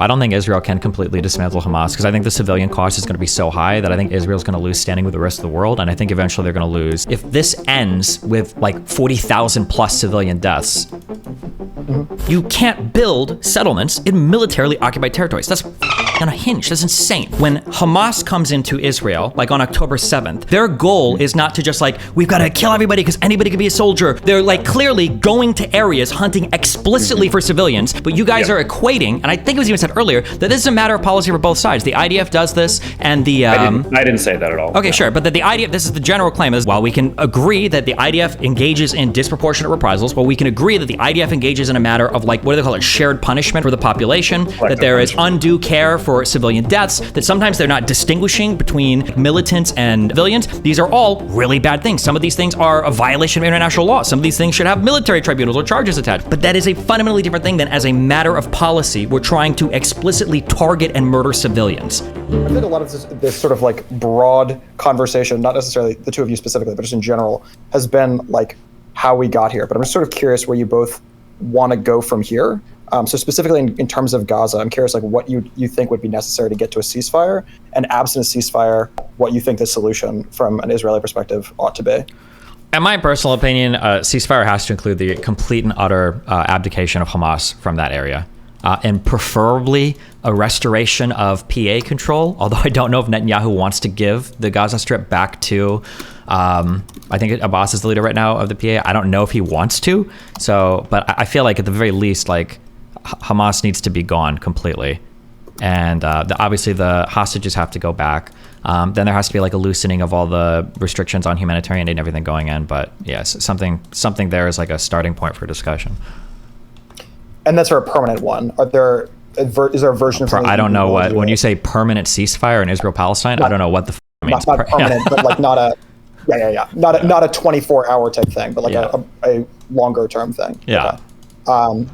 I don't think Israel can completely dismantle Hamas because I think the civilian cost is going to be so high that I think Israel's going to lose standing with the rest of the world, and I think eventually they're going to lose. If this ends with like 40,000 plus civilian deaths, you can't build settlements in militarily occupied territories. That's on a hinge. That's insane. When Hamas comes into Israel, like on October 7th, their goal is not to just like, we've got to kill everybody because anybody can be a soldier. They're like clearly going to areas hunting explicitly for civilians, but you guys are equating, and I think it was even said earlier, that this is a matter of policy for both sides. The IDF does this, and the... I didn't say that at all. Okay, sure, but that the IDF, this is the general claim, is while we can agree that the IDF engages in disproportionate reprisals, while we can agree that the IDF engages in a matter of like, what do they call it, shared punishment for the population, that there is undue care for civilian deaths, that sometimes they're not distinguishing between militants and civilians. These are all really bad things. Some of these things are a violation of international law. Some of these things should have military tribunals or charges attached. But that is a fundamentally different thing than as a matter of policy, we're trying to explicitly target and murder civilians. I think a lot of this sort of like broad conversation, not necessarily the two of you specifically, but just in general, has been like how we got here. But I'm just sort of curious where you both want to go from here. So specifically in terms of Gaza, I'm curious like what you think would be necessary to get to a ceasefire, and absent a ceasefire, what you think the solution from an Israeli perspective ought to be. In my personal opinion, ceasefire has to include the complete and utter abdication of Hamas from that area. And preferably a restoration of PA control, although I don't know if Netanyahu wants to give the Gaza Strip back to, I think Abbas is the leader right now of the PA. I don't know if he wants to, but I feel like at the very least, like Hamas needs to be gone completely. And obviously the hostages have to go back. Then there has to be like a loosening of all the restrictions on humanitarian aid and everything going in. But yes, something there is like a starting point for discussion. And that's a permanent one. Is there a version of I don't know what, when you say permanent ceasefire in Israel-Palestine, I don't know what the means. Not permanent, but like not a, not a 24-hour type thing, but like a longer term thing. Yeah. Okay.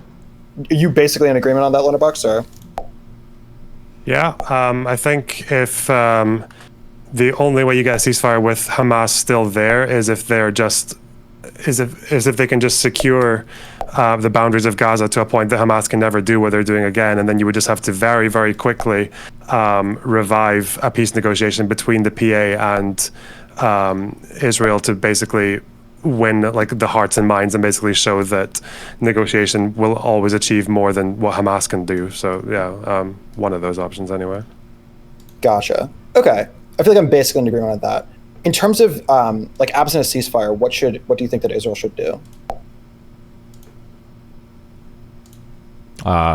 Are you basically in agreement on that, Lonerbox, or? Yeah, I think if the only way you get a ceasefire with Hamas still there is if they're just, is if they can just secure the boundaries of Gaza to a point that Hamas can never do what they're doing again, and then you would just have to very, very quickly revive a peace negotiation between the PA and Israel to basically win like the hearts and minds and basically show that negotiation will always achieve more than what Hamas can do. So yeah, one of those options anyway. Gotcha. Okay, I feel like I'm basically in agreement on that. In terms of like absent a ceasefire, what do you think that Israel should do?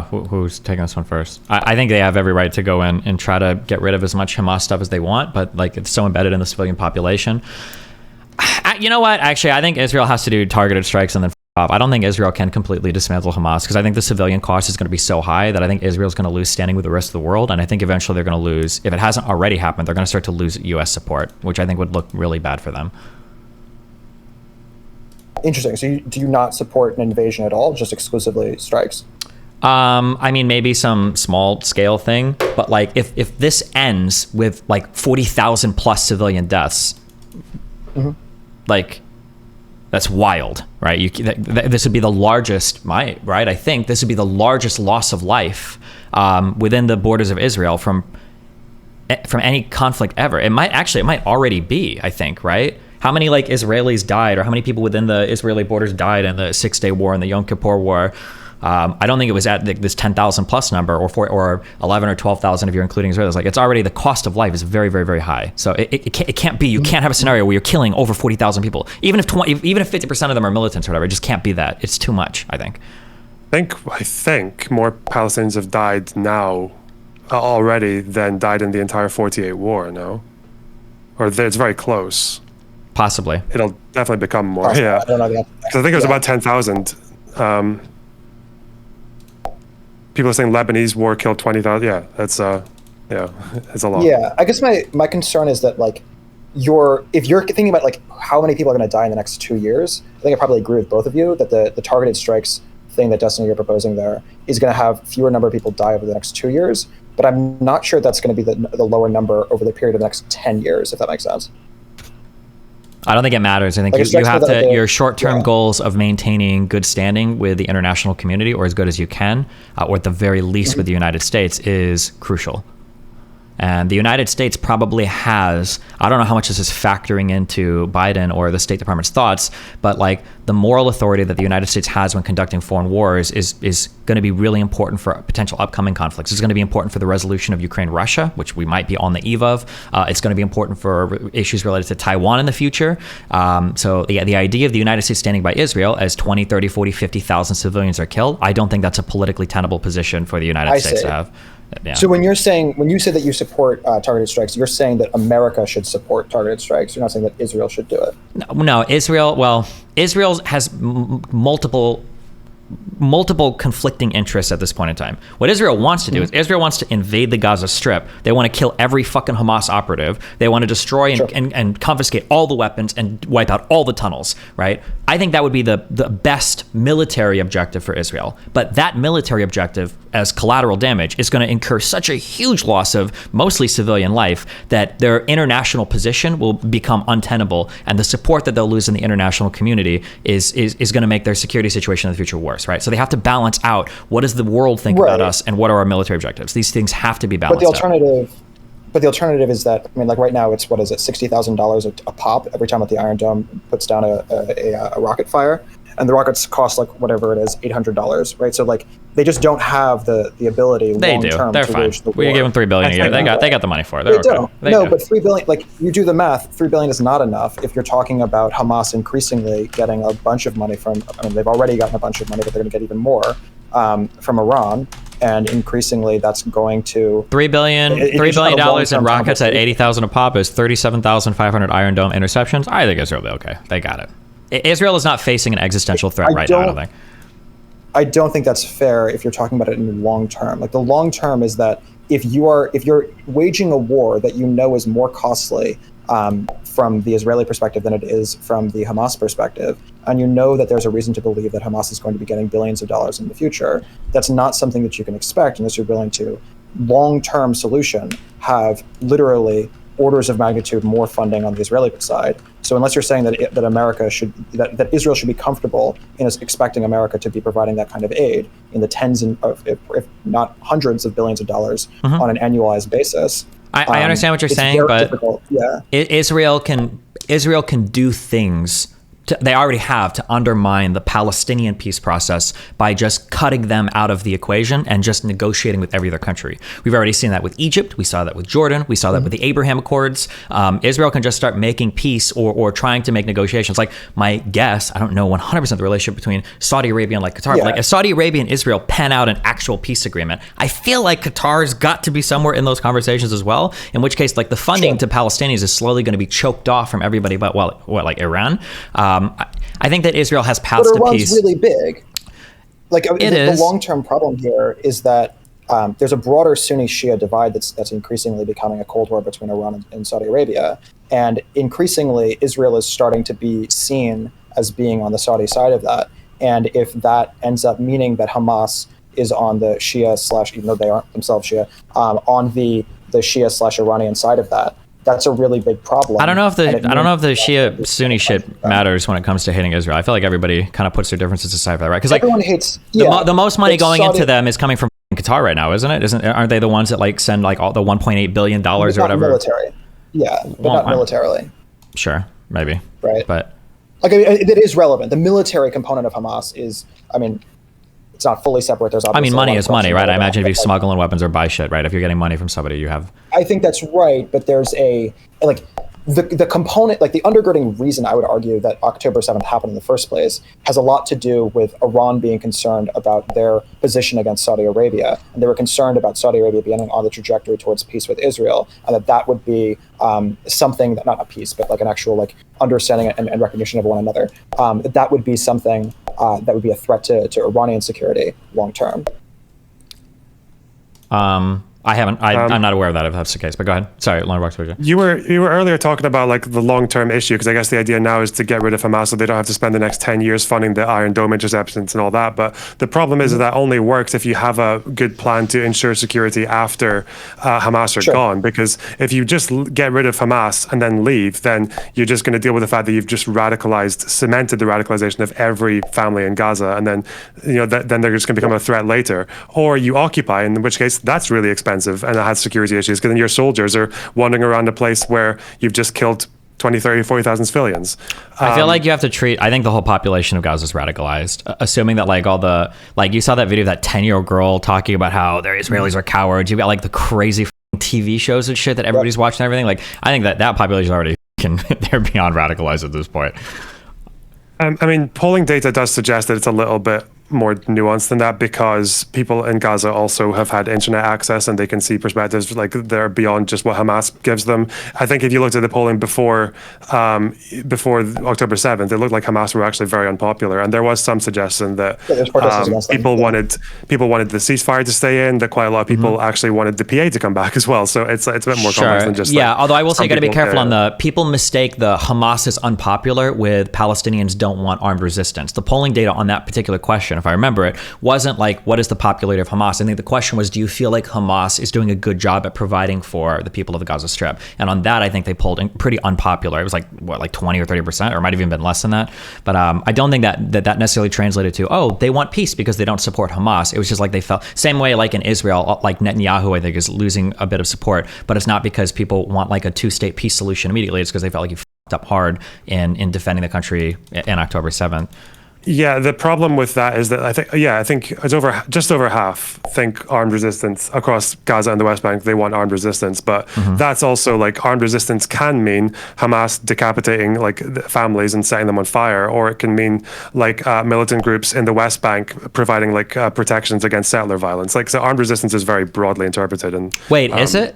Who's taking this one first? I think they have every right to go in and try to get rid of as much Hamas stuff as they want, but like it's so embedded in the civilian population. You know what? Actually, I think Israel has to do targeted strikes and then I don't think Israel can completely dismantle Hamas because I think the civilian cost is going to be so high that I think Israel's going to lose standing with the rest of the world, and I think eventually they're going to lose, if it hasn't already happened, they're going to start to lose U.S. support, which I think would look really bad for them. Interesting. So do you not support an invasion at all, just exclusively strikes? I mean, maybe some small scale thing, but like if this ends with like 40,000 plus civilian deaths, like that's wild, right? This would be the largest, right? I think this would be the largest loss of life within the borders of Israel from any conflict ever. It might already be, I think, right? How many like Israelis died, or how many people within the Israeli borders died in the 6 Day War and the Yom Kippur War? I don't think it was at this 10,000 plus number, or 11 or 12,000 if you're including Israelis. Like it's already, the cost of life is very, very, very high. So it can't be. You can't have a scenario where you're killing over 40,000 people, even if 50% of them are militants or whatever. It just can't be that. It's too much, I think. I think more Palestinians have died now already than died in the entire 48 war. No, or it's very close. Possibly. It'll definitely become more. Possibly. Yeah, I don't know that. Because I think it was about 10,000. People are saying Lebanese war killed 20,000. Yeah, it's a lot. Yeah, I guess my concern is that like if you're thinking about like how many people are going to die in the next 2 years, I think I probably agree with both of you that the targeted strikes thing that Destiny you're proposing there is going to have fewer number of people die over the next 2 years, but I'm not sure that's going to be the lower number over the period of the next 10 years, if that makes sense. I don't think it matters. I think Like, you have to, your short-term yeah. goals of maintaining good standing with the international community, or as good as you can, or at the very least with the United States, is crucial. And the United States probably has, I don't know how much this is factoring into Biden or the State Department's thoughts, but like the moral authority that the United States has when conducting foreign wars is going to be really important for potential upcoming conflicts. It's going to be important for the resolution of Ukraine-Russia, which we might be on the eve of. It's going to be important for issues related to Taiwan in the future. So the idea of the United States standing by Israel as 20, 30, 40, 50,000 civilians are killed, I don't think that's a politically tenable position for the United States to have. Yeah. So when you say that you support targeted strikes, you're saying that America should support targeted strikes. You're not saying that Israel should do it. No, Israel has multiple conflicting interests at this point in time. What Israel wants to do is Israel wants to invade the Gaza Strip. They want to kill every fucking Hamas operative. They want to destroy and confiscate all the weapons and wipe out all the tunnels, right? I think that would be the best military objective for Israel. But that military objective, as collateral damage, is going to incur such a huge loss of mostly civilian life that their international position will become untenable, and the support that they'll lose in the international community is going to make their security situation in the future worse, right? So they have to balance out what does the world think about us and what are our military objectives. These things have to be balanced out. But the alternative is that, I mean, like right now it's, what is it, $60,000 a pop every time that the Iron Dome puts down a rocket fire, and the rockets cost like whatever it is, $800, right? So like they just don't have the ability long term to wage the war. We give them $3 billion a year. They got the money for it. They don't. No, but $3 billion, like you do the math, $3 billion is not enough if you're talking about Hamas increasingly getting a bunch of money from, I mean, they've already gotten a bunch of money, but they're going to get even more from Iran. And increasingly, that's going to $3 billion in rockets at 80,000 a pop is 37,500 Iron Dome interceptions. I think Israel will be okay. They got it. Israel is not facing an existential threat right now, I don't think. I don't think that's fair if you're talking about it in the long term. Like the long term is that if you're waging a war that you know is more costly from the Israeli perspective than it is from the Hamas perspective, and you know that there's a reason to believe that Hamas is going to be getting billions of dollars in the future, that's not something that you can expect unless you're willing to, long-term solution, have literally orders of magnitude more funding on the Israeli side. So unless you're saying that America should, that Israel should be comfortable in expecting America to be providing that kind of aid in the tens of, if not hundreds of billions of dollars on an annualized basis. I understand what you're saying, but difficult. Yeah. Israel can do things. They already have to undermine the Palestinian peace process by just cutting them out of the equation and just negotiating with every other country. We've already seen that with Egypt. We saw that with Jordan. We saw that with the Abraham Accords. Israel can just start making peace or trying to make negotiations. Like my guess, I don't know 100% the relationship between Saudi Arabia and like Qatar. But like if Saudi Arabia and Israel pen out an actual peace agreement, I feel like Qatar's got to be somewhere in those conversations as well. In which case, like the funding to Palestinians is slowly going to be choked off from everybody but like Iran. I think that Israel has paths to peace. Iran's really big. Like the long-term problem here is that there's a broader Sunni-Shia divide that's increasingly becoming a Cold War between Iran and Saudi Arabia, and increasingly Israel is starting to be seen as being on the Saudi side of that. And if that ends up meaning that Hamas is on the Shia / even though they aren't themselves Shia, on the Shia / Iranian side of that, that's a really big problem. I don't know if the Shia Sunni shit matters when it comes to hating Israel. I feel like everybody kind of puts their differences aside for that, right? Because like everyone hates the most money going into them is coming from Qatar right now, isn't it? Aren't they the ones that like send like all the $1.8 billion or whatever? Military, yeah, but not militarily. Sure, maybe, right? But like it is relevant. The military component of Hamas is, I mean, it's not fully separate. There's obviously money is money, right? I imagine if you smuggle in weapons or buy shit, right? If you're getting money from somebody, you have. I think that's right, but there's the component, like the undergirding reason I would argue that October 7th happened in the first place has a lot to do with Iran being concerned about their position against Saudi Arabia, and they were concerned about Saudi Arabia being on the trajectory towards peace with Israel, and that would be something that, not a peace, but like an actual like understanding and recognition of one another. That would be something that would be a threat to Iranian security long term. I haven't. I'm not aware of that if that's the case. But go ahead. Sorry, Lonerbox. You were earlier talking about like the long-term issue, because I guess the idea now is to get rid of Hamas so they don't have to spend the next 10 years funding the Iron Dome interceptions and all that. But the problem is that only works if you have a good plan to ensure security after Hamas are gone. Because if you just get rid of Hamas and then leave, then you're just going to deal with the fact that you've just cemented the radicalization of every family in Gaza, and then then they're just going to become a threat later. Or you occupy, in which case that's really expensive and it has security issues, because then your soldiers are wandering around a place where you've just killed 20, 30, 40,000 civilians. I feel like you have to treat, I think the whole population of Gaza is radicalized, assuming that like all the, like you saw that video of that 10-year-old girl talking about how the Israelis are cowards. You've got like the crazy TV shows and shit that everybody's watching and everything. Like, I think that population already they're beyond radicalized at this point. I mean, polling data does suggest that it's a little bit more nuanced than that, because people in Gaza also have had internet access and they can see perspectives like they're beyond just what Hamas gives them. I think if you looked at the polling before October 7th, it looked like Hamas were actually very unpopular, and there was some suggestion that people wanted the ceasefire to stay in, that quite a lot of people actually wanted the PA to come back as well. So it's a bit more complex than just although I will say you got to be careful on the people mistake the Hamas is unpopular with Palestinians don't want armed resistance. The polling data on that particular question, if I remember it, wasn't like, what is the popularity of Hamas? I think the question was, do you feel like Hamas is doing a good job at providing for the people of the Gaza Strip? And on that, I think they polled pretty unpopular. It was like, what, like 20 or 30%, or it might have even been less than that. But I don't think that necessarily translated to, oh, they want peace because they don't support Hamas. It was just like they felt, same way like in Israel, like Netanyahu, I think, is losing a bit of support, but it's not because people want like a two-state peace solution immediately. It's because they felt like you fucked up hard in defending the country in October 7th. Yeah, the problem with that is that I think it's just over half think armed resistance across Gaza and the West Bank. They want armed resistance, but that's also like armed resistance can mean Hamas decapitating like families and setting them on fire, or it can mean like militant groups in the West Bank providing like protections against settler violence. Like, so armed resistance is very broadly interpreted. And wait, is it?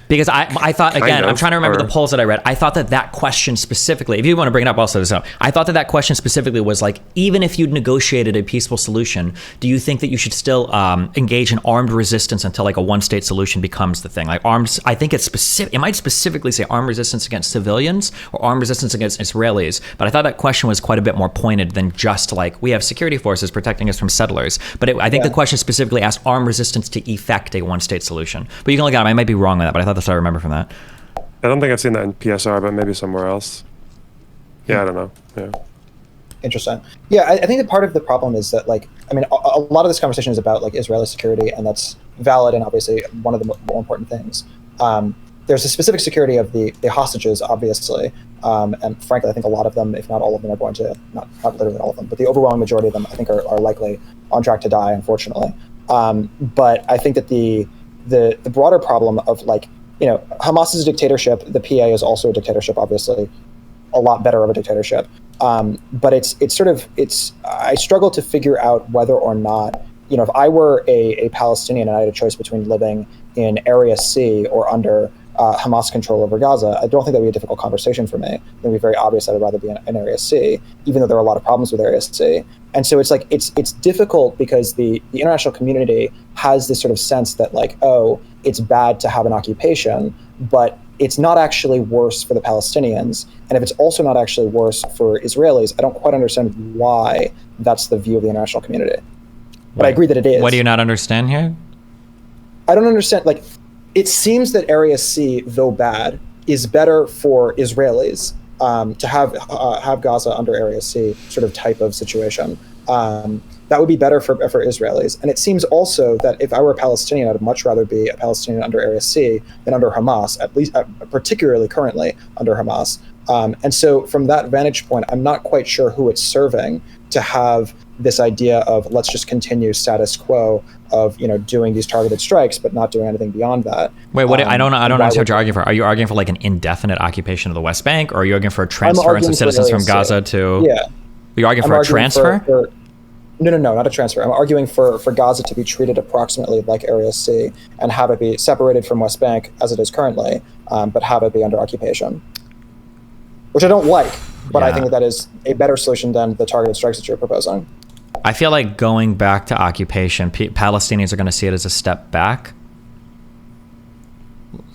Because I thought, again, I'm trying to remember the polls that I read. I thought that question specifically, if you want to bring it up, also, I thought that question specifically was like, even if you'd negotiated a peaceful solution, do you think that you should still engage in armed resistance until like a one-state solution becomes the thing? Like arms, I think it's specific. It might specifically say armed resistance against civilians or armed resistance against Israelis. But I thought that question was quite a bit more pointed than just like, we have security forces protecting us from settlers. But I think the question specifically asked armed resistance to effect a one-state solution. But you can look at it. I might be wrong on that, but I thought that's what I remember from that. I don't think I've seen that in PSR, but maybe somewhere else. Yeah, I don't know. Yeah. Interesting. Yeah, I think that part of the problem is that, like, I mean, a lot of this conversation is about like Israeli security, and that's valid and obviously one of the more important things. There's a specific security of the hostages, obviously, and frankly, I think a lot of them, if not all of them, are going to, not literally all of them, but the overwhelming majority of them, I think, are likely on track to die, unfortunately. But I think that the broader problem of, like, you know, Hamas is a dictatorship. The PA is also a dictatorship, obviously, a lot better of a dictatorship. But I struggle to figure out whether or not, you know, if I were a Palestinian and I had a choice between living in Area C or under Hamas control over Gaza, I don't think that would be a difficult conversation for me. It would be very obvious that I'd rather be in Area C, even though there are a lot of problems with Area C. And so it's like, it's difficult because the international community has this sort of sense that, like, oh, it's bad to have an occupation, but it's not actually worse for the Palestinians. And if it's also not actually worse for Israelis, I don't quite understand why that's the view of the international community. But I agree that it is. What do you not understand here? I don't understand, like, it seems that Area C, though bad, is better for Israelis to have Gaza under Area C sort of type of situation. That would be better for Israelis. And it seems also that if I were a Palestinian, I'd much rather be a Palestinian under Area C than under Hamas, at least particularly currently under Hamas. And so from that vantage point, I'm not quite sure who it's serving to have this idea of let's just continue status quo of, you know, doing these targeted strikes, but not doing anything beyond that. Wait, what? I don't understand what you're arguing for. Are you arguing for like an indefinite occupation of the West Bank, or are you arguing for a transference of citizens from Gaza to? Yeah. You're arguing for a transfer? No, not a transfer. I'm arguing for Gaza to be treated approximately like Area C and have it be separated from West Bank as it is currently, but have it be under occupation, which I don't like, but I think that is a better solution than the targeted strikes that you're proposing. I feel like going back to occupation, Palestinians are going to see it as a step back.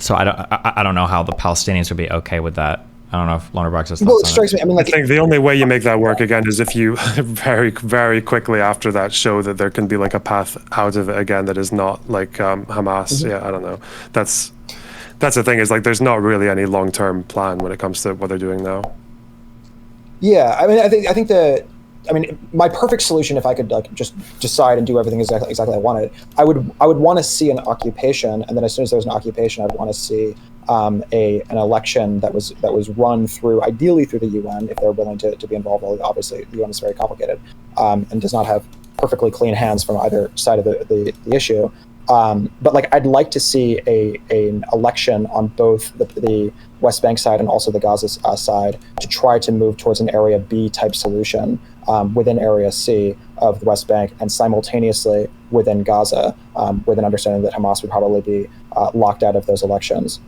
So I don't know how the Palestinians would be okay with that. I don't know if Lonerbox has Well, thoughts it on strikes me. I mean, I think the only way you make that work again is if you very, very quickly after that show that there can be like a path out of it again that is not like Hamas. Yeah, I don't know. That's the thing, is like there's not really any long-term plan when it comes to what they're doing now. Yeah, I mean, my perfect solution, if I could like just decide and do everything exactly I wanted, I would want to see an occupation, and then as soon as there's an occupation, I'd want to see an election that was run through, ideally through the UN, if they're willing to be involved. Well, obviously, the UN is very complicated and does not have perfectly clean hands from either side of the issue. But like, I'd like to see an election on both the West Bank side and also the Gaza side to try to move towards an Area B type solution within Area C of the West Bank, and simultaneously within Gaza, with an understanding that Hamas would probably be locked out of those elections.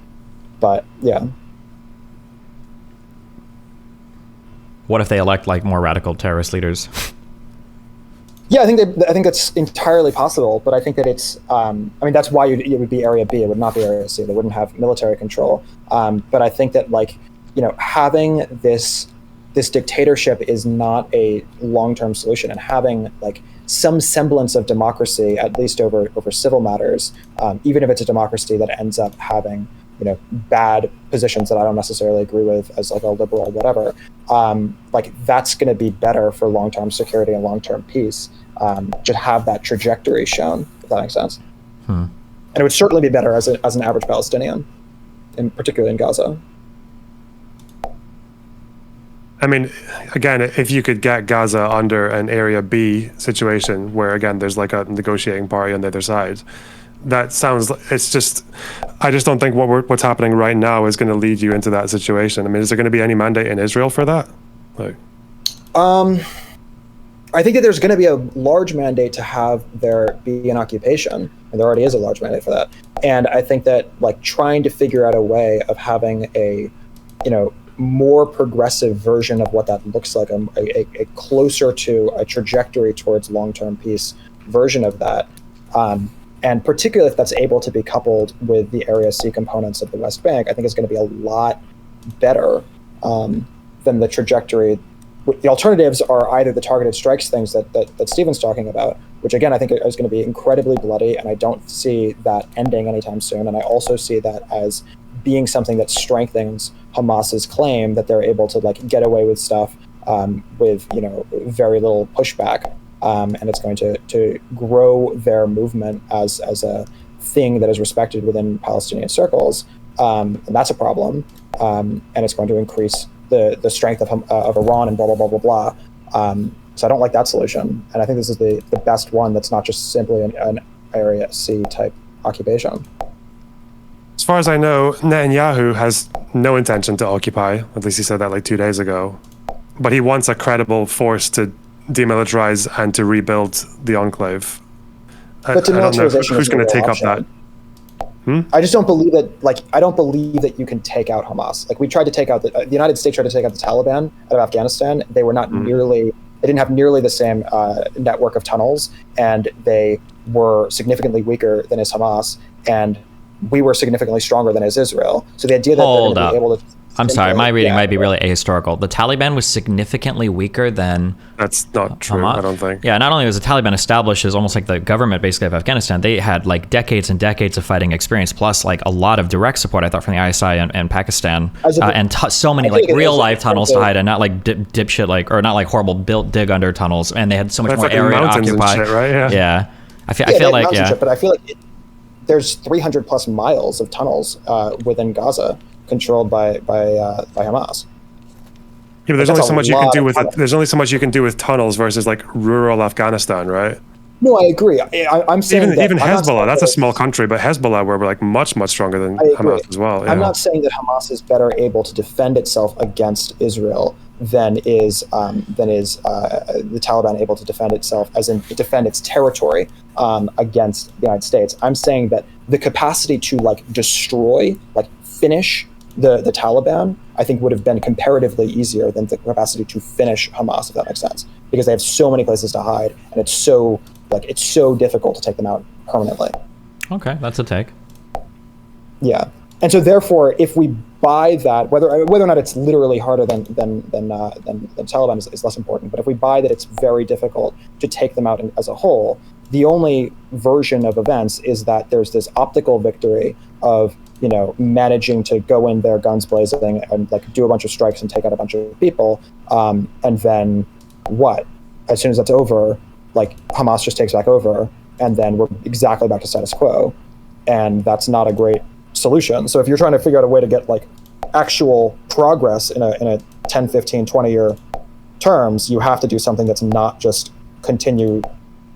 But yeah. What if they elect like more radical terrorist leaders? Yeah, I think that's entirely possible, but I think that it's. I mean, that's why it would be Area B. It would not be Area C. They wouldn't have military control. But I think that, like, having this dictatorship is not a long-term solution, and having like some semblance of democracy, at least over civil matters, even if it's a democracy that ends up having bad positions that I don't necessarily agree with as like a liberal or whatever, like that's going to be better for long-term security and long-term peace, to have that trajectory shown, if that makes sense. And it would certainly be better as an average Palestinian, and particularly in Gaza. I mean, again, if you could get Gaza under an Area B situation where, again, there's like a negotiating party on the other side, that sounds, it's just, I just don't think what's happening right now is going to lead you into that situation. I mean, is there going to be any mandate in Israel for that? Like, I think that there's going to be a large mandate to have there be an occupation, and there already is a large mandate for that. And I think that like trying to figure out a way of having a, more progressive version of what that looks like, a closer to a trajectory towards long-term peace version of that. And particularly if that's able to be coupled with the Area C components of the West Bank, I think it's going to be a lot better than the trajectory. The alternatives are either the targeted strikes things that Stephen's talking about, which again I think is going to be incredibly bloody, and I don't see that ending anytime soon. And I also see that as being something that strengthens Hamas's claim that they're able to like get away with stuff with very little pushback. And it's going to grow their movement as a thing that is respected within Palestinian circles, and that's a problem. And it's going to increase the strength of Iran and blah blah blah blah blah. So I don't like that solution, and I think this is the best one that's not just simply an Area C type occupation. as far as I know, Netanyahu has no intention to occupy. At least he said that like 2 days ago. But he wants a credible force to demilitarize and to rebuild the enclave. I don't know who's going to take up that. I just don't believe that. Like, I don't believe that you can take out Hamas. Like, we tried to take out the United States tried to take out the Taliban out of Afghanistan. They were not nearly. They didn't have nearly the same network of tunnels, and they were significantly weaker than is Hamas, and we were significantly stronger than is Israel. So the idea that they're going to be able to. I'm sorry, my reading might be really ahistorical. The Taliban was significantly weaker than That's not true, Hamas. I don't think. Yeah, not only was the Taliban established as almost like the government basically of Afghanistan, they had like decades and decades of fighting experience, plus like a lot of direct support, I thought, from the ISI and Pakistan, and so many like real life tunnels to hide, and not like dipshit like, or not like horrible built dig under tunnels, and they had so much more area to occupy. And shit, right? Yeah. I feel like but I feel like there's 300 plus miles of tunnels within Gaza controlled by Hamas. Yeah, but there's only so much you can do with there's only so much you can do with tunnels versus like rural Afghanistan, right? No, I agree. I'm saying even Hezbollah, that's a small country, but Hezbollah were like much stronger than Hamas as well. I'm not saying that Hamas is better able to defend itself against Israel than is the Taliban able to defend itself, as in defend its territory against the United States. I'm saying that the capacity to like destroy, like finish the Taliban, I think would have been comparatively easier than the capacity to finish Hamas, if that makes sense, because they have so many places to hide, and it's so difficult to take them out permanently. Okay, that's a take. Yeah, And so therefore, if we buy that, whether or not it's literally harder than Taliban is less important, but if we buy that it's very difficult to take them out as a whole, the only version of events is that there's this optical victory of, you know, managing to go in there guns blazing and like do a bunch of strikes and take out a bunch of people, and then what? As soon as that's over, like Hamas just takes back over, and then we're exactly back to status quo, and that's not a great solution. So if you're trying to figure out a way to get like actual progress in a 10, 15, 20 year terms, you have to do something that's not just continue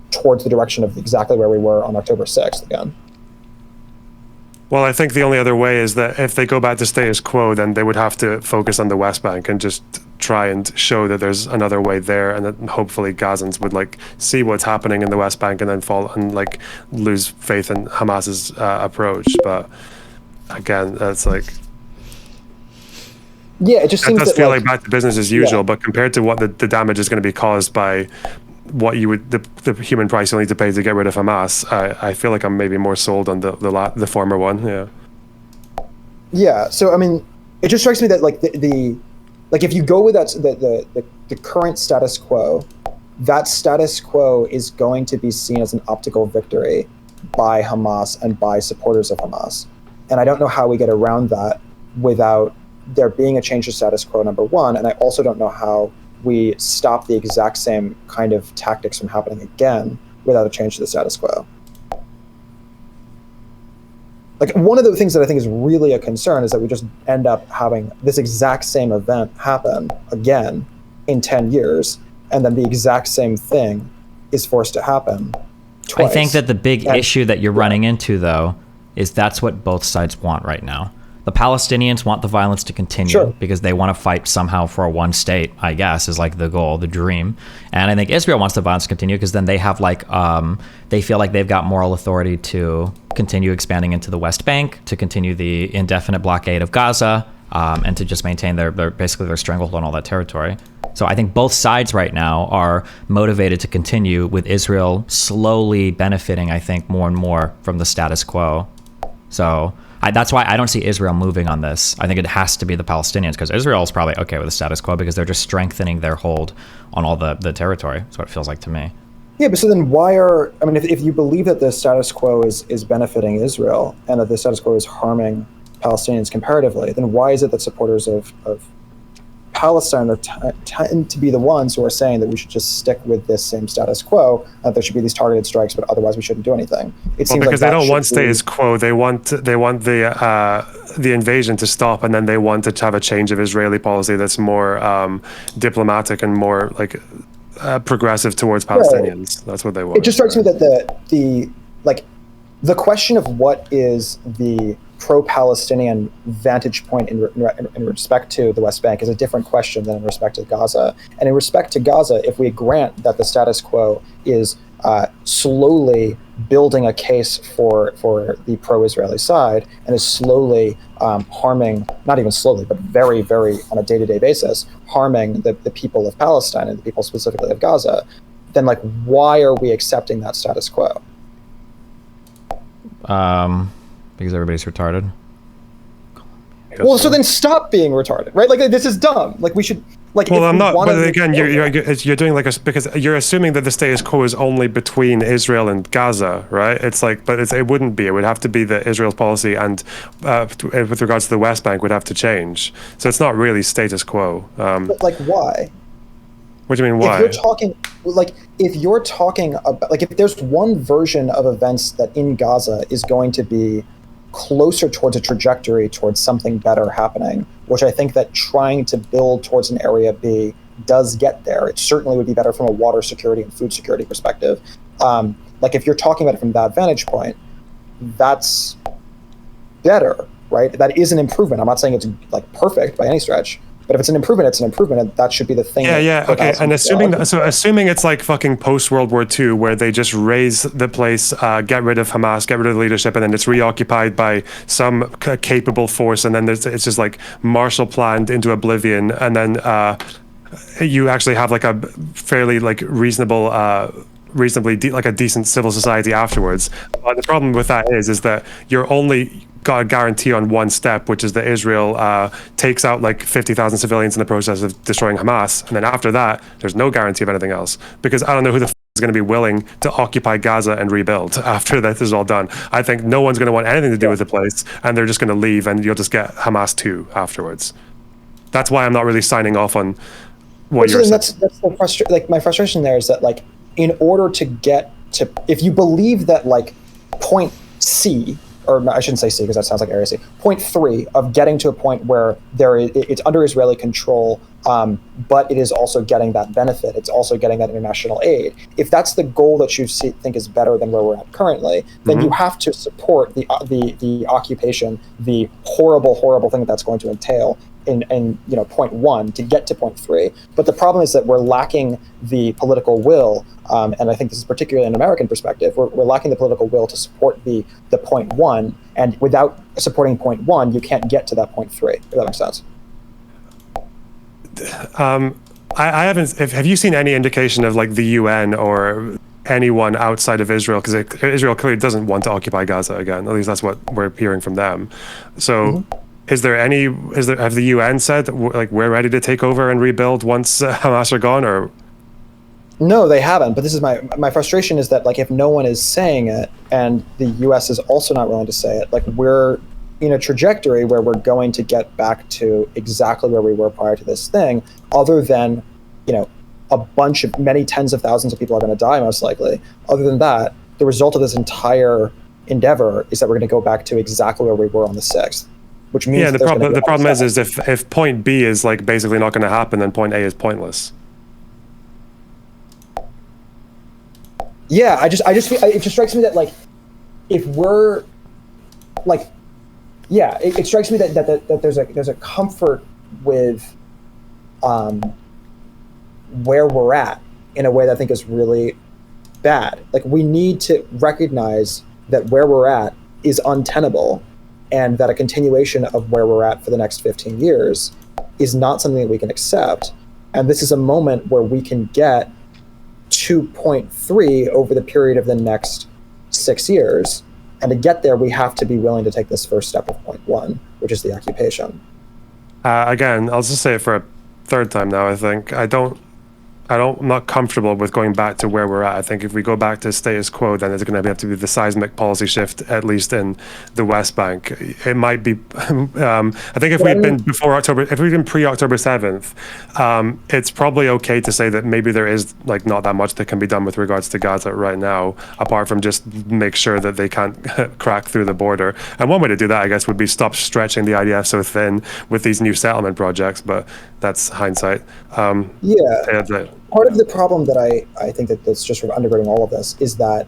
towards the direction of exactly where we were on October 6th again. Well, I think the only other way is that if they go back to status quo, then they would have to focus on the West Bank and just try and show that there's another way there, and that hopefully Gazans would like see what's happening in the West Bank and then fall and like lose faith in Hamas's approach. But again, that's like, yeah, it just seems does that, feel like back to business as usual. Yeah. But compared to what the damage is going to be caused by what you would the human price you'll need to pay to get rid of Hamas, I feel like I'm maybe more sold on the former one. Yeah. Yeah. So I mean, it just strikes me that like the like if you go with that the current status quo, that status quo is going to be seen as an optical victory by Hamas and by supporters of Hamas, and I don't know how we get around that without there being a change to status quo, number one, and I also don't know how we stop the exact same kind of tactics from happening again without a change to the status quo. Like, one of the things that I think is really a concern is that we just end up having this exact same event happen again in 10 years, and then the exact same thing is forced to happen twice. I think that the big issue that you're running into, though, is that's what both sides want right now. The Palestinians want the violence to continue because they want to fight somehow for one state, I guess, is like the goal, the dream. And I think Israel wants the violence to continue because then they have like, they feel like they've got moral authority to continue expanding into the West Bank, to continue the indefinite blockade of Gaza, and to just maintain their basically their stranglehold on all that territory. So I think both sides right now are motivated to continue, with Israel slowly benefiting, I think, more and more from the status quo. So that's why I don't see Israel moving on this. I think it has to be the Palestinians, because Israel is probably okay with the status quo because they're just strengthening their hold on all the territory. That's what it feels like to me. Yeah, but so then if you believe that the status quo is benefiting Israel and that the status quo is harming Palestinians comparatively, then why is it that supporters of Palestine tend to be the ones who are saying that we should just stick with this same status quo, that there should be these targeted strikes, but otherwise we shouldn't do anything? It seems because like they don't want status quo. They want the invasion to stop, and then they want to have a change of Israeli policy that's more diplomatic and more like progressive towards Palestinians. Right. That's what they want. It just strikes me that the question of what is the pro-Palestinian vantage point in respect to the West Bank is a different question than in respect to Gaza. And in respect to Gaza, if we grant that the status quo is slowly building a case for the pro-Israeli side and is slowly harming, not even slowly, but very, very on a day-to-day basis, harming the people of Palestine and the people specifically of Gaza, then like, why are we accepting that status quo? Because everybody's retarded. Well, so then stop being retarded, right? Like, this is dumb. Like, we should, like, well, I'm not, but again, you're doing like because you're assuming that the status quo is only between Israel and Gaza, right? It's like, but it wouldn't be. It would have to be that Israel's policy and with regards to the West Bank would have to change. So it's not really status quo. But like, why? What do you mean, why? If you're talking about, like, if there's one version of events that in Gaza is going to be closer towards a trajectory towards something better happening, which I think that trying to build towards an area B does get there. It certainly would be better from a water security and food security perspective. Like, if you're talking about it from that vantage point, that's better, right? That is an improvement. I'm not saying it's like perfect by any stretch, but if it's an improvement, it's an improvement, and that should be the thing. Yeah, okay. And assuming it's like fucking post World War II, where they just raise the place, get rid of Hamas, get rid of the leadership, and then it's reoccupied by some capable force, and then it's just like Marshall planned into oblivion, and then you actually have like a fairly like reasonably like a decent civil society afterwards. The problem with that is that you're only got a guarantee on one step, which is that Israel takes out like 50,000 civilians in the process of destroying Hamas. And then after that, there's no guarantee of anything else. Because I don't know who the is going to be willing to occupy Gaza and rebuild after this is all done. I think no one's going to want anything to do with the place, and they're just going to leave, and you'll just get Hamas too afterwards. That's why I'm not really signing off on what you're saying. That's the like my frustration there is that like in order to get to, if you believe that like point C, or no, I shouldn't say C because that sounds like area C, point 3 of getting to a point where it's under Israeli control, but it is also getting that benefit. It's also getting that international aid. If that's the goal that you think is better than where we're at currently, then you have to support the occupation, the horrible thing that's going to entail in point 1 to get to point 3. But the problem is that we're lacking the political will, and I think this is particularly an American perspective. We're lacking the political will to support the point 1, and without supporting point 1, you can't get to that point 3. If that makes sense. I haven't. Have you seen any indication of like the UN or anyone outside of Israel? Because Israel clearly doesn't want to occupy Gaza again. At least that's what we're hearing from them. So. Have the UN said like we're ready to take over and rebuild once Hamas are gone, or? No, they haven't. But this is my frustration is that like if no one is saying it and the US is also not willing to say it, like we're in a trajectory where we're going to get back to exactly where we were prior to this thing, other than, many tens of thousands of people are going to die most likely. Other than that, the result of this entire endeavor is that we're going to go back to exactly where we were on the 6th. Which means the problem is if point B is like basically not going to happen, then point A is pointless. Yeah, it just strikes me that like if we're like, yeah, it strikes me that there's a comfort with where we're at in a way that I think is really bad. Like we need to recognize that where we're at is untenable, and that a continuation of where we're at for the next 15 years is not something that we can accept. And this is a moment where we can get 2.3 over the period of the next 6 years. And to get there, we have to be willing to take this first step of point 1, which is the occupation. Again, I'll just say it for a third time now. I think I'm not comfortable with going back to where we're at. I think if we go back to status quo, then it's going to have to be the seismic policy shift, at least in the West Bank. It might be. I think if we'd been pre-October 7th, it's probably okay to say that maybe there is like not that much that can be done with regards to Gaza right now, apart from just make sure that they can't crack through the border. And one way to do that, I guess, would be stop stretching the IDF so thin with these new settlement projects. But that's hindsight. Part of the problem that I think that's just sort of undergirding all of this is that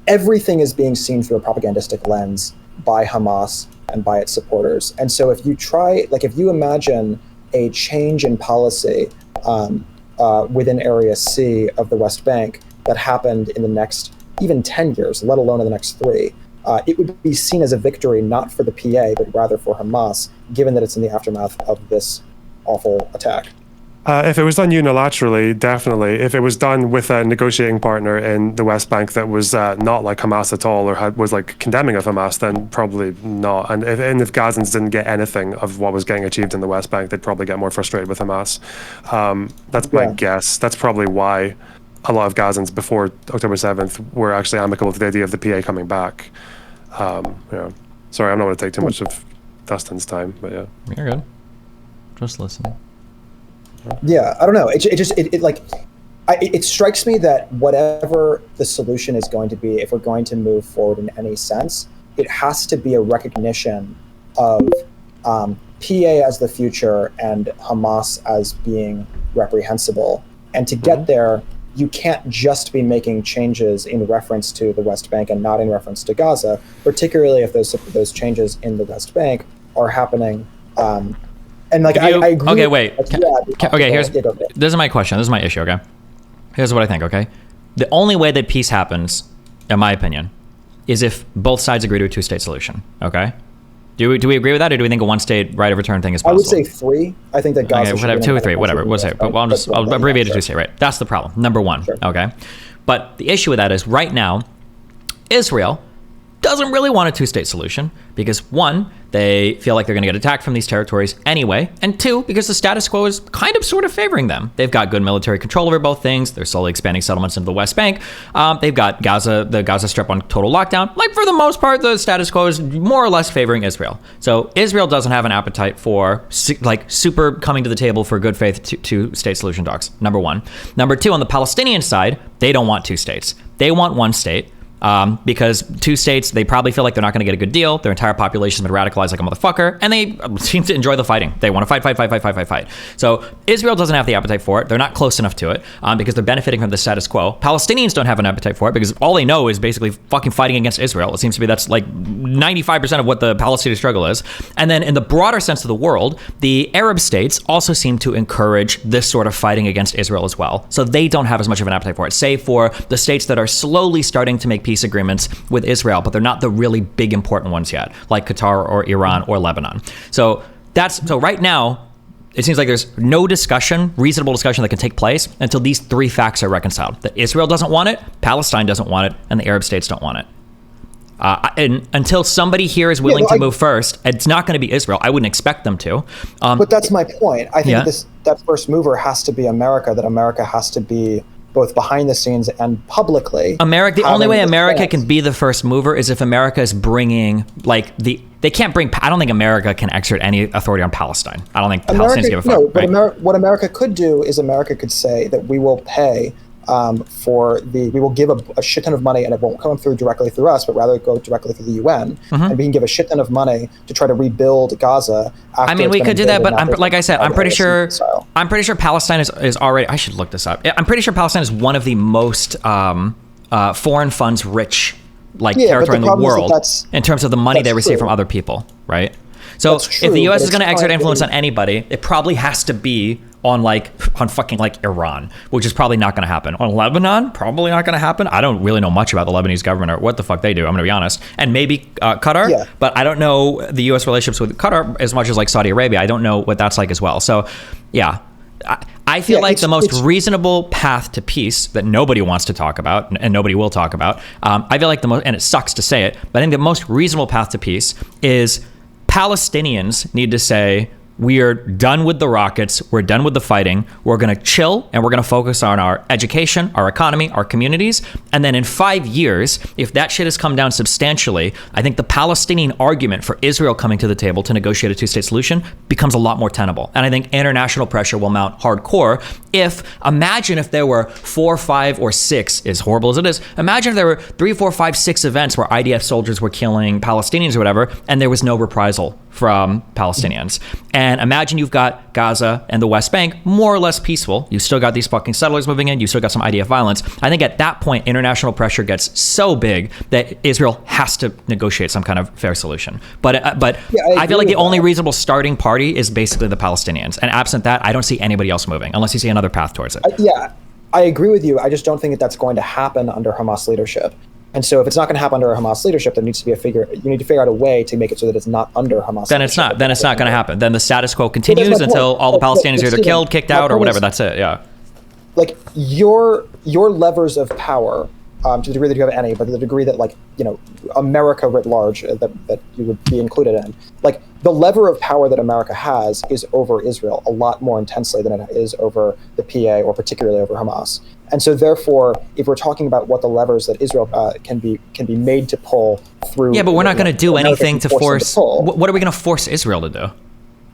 everything is being seen through a propagandistic lens by Hamas and by its supporters. And so if you imagine a change in policy within Area C of the West Bank that happened in the next even 10 years, let alone in the next 3, it would be seen as a victory not for the PA, but rather for Hamas, given that it's in the aftermath of this awful attack. If it was done unilaterally, definitely. If it was done with a negotiating partner in the West Bank that was not like Hamas at all, or was like condemning of Hamas, then probably not. And if Gazans didn't get anything of what was getting achieved in the West Bank, they'd probably get more frustrated with Hamas. That's my guess. That's probably why a lot of Gazans before October 7th were actually amicable to the idea of the PA coming back. Sorry, I'm not going to take too much of Dustin's time, but yeah. You're good. Just listening. Yeah, I don't know. It strikes me that whatever the solution is going to be, if we're going to move forward in any sense, it has to be a recognition of PA as the future and Hamas as being reprehensible. And to get there, you can't just be making changes in reference to the West Bank and not in reference to Gaza, particularly if those changes in the West Bank are happening. And like I agree. Okay, wait. This is my question. This is my issue. Okay, here's what I think. Okay, the only way that peace happens, in my opinion, is if both sides agree to a two-state solution. Okay, do we agree with that, or do we think a one-state right of return thing is possible? I would say 3. I think that Gaza. Okay, whatever, 2 or 3, whatever. We'll say. But I'll abbreviate it to 2-state. Right. That's the problem. Number 1. Sure. Okay, but the issue with that is right now, Israel doesn't really want a two-state solution because, one, they feel like they're going to get attacked from these territories anyway, and two, because the status quo is kind of sort of favoring them. They've got good military control over both things. They're slowly expanding settlements into the West Bank. They've got the Gaza Strip on total lockdown. Like, for the most part, the status quo is more or less favoring Israel. So Israel doesn't have an appetite for super coming to the table for good faith two-state solution talks, number one. Number two, on the Palestinian side, they don't want two states. They want one state. Because two states, they probably feel like they're not going to get a good deal. Their entire population has been radicalized like a motherfucker, and they seem to enjoy the fighting. They want to fight. So Israel doesn't have the appetite for it. They're not close enough to it because they're benefiting from the status quo. Palestinians don't have an appetite for it because all they know is basically fucking fighting against Israel. It seems to be that's like 95% of what the Palestinian struggle is. And then in the broader sense of the world, the Arab states also seem to encourage this sort of fighting against Israel as well. So they don't have as much of an appetite for it, save for the states that are slowly starting to make peace agreements with Israel, but they're not the really big important ones yet, like Qatar or Iran or Lebanon. So right now, it seems like there's no reasonable discussion that can take place until these three facts are reconciled. That Israel doesn't want it, Palestine doesn't want it, and the Arab states don't want it. And until somebody here is willing to move first, it's not going to be Israel. I wouldn't expect them to. But that's my point. I think that first mover has to be America, that America has to be both behind the scenes and publicly. The only way America can be the first mover is if America is bringing, I don't think America can exert any authority on Palestine. I don't think Palestinians give a fuck. No, but what America could do is America could say that we will pay we will give a shit ton of money, and it won't come directly through us, but rather go directly through the UN, and we can give a shit ton of money to try to rebuild Gaza. We could do that, but I'm pretty sure Palestine is already. I should look this up. I'm pretty sure Palestine is one of the most foreign funds rich territory in the world in terms of the money they receive from other people, right? So if the U.S. is going to exert influence on anybody, it probably has to be on fucking Iran, which is probably not going to happen. On Lebanon, probably not going to happen. I don't really know much about the Lebanese government or what the fuck they do. I'm going to be honest. And maybe Qatar, but I don't know the U.S. relationships with Qatar as much as Saudi Arabia. I don't know what that's like as well. So, yeah. I feel like the most reasonable path to peace that nobody wants to talk about and nobody will talk about. I feel like and it sucks to say it, but I think the most reasonable path to peace is Palestinians need to say, we are done with the rockets. We're done with the fighting. We're going to chill and we're going to focus on our education, our economy, our communities. And then in 5 years, if that shit has come down substantially, I think the Palestinian argument for Israel coming to the table to negotiate a two-state solution becomes a lot more tenable. And I think international pressure will mount hardcore imagine if there were 4, 5, or 6, as horrible as it is, imagine if there were 3, 4, 5, 6 events where IDF soldiers were killing Palestinians or whatever, and there was no reprisal from Palestinians. And imagine you've got Gaza and the West Bank more or less peaceful. You still got these fucking settlers moving in. You still got some IDF violence. I think at that point, international pressure gets so big that Israel has to negotiate some kind of fair solution. But I feel like the only reasonable starting party is basically the Palestinians. And absent that, I don't see anybody else moving unless you see another path towards it. I agree with you. I just don't think that's going to happen under Hamas leadership. And so if it's not going to happen under Hamas leadership, there needs to be you need to figure out a way to make it so that it's not under Hamas Then leadership. It's not going to happen. Then the status quo continues until all the Palestinians are either killed, kicked out, or whatever. That's it, yeah. Your levers of power, to the degree that you have any, but to the degree that America writ large that you would be included in, the lever of power that America has is over Israel a lot more intensely than it is over the PA or particularly over Hamas. And so therefore, if we're talking about what the levers that Israel can be made to pull through. Yeah, but we're not going to do anything to force. What are we going to force Israel to do?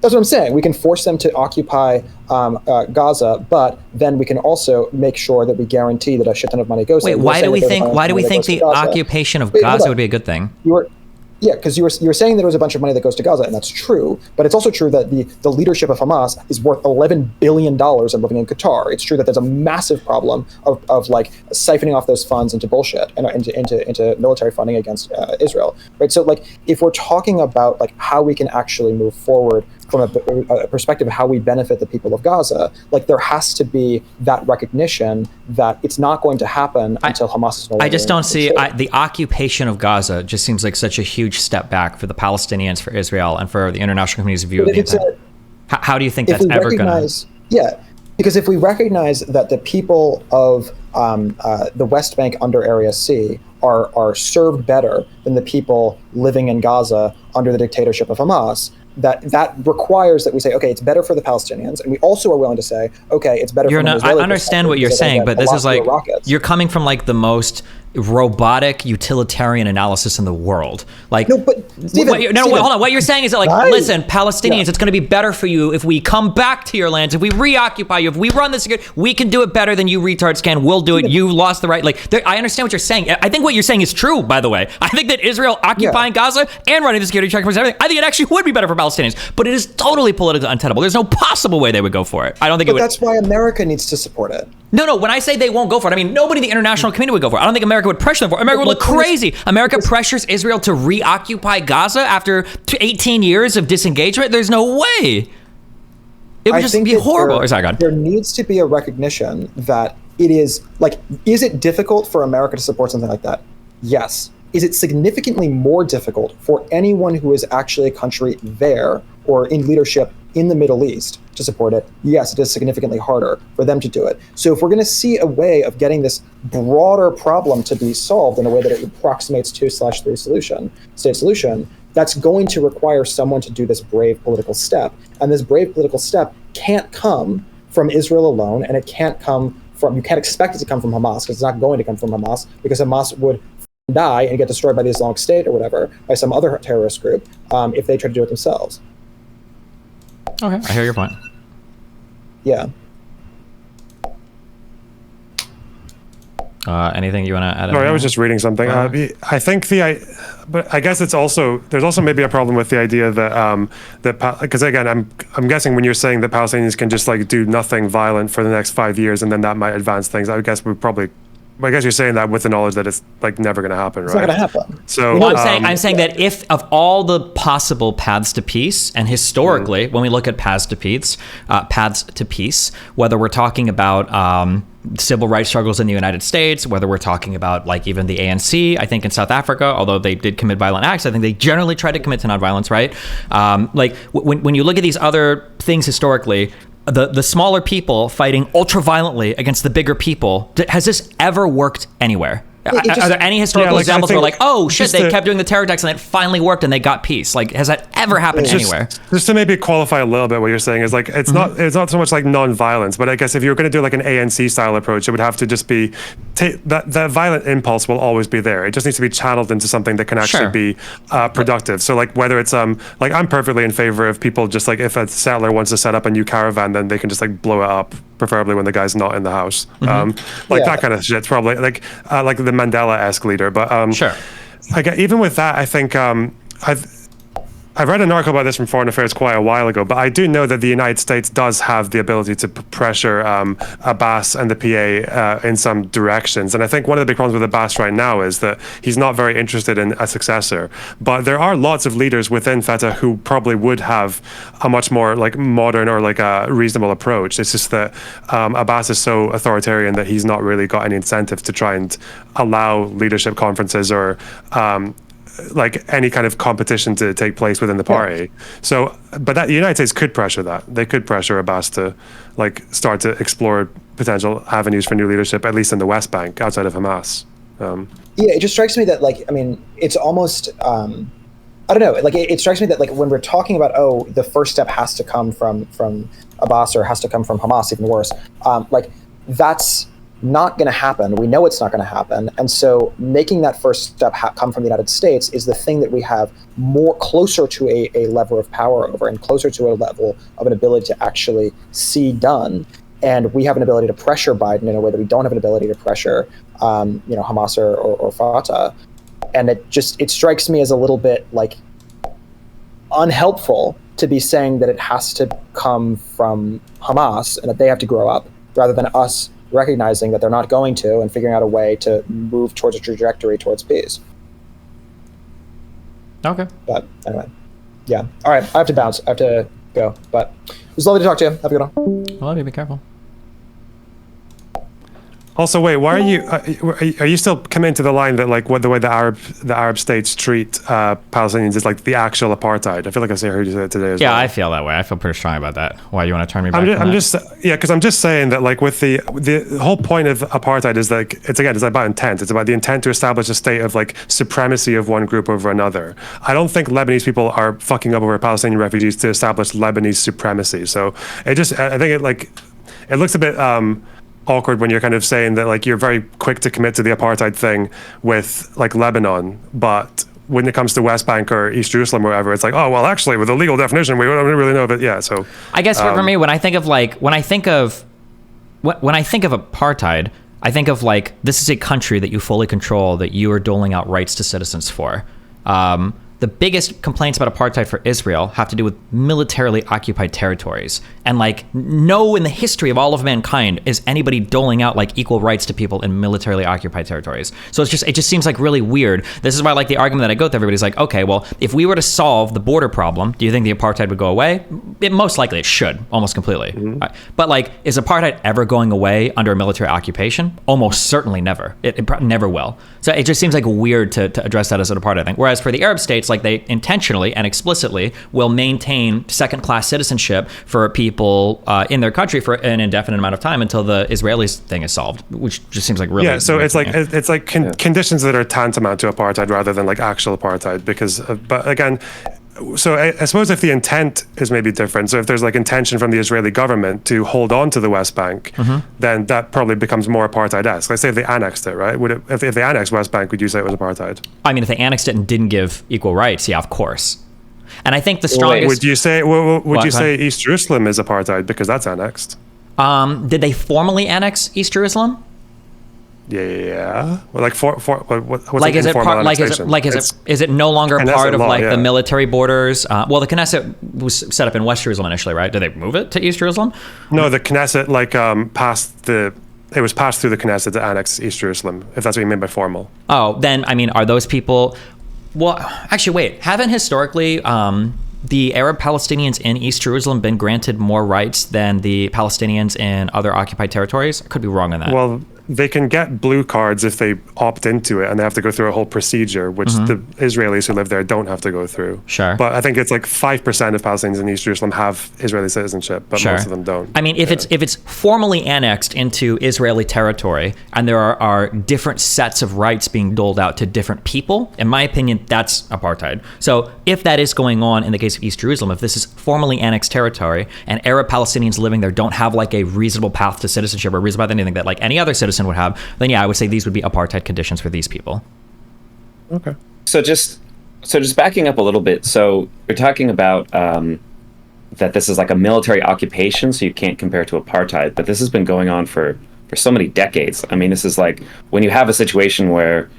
That's what I'm saying. We can force them to occupy Gaza, but then we can also make sure that we guarantee that a shit ton of money goes. Wait, why do we think the occupation of Gaza would be a good thing? Because you were saying that there was a bunch of money that goes to Gaza, and that's true. But it's also true that the leadership of Hamas is worth $11 billion and living in Qatar. It's true that there's a massive problem of siphoning off those funds into bullshit and into military funding against Israel, right? So if we're talking about how we can actually move forward from a perspective of how we benefit the people of Gaza, there has to be that recognition that it's not going to happen until Hamas is no longer. I just don't see the occupation of Gaza. Just seems like such a huge step back for the Palestinians, for Israel, and for the international community's view of the event. How do you think that's ever going to? Yeah, because if we recognize that the people of the West Bank under Area C are served better than the people living in Gaza under the dictatorship of Hamas, that requires that we say, okay, it's better for the Palestinians, and we also are willing to say, okay, it's better for the Israeli I understand what you're saying, but this is like, you're coming from like the most robotic utilitarian analysis in the world. Like, no, but Stephen, hold on. What you're saying is that, like, listen, Palestinians, it's going to be better for you if we come back to your lands, if we reoccupy you, if we run this, we can do it better than you retards can. We'll do it. You lost the right. Like, I understand what you're saying. I think what you're saying is true, by the way. I think that Israel occupying Gaza and running the security checkpoints and everything, I think it actually would be better for Palestinians, but it is totally politically untenable. There's no possible way they would go for it. I don't think it would. That's why America needs to support it. No, when I say they won't go for it, I mean nobody in the international community would go for it. I don't think America would pressure them for it. America would look crazy. America pressures Israel to reoccupy Gaza after 18 years of disengagement. There's no way. It would just be horrible. There needs to be a recognition that it is, like, is it difficult for America to support something like that? Yes. Is it significantly more difficult for anyone who is actually a country there or in leadership in the Middle East to support it? Yes, it is significantly harder for them to do it. So if we're going to see a way of getting this broader problem to be solved in a way that it approximates two/three-state solution, that's going to require someone to do this brave political step. And this brave political step can't come from Israel alone, and it can't come from, you can't expect it to come from Hamas, because it's not going to come from Hamas, because Hamas would die and get destroyed by the Islamic State or whatever, by some other terrorist group, if they try to do it themselves. Okay, I hear your point. Yeah. Anything you want to add? Sorry, I was just reading something. I think but I guess there's also maybe a problem with the idea that because again, I'm guessing when you're saying that Palestinians can just like do nothing violent for the next 5 years and then that might advance things, I guess I guess you're saying that with the knowledge that it's like never going to happen, right? It's not going to happen. So I'm saying that if of all the possible paths to peace, and historically, when we look at paths to peace, whether we're talking about civil rights struggles in the United States, whether we're talking about like even the ANC, I think in South Africa, although they did commit violent acts, I think they generally tried to commit to nonviolence, right? Like when you look at these other things historically, the smaller people fighting ultra violently against the bigger people, has this ever worked anywhere? Are there any historical examples where like, oh shit, they kept doing the terror attacks and it finally worked and they got peace? Like, has that ever happened anywhere? Just to maybe qualify a little bit what you're saying is like, it's not so much like non-violence, but I guess if you're going to do like an ANC style approach, it would have to just be, that violent impulse will always be there. It just needs to be channeled into something that can actually be productive. So like whether it's, like I'm perfectly in favor of people just like, if a settler wants to set up a new caravan, then they can just like blow it up, preferably when the guy's not in the house. That kind of shit's probably like the Mandela-esque leader, but sure. Even with that, I think I've read an article about this from Foreign Affairs quite a while ago, but I do know that the United States does have the ability to pressure Abbas and the PA in some directions. And I think one of the big problems with Abbas right now is that he's not very interested in a successor. But there are lots of leaders within Fatah who probably would have a much more like modern or like a reasonable approach. It's just that Abbas is so authoritarian that he's not really got any incentive to try and allow leadership conferences or like any kind of competition to take place within the party. So, but that the United States could pressure that. They could pressure Abbas to like start to explore potential avenues for new leadership, at least in the West Bank, outside of Hamas. It just strikes me that like, I mean, it's almost, I don't know, like it strikes me that like when we're talking about, the first step has to come from Abbas or has to come from Hamas, even worse, like that's not going to happen. We know it's not going to happen. And so making that first step come from the United States is the thing that we have more closer to a level of power over and closer to a level of an ability to actually see done. And we have an ability to pressure Biden in a way that we don't have an ability to pressure, Hamas or Fatah. And it strikes me as a little bit like unhelpful to be saying that it has to come from Hamas and that they have to grow up rather than us recognizing that they're not going to and figuring out a way to move towards a trajectory towards peace. Okay. But anyway, yeah. All right, I have to bounce. I have to go. But it was lovely to talk to you. Have a good one. Well, be careful. Also, wait, why are you still coming to the line that like what the way the Arab states treat Palestinians is like the actual apartheid? I feel like I heard you say that today as well. Yeah, I feel that way. I feel pretty strong about that. Why, you want to turn me back? Because I'm just saying that like with the whole point of apartheid is like it's about intent. It's about the intent to establish a state of like supremacy of one group over another. I don't think Lebanese people are fucking up over Palestinian refugees to establish Lebanese supremacy. So I think it looks a bit awkward when you're kind of saying that like you're very quick to commit to the apartheid thing with like Lebanon, but when it comes to West Bank or East Jerusalem or wherever, it's like, oh well, actually with the legal definition we don't really know. But yeah, so I guess for me, when I think of apartheid, I think of like this is a country that you fully control, that you are doling out rights to citizens for. The biggest complaints about apartheid for Israel have to do with militarily occupied territories. And like, no, in the history of all of mankind is anybody doling out like equal rights to people in militarily occupied territories. So it just seems like really weird. This is why like the argument that I go with everybody's like, okay, well, if we were to solve the border problem, do you think the apartheid would go away? Most likely it should, almost completely. Mm-hmm. But like, is apartheid ever going away under a military occupation? Almost certainly never. It never will. So it just seems like weird to address that as an apartheid thing. Whereas for the Arab states, like they intentionally and explicitly will maintain second-class citizenship for people in their country for an indefinite amount of time until the Israelis thing is solved, which just seems like really so it's like conditions that are tantamount to apartheid rather than like actual apartheid because but again. So I suppose if the intent is maybe different, so if there's like intention from the Israeli government to hold on to the West Bank, then that probably becomes more apartheid-esque. Let's say if they annexed it, right? If they annexed West Bank, would you say it was apartheid? I mean, if they annexed it and didn't give equal rights, yeah, of course. And I think the strongest... Would you say East Jerusalem is apartheid because that's annexed? Did they formally annex East Jerusalem? Yeah. Well, like what's like is it part is it no longer part of like the military borders? Well, the Knesset was set up in West Jerusalem initially, right? Did they move it to East Jerusalem? No, the Knesset it was passed through the Knesset to annex East Jerusalem, if that's what you mean by formal. Oh, then I mean, are those people? Well, actually, wait. Haven't historically the Arab Palestinians in East Jerusalem been granted more rights than the Palestinians in other occupied territories? I could be wrong on that. Well, they can get blue cards if they opt into it, and they have to go through a whole procedure, which the Israelis who live there don't have to go through. Sure. But I think it's like 5% of Palestinians in East Jerusalem have Israeli citizenship, but most of them don't. I mean, if it's formally annexed into Israeli territory, and there are different sets of rights being doled out to different people, in my opinion, that's apartheid. So if that is going on in the case of East Jerusalem, if this is formally annexed territory, and Arab Palestinians living there don't have like a reasonable path to citizenship or reasonable anything that like any other citizen would have, then yeah, I would say these would be apartheid conditions for these people. Okay. So just backing up a little bit. So you're talking about that this is like a military occupation, so you can't compare to apartheid, but this has been going on for so many decades. I mean, this is like when you have a situation where,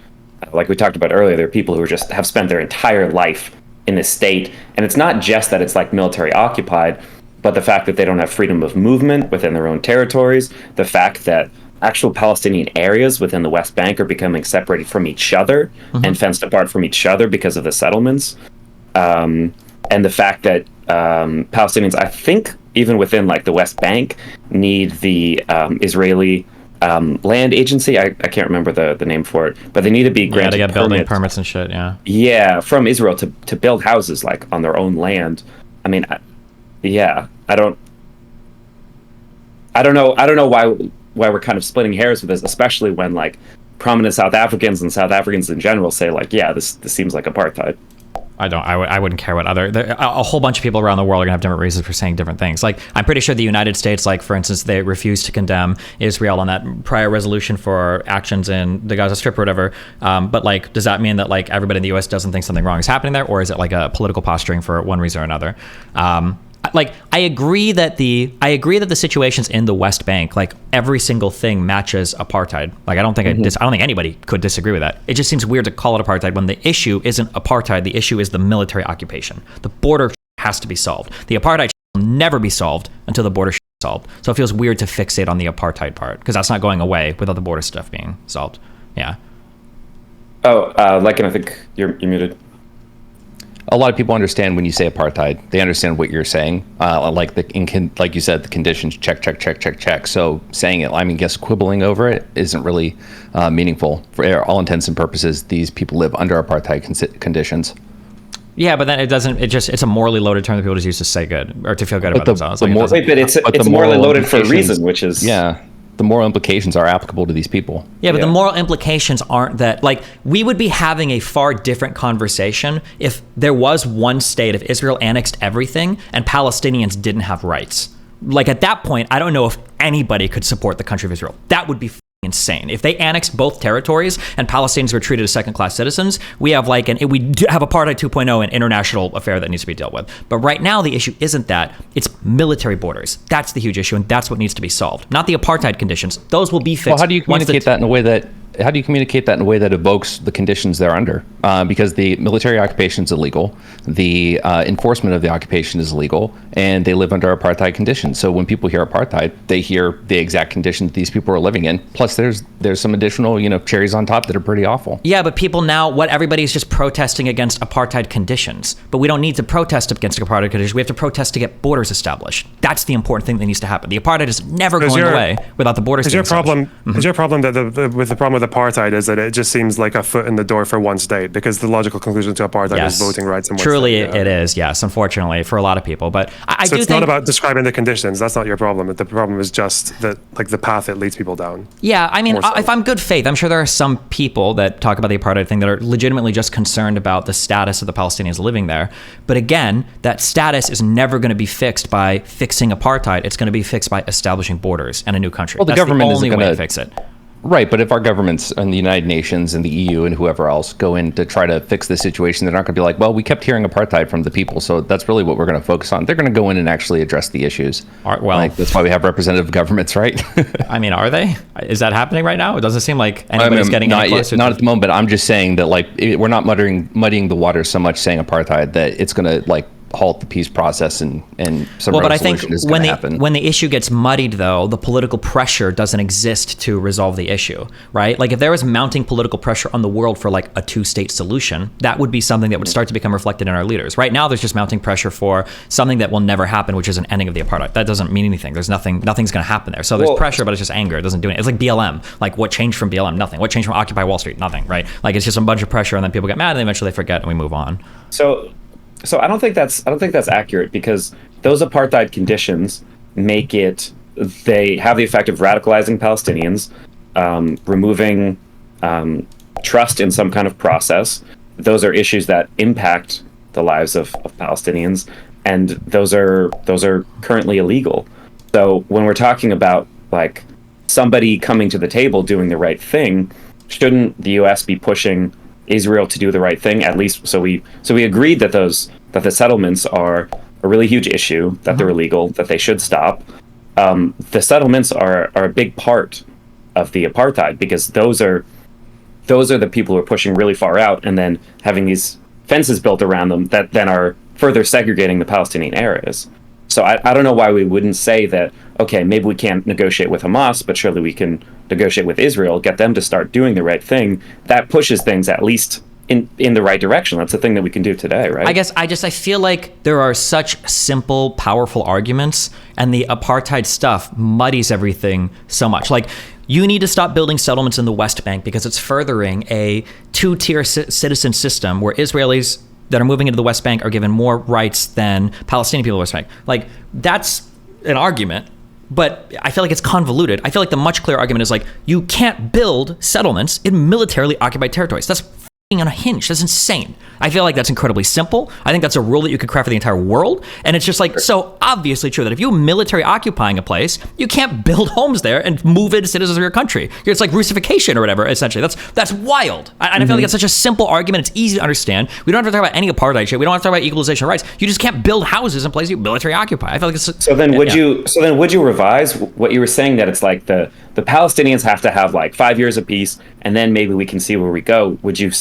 like we talked about earlier, there are people who just have spent their entire life in this state, and it's not just that it's like military occupied, but the fact that they don't have freedom of movement within their own territories, the fact that actual Palestinian areas within the West Bank are becoming separated from each other and fenced apart from each other because of the settlements. And the fact that Palestinians, I think, even within like the West Bank, need the Israeli land agency. I can't remember the name for it, but they need to be granted to get building permits and shit. Yeah, from Israel to build houses like on their own land. I mean, I don't know why we're kind of splitting hairs with this, especially when like prominent South Africans and South Africans in general say like, yeah, this seems like apartheid. I wouldn't care what a whole bunch of people around the world are gonna have different reasons for saying different things. Like, I'm pretty sure the United States, like for instance, they refused to condemn Israel on that prior resolution for actions in the Gaza Strip or whatever. But like, does that mean that like everybody in the US doesn't think something wrong is happening there, or is it like a political posturing for one reason or another? Like, I agree that the situations in the West Bank, like every single thing matches apartheid. Like, I don't think anybody could disagree with that. It just seems weird to call it apartheid when the issue isn't apartheid. The issue is the military occupation. The border has to be solved. The apartheid will never be solved until the border is solved. So it feels weird to fixate on the apartheid part, because that's not going away without the border stuff being solved. Yeah. Oh, Lycan, I think you're muted. a lot of people understand when you say apartheid. They understand what you're saying. Like like you said, the conditions check. So saying it, I mean, guess quibbling over it isn't really meaningful. For all intents and purposes, these people live under apartheid conditions. Yeah, but then it's a morally loaded term that people just use to say good or to feel good about themselves. But it's morally loaded for a reason, which is the moral implications are applicable to these people. Yeah, but the moral implications aren't that, like, we would be having a far different conversation if there was one state, if Israel annexed everything and Palestinians didn't have rights. Like, at that point, I don't know if anybody could support the country of Israel. That would be insane. If they annexed both territories and Palestinians were treated as second-class citizens, we have we do have apartheid 2.0, an international affair that needs to be dealt with. But right now, the issue isn't that. It's military borders. That's the huge issue, and that's what needs to be solved. Not the apartheid conditions. Those will be fixed. Well, how do you communicate that in a way that evokes the conditions they're under? Because the military occupation is illegal, the enforcement of the occupation is illegal, and they live under apartheid conditions. So when people hear apartheid, they hear the exact conditions these people are living in. Plus, there's some additional, cherries on top that are pretty awful. Yeah, but people now, everybody's just protesting against apartheid conditions. But we don't need to protest against apartheid conditions. We have to protest to get borders established. That's the important thing that needs to happen. The apartheid is never going away without the borders. Is your problem that with the problem with apartheid is that it just seems like a foot in the door for one state, because the logical conclusion to apartheid is voting rights in one Truly, state. it is, yes, unfortunately, for a lot of people. But I do it's think not about describing the conditions. That's not your problem. The problem is just that, like, the path it leads people down. Yeah, I mean, if I'm good faith, I'm sure there are some people that talk about the apartheid thing that are legitimately just concerned about the status of the Palestinians living there. But again, that status is never going to be fixed by fixing apartheid. It's going to be fixed by establishing borders and a new country. Well, the That's government the only isn't way gonna, to fix it. Right, but if our governments and the United Nations and the EU and whoever else go in to try to fix the situation, they're not going to be like, well, we kept hearing apartheid from the people, so that's really what we're going to focus on. They're going to go in and actually address the issues. That's why we have representative governments, right? I mean, are they? Is that happening right now? It doesn't seem like anybody's getting any closer. Not at the moment, but I'm just saying that, like, we're not muddying the water so much saying apartheid that it's going to, like, halt the peace process and some but I think is going to happen. When the issue gets muddied, though, the political pressure doesn't exist to resolve the issue, right? Like, if there was mounting political pressure on the world for, like, a two-state solution, that would be something that would start to become reflected in our leaders. Right now, there's just mounting pressure for something that will never happen, which is an ending of the apartheid. That doesn't mean anything. Nothing's going to happen there. So there's pressure, but it's just anger. It doesn't do anything. It's like BLM. Like, what changed from BLM? Nothing. What changed from Occupy Wall Street? Nothing, right? Like, it's just a bunch of pressure, and then people get mad, and eventually they forget, and we move on. So I don't think that's accurate, because those apartheid conditions they have the effect of radicalizing Palestinians, removing trust in some kind of process. Those are issues that impact the lives of Palestinians, and those are currently illegal. So when we're talking about, like, somebody coming to the table doing the right thing, shouldn't the U.S. be pushing Israel to do the right thing? At least so we agreed that the settlements are a really huge issue, that they're illegal, that they should stop. The settlements are a big part of the apartheid, because those are the people who are pushing really far out and then having these fences built around them that then are further segregating the Palestinian areas. So I don't know why we wouldn't say that, okay, maybe we can't negotiate with Hamas, but surely we can negotiate with Israel, get them to start doing the right thing. That pushes things at least in the right direction. That's the thing that we can do today, right? I feel like there are such simple, powerful arguments, and the apartheid stuff muddies everything so much. Like, you need to stop building settlements in the West Bank because it's furthering a two-tier citizen system where Israelis that are moving into the West Bank are given more rights than Palestinian people in the West Bank. Like, that's an argument, but I feel like it's convoluted. I feel like the much clearer argument is, like, you can't build settlements in militarily occupied territories. That's unhinged. That's insane. I feel like that's incredibly simple. I think that's a rule that you could craft for the entire world. And it's just, like, so obviously true that if you're military occupying a place, you can't build homes there and move in citizens of your country. It's like Russification or whatever, essentially. That's wild. And I feel like it's such a simple argument. It's easy to understand. We don't have to talk about any apartheid shit. We don't have to talk about equalization of rights. You just can't build houses in places you military occupy. I feel like it's... So then would you revise what you were saying, that it's like the Palestinians have to have, like, 5 years of peace, and then maybe we can see where we go? Would you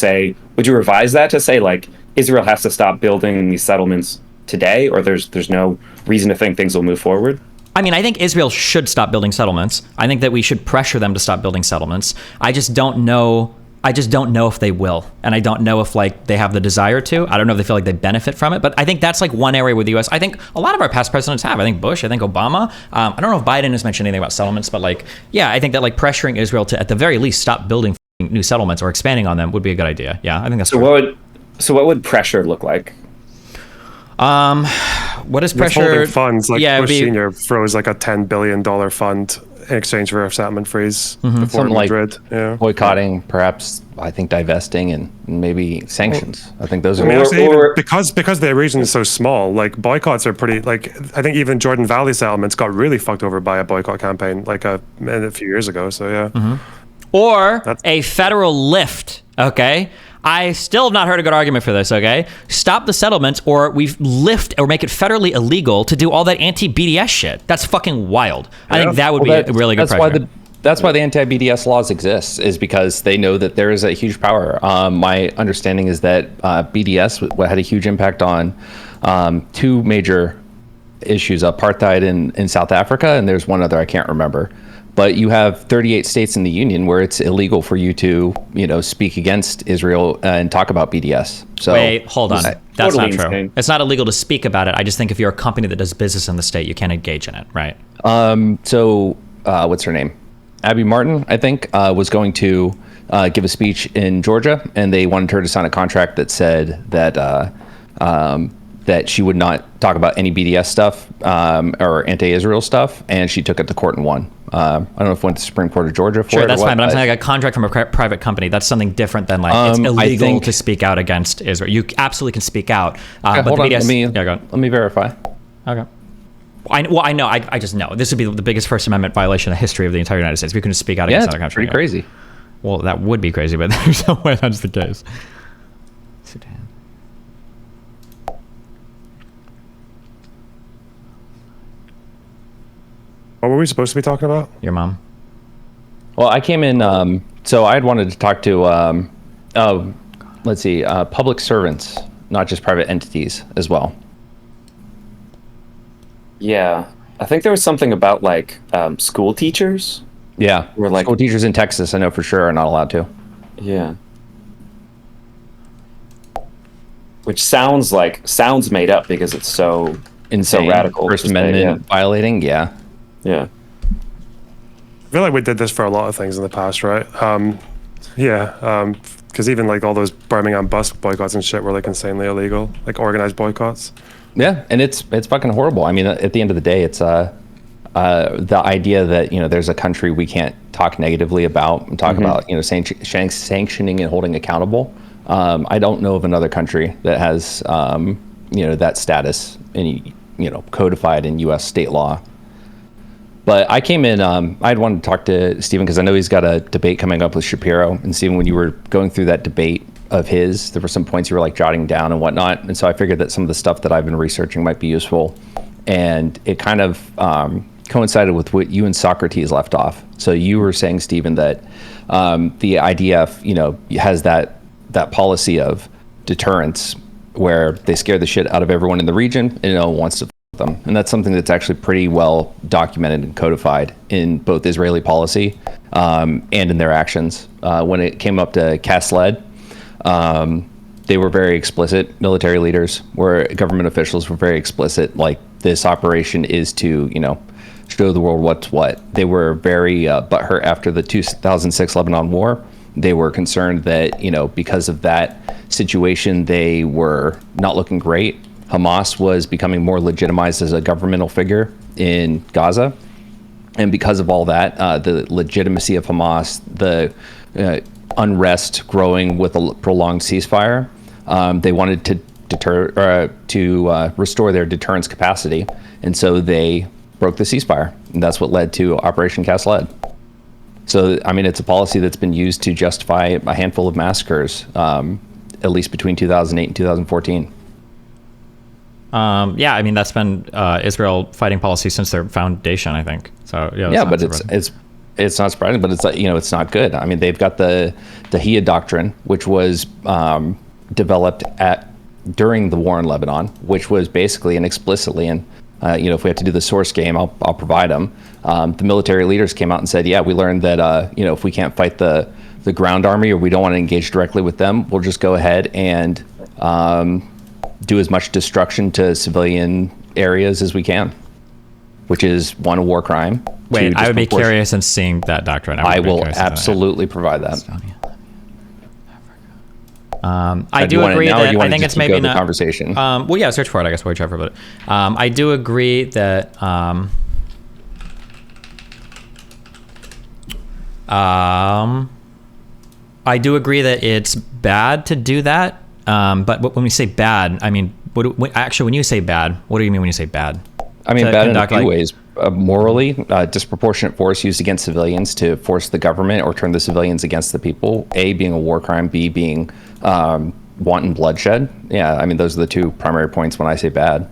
revise that to say, like, Israel has to stop building these settlements today, or there's no reason to think things will move forward? I mean, I think Israel should stop building settlements. I think that we should pressure them to stop building settlements. I just don't know I just don't know if they will, and I don't know if like they have the desire to. I don't know if they feel like they benefit from it, but I think that's like one area with the U.S. I think a lot of our past presidents have. I think Bush, I think Obama. I don't know if Biden has mentioned anything about settlements, but like, yeah, I think that like pressuring Israel to at the very least stop building new settlements or expanding on them would be a good idea. Yeah, I think that's true. What would pressure look like? What is pressure? Withholding funds, like Yeah, Bush Senior froze like a $10 billion fund in exchange for a settlement freeze before Something like Madrid. Yeah. boycotting, perhaps, I think divesting, and maybe sanctions. I think those are. I mean, Or- actually, or- because the region is so small, like boycotts are pretty. Like I think even Jordan Valley settlements got really fucked over by a boycott campaign like a few years ago. So yeah, Or a federal lift, okay? I still have not heard a good argument for this, okay? Stop the settlements, or we lift or make it federally illegal to do all that anti-BDS shit. That's fucking wild. I think that would be a really good pressure. That's why the anti-BDS laws exist, is because they know that there is a huge power. My understanding is that BDS had a huge impact on two major issues, apartheid in South Africa, and there's one other I can't remember. But you have 38 states in the union where it's illegal for you to, speak against Israel and talk about BDS. So Wait, hold on. That's totally not true. insane. It's not illegal to speak about it. I just think if you're a company that does business in the state, you can't engage in it, right? What's her name? Abby Martin, I think, was going to give a speech in Georgia, and they wanted her to sign a contract that said that that she would not talk about any BDS stuff or anti-Israel stuff, and she took it to court and won. I don't know if it went to the Supreme Court of Georgia for it. Sure, that's or what, fine, but I'm saying like a contract from a private company. That's something different than like it's illegal to speak out against Israel. You absolutely can speak out, but hold the on, BDS. let me verify. Okay. I know. I just know this would be the biggest First Amendment violation in the history of the entire United States. We couldn't speak out Yeah, against it's another country. pretty crazy. Well, that would be crazy, but there's no way that's the case. Sudan. what were we supposed to be talking about? Your mom. Well, I came in, so I had wanted to talk to, public servants, not just private entities as well. Yeah, I think there was something about like school teachers. Yeah, We're like- school teachers in Texas, I know for sure, are not allowed to. Yeah. Which sounds made up because it's so Insane. radical. First to say, Amendment violating, yeah. Yeah. I feel like we did this for a lot of things in the past, right? Because even like all those Birmingham bus boycotts and shit were like insanely illegal, like organized boycotts. Yeah, and it's fucking horrible. I mean, at the end of the day, it's the idea that there's a country we can't talk negatively about and talk about sanctioning and holding accountable. I don't know of another country that has that status codified in U.S. state law. But I came in, I'd wanted to talk to Stephen because I know he's got a debate coming up with Shapiro. And Stephen, when you were going through that debate of his, there were some points you were like jotting down and whatnot. And so I figured that some of the stuff that I've been researching might be useful. And it kind of coincided with what you and Socratease left off. So you were saying, Stephen, that the IDF, has that policy of deterrence where they scare the shit out of everyone in the region and wants to them. And that's something that's actually pretty well documented and codified in both Israeli policy and in their actions. When it came up to Kasled, they were very explicit. Military leaders, government officials were very explicit. Like, this operation is to, show the world what's what. They were very butthurt after the 2006 Lebanon war. They were concerned that, because of that situation, they were not looking great. Hamas was becoming more legitimized as a governmental figure in Gaza. And because of all that, the legitimacy of Hamas, the unrest growing with a prolonged ceasefire, they wanted to restore their deterrence capacity. And so they broke the ceasefire. And that's what led to Operation Kasled. So, I mean, it's a policy that's been used to justify a handful of massacres, at least between 2008 and 2014. Yeah, I mean, that's been Israel fighting policy since their foundation, I think. So yeah, but it's not surprising, but it's it's not good. I mean, they've got the Dahiyya doctrine, which was developed during the war in Lebanon, which was basically and explicitly, and if we have to do the source game, I'll provide them. The military leaders came out and said, yeah, we learned that if we can't fight the the ground army, or we don't want to engage directly with them, we'll just go ahead and do as much destruction to civilian areas as we can, which is one, a war crime. Wait, I would be curious in seeing that doctrine. I will absolutely provide that. I do agree that I think it's maybe not conversation. Well, yeah, search for it. I guess we'll try for it. I do agree that it's bad to do that. But when we say bad, I mean, when you say bad, what do you mean when you say bad? I mean, bad in a few ways. Morally, disproportionate force used against civilians to force the government or turn the civilians against the people. A, being a war crime. B, being wanton bloodshed. Yeah, I mean, those are the two primary points when I say bad.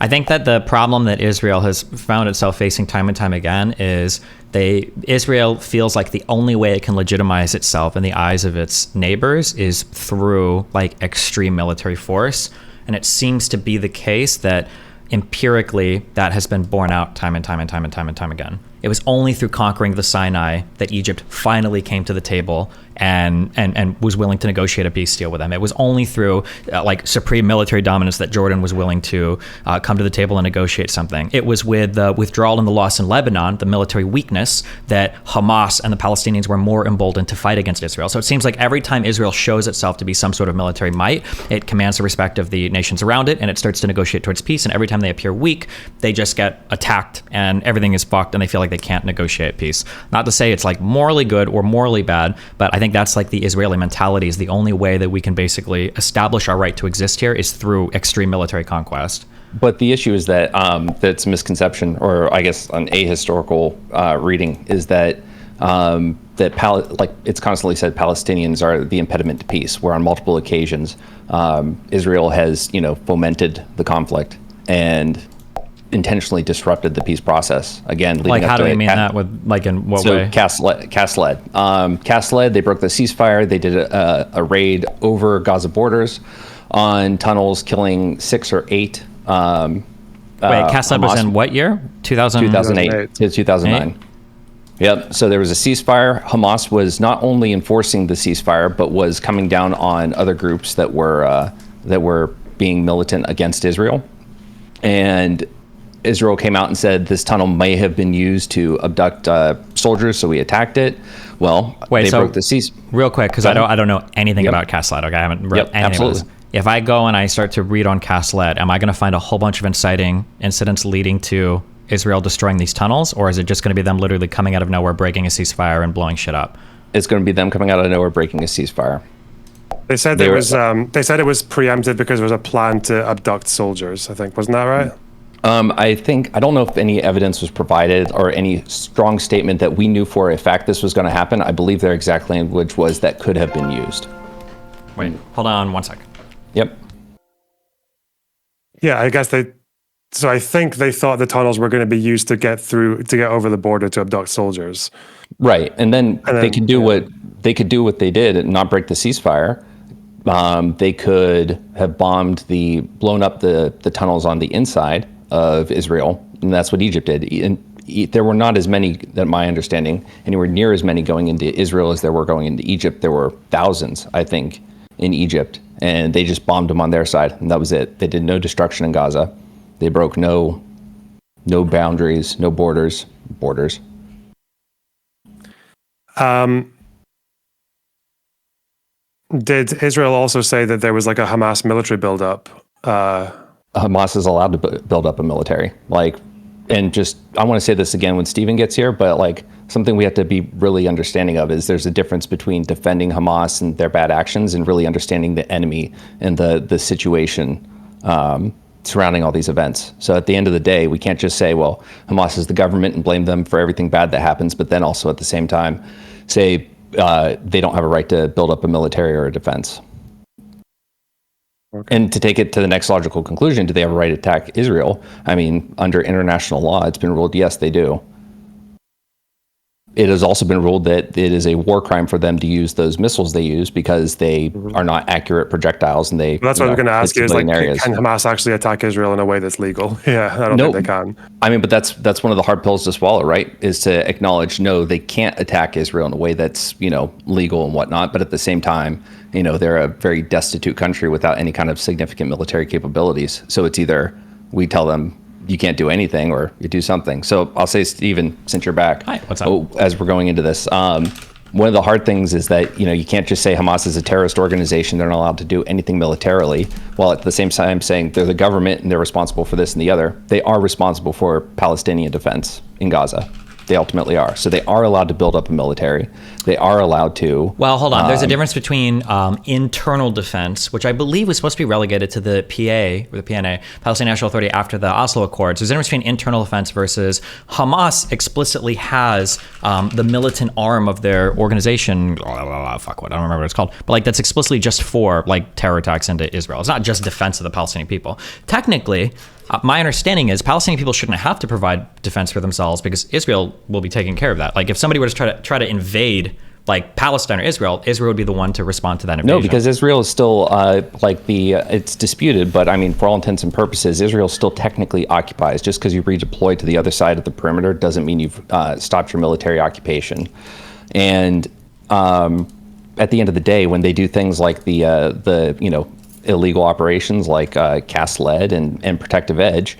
I think that the problem that Israel has found itself facing time and time again is Israel feels like the only way it can legitimize itself in the eyes of its neighbors is through like extreme military force. And it seems to be the case that empirically that has been borne out time and time and time and time and time again. It was only through conquering the Sinai that Egypt finally came to the table and was willing to negotiate a peace deal with them. It was only through like supreme military dominance that Jordan was willing to come to the table and negotiate something. It was with the withdrawal and the loss in Lebanon, the military weakness, that Hamas and the Palestinians were more emboldened to fight against Israel. So it seems like every time Israel shows itself to be some sort of military might, it commands the respect of the nations around it and it starts to negotiate towards peace. And every time they appear weak, they just get attacked and everything is fucked and they feel like they can't negotiate peace. Not to say it's like morally good or morally bad, but I think that's like the Israeli mentality is the only way that we can basically establish our right to exist here is through extreme military conquest. But the issue is that that's a misconception, or I guess an ahistorical reading, is that like it's constantly said Palestinians are the impediment to peace, where on multiple occasions Israel has, fomented the conflict and intentionally disrupted the peace process. Again, like how do we mean that with like in what way? Cast lead. They broke the ceasefire. They did a raid over Gaza borders on tunnels, killing 6 or 8. Wait, cast lead was in what year? 2008 to 2009. Yep. So there was a ceasefire. Hamas was not only enforcing the ceasefire, but was coming down on other groups that were being militant against Israel. And Israel came out and said this tunnel may have been used to abduct soldiers, so we attacked it. Well, they broke the cease. Real quick, because I don't know anything about cast lead. Okay, I haven't read anything absolutely. about this. If I go and I start to read on cast lead, am I going to find a whole bunch of inciting incidents leading to Israel destroying these tunnels, or is it just going to be them literally coming out of nowhere, breaking a ceasefire and blowing shit up? It's going to be them coming out of nowhere, breaking a ceasefire. They said they said it was preempted because there was a plan to abduct soldiers. I think, wasn't that right? I don't know if any evidence was provided or any strong statement that we knew for a fact this was going to happen. I believe their exact language was that could have been used. Wait, hold on 1 second. Yep. Yeah, I guess so I think they thought the tunnels were going to be used to get over the border to abduct soldiers. Right. And then they could do what they did and not break the ceasefire. They could have blown up the tunnels on the inside of Israel, and that's what Egypt did. And there were not as many, that my understanding, anywhere near as many going into Israel as there were going into Egypt. There were thousands, I think, in Egypt, and they just bombed them on their side, and that was it. They did no destruction in Gaza. They broke no boundaries, no borders. Did Israel also say that there was like a Hamas military buildup? Hamas is allowed to build up a military. I want to say this again when Steven gets here, but something we have to be really understanding of is there's a difference between defending Hamas and their bad actions and really understanding the enemy and the situation surrounding all these events. So at the end of the day, we can't just say, well, Hamas is the government and blame them for everything bad that happens, but then also at the same time say they don't have a right to build up a military or a defense. Okay. And to take it to the next logical conclusion, do they have a right to attack Israel? I mean, under international law, it's been ruled, yes, they do. it has also been ruled that it is a war crime for them to use those missiles they use because they are not accurate projectiles, and they. Well, that's what I'm going to ask you: is like, areas. Can Hamas actually attack Israel in a way that's legal? Yeah, I don't think they can. I mean, but that's one of the hard pills to swallow, right? Is to acknowledge no, they can't attack Israel in a way that's legal and whatnot. But at the same time, they're a very destitute country without any kind of significant military capabilities. So it's either we tell them you can't do anything or you do something. So I'll say, Stephen, since you're back, hi, what's up? As we're going into this, one of the hard things is that you can't just say Hamas is a terrorist organization, they're not allowed to do anything militarily, while at the same time saying they're the government and they're responsible for this and the other. They are responsible for Palestinian defense in Gaza. They ultimately are. So they are allowed to build up a military. They are allowed to. Well, hold on. There's a difference between internal defense, which I believe was supposed to be relegated to the PA, or the PNA, Palestinian National Authority, after the Oslo Accords. There's a difference between internal defense versus Hamas explicitly has the militant arm of their organization. I don't remember what it's called. But that's explicitly just for terror attacks into Israel. It's not just defense of the Palestinian people. Technically, my understanding is Palestinian people shouldn't have to provide defense for themselves because Israel will be taking care of that. If somebody were to try to invade Palestine or Israel would be the one to respond to that invasion. No, because Israel is still it's disputed, but I mean, for all intents and purposes, Israel still technically occupies. Just because you redeploy to the other side of the perimeter doesn't mean you've stopped your military occupation. And at the end of the day, when they do things like the illegal operations like cast lead and protective edge,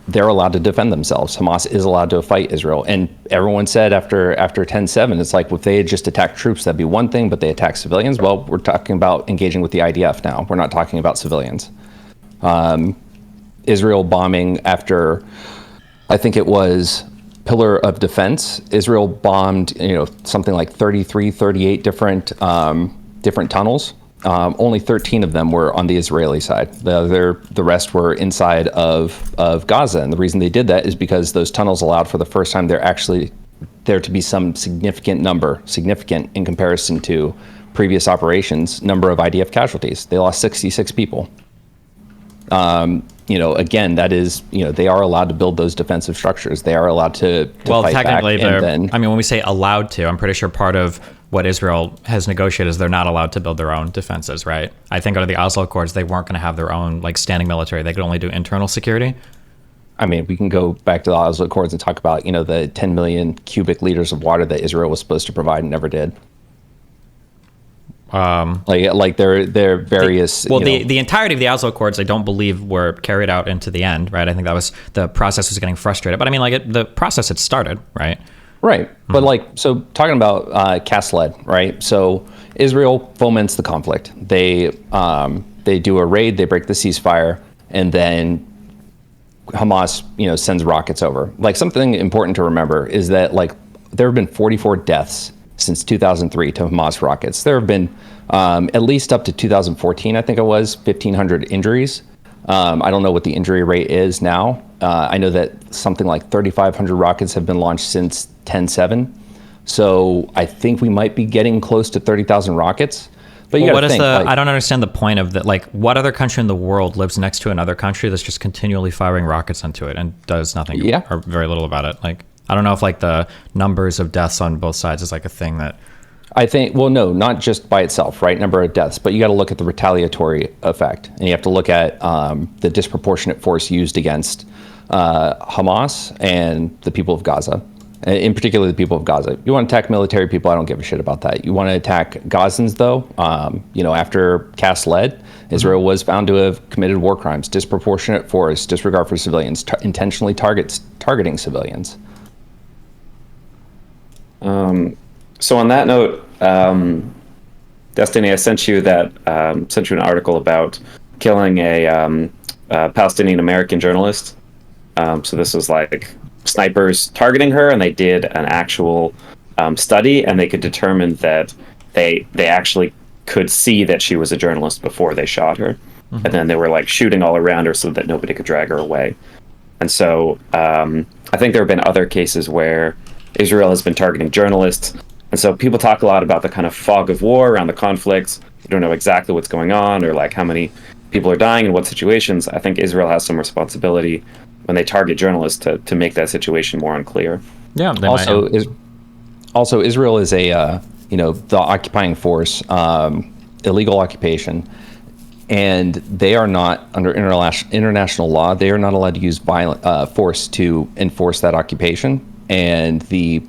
they're allowed to defend themselves. Hamas is allowed to fight Israel. And everyone said after 10/7, it's if they had just attacked troops, that'd be one thing, but they attack civilians. Well, we're talking about engaging with the IDF now. We're not talking about civilians. Israel bombing after, I think it was Pillar of Defense. Israel bombed, something like 33, 38 different tunnels. Only 13 of them were on the Israeli side. The rest were inside of Gaza. And the reason they did that is because those tunnels allowed for the first time there to be some significant in comparison to previous operations, number of IDF casualties. They lost 66 people. Again, that is, they are allowed to build those defensive structures. They are allowed to fight technically, back. When we say allowed to, I'm pretty sure part of what Israel has negotiated is they're not allowed to build their own defenses, right? I think under the Oslo Accords, they weren't going to have their own standing military. They could only do internal security. I mean, we can go back to the Oslo Accords and talk about, the 10 million cubic liters of water that Israel was supposed to provide and never did. There various. The entirety of the Oslo Accords, I don't believe were carried out into the end, right? I think that was the process was getting frustrated, but I mean, the process had started, right? Right, but so talking about cast lead, right? So Israel foments the conflict. They do a raid, they break the ceasefire, and then Hamas, sends rockets over. Something important to remember is that there have been 44 deaths since 2003 to Hamas rockets. There have been at least up to 2014, I think it was, 1,500 injuries. I don't know what the injury rate is now. I know that something like 3,500 rockets have been launched since 10/7. So I think we might be getting close to 30,000 rockets. But I don't understand the point of that. What other country in the world lives next to another country that's just continually firing rockets into it and does nothing or very little about it? I don't know if the numbers of deaths on both sides is a thing that. I think, no, not just by itself, right? Number of deaths, but you got to look at the retaliatory effect, and you have to look at the disproportionate force used against Hamas and the people of Gaza, in particular the people of Gaza. You want to attack military people, I don't give a shit about that. You want to attack Gazans, though, after cast lead, Israel was found to have committed war crimes, disproportionate force, disregard for civilians, intentionally targeting civilians. So on that note, Destiny, I sent you an article about killing a Palestinian American journalist. So this was snipers targeting her, and they did an actual study, and they could determine that they actually could see that she was a journalist before they shot her, and then they were shooting all around her so that nobody could drag her away. And so I think there have been other cases where Israel has been targeting journalists. And so people talk a lot about the kind of fog of war around the conflicts. You don't know exactly what's going on or how many people are dying in what situations. I think Israel has some responsibility when they target journalists to make that situation more unclear. Yeah. Also, Also, Israel is a the occupying force, illegal occupation, and they are not under international law. They are not allowed to use violent force to enforce that occupation. And the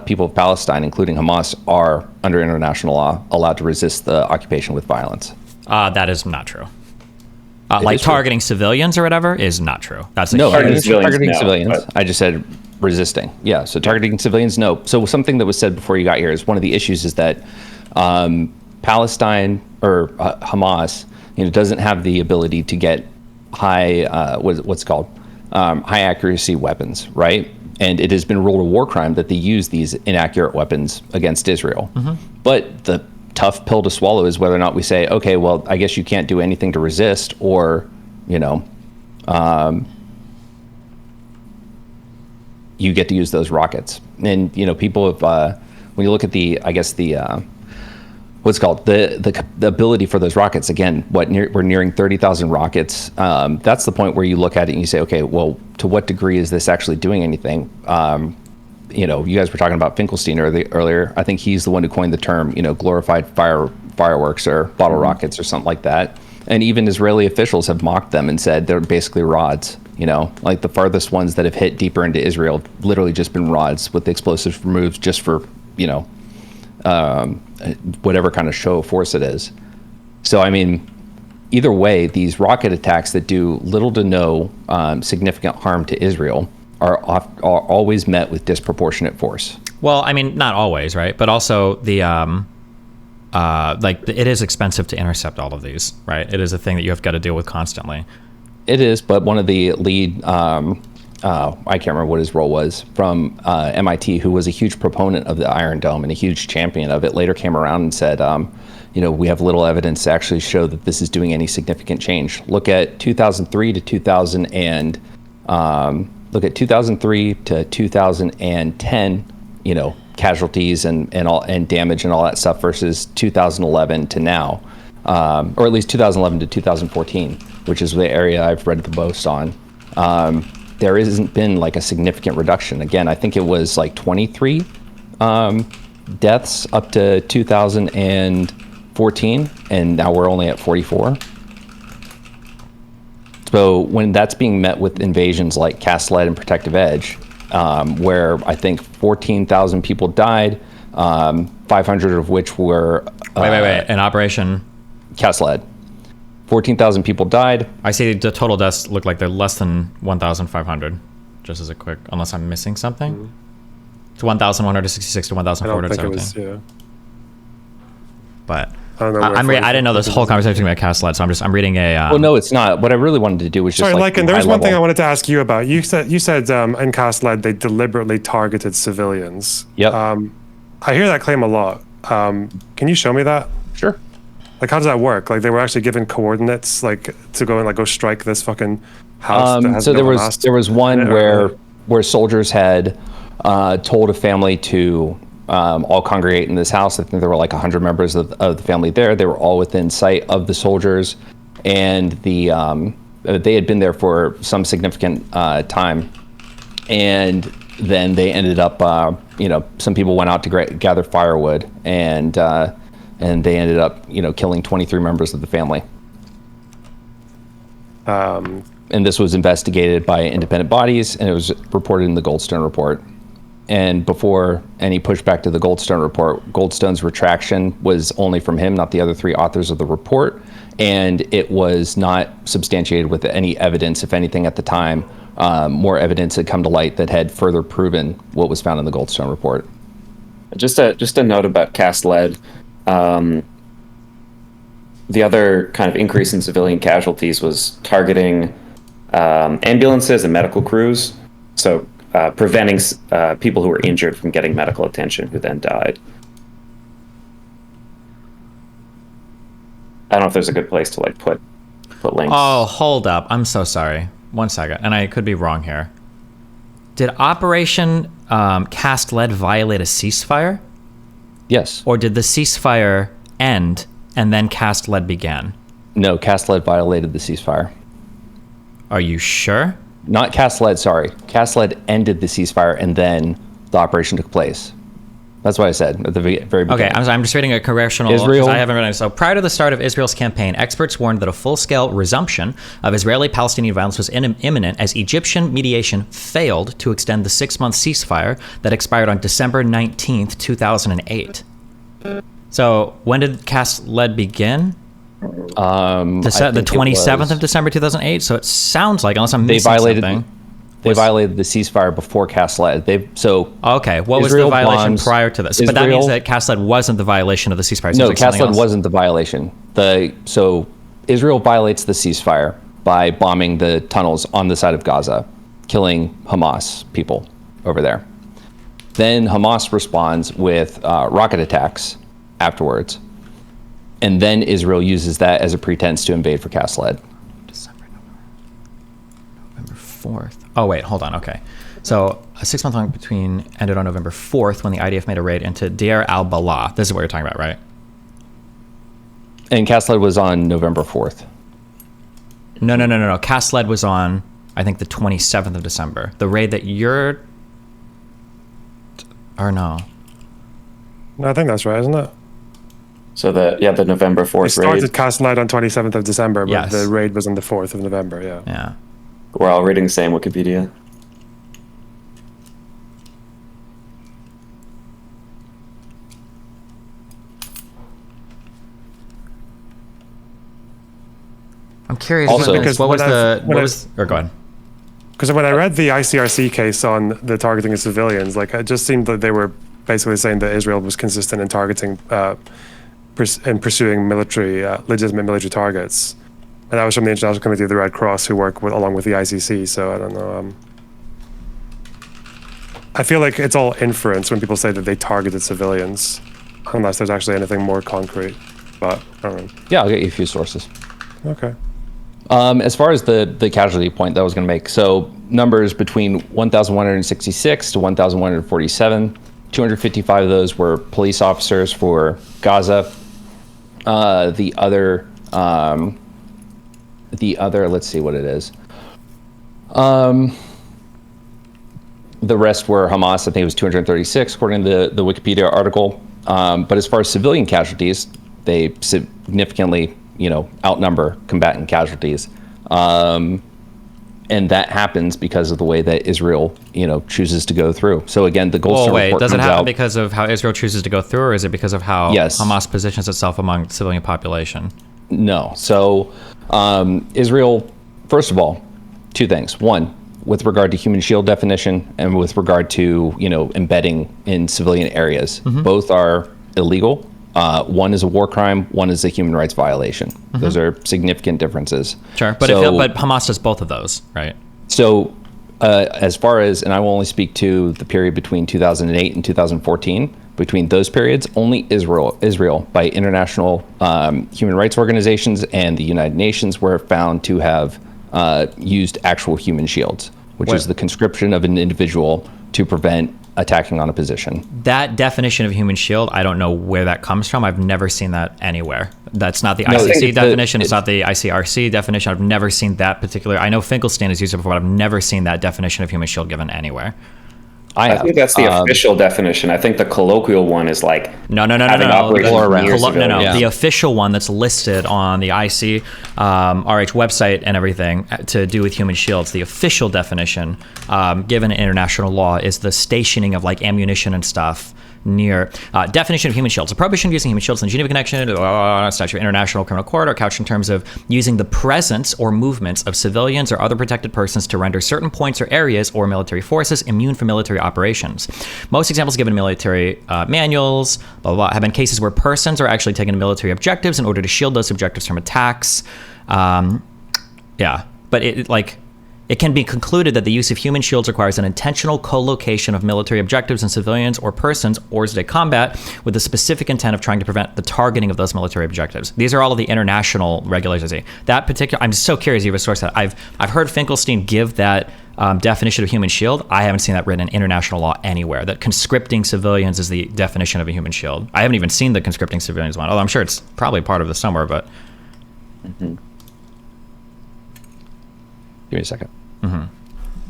people of Palestine, including Hamas, are under international law allowed to resist the occupation with violence. That is not true. Like targeting civilians or whatever is not true. That's a targeting civilians, civilians. I just said resisting. Yeah, so targeting civilians, no. So something that was said before you got here is one of the issues is that Palestine or Hamas, doesn't have the ability to get high high accuracy weapons, right? And it has been ruled a war crime that they use these inaccurate weapons against Israel. But the tough pill to swallow is whether or not we say, okay, well, I guess you can't do anything to resist, or you get to use those rockets. And people have when you look at the ability for those rockets, again, we're nearing 30,000 rockets. That's the point where you look at it and you say, okay, well, to what degree is this actually doing anything? You guys were talking about Finkelstein earlier. I think he's the one who coined the term, glorified fireworks or bottle rockets or something like that. And even Israeli officials have mocked them and said they're basically rods. Like the farthest ones that have hit deeper into Israel, literally just been rods with explosives removed just for, whatever kind of show of force it is. So, I mean, either way, these rocket attacks that do little to no significant harm to Israel are always met with disproportionate force. Well, I mean, not always, right? But also the it is expensive to intercept all of these, right? It is a thing that you have got to deal with constantly. It is, but one of the lead, I can't remember what his role was, from MIT, who was a huge proponent of the Iron Dome and a huge champion of it, later came around and said, we have little evidence to actually show that this is doing any significant change. Look at 2003 to 2010, casualties and damage and all that stuff versus 2011 to now, or at least 2011 to 2014, which is the area I've read the most on. There hasn't been like a significant reduction. Again, I think it was like 23 deaths up to 2014, and now we're only at 44. So when that's being met with invasions like Cast Lead and Protective Edge, where I think 14,000 people died, 500 of which were... Wait. An Operation... Cast Lead. 14,000 people died. I see the total deaths look like they're less than 1,500, just as a quick... Unless I'm missing something. It's 1,166 to 1,417. But... I didn't know this whole conversation about Cast Lead, so I'm reading a... Well, no, it's not. What I really wanted to do was just... Sorry, Lycan, there's one thing I wanted to ask you about. You said in Cast Lead they deliberately targeted civilians. Yep. I hear that claim a lot. Can you show me that? Sure. Like, how does that work? Like, they were actually given coordinates, like, to go and go strike this fucking house. That has so no there was one where soldiers had told a family to all congregate in this house. I think there were like 100 members of the family there. They were all within sight of the soldiers, and they had been there for some significant time, and then they ended up, some people went out to gather firewood, and they ended up, killing 23 members of the family. And this was investigated by independent bodies, and it was reported in the Goldstone report. And before any pushback to the Goldstone report, Goldstone's retraction was only from him, not the other three authors of the report. And it was not substantiated with any evidence. If anything, at the time, more evidence had come to light that had further proven what was found in the Goldstone report. Just a note about Cast Lead. The other kind of increase in civilian casualties was targeting ambulances and medical crews. So preventing people who were injured from getting medical attention who then died. I don't know if there's a good place to put links. Oh, hold up. I'm so sorry. 1 second. And I could be wrong here. Did Operation Cast Lead violate a ceasefire? Yes. Or did the ceasefire end and then Cast Lead began? No, Cast Lead violated the ceasefire. Are you sure? Not Cast Lead, sorry. Cast Lead ended the ceasefire, and then the operation took place. That's what I said at the very beginning. Okay, I'm just reading a congressional. Israel. I haven't read it. So prior to the start of Israel's campaign, experts warned that a full-scale resumption of Israeli-Palestinian violence was imminent as Egyptian mediation failed to extend the 6-month ceasefire that expired on December 19th, 2008. So when did Cast Lead begin? The 27th of December 2008. So it sounds like, unless I'm missing something. They violated the ceasefire before Cast Lead. Okay, what was the violation prior to this? But that means that Cast Lead wasn't the violation of the ceasefire. No, Cast Lead wasn't the violation. So Israel violates the ceasefire by bombing the tunnels on the side of Gaza, killing Hamas people over there. Then Hamas responds with rocket attacks afterwards. And then Israel uses that as a pretense to invade for Cast Lead. November 4th. Oh, wait, hold on. Okay. So a 6-month long between ended on November 4th when the IDF made a raid into Deir al-Balah. This is what you're talking about, right? And Cast Lead was on November 4th. No. Cast Lead was on, I think, the 27th of December. The raid that you're... Or no. No, I think that's right, isn't it? So the November 4th raid. It started Cast Lead on 27th of December, but Yes. the raid was on the 4th of November, yeah. Yeah. We're all reading the same Wikipedia. I'm curious. Also, because what was when the... I've- when What I've- was... Or go ahead. Because when I read the ICRC case on the targeting of civilians, like, it just seemed that they were basically saying that Israel was consistent in targeting and pursuing legitimate military targets. And that was from the International Committee of the Red Cross, who work along with the ICC. So I don't know. I feel like it's all inference when people say that they targeted civilians, unless there's actually anything more concrete. But I don't know. Yeah, I'll get you a few sources. Okay. As far as the casualty point that I was going to make, so numbers between 1,166 to 1,147, 255 of those were police officers for Gaza. The other, let's see what it is. The rest were Hamas. I think it was 236, according to the Wikipedia article. But as far as civilian casualties, they significantly, outnumber combatant casualties. And that happens because of the way that Israel, chooses to go through. So again, the Goldstone report does it comes happen out because of how Israel chooses to go through, or is it because of how Yes. Hamas positions itself among civilian population? No. So Israel, first of all, two things. One, with regard to human shield definition and with regard to, embedding in civilian areas, both are illegal. One is a war crime. One is a human rights violation. Those are significant differences. Sure, but but Hamas does both of those, right? So as far as, and I will only speak to the period between 2008 and 2014, between those periods, only Israel by international human rights organizations and the United Nations were found to have used actual human shields, which is the conscription of an individual to prevent attacking on a position. That definition of human shield, I don't know where that comes from. I've never seen that anywhere. That's not the ICC definition. It's not the ICRC definition. I've never seen that particular. I know Finkelstein has used it before, but I've never seen that definition of human shield given anywhere. I think that's the official definition. I think the colloquial one is like No. The official one that's listed on the ICRH website and everything to do with human shields. The official definition, given international law, is the stationing of like ammunition and stuff near definition of human shields. A prohibition of using human shields in the Geneva Convention, Statute of International Criminal Court, are couched in terms of using the presence or movements of civilians or other protected persons to render certain points or areas or military forces immune from military operations. Most examples given in military manuals, have been cases where persons are actually taken to military objectives in order to shield those objectives from attacks. But it can be concluded that the use of human shields requires an intentional co-location of military objectives and civilians or persons or day combat with the specific intent of trying to prevent the targeting of those military objectives. These are all of the international regulations. That particular, I'm so curious you have a source that I've heard Finkelstein give that definition of human shield. I haven't seen that written in international law anywhere, that conscripting civilians is the definition of a human shield. I haven't even seen the conscripting civilians one, although I'm sure it's probably part of this somewhere, but... Give me a second.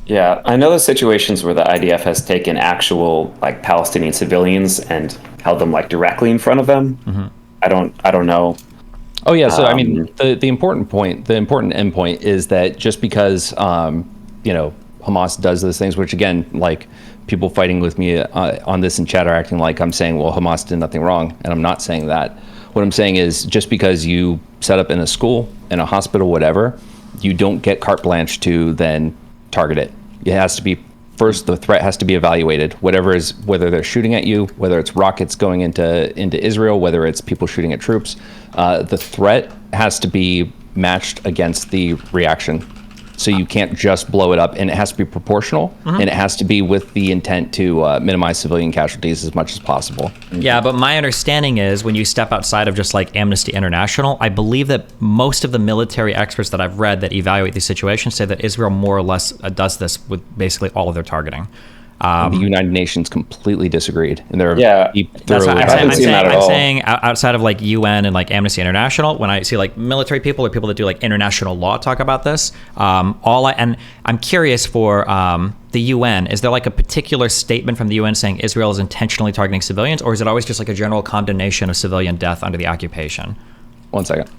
Yeah, I know the situations where the IDF has taken actual like Palestinian civilians and held them like directly in front of them. I don't know. Oh yeah, so I mean, the important point, the important endpoint is that just because Hamas does those things, which again, like people fighting with me on this in chat are acting like I'm saying, well, Hamas did nothing wrong, and I'm not saying that. What I'm saying is just because you set up in a school, in a hospital, whatever, you don't get carte blanche to then target it. It has to be first, the threat has to be evaluated, whether they're shooting at you, whether it's rockets going into Israel, whether it's people shooting at troops. The threat has to be matched against the reaction. So you can't just blow it up, and it has to be proportional, and it has to be with the intent to minimize civilian casualties as much as possible. Yeah, but my understanding is when you step outside of just like Amnesty International, I believe that most of the military experts that I've read that evaluate these situations say that Israel more or less does this with basically all of their targeting. The United Nations completely disagreed, and they're That's what I'm all. saying outside of like UN and like Amnesty International, when I see like military people or people that do like international law talk about this, and I'm curious for the UN, is there like a particular statement from the UN saying Israel is intentionally targeting civilians, or is it always just like a general condemnation of civilian death under the occupation? 1 second.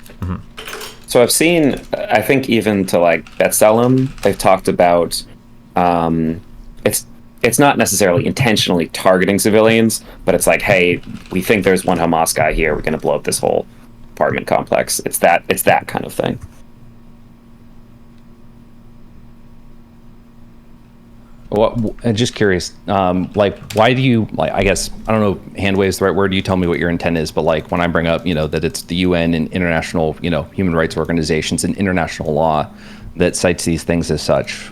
So I've seen, I think even to like B'Tselem, they've talked about it's not necessarily intentionally targeting civilians, but it's like, hey, we think there's one Hamas guy here. We're going to blow up this whole apartment complex. It's that kind of thing. Well, I'm just curious, why do you, I guess, I don't know, hand wave is the right word, you tell me what your intent is, but like when I bring up, that it's the UN and international, human rights organizations and international law that cites these things as such.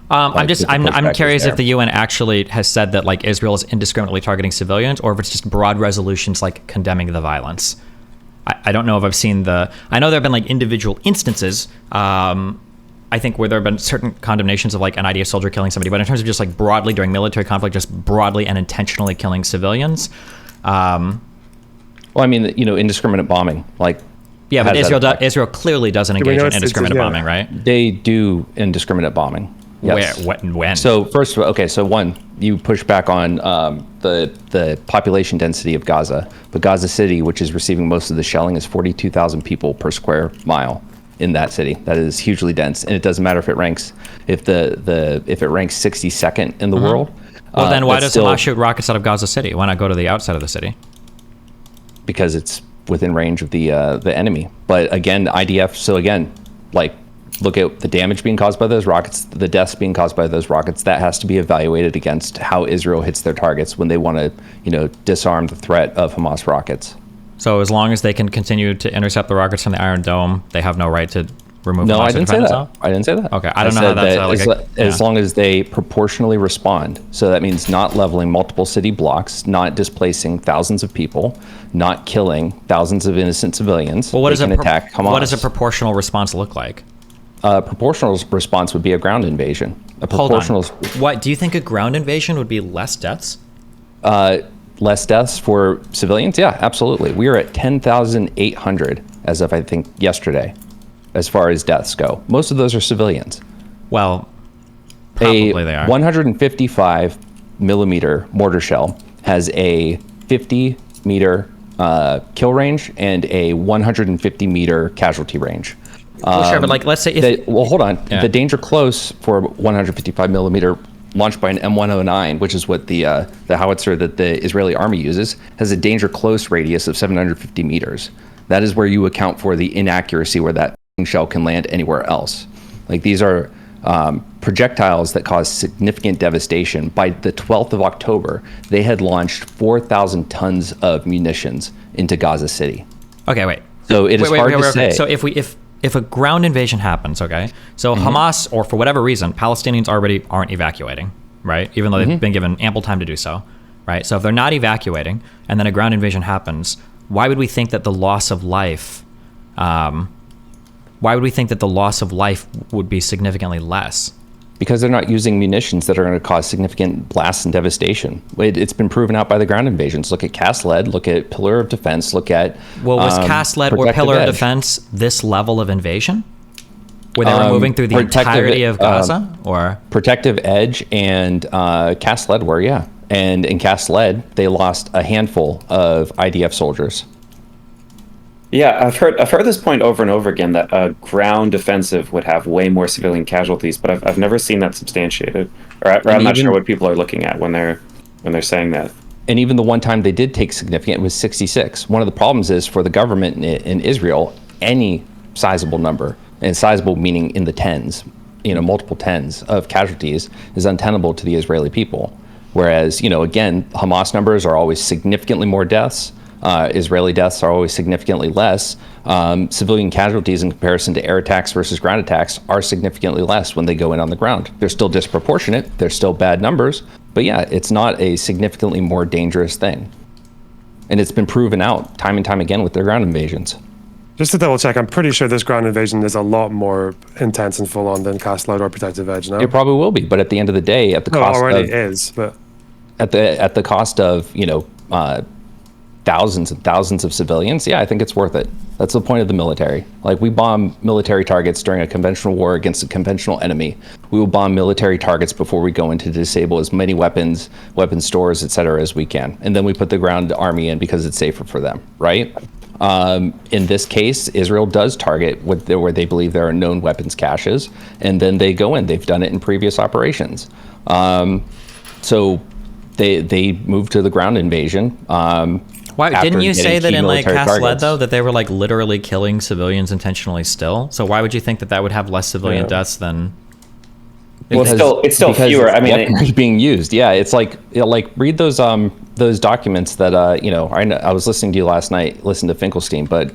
I'm curious if the UN actually has said that like Israel is indiscriminately targeting civilians, or if it's just broad resolutions like condemning the violence. I don't know if I've seen I know there have been like individual instances, I think, where there have been certain condemnations of like an IDF soldier killing somebody, but in terms of just like broadly during military conflict, just broadly and intentionally killing civilians. Well, I mean, indiscriminate bombing, like. Yeah, but Israel clearly doesn't engage in indiscriminate bombing, right? They do indiscriminate bombing. Yes. Where? What? And when? So first, so one, you push back on the population density of Gaza. But Gaza City, which is receiving most of the shelling, is 42,000 people per square mile in that city. That is hugely dense, and it doesn't matter if it ranks if it ranks 62nd in the world. Well, then why does Hamas shoot rockets out of Gaza City? Why not go to the outside of the city? Because it's within range of the enemy. But again, IDF. So again, like. Look at the damage being caused by those rockets, the deaths being caused by those rockets. That has to be evaluated against how Israel hits their targets when they want to, disarm the threat of Hamas rockets. So as long as they can continue to intercept the rockets from the Iron Dome, they have no right to remove. No, Hamas I didn't say that. zone? I didn't say that. Okay, I don't know how that's as long as they proportionally respond. So that means not leveling multiple city blocks, not displacing thousands of people, not killing thousands of innocent civilians. Well, attack Hamas. What does a proportional response look like? A proportional response would be a ground invasion. Hold on. What do you think a ground invasion would be? Less deaths? Less deaths for civilians? Yeah, absolutely. We are at 10,800 as of I think yesterday, as far as deaths go. Most of those are civilians. Well, probably they are. 155 millimeter mortar shell has a 50 meter kill range and a 150 meter casualty range. Well, sure, but like, let's say hold on. Yeah. The danger close for 155 millimeter launched by an M109, which is what the howitzer that the Israeli army uses, has a danger close radius of 750 meters. That is where you account for the inaccuracy where that shell can land anywhere else. Like these are projectiles that cause significant devastation. By the 12th of October, they had launched 4,000 tons of munitions into Gaza City. Okay, wait. So it is hard to say. So if a ground invasion happens, okay, so Hamas, or for whatever reason, Palestinians already aren't evacuating, right? Even though they've been given ample time to do so, right? So if they're not evacuating and then a ground invasion happens, why would we think that the loss of life, would be significantly less? Because they're not using munitions that are going to cause significant blasts and devastation. It's been proven out by the ground invasions. Look at Cast Lead, look at Pillar of Defense, look at... Well, was Cast Lead or Pillar of Defense this level of invasion? Were they were moving through the entirety of Gaza, or Protective Edge and Cast Lead were, yeah. And in Cast Lead, they lost a handful of IDF soldiers. Yeah, I've heard this point over and over again that a ground offensive would have way more civilian casualties, but I've never seen that substantiated, or I'm not sure what people are looking at when they're saying that. And even the one time they did take significant was 66. One of the problems is for the government in Israel, any sizable number, and sizable meaning in the tens, multiple tens of casualties, is untenable to the Israeli people. Whereas, again, Hamas numbers are always significantly more deaths. Israeli deaths are always significantly less. Civilian casualties in comparison to air attacks versus ground attacks are significantly less when they go in on the ground. They're still disproportionate. They're still bad numbers. But yeah, it's not a significantly more dangerous thing. And it's been proven out time and time again with their ground invasions. Just to double check, I'm pretty sure this ground invasion is a lot more intense and full on than Cast Lead or Protective Edge. No, it probably will be. But at the end of the day, at the cost already is. But at the cost of thousands and thousands of civilians, yeah, I think it's worth it. That's the point of the military. Like, we bomb military targets during a conventional war against a conventional enemy. We will bomb military targets before we go in to disable as many weapon stores, etc., as we can. And then we put the ground army in because it's safer for them, right? In this case, Israel does target where they believe there are known weapons caches, and then they go in. They've done it in previous operations. So they moved to the ground invasion. Why didn't you say that in Cast Lead, though, that they were literally killing civilians intentionally still? So why would you think that would have less civilian deaths than? Well, it's still fewer. I mean, it's being used. Yeah, it's read those documents that I was listening to you last night. Listen to Finkelstein, but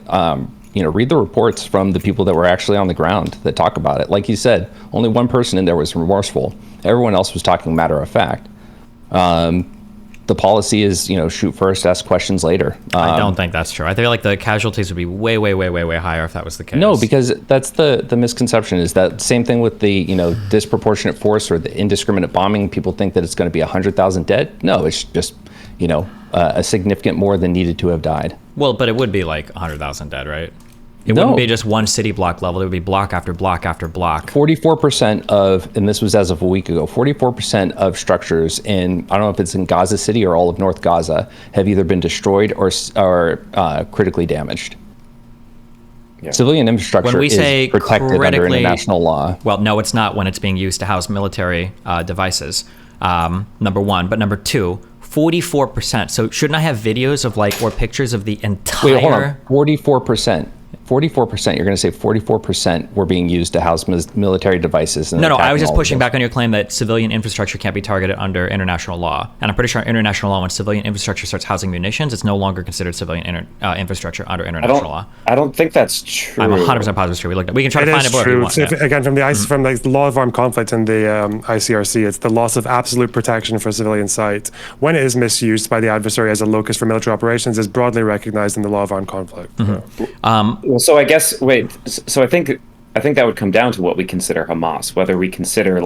read the reports from the people that were actually on the ground that talk about it. Like you said, only one person in there was remorseful. Everyone else was talking matter of fact. The policy is, shoot first, ask questions later. I don't think that's true. I feel like the casualties would be way, way, way, way, way higher if that was the case. No, because that's the misconception is that same thing with the, disproportionate force or the indiscriminate bombing. People think that it's going to be 100,000 dead. No, it's just, a significant more than needed to have died. Well, but it would be 100,000 dead, right? It wouldn't be just one city block level. It would be block after block after block. 44% of, and this was as of a week ago, 44% of structures in, I don't know if it's in Gaza City or all of North Gaza, have either been destroyed or critically damaged. Yeah. Civilian infrastructure is protected under international law. Well, no, it's not when it's being used to house military devices, number one. But number two, 44%. So shouldn't I have videos of or pictures of the entire... Wait, hold on. 44%. 44%, you're going to say 44% were being used to house military devices. No, I was just pushing back on your claim that civilian infrastructure can't be targeted under international law. And I'm pretty sure international law, when civilian infrastructure starts housing munitions, it's no longer considered civilian infrastructure under international law. I don't think that's true. I'm 100% positive it's true. We can try to find it. True. So again, from the law of armed conflict and the ICRC, it's the loss of absolute protection for civilian sites when it is misused by the adversary as a locus for military operations is broadly recognized in the law of armed conflict. Well, so I guess So I think that would come down to what we consider Hamas, whether we consider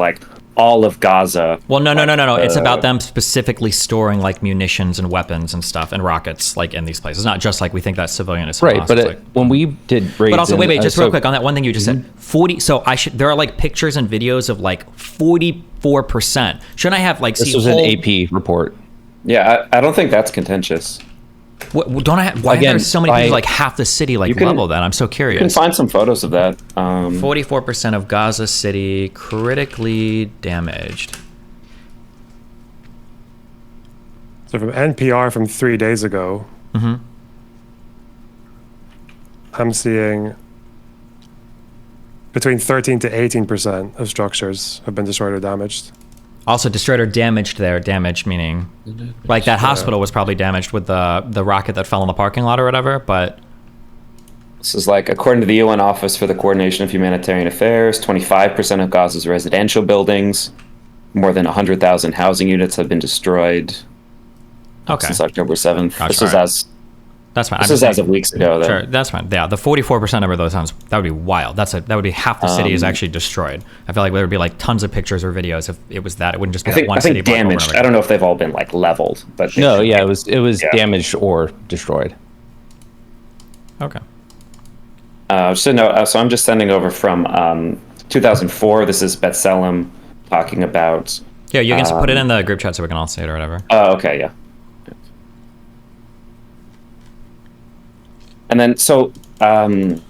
all of Gaza. Well, no. It's about them specifically storing munitions and weapons and stuff and rockets in these places. It's not just we think that civilian is Hamas. Right, but when we did raids, but also wait, just real quick on that one thing you just said. 40. So there are pictures and videos of 44%. Shouldn't I have this was an AP report? Yeah, I don't think that's contentious. Don't I have, why are there so many people half the city level then? I'm so curious. You can find some photos of that. 44% of Gaza City critically damaged. So from NPR from 3 days ago, I'm seeing between 13 to 18% of structures have been destroyed or damaged. Also, destroyed or damaged there. Damaged meaning, that hospital was probably damaged with the rocket that fell in the parking lot or whatever. But this is according to the UN Office for the Coordination of Humanitarian Affairs, 25% of Gaza's residential buildings, more than 100,000 housing units have been destroyed. Okay. Since October 7th. Gotcha, that's fine. This is as of weeks ago, though. Sure, that's fine. Yeah, the 44% number, though, that would be wild. That would be half the city is actually destroyed. I feel like there would be tons of pictures or videos if it was that. It wouldn't just be one city. I think damaged. I don't know if they've all been leveled, but no, yeah, it was damaged or destroyed. Okay. So no, so I'm just sending over from 2004. This is B'Tselem talking about. Yeah, you can put it in the group chat so we can all see it or whatever. Oh, okay, yeah. And then, so I'm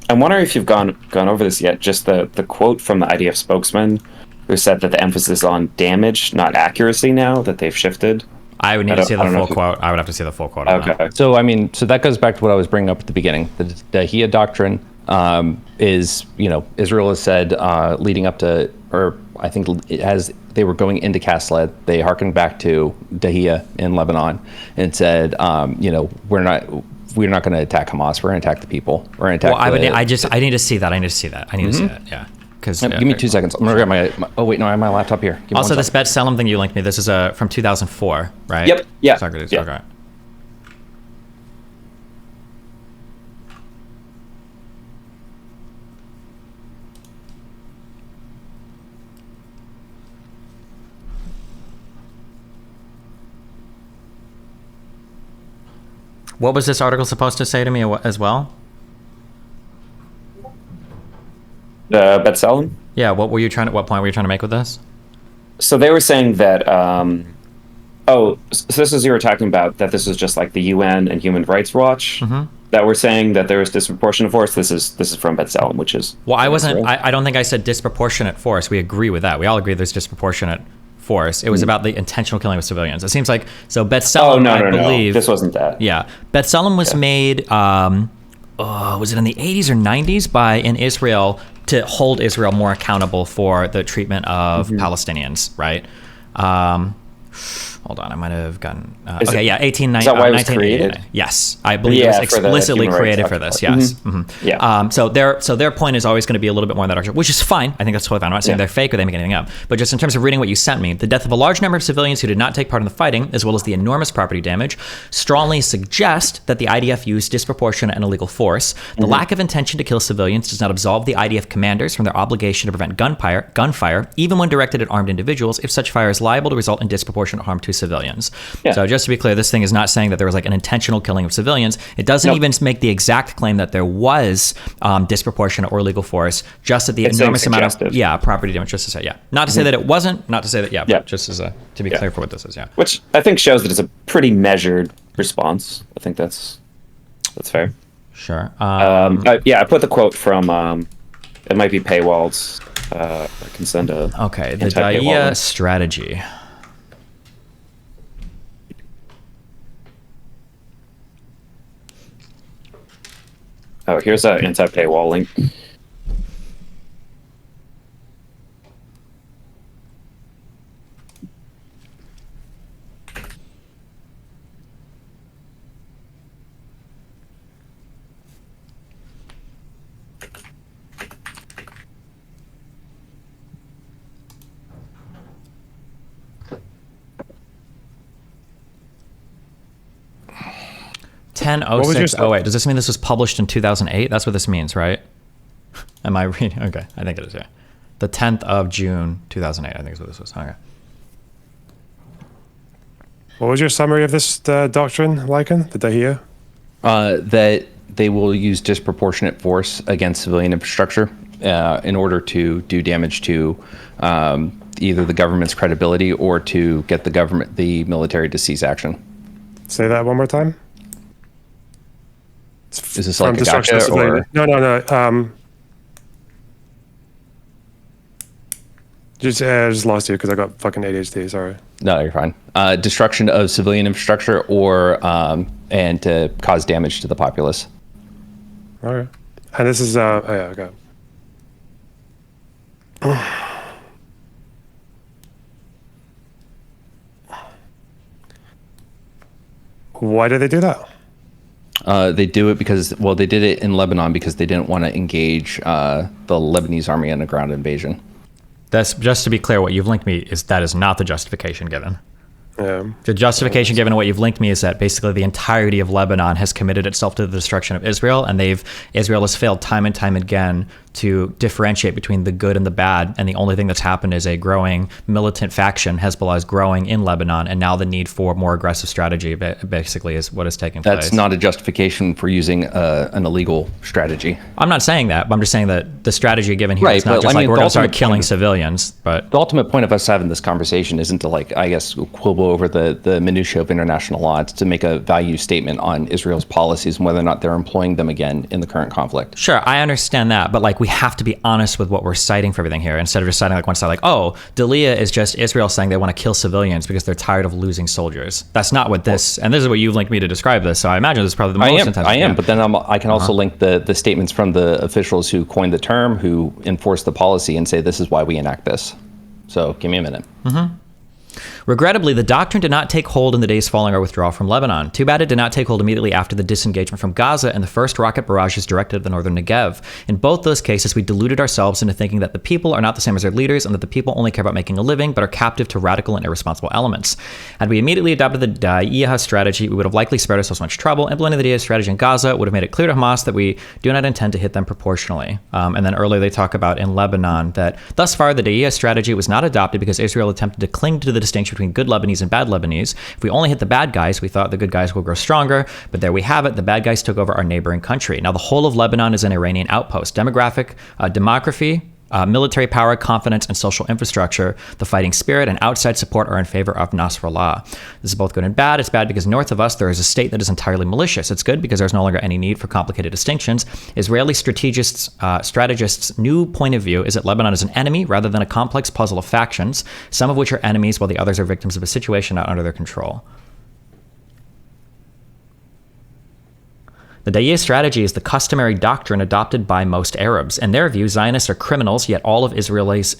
wondering if you've gone over this yet. Just the quote from the IDF spokesman, who said that the emphasis is on damage, not accuracy. Now that they've shifted. I would need to see the full quote. I would have to see the full quote. Okay. So so that goes back to what I was bringing up at the beginning. The Dahiyya doctrine is, Israel has said leading up to, or I think as they were going into Kaslet, they harkened back to Dahiyya in Lebanon and said, we're not going to attack Hamas. We're going to attack the people. We're going to attack. Well, I need to see that. I need to see that. Yeah. Give me 2 seconds. I'm gonna grab my. Oh wait, no, I have my laptop here. Give me also, 1 this second. B'Tselem thing you linked me. This is from 2004, right? Yep. Yeah. Socratease. Yeah. Okay. What was this article supposed to say to me as well? The B'Tselem? Yeah, what point were you trying to make with this? So they were saying that, so this is you were talking about that this is just like the UN and Human Rights Watch that were saying that there was disproportionate force. This is from B'Tselem, which is... Well, I don't think I said disproportionate force. We agree with that. We all agree there's disproportionate force. It was about the intentional killing of civilians. It seems like, so B'Tselem, I believe... No. This wasn't that. Yeah. B'Tselem was made, was it in the 80s or 90s in Israel to hold Israel more accountable for the treatment of Palestinians, right? Hold on, I might have gotten... 1890. Is that why it was created? Yes, I believe it was explicitly created for this, yes. Yeah. So their point is always going to be a little bit more in that direction, which is fine. I think that's totally fine. I'm not saying they're fake or they make anything up. But just in terms of reading what you sent me, the death of a large number of civilians who did not take part in the fighting, as well as the enormous property damage, strongly suggest that the IDF used disproportionate and illegal force. The lack of intention to kill civilians does not absolve the IDF commanders from their obligation to prevent gunfire, even when directed at armed individuals, if such fire is liable to result in disproportionate harm to civilians. Yeah. So just to be clear, this thing is not saying that there was like an intentional killing of civilians. It doesn't even make the exact claim that there was disproportionate or illegal force, just that the enormous amount of property damage, just to say, not to say that it wasn't, not to say that, but just as to be clear for what this is, Which I think shows that it's a pretty measured response. I think that's fair. Sure. I put the quote from, it might be paywalled. I can send a... Okay, the Dahiyya strategy. Oh, here's an anti-paywall link. Wait, does this mean this was published in 2008? That's what this means, right? Am I reading? Okay, I think it is, The 10th of June, 2008, I think is what this was. Okay. What was your summary of this doctrine, Lycan, the Dahiyya? That they will use disproportionate force against civilian infrastructure in order to do damage to either the government's credibility or to get the military to cease action. Say that one more time. Is this like a gotcha or? No. I just lost you because I got fucking ADHD. Sorry. No, you're fine. Destruction of civilian infrastructure or and to cause damage to the populace. Okay. And this is okay. Why did they do that? They do it because, they did it in Lebanon because they didn't want to engage the Lebanese army in a ground invasion. That's just to be clear. What you've linked me is not the justification given. Yeah. The justification given to what you've linked me is that basically the entirety of Lebanon has committed itself to the destruction of Israel, and Israel has failed time and time again to differentiate between the good and the bad, and the only thing that's happened is a growing militant faction. Hezbollah is growing in Lebanon, and now the need for more aggressive strategy basically is what is taking place. That's not a justification for using an illegal strategy. I'm not saying that, but I'm just saying that the strategy given here is not just like we're going to start killing civilians. But the ultimate point of us having this conversation isn't to, like, I guess, quibble over the minutiae of international law. It's to make a value statement on Israel's policies and whether or not they're employing them again in the current conflict. Sure, I understand that, but like we have to be honest with what we're citing for everything here, instead of just citing like one side, like, oh, Dalia is just Israel saying they want to kill civilians because they're tired of losing soldiers. That's not what this, and this is what you've linked me to describe this, so I imagine this is probably the most intense. I am, but then I can also link the statements from the officials who coined the term, who enforce the policy, and say this is why we enact this. So give me a minute. Regrettably, the doctrine did not take hold in the days following our withdrawal from Lebanon. Too bad it did not take hold immediately after the disengagement from Gaza and the first rocket barrages directed at the northern Negev. In both those cases, we deluded ourselves into thinking that the people are not the same as their leaders and that the people only care about making a living, but are captive to radical and irresponsible elements. Had we immediately adopted the WWII strategy, we would have likely spared ourselves much trouble. Implementing the WWII strategy in Gaza would have made it clear to Hamas that we do not intend to hit them proportionally. And then earlier they talk about in Lebanon that thus far the WWII strategy was not adopted because Israel attempted to cling to the distinction between good Lebanese and bad Lebanese. If we only hit the bad guys, we thought the good guys will grow stronger, but there we have it. The bad guys took over our neighboring country. Now the whole of Lebanon is an Iranian outpost. Demography, military power, confidence, and social infrastructure, the fighting spirit, and outside support are in favor of Nasrallah. This is both good and bad. It's bad because north of us, there is a state that is entirely malicious. It's good because there's no longer any need for complicated distinctions. Israeli strategists' new point of view is that Lebanon is an enemy rather than a complex puzzle of factions, some of which are enemies while the others are victims of a situation not under their control. The WWII strategy is the customary doctrine adopted by most Arabs. In their view, Zionists are criminals, yet all of Israel's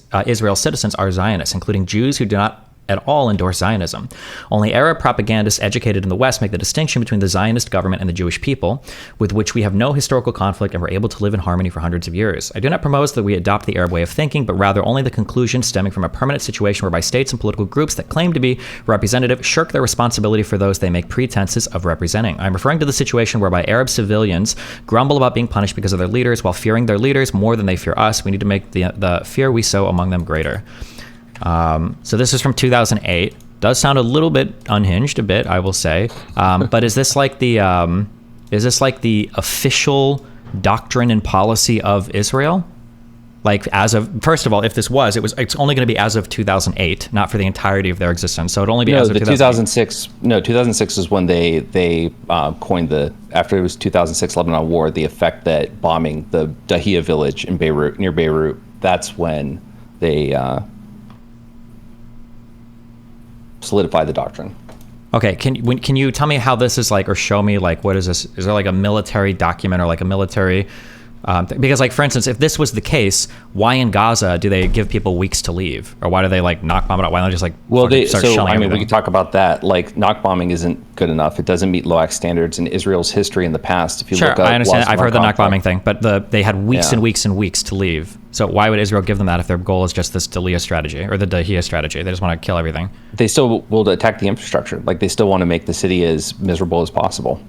citizens are Zionists, including Jews who do not at all endorse Zionism. Only Arab propagandists educated in the West make the distinction between the Zionist government and the Jewish people, with which we have no historical conflict and were able to live in harmony for hundreds of years. I do not propose that we adopt the Arab way of thinking, but rather only the conclusion stemming from a permanent situation whereby states and political groups that claim to be representative shirk their responsibility for those they make pretenses of representing. I'm referring to the situation whereby Arab civilians grumble about being punished because of their leaders while fearing their leaders more than they fear us. We need to make the fear we sow among them greater. So this is from 2008. Does sound a little bit unhinged, a bit, I will say. But is this like the official doctrine and policy of Israel? Like as of, first of all, if this was, it's only going to be as of 2008, not for the entirety of their existence. So it'd only be as of 2006. No, 2006 is when they coined after it was 2006 Lebanon War, the effect that bombing the Dahia village in Beirut, near Beirut, that's when they solidify the doctrine. Okay, can you tell me how this is like, or show me like, what is this? Is there like a military document or like a military? Because like, for instance, if this was the case, why in Gaza do they give people weeks to leave, or why do they like knock bomb it out? Why don't they just like start shelling everything? We can talk about that. Like knock bombing isn't good enough. It doesn't meet LOAC standards in Israel's history in the past. If you look up, I understand. I've heard the knock bombing thing, but they had weeks and weeks and weeks to leave. So why would Israel give them that if their goal is just this Dalia strategy or the Dahia strategy? They just want to kill everything. They still will attack the infrastructure. Like they still want to make the city as miserable as possible.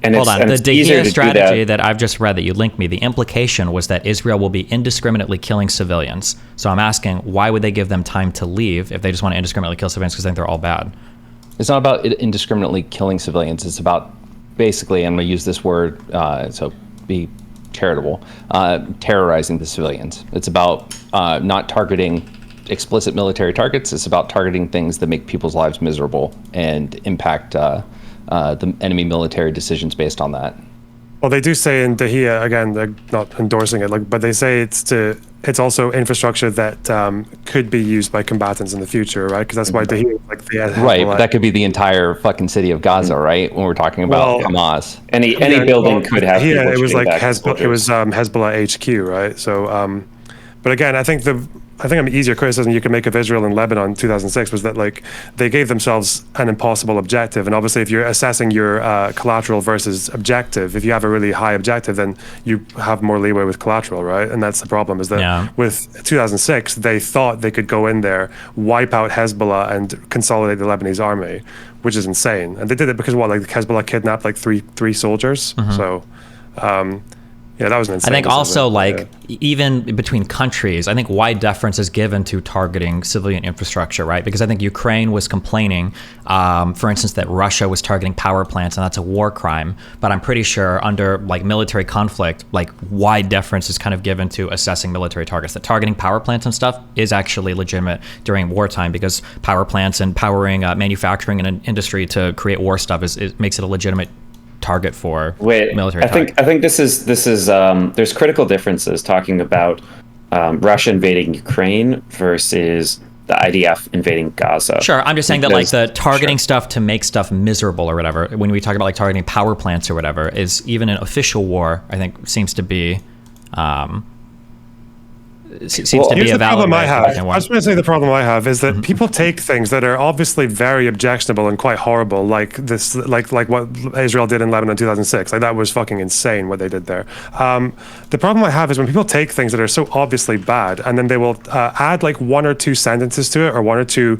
And hold on, the Dahia strategy that I've just read that you linked me, the implication was that Israel will be indiscriminately killing civilians. So I'm asking, why would they give them time to leave if they just want to indiscriminately kill civilians because they think they're all bad? It's not about indiscriminately killing civilians. It's about basically, I'm going to use this word, so be charitable, terrorizing the civilians. It's about not targeting explicit military targets. It's about targeting things that make people's lives miserable and impact the enemy military decisions based on that. Well, they do say in Dahia, again, they're not endorsing it, but they say it's also infrastructure that could be used by combatants in the future, right? Because that's why Dahia is like the right, but that could be the entire fucking city of Gaza, right? When we're talking about Hamas, any building could have. It was like Hezbollah HQ, right? So, but again, I think an easier criticism you can make of Israel and Lebanon in 2006 was that like they gave themselves an impossible objective, and obviously if you're assessing your collateral versus objective, if you have a really high objective, then you have more leeway with collateral, right? And that's the problem, is that with 2006 they thought they could go in there, wipe out Hezbollah, and consolidate the Lebanese army, which is insane. And they did it because Hezbollah kidnapped like three soldiers. So Yeah, that was an insane I think also decision. even between countries, I think wide deference is given to targeting civilian infrastructure, right? Because I think Ukraine was complaining, for instance, that Russia was targeting power plants, and that's a war crime. But I'm pretty sure under like military conflict, like wide deference is kind of given to assessing military targets. That targeting power plants and stuff is actually legitimate during wartime, because power plants and powering manufacturing and an industry to create war stuff makes it a legitimate target for military. I think this is there's critical differences talking about Russia invading Ukraine versus the IDF invading Gaza. Sure, I'm just saying that like the targeting stuff to make stuff miserable or whatever, when we talk about like targeting power plants or whatever, is even an official war, I think seems to be the problem I have. I was going to say the problem I have is that people take things that are obviously very objectionable and quite horrible, like this, like what Israel did in Lebanon in 2006. Like that was fucking insane what they did there. The problem I have is when people take things that are so obviously bad and then they will add like one or two sentences to it or one or two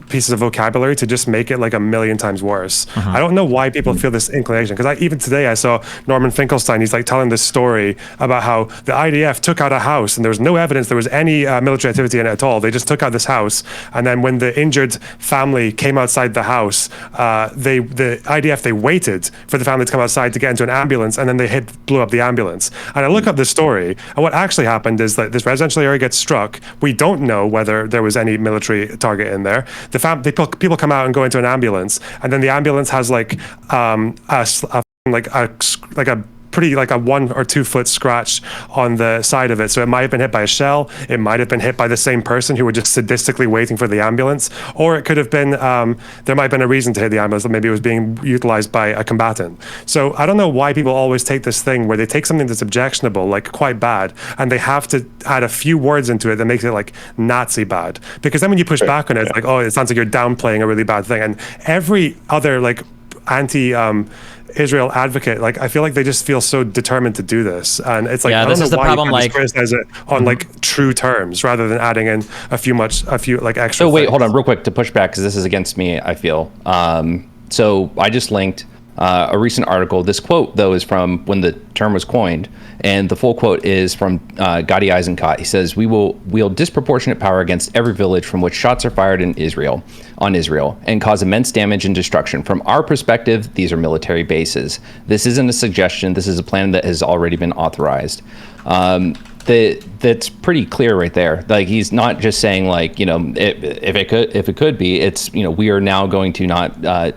pieces of vocabulary to just make it like a million times worse. I don't know why people feel this inclination, because even today I saw Norman Finkelstein. He's like telling this story about how the IDF took out a house and there was no evidence there was any military activity in it at all. They just took out this house, and then when the injured family came outside the house, the IDF, they waited for the family to come outside to get into an ambulance, and then they blew up the ambulance. And I look up the story, and what actually happened is that this residential area gets struck. We don't know whether there was any military target in there. People come out and go into an ambulance, and then the ambulance has like a pretty like a 1 or 2 foot scratch on the side of it. So it might have been hit by a shell. It might have been hit by the same person who were just sadistically waiting for the ambulance. Or it could have been, there might have been a reason to hit the ambulance. Maybe it was being utilized by a combatant. So I don't know why people always take this thing where they take something that's objectionable, like quite bad, and they have to add a few words into it that makes it like Nazi bad. Because then when you push back on it, it's like, oh, it sounds like you're downplaying a really bad thing. And every other like Israel advocate, like I feel like they just feel so determined to do this, and it's like I don't know why you can't just criticize it on like true terms rather than adding in a few like extra. So wait, hold on, real quick to push back because this is against me. I feel so. I just linked a recent article. This quote though is from when the term was coined, and the full quote is from Gadi Eisenkot. He says, "We will wield disproportionate power against every village from which shots are fired on Israel, and cause immense damage and destruction. From our perspective, these are military bases. This isn't a suggestion. This is a plan that has already been authorized." That's pretty clear right there. Like he's not just saying like, if it could be, it's, we are now going to not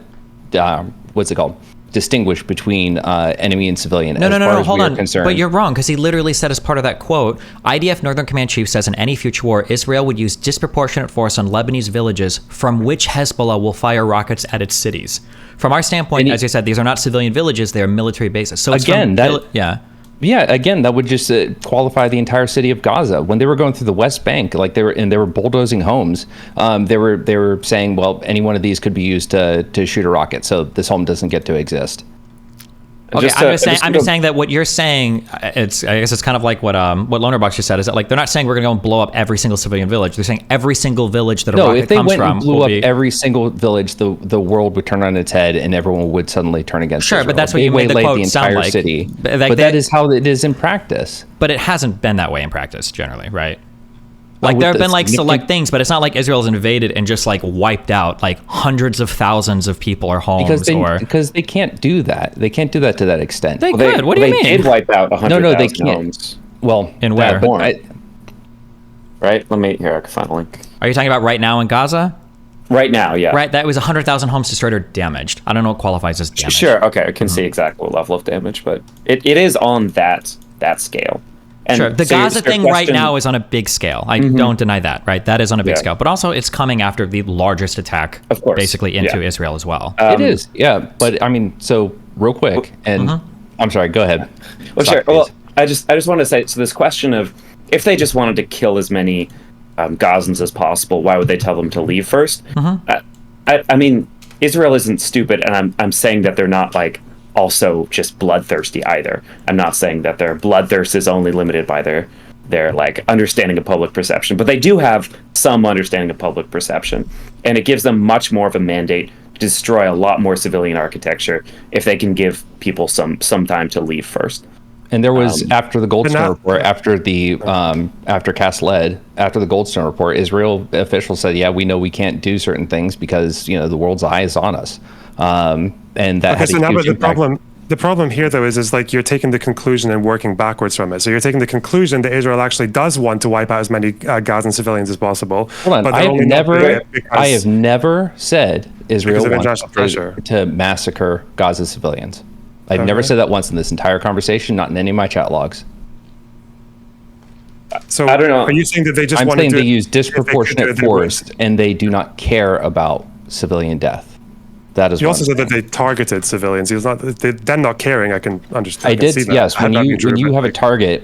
what's it called? Distinguish between enemy and civilian. No, hold on. But you're wrong, because he literally said as part of that quote, IDF Northern Command Chief says in any future war, Israel would use disproportionate force on Lebanese villages from which Hezbollah will fire rockets at its cities. From our standpoint, as you said, these are not civilian villages, they are military bases. So again, again, that would just qualify the entire city of Gaza. When they were going through the West Bank, like they were bulldozing homes, they were saying, well, any one of these could be used to shoot a rocket, so this home doesn't get to exist. Okay, I'm just saying that what you're saying, I guess it's kind of like what Lonerbox just said, is that like they're not saying we're going to go and blow up every single civilian village. They're saying every single village that a rocket comes from. No, if they went and blew up every single village, the world would turn on its head and everyone would suddenly turn against Israel. But that's what you made the quote sound like. City. But that is how it is in practice. But it hasn't been that way in practice generally, right? Like there have been like select things, but it's not like Israel's invaded and just like wiped out like hundreds of thousands of people or homes. Because they can't do that. They can't do that to that extent. They could. What do you mean? They did wipe out 100,000 they can't. homes. Well, in where? Right? I can find a link. Are you talking about right now in Gaza? Right now, yeah. Right, that was 100,000 homes destroyed or damaged. I don't know what qualifies as damage. Sure, okay, I can see exactly what level of damage, but it is on that scale. And sure, the Gaza thing right now is on a big scale. I don't deny that, right? That is on a big scale. But also, it's coming after the largest attack, of course, basically into Israel as well. It is, yeah. But I mean, so real quick, and I'm sorry, go ahead. Well, sure. Well, I just want to say, so this question of if they just wanted to kill as many Gazans as possible, why would they tell them to leave first? I mean, Israel isn't stupid, and I'm saying that they're not like also just bloodthirsty either. I'm not saying that their bloodthirst is only limited by their like understanding of public perception, but they do have some understanding of public perception, and it gives them much more of a mandate to destroy a lot more civilian architecture if they can give people some time to leave first. And there was after the Goldstone report, after the Goldstone report, Israel officials said, "Yeah, we know we can't do certain things because the world's eye is on us," and that had a huge impact. The problem here, though, is like you're taking the conclusion and working backwards from it. So you're taking the conclusion that Israel actually does want to wipe out as many Gazan civilians as possible. Hold on, I have never said Israel wants to massacre Gaza civilians. I've never said that once in this entire conversation, not in any of my chat logs. So I don't know. Are you saying that they just I'm want saying to they use disproportionate force and they do not care about civilian death? That is. You also said that they targeted civilians. Them not caring. I can understand. I did. Yes. When you have a target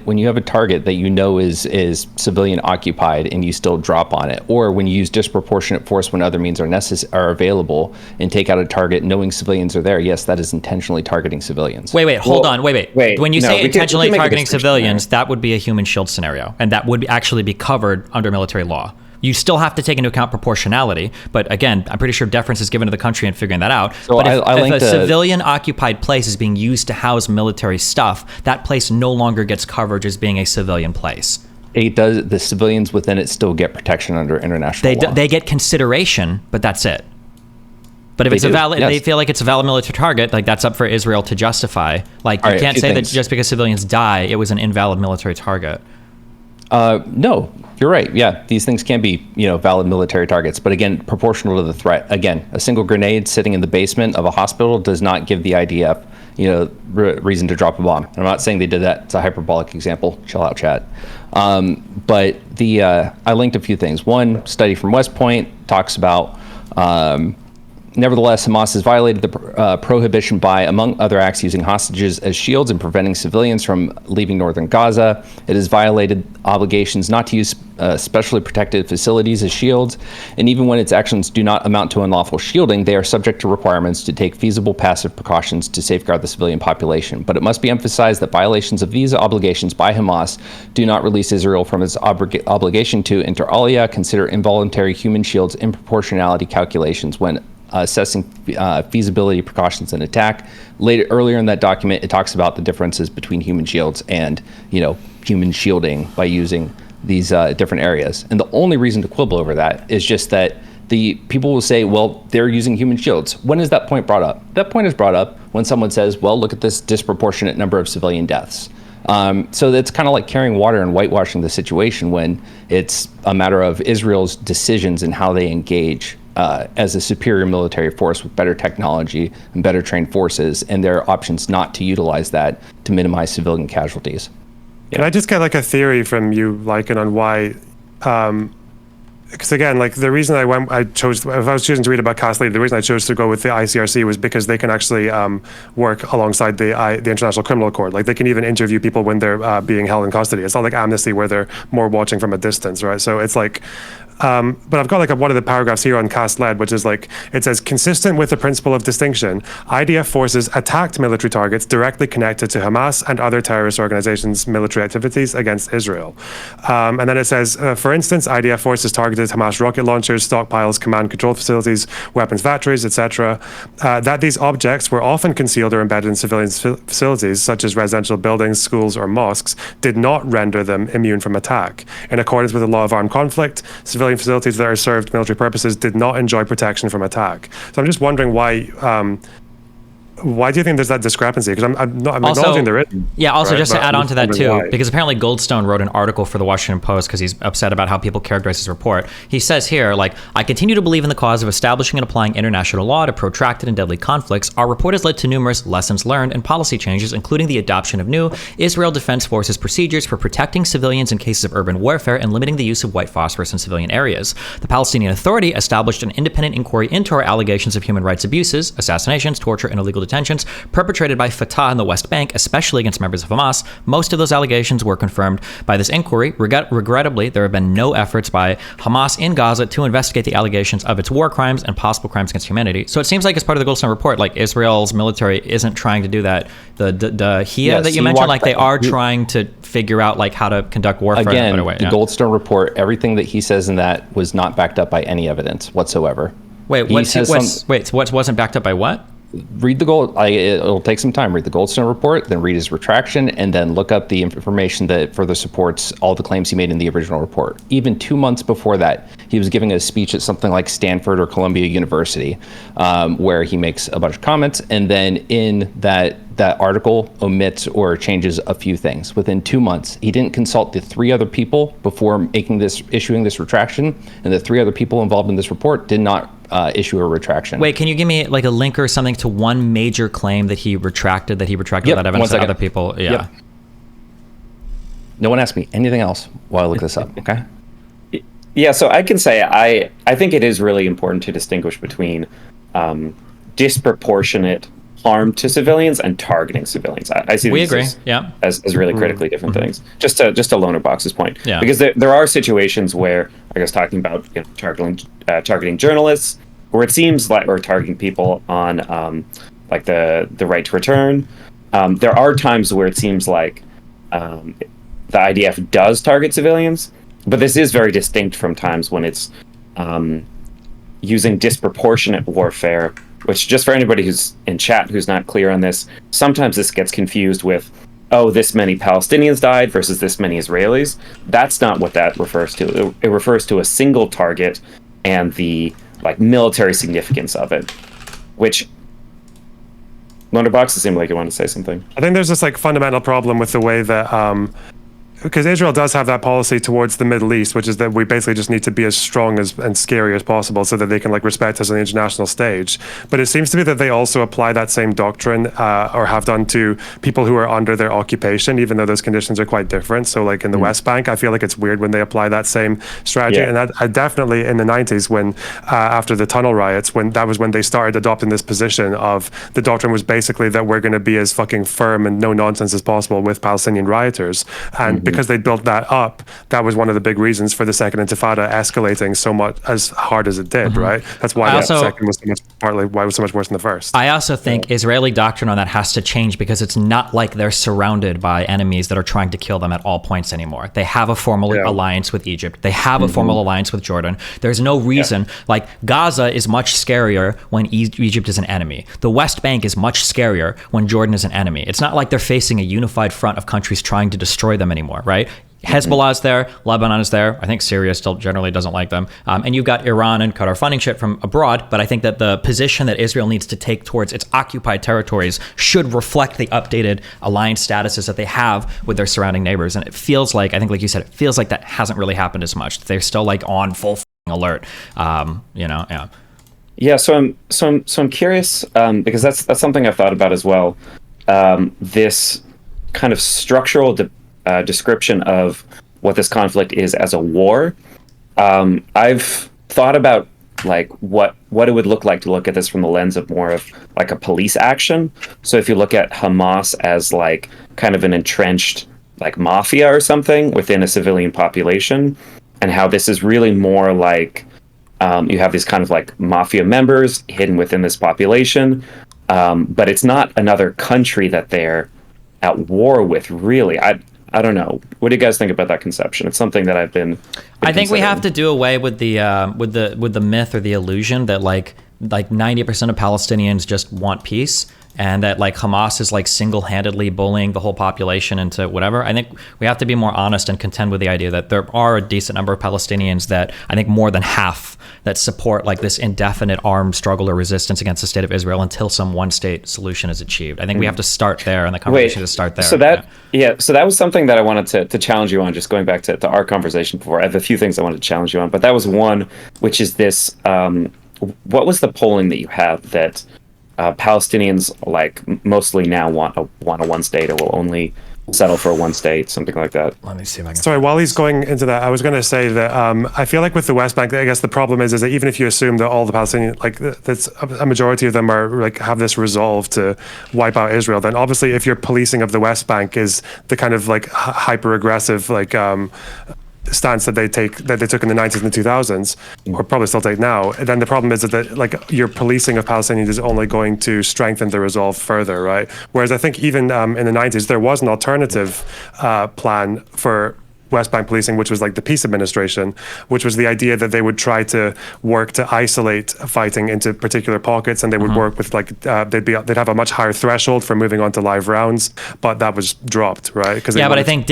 that is civilian occupied, and you still drop on it, or when you use disproportionate force when other means are available and take out a target knowing civilians are there, yes, that is intentionally targeting civilians. Hold on. When you say intentionally targeting civilians, that would be a human shield scenario, and that would actually be covered under military law. You still have to take into account proportionality, but again, I'm pretty sure deference is given to the country in figuring that out. So but if a civilian-occupied place is being used to house military stuff, that place no longer gets coverage as being a civilian place. It does. The civilians within it still get protection under international law. They get consideration, but that's it. But if they feel like it's a valid military target, like that's up for Israel to justify. Like you can't say that just because civilians die, it was an invalid military target. No, you're right. Yeah, these things can be, valid military targets, but again, proportional to the threat. Again, a single grenade sitting in the basement of a hospital does not give the IDF, reason to drop a bomb. And I'm not saying they did that. It's a hyperbolic example. Chill out, chat. But I linked a few things. One study from West Point talks about. Nevertheless, Hamas has violated the prohibition by, among other acts, using hostages as shields and preventing civilians from leaving northern Gaza. It has violated obligations not to use specially protected facilities as shields. And even when its actions do not amount to unlawful shielding, they are subject to requirements to take feasible passive precautions to safeguard the civilian population. But it must be emphasized that violations of these obligations by Hamas do not release Israel from its obligation to, inter alia, consider involuntary human shields in proportionality calculations when assessing feasibility precautions in attack. Earlier in that document, it talks about the differences between human shields and, human shielding by using these different areas. And the only reason to quibble over that is just that the people will say, well, they're using human shields. When is that point brought up? That point is brought up when someone says, well, look at this disproportionate number of civilian deaths. So that's kind of like carrying water and whitewashing the situation when it's a matter of Israel's decisions and how they engage as a superior military force with better technology and better trained forces, and there are options not to utilize that to minimize civilian casualties. Can I just get like a theory from you, Lycan, on why? Because again, like the reason if I was choosing to read about CAS Lead, the reason I chose to go with the ICRC was because they can actually work alongside the International Criminal Court. Like they can even interview people when they're being held in custody. It's not like Amnesty where they're more watching from a distance, right? So it's like. But I've got like one of the paragraphs here on CAS Led, which is like, it says, consistent with the principle of distinction, IDF forces attacked military targets directly connected to Hamas and other terrorist organizations' military activities against Israel. And then it says, for instance, IDF forces targeted Hamas rocket launchers, stockpiles, command control facilities, weapons factories, etc. That these objects were often concealed or embedded in civilian facilities, such as residential buildings, schools, or mosques, did not render them immune from attack. In accordance with the law of armed conflict, civilian facilities that are served military purposes did not enjoy protection from attack. So I'm just wondering why do you think there's that discrepancy? Because I'm acknowledging there is. Yeah, also right? Just to add on to that too, why. Because apparently Goldstone wrote an article for the Washington Post because he's upset about how people characterize his report. He says here, like, I continue to believe in the cause of establishing and applying international law to protracted and deadly conflicts. Our report has led to numerous lessons learned and policy changes, including the adoption of new Israel Defense Forces procedures for protecting civilians in cases of urban warfare and limiting the use of white phosphorus in civilian areas. The Palestinian Authority established an independent inquiry into our allegations of human rights abuses, assassinations, torture, and illegal detentions perpetrated by Fatah in the West Bank, especially against members of Hamas. Most of those allegations were confirmed by this inquiry. Regrettably, there have been no efforts by Hamas in Gaza to investigate the allegations of its war crimes and possible crimes against humanity. So it seems like as part of the Goldstone report, like Israel's military isn't trying to do that. The HIA that you mentioned, like they are trying to figure out like how to conduct warfare. Again, the Goldstone report, everything that he says in that was not backed up by any evidence whatsoever. Wait, what wasn't backed up by what? read the gold. It'll take some time. Read the Goldstone report, then read his retraction, and then look up the information that further supports all the claims he made in the original report. Even 2 months before that, he was giving a speech at something like Stanford or Columbia University, where he makes a bunch of comments, and then in that article omits or changes a few things. Within 2 months, he didn't consult the 3 other people before issuing this retraction, and the 3 other people involved in this report did not issue a retraction. Wait, can you give me like a link or something to one major claim that he retracted Yep, without evidence that other people? Yeah. Yep. No one asked me anything else while I look this up. Okay. Yeah, so I can say I think it is really important to distinguish between disproportionate harm to civilians and targeting civilians. I see We these agree. Yeah. as really critically different things. Just to Lonerbox's point, Yeah. because there are situations where, I guess, talking about targeting journalists, where it seems like, or targeting people on like the right to return. There are times where it seems like the IDF does target civilians, but this is very distinct from times when it's using disproportionate warfare, which, just for anybody who's in chat who's not clear on this, sometimes this gets confused with, oh, this many Palestinians died versus this many Israelis. That's not what that refers to. It refers to a single target and the military significance of it, which Lonerbox, it seemed like you want to say something. I think there's this fundamental problem with the way that because Israel does have that policy towards the Middle East, which is that we basically just need to be as strong and scary as possible so that they can respect us on the international stage. But it seems to be that they also apply that same doctrine or have done to people who are under their occupation, even though those conditions are quite different. So in the West Bank, I feel like it's weird when they apply that same strategy. Yeah. And that, I definitely in the 90s, when after the tunnel riots, when they started adopting this position of the doctrine was basically that we're going to be as fucking firm and no nonsense as possible with Palestinian rioters. And because they built that up, that was one of the big reasons for the second Intifada escalating so much as hard as it did, right? That's why the second was partly why it was so much worse than the first. I also think Israeli doctrine on that has to change, because it's not like they're surrounded by enemies that are trying to kill them at all points anymore. They have a formal alliance with Egypt. They have a formal alliance with Jordan. There's no reason, Gaza is much scarier when Egypt is an enemy. The West Bank is much scarier when Jordan is an enemy. It's not like they're facing a unified front of countries trying to destroy them anymore, right? Hezbollah is there, Lebanon is there. I think Syria still generally doesn't like them. And you've got Iran and Qatar funding shit from abroad. But I think that the position that Israel needs to take towards its occupied territories should reflect the updated alliance statuses that they have with their surrounding neighbors. And it feels like, I think like you said, it feels like that hasn't really happened as much. They're still on full alert, yeah. Yeah, so I'm curious, because that's something I've thought about as well. This kind of structural description of what this conflict is as a war. I've thought about what it would look like to look at this from the lens of more of a police action. So if you look at Hamas as kind of an entrenched mafia or something within a civilian population, and how this is really more you have these kind of mafia members hidden within this population, but it's not another country that they're at war with, really. I don't know. What do you guys think about that conception? It's something that I've been I think we have to do away with the myth or the illusion that 90% of Palestinians just want peace, and that Hamas is single-handedly bullying the whole population into whatever. I think we have to be more honest and contend with the idea that there are a decent number of Palestinians, that I think more than half, that support this indefinite armed struggle or resistance against the state of Israel until some one-state solution is achieved. I think we have to start there, and the conversation to start there. So so that was something that I wanted to challenge you on, just going back to our conversation before. I have a few things I wanted to challenge you on, but that was one, which is this, what was the polling that you have that Palestinians mostly now want a one state, or will only settle for a one state, something like that? Let me see if I can. Sorry, while he's going into that, I was going to say that I feel with the West Bank, I guess the problem is that even if you assume that all the Palestinians, that's a majority of them are have this resolve to wipe out Israel, then obviously if your policing of the West Bank is the kind of hyper aggressive stance that they took in the 90s and the 2000s, or probably still take now, then the problem is that your policing of Palestinians is only going to strengthen the resolve further, right? Whereas I think even in the 90s there was an alternative plan for West Bank policing, which was like the peace administration, which was the idea that they would try to work to isolate fighting into particular pockets, and they would work with like they'd have a much higher threshold for moving on to live rounds, but that was dropped, right? But I think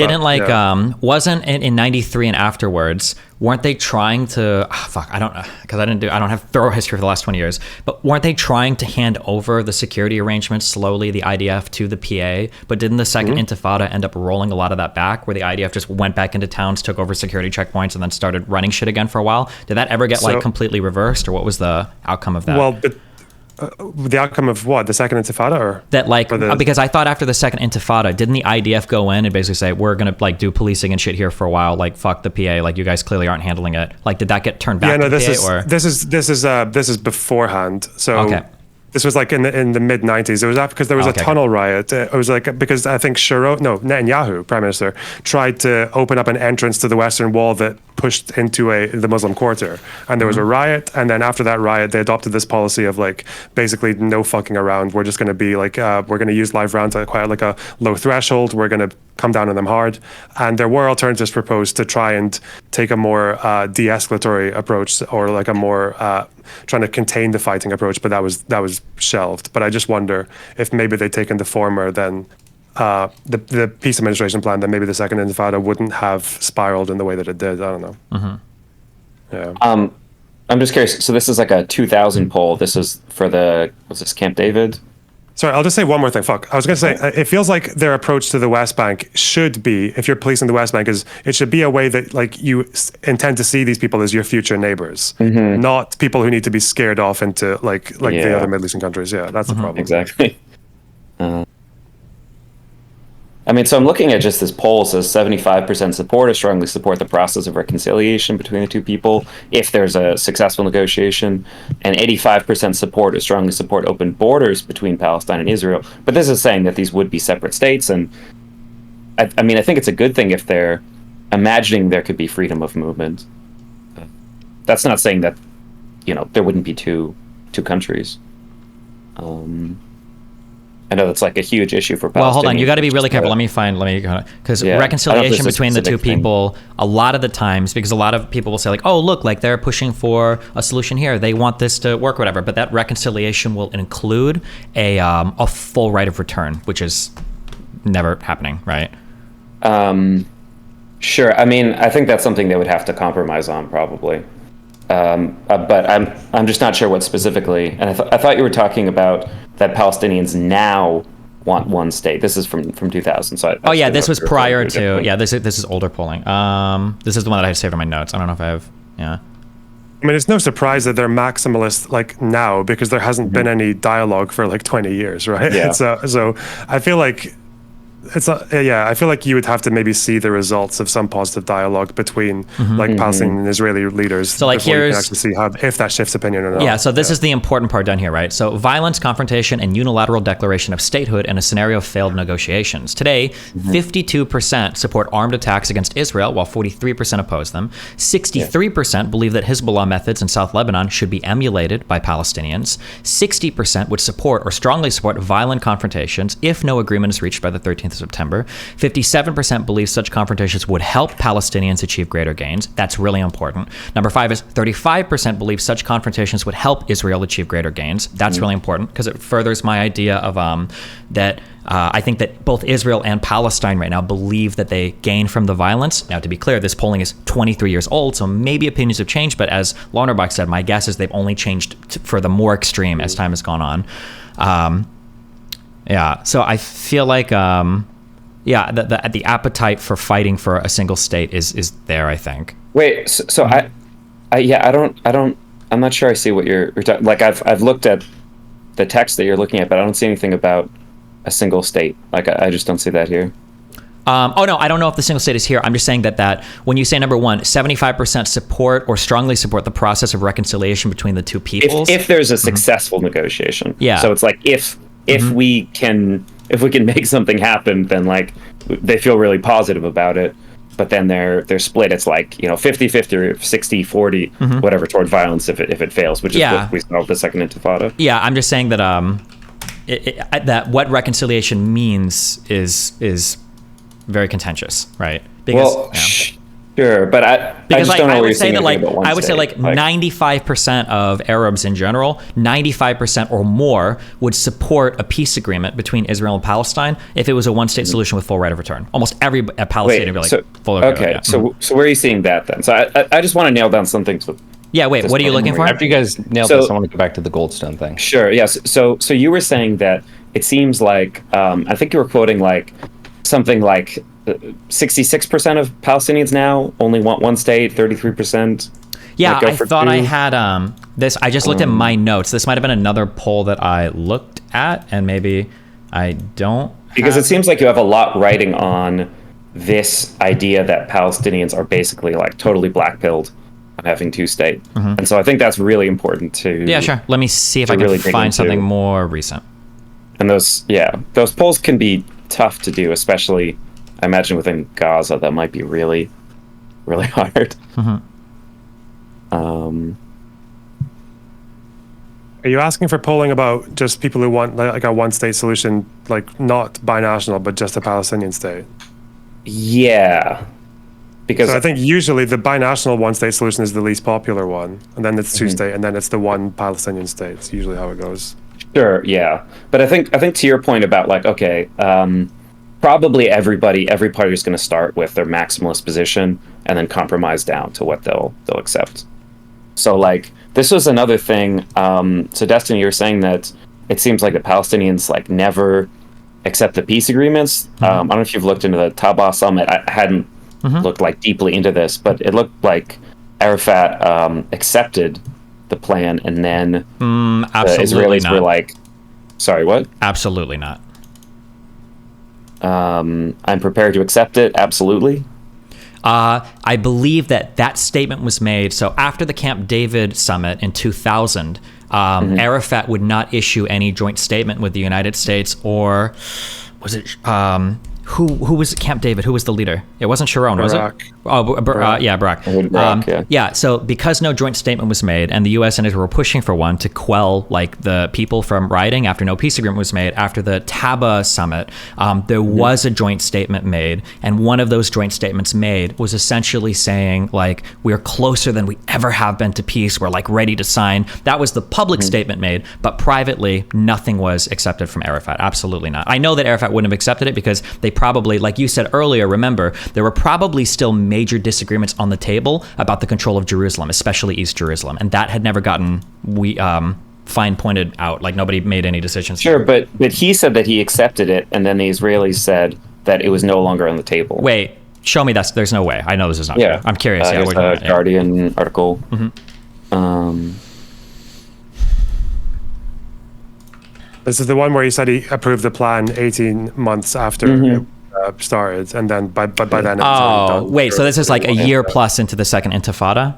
wasn't in 93 and afterwards, weren't they trying to I don't have thorough history for the last 20 years, but weren't they trying to hand over the security arrangements slowly, the IDF to the PA? But didn't the second Intifada end up rolling a lot of that back, where the IDF just went back into towns, took over security checkpoints, and then started running shit again for a while? Did that ever get like completely reversed, or what was the outcome of that? Well, but the outcome of what, the second Intifada, or that because I thought after the second Intifada, didn't the IDF go in and basically say, we're gonna like do policing and shit here for a while, like fuck the PA, like you guys clearly aren't handling it? Like, did that get turned back? To this PA, this is beforehand. So okay. This was like in the mid 90s. It was after, because there was a tunnel riot. It was like because I think Netanyahu, Prime Minister, tried to open up an entrance to the Western Wall that pushed into the Muslim Quarter, and there was a riot. And then after that riot, they adopted this policy of like basically no fucking around. We're just going to be like we're going to use live rounds at quite like a low threshold. We're going to come down on them hard. And there were alternatives proposed to try and take a more de-escalatory approach, or like a more trying to contain the fighting approach, but that was shelved. But I just wonder if maybe they'd taken the former, then the peace administration plan, then maybe the second Intifada wouldn't have spiraled in the way that it did. I don't know. Yeah. I'm just curious. So this is like a 2000 poll. This is for what's this, Camp David? Sorry, I'll just say one more thing. I was going to say, it feels like their approach to the West Bank should be, if you're policing the West Bank, it should be a way that like you intend to see these people as your future neighbors, not people who need to be scared off into like the other Middle Eastern countries. Yeah, that's the problem. Exactly. I mean, so I'm looking at just this poll. It says 75% support or strongly support the process of reconciliation between the two people if there's a successful negotiation, and 85% support or strongly support open borders between Palestine and Israel. But this is saying that these would be separate states, and I mean, I think it's a good thing if they're imagining there could be freedom of movement. That's not saying that, there wouldn't be two countries. I know that's like a huge issue for Palestinians. Well, hold on. You got to be really careful. Because reconciliation between the two people, a lot of the times, because a lot of people will say like, oh, look, like they're pushing for a solution here. They want this to work, whatever. But that reconciliation will include a full right of return, which is never happening, right? Sure. I mean, I think that's something they would have to compromise on, probably. But I'm just not sure what specifically. And I thought you were talking about that Palestinians now want one state. This is from 2000. So this was prior to. Yeah, this is older polling. This is the one that I saved on my notes. I don't know if I have. Yeah. I mean, it's no surprise that they're maximalist like now, because there hasn't been any dialogue for like 20 years, right? Yeah. So I feel like I feel like you would have to maybe see the results of some positive dialogue between Palestinian and Israeli leaders. So like before you can actually see if that shifts opinion or not. Yeah, so this is the important part done here, right? So violence, confrontation, and unilateral declaration of statehood in a scenario of failed negotiations. Today, 52% support armed attacks against Israel, while 43% oppose them. 63% believe that Hezbollah methods in South Lebanon should be emulated by Palestinians. 60% would support or strongly support violent confrontations if no agreement is reached by the 13th of September. 57% believe such confrontations would help Palestinians achieve greater gains. That's really important. Number 5 is 35% believe such confrontations would help Israel achieve greater gains. That's really important because it furthers my idea of that I think that both Israel and Palestine right now believe that they gain from the violence. Now, to be clear, this polling is 23 years old, so maybe opinions have changed, but as Lonerbox said, my guess is they've only changed for the more extreme as time has gone on. So I feel like, the appetite for fighting for a single state is there, I think. Wait, so I'm not sure I see what you're talking. Like I've looked at the text that you're looking at, but I don't see anything about a single state. Like I just don't see that here. No, I don't know if the single state is here. I'm just saying that when you say number 1, 75% support or strongly support the process of reconciliation between the two peoples. If there's a successful negotiation. Yeah. So it's like if we can make something happen, then like they feel really positive about it. But then they're split. It's like 50-50 or 60-40, whatever, toward violence if it fails, which is what we saw with the second Intifada. Yeah, I'm just saying that that what reconciliation means is very contentious, right? Because Well, sure, but I because just don't know I where would you're say seeing that anything about one I would say state. 95% of Arabs in general, 95% or more would support a peace agreement between Israel and Palestine if it was a one-state solution with full right of return. Almost every Palestinian would be like, full okay. Okay, Yeah. so where are you seeing that then? So I just want to nail down some things with. Yeah, wait, what are you looking for? After you guys nailed this, I want to go back to the Goldstone thing. Sure. Yes. So you were saying that it seems like I think you were quoting like something like 66% of Palestinians now only want one state, 33%. Yeah, I thought two. I had this. I just looked at my notes. This might have been another poll that I looked at, and maybe I don't. Because it seems like you have a lot writing on this idea that Palestinians are basically like totally black-pilled on having two-state. And so I think that's really important to. Yeah, sure. Let me see if I can really dig find into. something more recent. And those polls can be tough to do, especially, I imagine, within Gaza. That might be really, really hard. Are you asking for polling about just people who want like a one-state solution, like not binational, but just a Palestinian state? Yeah. Because So I think usually the binational one-state solution is the least popular one, and then it's two-state, and then it's the one Palestinian state. It's usually how it goes. Sure, yeah. But I think to your point about like, okay, probably every party is going to start with their maximalist position and then compromise down to what they'll accept. So like this was another thing. So Destiny, you're saying that it seems like the Palestinians like never accept the peace agreements. I don't know if you've looked into the Taba summit. I hadn't looked like deeply into this, but it looked like Arafat accepted the plan, and then the Israelis were like, "Sorry, what? Absolutely not. I'm prepared to accept it. Absolutely." I believe that statement was made. So after the Camp David summit in 2000, Arafat would not issue any joint statement with the United States, or was it who was at Camp David? Who was the leader? It wasn't Sharon, was it? Oh, yeah, Barak. Yeah. So because no joint statement was made, and the U.S. and Israel were pushing for one to quell like the people from rioting after no peace agreement was made, after the Taba summit, there was a joint statement made, and one of those joint statements made was essentially saying like, we're closer than we ever have been to peace. We're like ready to sign. That was the public statement made, but privately nothing was accepted from Arafat. Absolutely not. I know that Arafat wouldn't have accepted it because they probably, like you said earlier, remember, there were probably still major disagreements on the table about the control of Jerusalem, especially East Jerusalem, and that had never gotten fine pointed out. Like nobody made any decisions. Sure, but he said that he accepted it, and then the Israelis said that it was no longer on the table. Wait, show me that. There's no way. I know this is not true. I'm curious. Here's a Guardian article. This is the one where he said he approved the plan 18 months after it started, and then by then it was already done. Wait, so this is like a year plus into the second Intifada?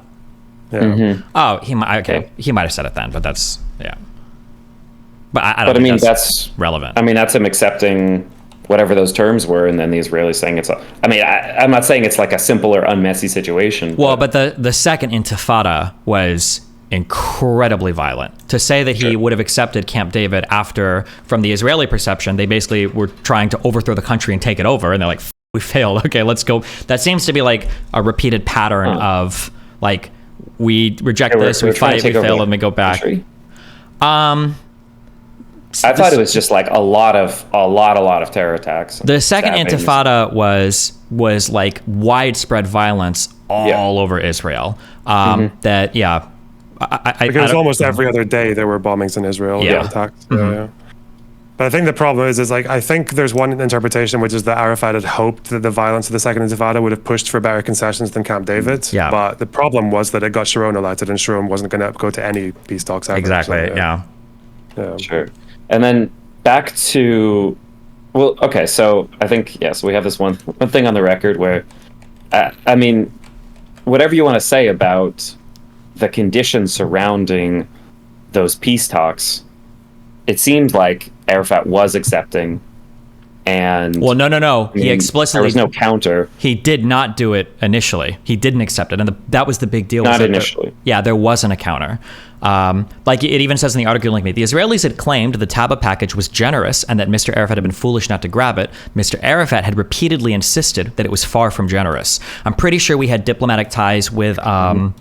Yeah. Oh, he might have said it then, but that's But I don't. But I mean, that's relevant. I mean, that's him accepting whatever those terms were, and then the Israelis saying it's. I'm not saying it's like a simple or unmessy situation. Well, but the second Intifada was incredibly violent. To say that he would have accepted Camp David after, from the Israeli perception, they basically were trying to overthrow the country and take it over, and they're like, we failed. Okay, let's go. That seems to be like a repeated pattern of like, we reject this, we fight, we fail, and we go back. I thought it was just like a lot of terror attacks. The second Intifada was like widespread violence all over Israel. Because almost every other day there were bombings in Israel, attacks. But I think the problem is like, I think there's one interpretation, which is that Arafat had hoped that the violence of the second Intifada would have pushed for better concessions than Camp David. Yeah. But the problem was that it got Sharon elected, and Sharon wasn't going to go to any peace talks ever. Exactly. So, Sure. And then back to, well, okay, so I think, yes, we have this one thing on the record where, I mean, whatever you want to say about the conditions surrounding those peace talks, it seemed like Arafat was accepting, And Well, no. I He mean, explicitly there was no counter. He did not do it initially. He didn't accept it, and that was the big deal. Not initially. There wasn't a counter. Like it even says in the article link me, the Israelis had claimed the Taba package was generous and that Mr. Arafat had been foolish not to grab it. Mr. Arafat had repeatedly insisted that it was far from generous. I'm pretty sure we had diplomatic ties with. Oh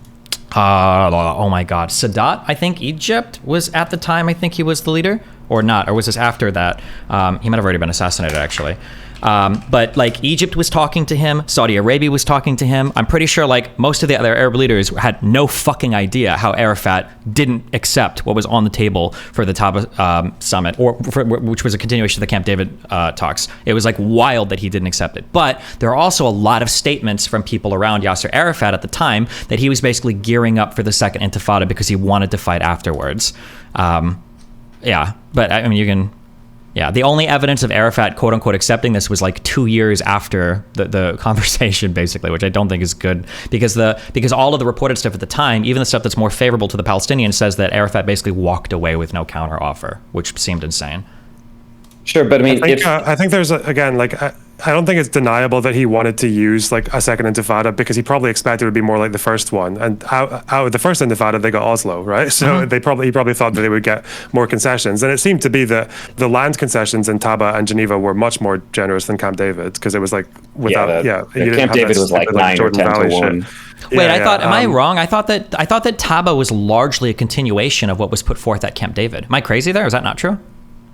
my God, Sadat. I think Egypt was at the time. I think he was the leader, or not, or was this after that? He might have already been assassinated, actually. But like Egypt was talking to him, Saudi Arabia was talking to him. I'm pretty sure like most of the other Arab leaders had no fucking idea how Arafat didn't accept what was on the table for the Taba summit, which was a continuation of the Camp David talks. It was like wild that he didn't accept it. But there are also a lot of statements from people around Yasser Arafat at the time that he was basically gearing up for the second Intifada because he wanted to fight afterwards. But I mean, you can. Yeah, the only evidence of Arafat, quote unquote, accepting this was like 2 years after the conversation, basically, which I don't think is good because all of the reported stuff at the time, even the stuff that's more favorable to the Palestinians, says that Arafat basically walked away with no counter offer, which seemed insane. Sure, but I mean, I think there's I don't think it's deniable that he wanted to use like a second Intifada because he probably expected it would be more like the first one. And out of the first Intifada, they got Oslo, right? So he probably thought that they would get more concessions. And it seemed to be that the land concessions in Taba and Geneva were much more generous than Camp David because it was like without Camp David was like 9 or 10 to 1. Wait, am I wrong? I thought that Taba was largely a continuation of what was put forth at Camp David. Am I crazy there? Is that not true?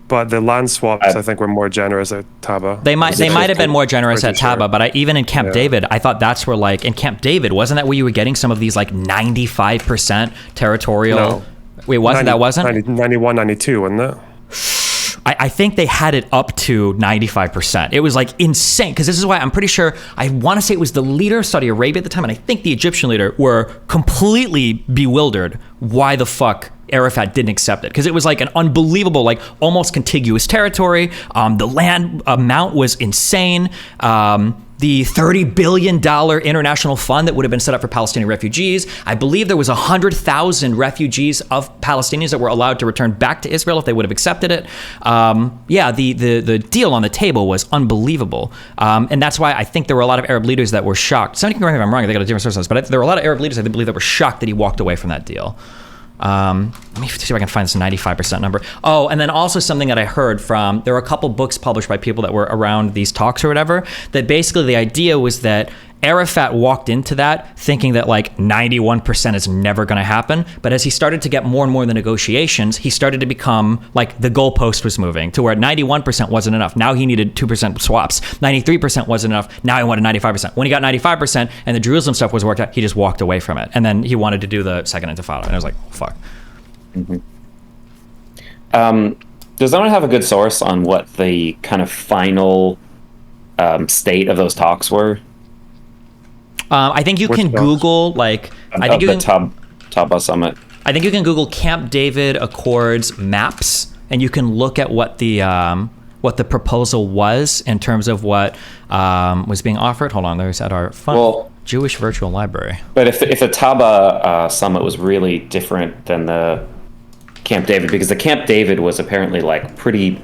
But the land swaps, I think, were more generous at Taba. They might have been more generous at Taba, but even in Camp David, I thought that's where like in Camp David, wasn't that where you were getting some of these like 95% territorial? No. Wait, wasn't 91, 92, wasn't it? I think they had it up to 95%. It was like insane because this is why I'm pretty sure I want to say it was the leader of Saudi Arabia at the time, and I think the Egyptian leader were completely bewildered why the fuck Arafat didn't accept it because it was like an unbelievable, like almost contiguous territory. The land amount was insane. The $30 billion international fund that would have been set up for Palestinian refugees. I believe there was 100,000 refugees of Palestinians that were allowed to return back to Israel if they would have accepted it. The deal on the table was unbelievable. And that's why I think there were a lot of Arab leaders that were shocked. Somebody can correct me if I'm wrong, they got a different source on this, but there were a lot of Arab leaders I believe that were shocked that he walked away from that deal. Let me see if I can find this 95% number. Oh, and then also something that I heard from, there were a couple books published by people that were around these talks or whatever, that basically the idea was that Arafat walked into that thinking that like 91% is never going to happen. But as he started to get more and more in the negotiations, he started to become like the goalpost was moving to where 91% wasn't enough. Now he needed 2% swaps. 93% wasn't enough. Now he wanted 95%. When he got 95% and the Jerusalem stuff was worked out, he just walked away from it. And then he wanted to do the second Intifada. And I was like, oh, fuck. Mm-hmm. Does anyone have a good source on what the kind of final state of those talks were? I think you can Google Taba Summit. I think you can Google Camp David Accords maps, and you can look at what the proposal was in terms of what was being offered. Hold on, there's at our fun Jewish virtual library. But if the Taba Summit was really different than the Camp David, because the Camp David was apparently like pretty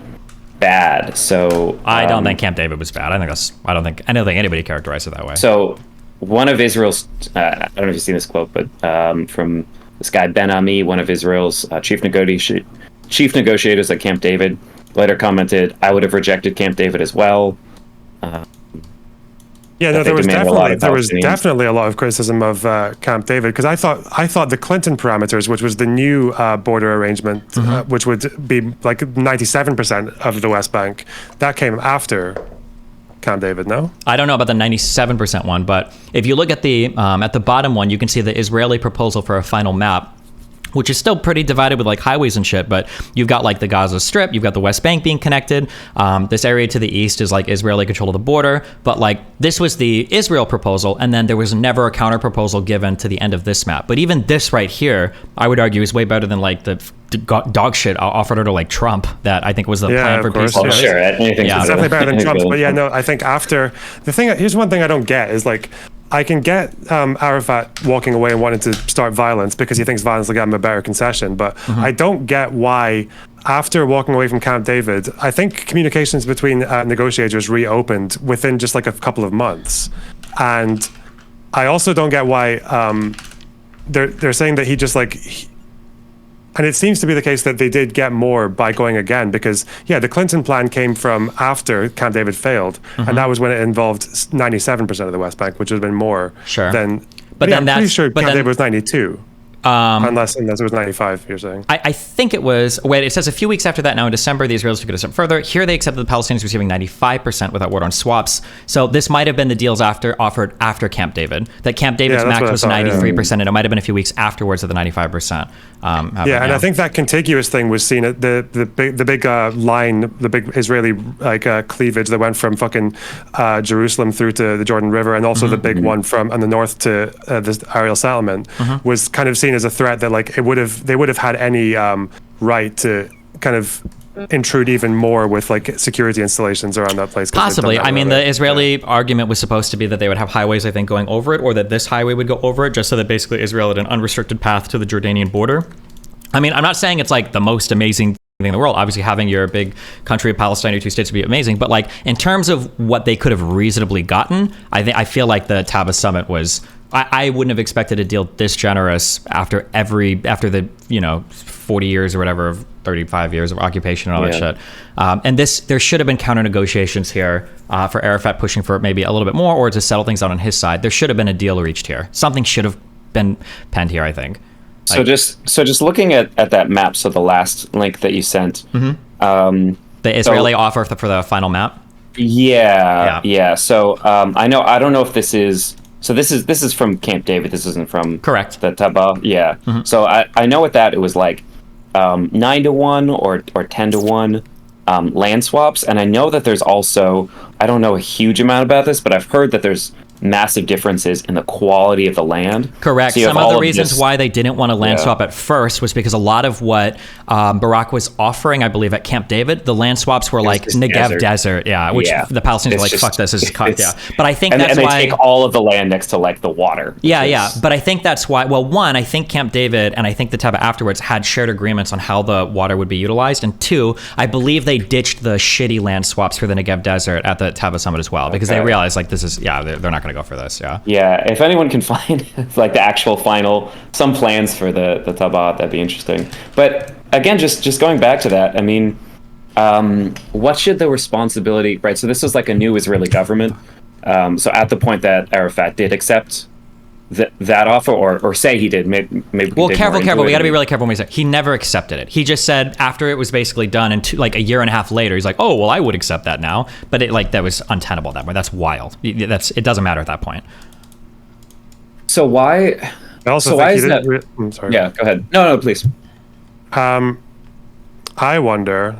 bad. So I don't think Camp David was bad. I don't think anybody characterized it that way. So one of Israel's, I don't know if you've seen this quote, but from this guy Ben Ami, one of Israel's chief negotiators at Camp David, later commented, "I would have rejected Camp David as well." There was definitely a lot of criticism of Camp David because I thought the Clinton parameters, which was the new border arrangement, which would be like 97% of the West Bank, that came after Camp David. No, I don't know about the 97% one, but if you look at the bottom one, you can see the Israeli proposal for a final map, which is still pretty divided with like highways and shit, but you've got like the Gaza Strip, you've got the West Bank being connected. This area to the east is like Israeli control of the border, but like this was the Israel proposal, and then there was never a counter proposal given to the end of this map. But even this right here, I would argue is way better than like the dog shit offered to like Trump that I think was the plan for peace. Well, sure, it's definitely better than Trump's, but I think after the thing, here's one thing I don't get is like, I can get Arafat walking away and wanting to start violence because he thinks violence will get him a better concession, but I don't get why after walking away from Camp David, I think communications between negotiators reopened within just like a couple of months. And I also don't get why they're saying that he just and it seems to be the case that they did get more by going again, because the Clinton plan came from after Camp David failed, and that was when it involved 97% of the West Bank, which would have been more than. But then I'm pretty sure Camp David was 92. Unless it was 95, you're saying? I think it was. Wait, it says a few weeks after that. Now in December, the Israelis took it a step further. Here they accepted the Palestinians receiving 95% without word on swaps. So this might have been the deals offered after Camp David. That Camp David's max was 93%, and it might have been a few weeks afterwards of the 95%. And I think that contiguous thing was seen at the big line, the big Israeli cleavage that went from fucking Jerusalem through to the Jordan River, and also the big one from on the north to this Ariel settlement was kind of seen as a threat that they would have had any right to kind of intrude even more with security installations around that place. Possibly. I mean, the Israeli argument was supposed to be that they would have highways, I think, going over it, or that this highway would go over it, just so that basically Israel had an unrestricted path to the Jordanian border. I mean, I'm not saying it's the most amazing thing in the world. Obviously, having your big country of Palestine, your two states, would be amazing. But in terms of what they could have reasonably gotten, I feel like the Taba summit was. I wouldn't have expected a deal this generous after the 40 years or whatever, of 35 years of occupation and all that shit. And there should have been counter negotiations here for Arafat pushing for maybe a little bit more, or to settle things out on his side. There should have been a deal reached here. Something should have been penned here, I think. So just looking at that map, so the last link that you sent, the Israeli offer for the final map. Yeah. So I don't know if this is. So this is from Camp David. This isn't from correct the Taba. Yeah. So I know with that it was 9-1 or 10-1 land swaps, and I know that there's also, I don't know a huge amount about this, but I've heard that there's massive differences in the quality of the land. Correct. So some of the reasons why they didn't want to land swap at first was because a lot of what Barak was offering, I believe, at Camp David, the land swaps were Negev desert, which the Palestinians were fuck this, is cut, But I think that's why... And they take all of the land next to the water. But I think that's why, well, one, I think Camp David and I think the Taba afterwards had shared agreements on how the water would be utilized, and two, I believe they ditched the shitty land swaps for the Negev desert at the Taba summit as well, because they realized this is, they're not going to go for this. If anyone can find the actual final, some plans for the Tabat, that'd be interesting. But again, just going back to that, I mean, what should the responsibility, right? So this is a new Israeli government. So at the point that Arafat did accept that offer, or say he did, maybe. Well, careful. We got to be really careful when we say he never accepted it. He just said after it was basically done, and a year and a half later, he's like, "Oh, well, I would accept that now," but that was untenable at that point. That's wild. It doesn't matter at that point. So why? I also why think is that? I'm sorry. Yeah, go ahead. No, please. I wonder,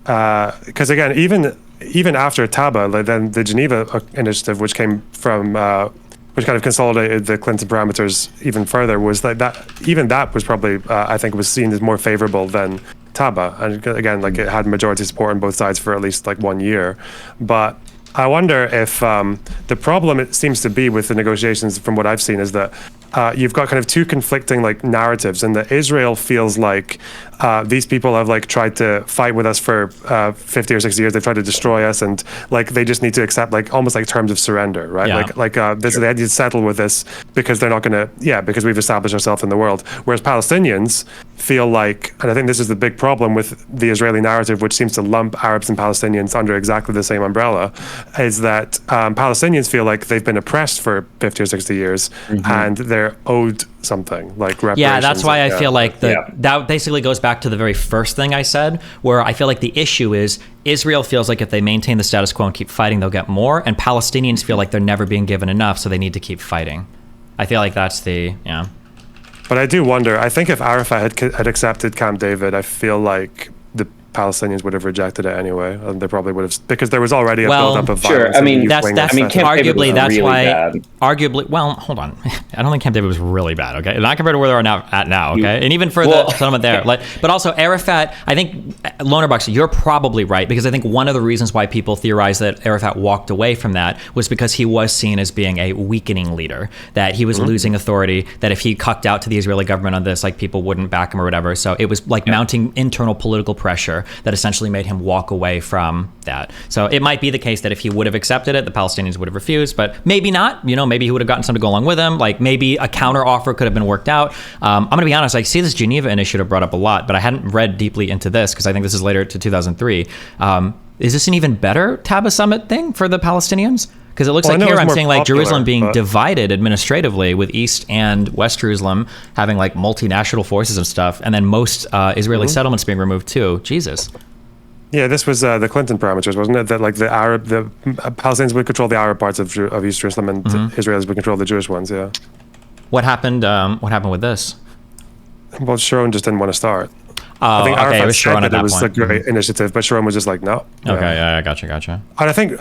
because again, even after Taba, then the Geneva Initiative, which came from. Which kind of consolidated the Clinton parameters even further, was that even that was probably, I think, was seen as more favorable than Taba. And again, it had majority support on both sides for at least 1 year. But I wonder if the problem it seems to be with the negotiations, from what I've seen, is that you've got kind of two conflicting narratives, and that Israel feels like these people have tried to fight with us for 50 or 60 years. They've tried to destroy us, and they just need to accept almost terms of surrender, right? They had to settle with this because they're not going to, because we've established ourselves in the world. Whereas Palestinians feel and I think this is the big problem with the Israeli narrative, which seems to lump Arabs and Palestinians under exactly the same umbrella, is that Palestinians feel like they've been oppressed for 50 or 60 years, and they're owed something reparations. Yeah, that's why I feel that basically goes back to the very first thing I said, where I feel like the issue is Israel feels like if they maintain the status quo and keep fighting, they'll get more, and Palestinians feel like they're never being given enough, so they need to keep fighting. I feel like that's But I do wonder, I think if Arafat had accepted Camp David, I feel like the Palestinians would have rejected it anyway, and they probably would have, because there was already a buildup of sure. violence. I mean, that's Camp David arguably was that's really why. bad. Arguably, well, hold on. I don't think Camp David was really bad. Okay, not compared to where they're at now. Okay, and even for the settlement there, but also Arafat. I think Lonerbox, you're probably right, because I think one of the reasons why people theorize that Arafat walked away from that was because he was seen as being a weakening leader, that he was losing authority, that if he cucked out to the Israeli government on this, like people wouldn't back him or whatever. So it was like mounting internal political pressure that essentially made him walk away from that. So it might be the case that if he would have accepted it, the Palestinians would have refused, but maybe not. Maybe he would have gotten some to go along with him. Like maybe a counter offer could have been worked out. I'm going to be honest, I see this Geneva initiative brought up a lot, but I hadn't read deeply into this because I think this is later to 2003. Is this an even better Taba Summit thing for the Palestinians? Because it looks like here I'm seeing like Jerusalem being divided administratively, with East and West Jerusalem having like multinational forces and stuff, and then most Israeli settlements being removed too. Jesus. Yeah, this was the Clinton parameters, wasn't it? That like the Palestinians would control the Arab parts of East Jerusalem, and Israelis would control the Jewish ones. Yeah. What happened? What happened with this? Well, Sharon just didn't want to start. Oh, I think okay, it was Sharon at that it was point. a great initiative, but Sharon was just like, no. Okay, yeah, gotcha. And I think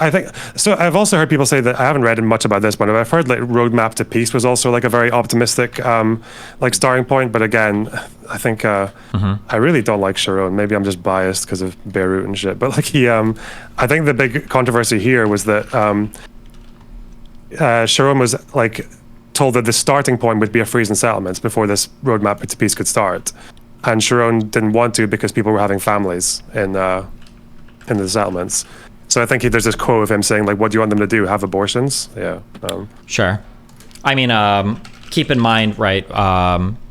so. I've also heard people say that, I haven't read much about this one, but I've heard like Roadmap to Peace was also like a very optimistic like starting point. But again, I think I really don't like Sharon. Maybe I'm just biased because of Beirut and shit. But like I think the big controversy here was that Sharon was like told that the starting point would be a freeze in settlements before this Roadmap to Peace could start. And Sharon didn't want to because people were having families in the settlements. So I think there's this quote of him saying, like, what do you want them to do? Have abortions? Yeah. Sure. I mean, keep in mind, right,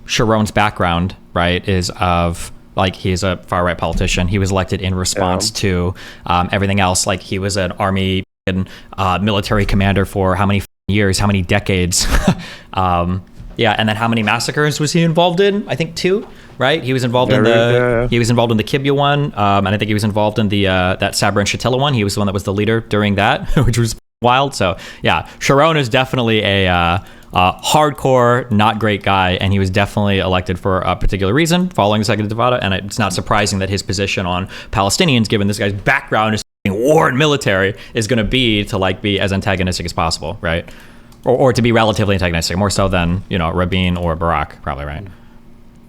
Sharon's background, right, is of, like, he's a far-right politician. He was elected in response to everything else. Like, he was an army and military commander for how many years, how many decades? Yeah, and then how many massacres was he involved in? I think 2. Right, he was involved in the he was involved in the Kibya one, and I think he was involved in the that Sabra and Shatila one. He was the one that was the leader during that, which was wild. So yeah, Sharon is definitely a hardcore, not great guy, and he was definitely elected for a particular reason, following the Second Intifada. And it's not surprising that his position on Palestinians, given this guy's background is war and military, is going to be to like be as antagonistic as possible, right? Or to be relatively antagonistic, more so than Rabin or Barak, probably, right?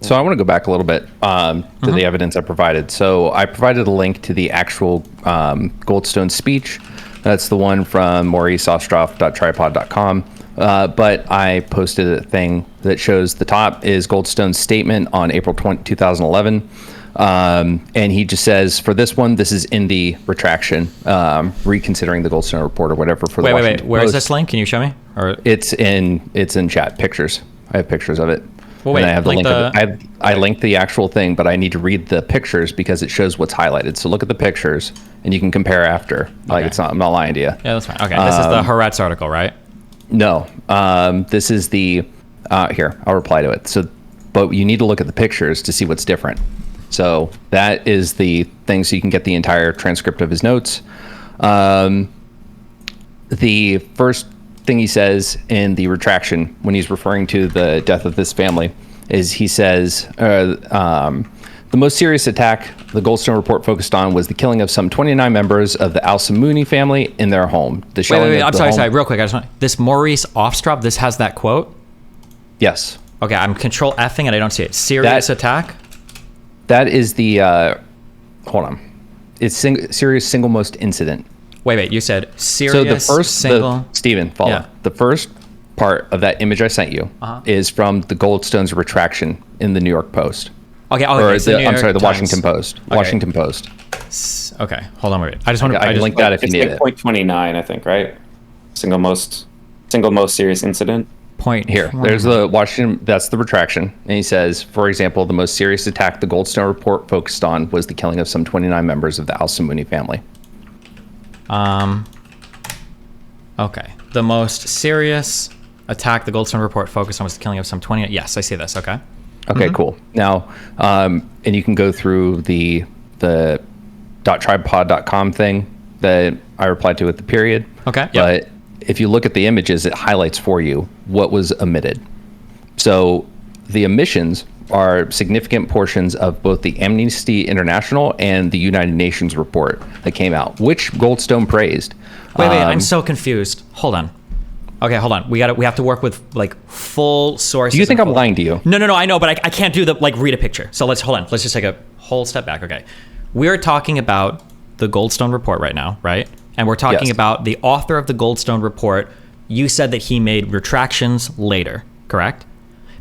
So I want to go back a little bit to the evidence I provided. So I provided a link to the actual Goldstone speech. That's the one from mauriceostroff.tripod.com. But I posted a thing that shows the top is Goldstone's statement on April 20, 2011. And he just says, for this one, this is in the retraction, reconsidering the Goldstone report or whatever. For the wait. Where is this link? Can you show me? Or it's in chat. Pictures. I have pictures of it. Well, wait, and I have the link of it. I linked the actual thing, but I need to read the pictures because it shows what's highlighted. So look at the pictures, and you can compare after. Like I'm not lying to you. Yeah, that's fine. Okay, this is the Haaretz article, right? No, this is the here. I'll reply to it. So, but you need to look at the pictures to see what's different. So that is the thing. So you can get the entire transcript of his notes. The first thing he says in the retraction when he's referring to the death of this family is he says the most serious attack the Goldstone report focused on was the killing of some 29 members of the al-Samuni family in their home. Wait, I'm sorry, real quick. I just want this Maurice Ostroff, this has that quote? Yes. Okay, I'm control Fing and I don't see it. Serious attack? That is the hold on. It's serious single most incident. Wait, you said serious. So the first Stephen, follow. Yeah. The first part of that image I sent you is from the Goldstone's retraction in the New York Post. Okay, the Washington Post. Okay. Washington Post. Okay, hold on, wait. I just want to. I can link that if you need it. Point 29, I think, right? Single most serious incident. Point here. There's the Washington. That's the retraction, and he says, for example, the most serious attack the Goldstone report focused on was the killing of some 29 members of the al-Samuni family. Okay. The most serious attack the Goldstone report focused on was the killing of some 20. Yes, I see this. Okay. Okay, cool. Now, and you can go through the .tripod.com thing that I replied to at the period. Okay. But if you look at the images, it highlights for you what was omitted. So the omissions are significant portions of both the Amnesty International and the United Nations report that came out, which Goldstone praised. Wait, I'm so confused. Hold on. Okay, hold on. We have to work with like full sources. Do you think I'm lying to you? No, I know, but I can't do the like read a picture. So let's hold on. Let's just take a whole step back. Okay, we're talking about the Goldstone report right now, right? And we're talking about the author of the Goldstone report. You said that he made retractions later, correct?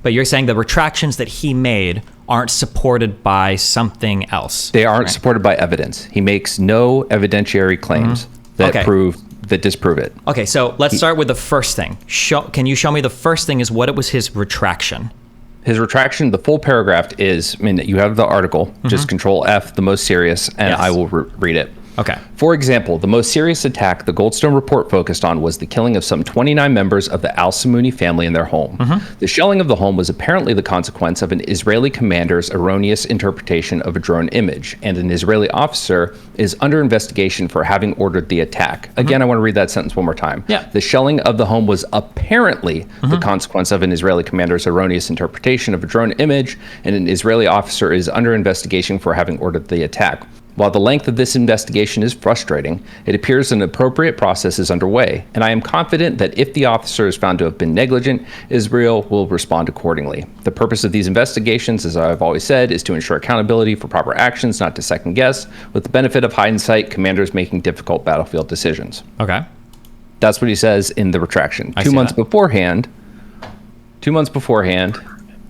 But you're saying the retractions that he made aren't supported by something else. They aren't supported by evidence. He makes no evidentiary claims that disprove it. Okay, so let's start with the first thing. Can you show me the first thing is what was his retraction? His retraction, the full paragraph is, I mean, you have the article, just Control F, the most serious, and I will read it. Okay. For example, the most serious attack the Goldstone report focused on was the killing of some 29 members of the al-Samuni family in their home. The shelling of the home was apparently the consequence of an Israeli commander's erroneous interpretation of a drone image, and an Israeli officer is under investigation for having ordered the attack. Again, I want to read that sentence one more time. Yeah. The shelling of the home was apparently the consequence of an Israeli commander's erroneous interpretation of a drone image, and an Israeli officer is under investigation for having ordered the attack. While the length of this investigation is frustrating, it appears an appropriate process is underway, and I am confident that if the officer is found to have been negligent, Israel will respond accordingly. The purpose of these investigations, as I've always said, is to ensure accountability for proper actions, not to second guess, with the benefit of hindsight, commanders making difficult battlefield decisions. Okay. That's what he says in the retraction. 2 months beforehand,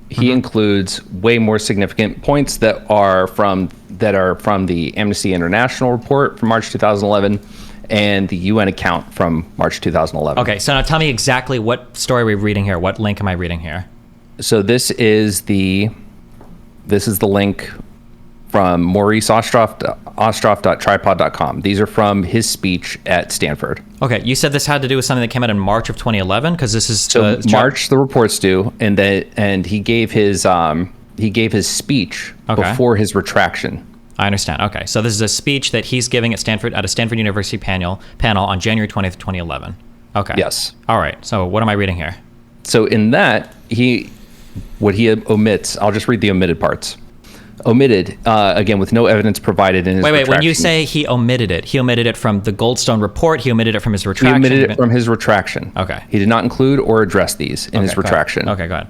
he includes way more significant points that are from the Amnesty International report from March 2011 and the UN account from March 2011. Okay, so now tell me exactly what story we're reading here. What link am I reading here? So this is the link from Maurice Ostroff.tripod.com. These are from his speech at Stanford. Okay, you said this had to do with something that came out in March of 2011 because this is so March the report's due, and he gave his speech before his retraction. I understand. Okay, so this is a speech that he's giving at a Stanford University panel on January 20th, 2011. Okay. Yes. All right. So what am I reading here? So in that what he omits, I'll just read the omitted parts. Omitted, again, with no evidence provided in his retraction. When you say he omitted it from the Goldstone report, he omitted it from his retraction? He omitted it from his retraction. Okay. He did not include or address these in his retraction. Okay, go ahead.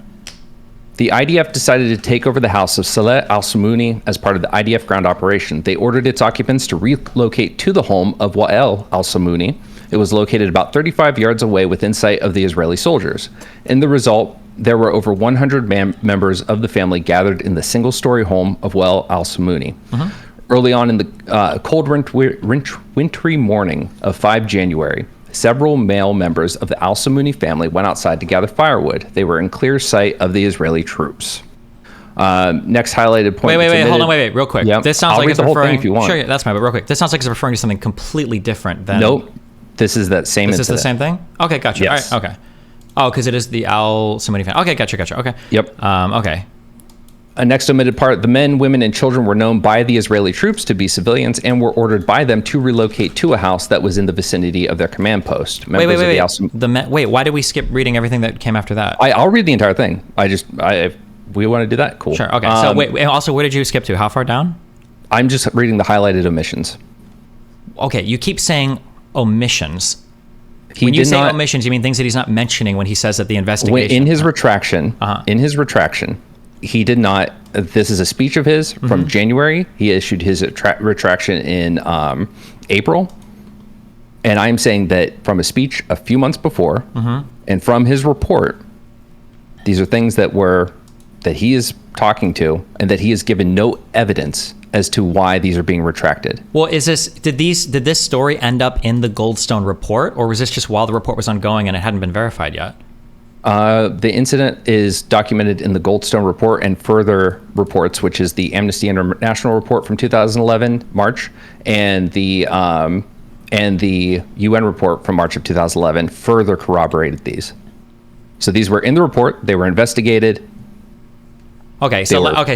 The IDF decided to take over the house of Saleh al-Samuni as part of the IDF ground operation. They ordered its occupants to relocate to the home of Wael al-Samuni. It was located about 35 yards away within sight of the Israeli soldiers. In the result, there were over 100 members of the family gathered in the single-story home of Wael al-Samuni. Early on in the cold wintry morning of 5 January, several male members of the al-Samuni family went outside to gather firewood. They were in clear sight of the Israeli troops. Next highlighted point. Hold on, real quick. Yep. This sounds I'll like read it's the whole referring. thing if you want. Sure, yeah, that's fine. But real quick, this sounds like it's referring to something completely different than. Nope. This is that same. Is this the same thing? Okay, gotcha. Yes. All right, okay. Oh, because it is the al-Samuni family. Okay, gotcha. Okay. Yep. Okay. A next omitted part, the men, women, and children were known by the Israeli troops to be civilians and were ordered by them to relocate to a house that was in the vicinity of their command post. Wait. Why did we skip reading everything that came after that? I'll read the entire thing. If we want to do that, cool. Sure, okay. So wait, also, where did you skip to? How far down? I'm just reading the highlighted omissions. Okay, you keep saying omissions. When you say omissions, you mean things that he's not mentioning when he says that the investigation... In his retraction, he did not... This is a speech of his from January. He issued his retraction in April. And I'm saying that from a speech a few months before, and from his report, these are things that he is talking to, and that he has given no evidence as to why these are being retracted. Well, did this story end up in the Goldstone report, or was this just while the report was ongoing and it hadn't been verified yet? The incident is documented in the Goldstone report and further reports, which is the Amnesty International report from 2011, March, and the UN report from March of 2011 further corroborated these. So these were in the report. They were investigated. Okay,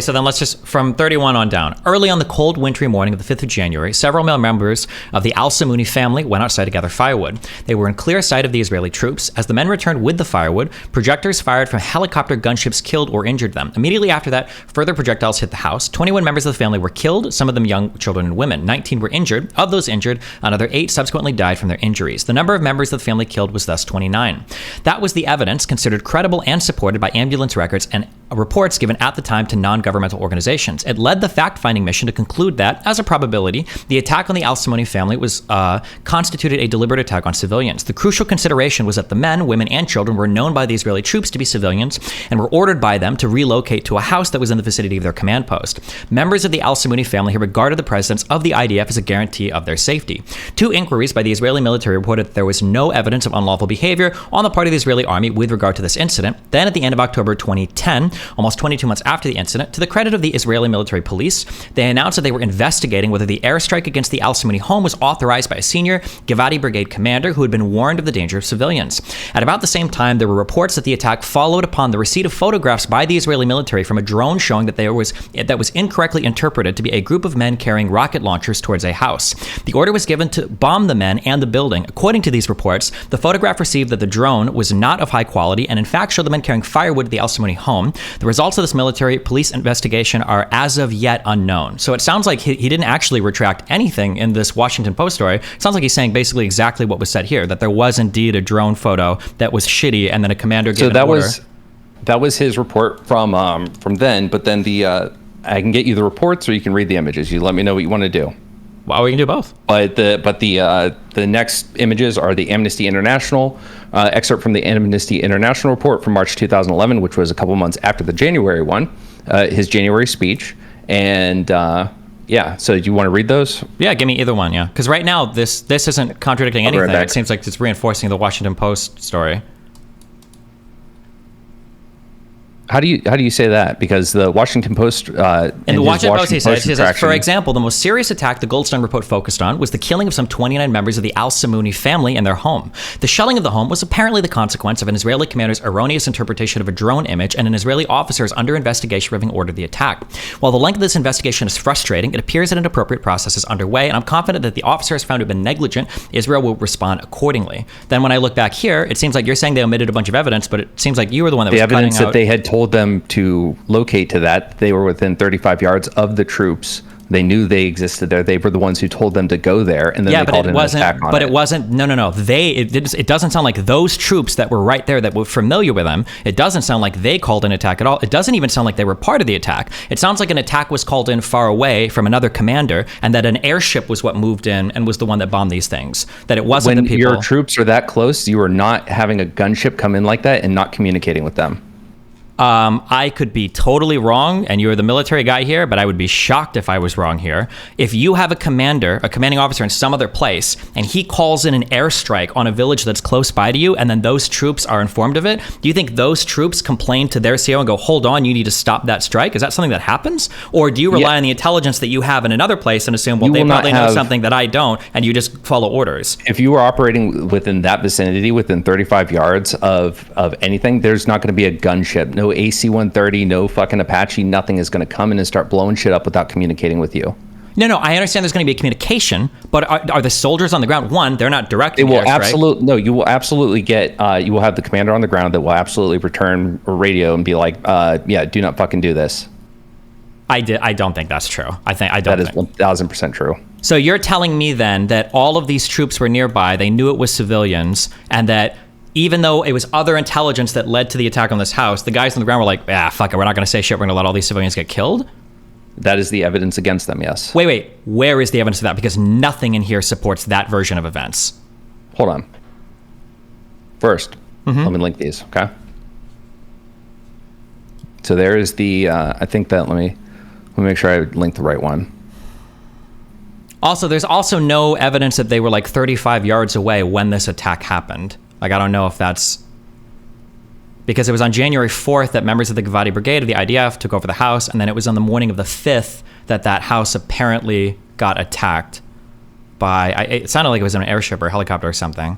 so then let's just from 31 on down. Early on the cold, wintry morning of the 5th of January, several male members of the al-Samuni family went outside to gather firewood. They were in clear sight of the Israeli troops. As the men returned with the firewood, projectors fired from helicopter gunships killed or injured them. Immediately after that, further projectiles hit the house. 21 members of the family were killed, some of them young children and women. 19 were injured. Of those injured, another 8 subsequently died from their injuries. The number of members of the family killed was thus 29. That was the evidence considered credible and supported by ambulance records and reports given at the time to non-governmental organizations. It led the fact-finding mission to conclude that, as a probability, the attack on the al-Samuni family was constituted a deliberate attack on civilians. The crucial consideration was that the men, women, and children were known by the Israeli troops to be civilians and were ordered by them to relocate to a house that was in the vicinity of their command post. Members of the al-Samuni family have regarded the presence of the IDF as a guarantee of their safety. 2 inquiries by the Israeli military reported that there was no evidence of unlawful behavior on the part of the Israeli army with regard to this incident. Then, at the end of October 2010, almost 22 months after the incident, to the credit of the Israeli military police, they announced that they were investigating whether the airstrike against the al-Samuni home was authorized by a senior Givati brigade commander who had been warned of the danger of civilians. At about the same time, there were reports that the attack followed upon the receipt of photographs by the Israeli military from a drone showing that that was incorrectly interpreted to be a group of men carrying rocket launchers towards a house. The order was given to bomb the men and the building. According to these reports, the photograph received that the drone was not of high quality and in fact showed the men carrying firewood to the al-Samuni home. The results of this military police investigation are as of yet unknown. So it sounds like he didn't actually retract anything in this Washington Post story. It sounds like he's saying basically exactly what was said here, that there was indeed a drone photo that was shitty and then a commander gave an order. That was his report from then, but then I can get you the reports or you can read the images. You let me know what you want to do. Well, we can do both. But the next images are the Amnesty International excerpt from the Amnesty International report from March 2011, which was a couple months after the January one, his January speech. And so do you want to read those? Yeah, give me either one. Yeah, because right now this isn't contradicting anything. It seems like it's reinforcing the Washington Post story. How do you say that? Because the Washington Post in the Washington Post, he says, for example, the most serious attack the Goldstone report focused on was the killing of some 29 members of the al-Samuni family in their home. The shelling of the home was apparently the consequence of an Israeli commander's erroneous interpretation of a drone image and an Israeli officer is under investigation for having ordered the attack. While the length of this investigation is frustrating, it appears that an appropriate process is underway, and I'm confident that the officer has found to have been negligent. Israel will respond accordingly. Then when I look back here, it seems like you're saying they omitted a bunch of evidence, but it seems like you were the one that was cutting out. The evidence that they had told them to locate to that. They were within 35 yards of the troops. They knew they existed there. They were the ones who told them to go there, and then they called in an attack on it. But it wasn't. No. It doesn't sound like those troops that were right there that were familiar with them. It doesn't sound like they called an attack at all. It doesn't even sound like they were part of the attack. It sounds like an attack was called in far away from another commander, and that an airship was what moved in and was the one that bombed these things. That it wasn't the people. When your troops are that close, you are not having a gunship come in like that and not communicating with them. I could be totally wrong, and you're the military guy here, but I would be shocked if I was wrong here. If you have a commanding officer in some other place, and he calls in an airstrike on a village that's close by to you, and then those troops are informed of it, do you think those troops complain to their CO and go, hold on, you need to stop that strike? Is that something that happens? Or do you rely on the intelligence that you have in another place and assume, well, they probably know something that I don't, and you just follow orders? If you were operating within that vicinity, within 35 yards of anything, there's not going to be a gunship. No AC-130, no fucking Apache, nothing is going to come in and start blowing shit up without communicating with you. No, I understand there's going to be a communication, but are the soldiers on the ground? One, they're not directing the airstrike. No, you will absolutely get, you will have the commander on the ground that will absolutely return a radio and be like, do not fucking do this. I don't think that's true. That is 1,000% true. So you're telling me then that all of these troops were nearby, they knew it was civilians, and that even though it was other intelligence that led to the attack on this house, the guys on the ground were like, fuck it, we're not going to say shit, we're going to let all these civilians get killed? That is the evidence against them, yes. Wait, where is the evidence of that? Because nothing in here supports that version of events. Hold on. First, let me link these, okay? So there is the, let me make sure I link the right one. Also, there's also no evidence that they were like 35 yards away when this attack happened. Like, I don't know if that's because it was on January 4th that members of the Givati Brigade of the IDF took over the house, and then it was on the morning of the 5th that house apparently got attacked by, it sounded like it was an airship or a helicopter or something.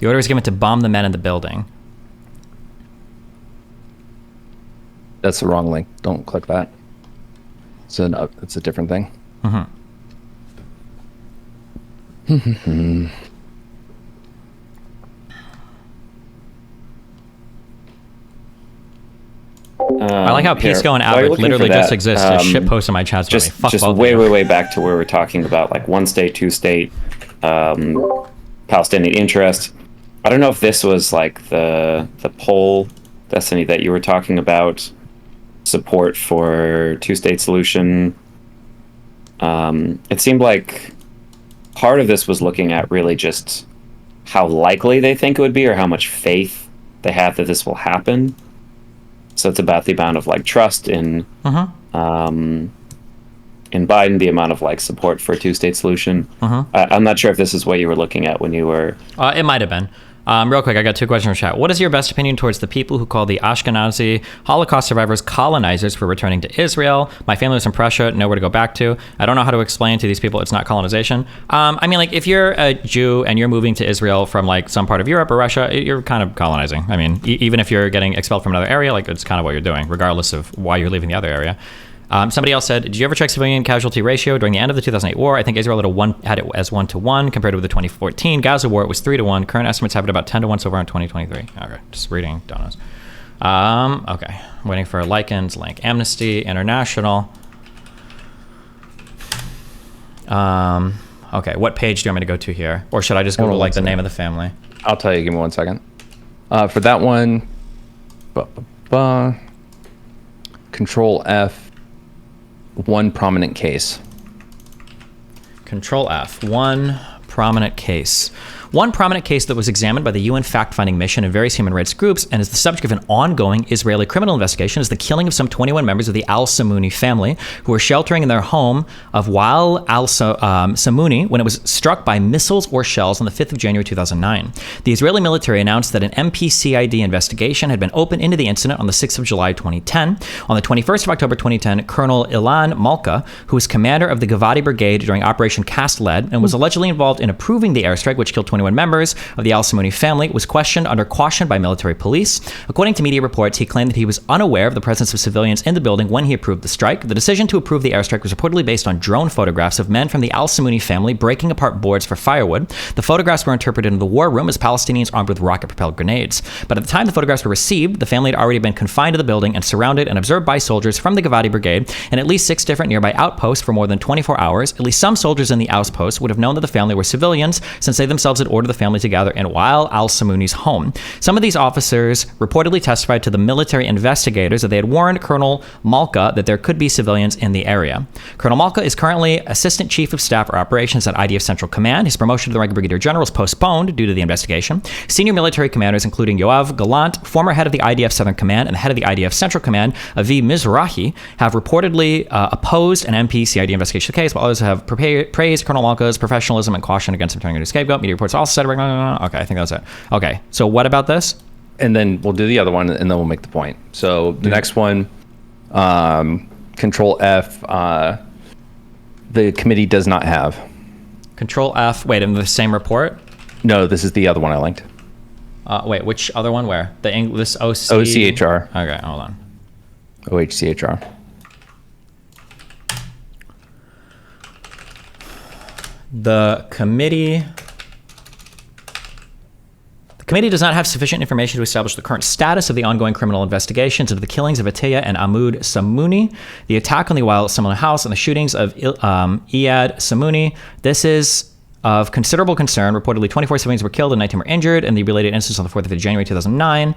The order was given to bomb the men in the building. That's the wrong link. Don't click that. It's a different thing. I like how Pete's going while you're out. looking Literally for just that, exists to shit post in my chats. just Fuck just both of way you. way back to where we're talking about like one state, two state, Palestinian interest. I don't know if this was like the poll, Destiny, that you were talking about, support for two-state solution. It seemed like part of this was looking at really just how likely they think it would be or how much faith they have that this will happen. So it's about the amount of like trust in Biden, the amount of like support for a two-state solution. I'm not sure if this is what you were looking at when you were. It might have been. Real quick, I got two questions in chat. What is your best opinion towards the people who call the Ashkenazi Holocaust survivors colonizers for returning to Israel? My family was in Prussia, nowhere to go back to. I don't know how to explain to these people it's not colonization. I mean, like, if you're a Jew and you're moving to Israel from, like, some part of Europe or Russia, you're kind of colonizing. I mean, even if you're getting expelled from another area, like, it's kind of what you're doing, regardless of why you're leaving the other area. Somebody else said, did you ever check civilian casualty ratio during the end of the 2008 war? I think Israel had it as 1-to-1 compared with the 2014 Gaza war. It was 3-to-1. Current estimates have it about 10-to-1 so far in 2023. Okay, just reading. Don't know. Okay, waiting for Lycan's link. Amnesty International. Okay, what page do you want me to go to here? Or should I just go to like the name of the family? I'll tell you. Give me 1 second. For that one, Control F. One prominent case. Control F. One prominent case. One prominent case that was examined by the UN fact-finding mission and various human rights groups and is the subject of an ongoing Israeli criminal investigation is the killing of some 21 members of the al-Samuni family who were sheltering in their home of Wa'al al-Samuni when it was struck by missiles or shells on the 5th of January 2009. The Israeli military announced that an MPCID investigation had been opened into the incident on the 6th of July 2010. On the 21st of October 2010, Colonel Ilan Malka, who was commander of the Givati Brigade during Operation Cast Lead and was allegedly involved in approving the airstrike which killed 21 members of the al-Samuni family, was questioned under caution by military police. According to media reports, he claimed that he was unaware of the presence of civilians in the building when he approved the strike. The decision to approve the airstrike was reportedly based on drone photographs of men from the al-Samuni family breaking apart boards for firewood. The photographs were interpreted in the war room as Palestinians armed with rocket-propelled grenades. But at the time the photographs were received, the family had already been confined to the building and surrounded and observed by soldiers from the Givati Brigade and at least 6 different nearby outposts for more than 24 hours. At least some soldiers in the outposts would have known that the family were civilians since they themselves had ordered the family to gather in Wa'al al-Samuni's home. Some of these officers reportedly testified to the military investigators that they had warned Colonel Malka that there could be civilians in the area. Colonel Malka is currently Assistant Chief of Staff for Operations at IDF Central Command. His promotion to the rank of Brigadier General is postponed due to the investigation. Senior military commanders, including Yoav Gallant, former head of the IDF Southern Command, and the head of the IDF Central Command, Avi Mizrahi, have reportedly opposed an MPCID investigation of the case, while others have praised Colonel Malka's professionalism and caution against him turning into a scapegoat. Media reports also said, okay, I think that's it. Okay, so what about this? And then we'll do the other one, and then we'll make the point. So the next one, Control F, the committee does not have. Control F. Wait, in the same report? No, this is the other one I linked. Wait, which other one? Where? This OC... OCHR. Okay, hold on. OHCHR. The committee does not have sufficient information to establish the current status of the ongoing criminal investigations into the killings of Atiyah and Ahmad Samuni, the attack on the Wa'al Samuni house, and the shootings of Iyad Samuni. This is of considerable concern. Reportedly, 24 civilians were killed and 19 were injured in the related incidents on the 4th of January 2009.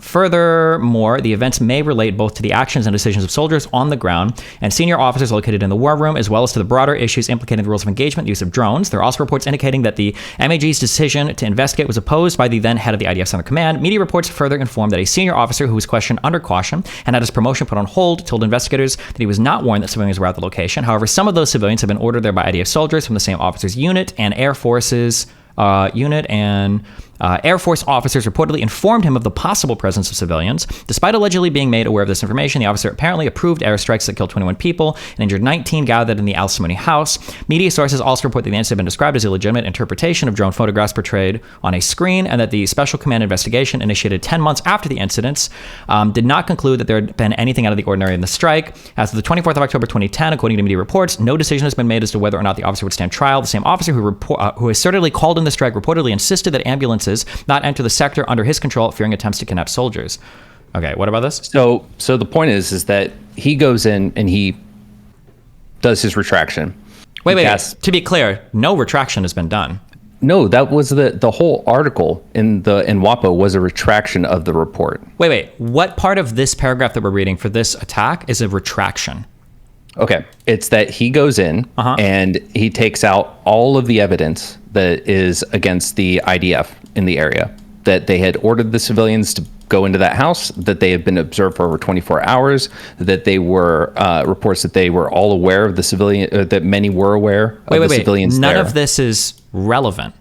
Furthermore, the events may relate both to the actions and decisions of soldiers on the ground and senior officers located in the war room, as well as to the broader issues implicating the rules of engagement and use of drones. There are also reports indicating that the MAG's decision to investigate was opposed by the then head of the IDF Center Command. Media reports further informed that a senior officer who was questioned under caution and had his promotion put on hold told investigators that he was not warned that civilians were at the location. However, some of those civilians have been ordered there by IDF soldiers from the same officer's unit and Air Force's unit and Air Force officers reportedly informed him of the possible presence of civilians. Despite allegedly being made aware of this information, the officer apparently approved airstrikes that killed 21 people and injured 19 gathered in the Al-Samoni house. Media sources also report that the incident had been described as a legitimate interpretation of drone photographs portrayed on a screen, and that the Special Command investigation, initiated 10 months after the incidents, did not conclude that there had been anything out of the ordinary in the strike. As of the 24th of October 2010, according to media reports, no decision has been made as to whether or not the officer would stand trial. The same officer who assertedly called in the strike reportedly insisted that ambulances not enter the sector under his control, fearing attempts to kidnap soldiers. Okay, what about this? So the point is that he goes in and he does his retraction. Wait. To be clear, no retraction has been done. No, that was the whole article in WAPO was a retraction of the report. Wait. What part of this paragraph that we're reading for this attack is a retraction? Okay, it's that he goes in and he takes out all of the evidence that is against the IDF in the area, that they had ordered the civilians to go into that house, that they had been observed for over 24 hours, that they were reports that they were all aware of the civilian, that many were aware of the civilians. None there. of this is relevant.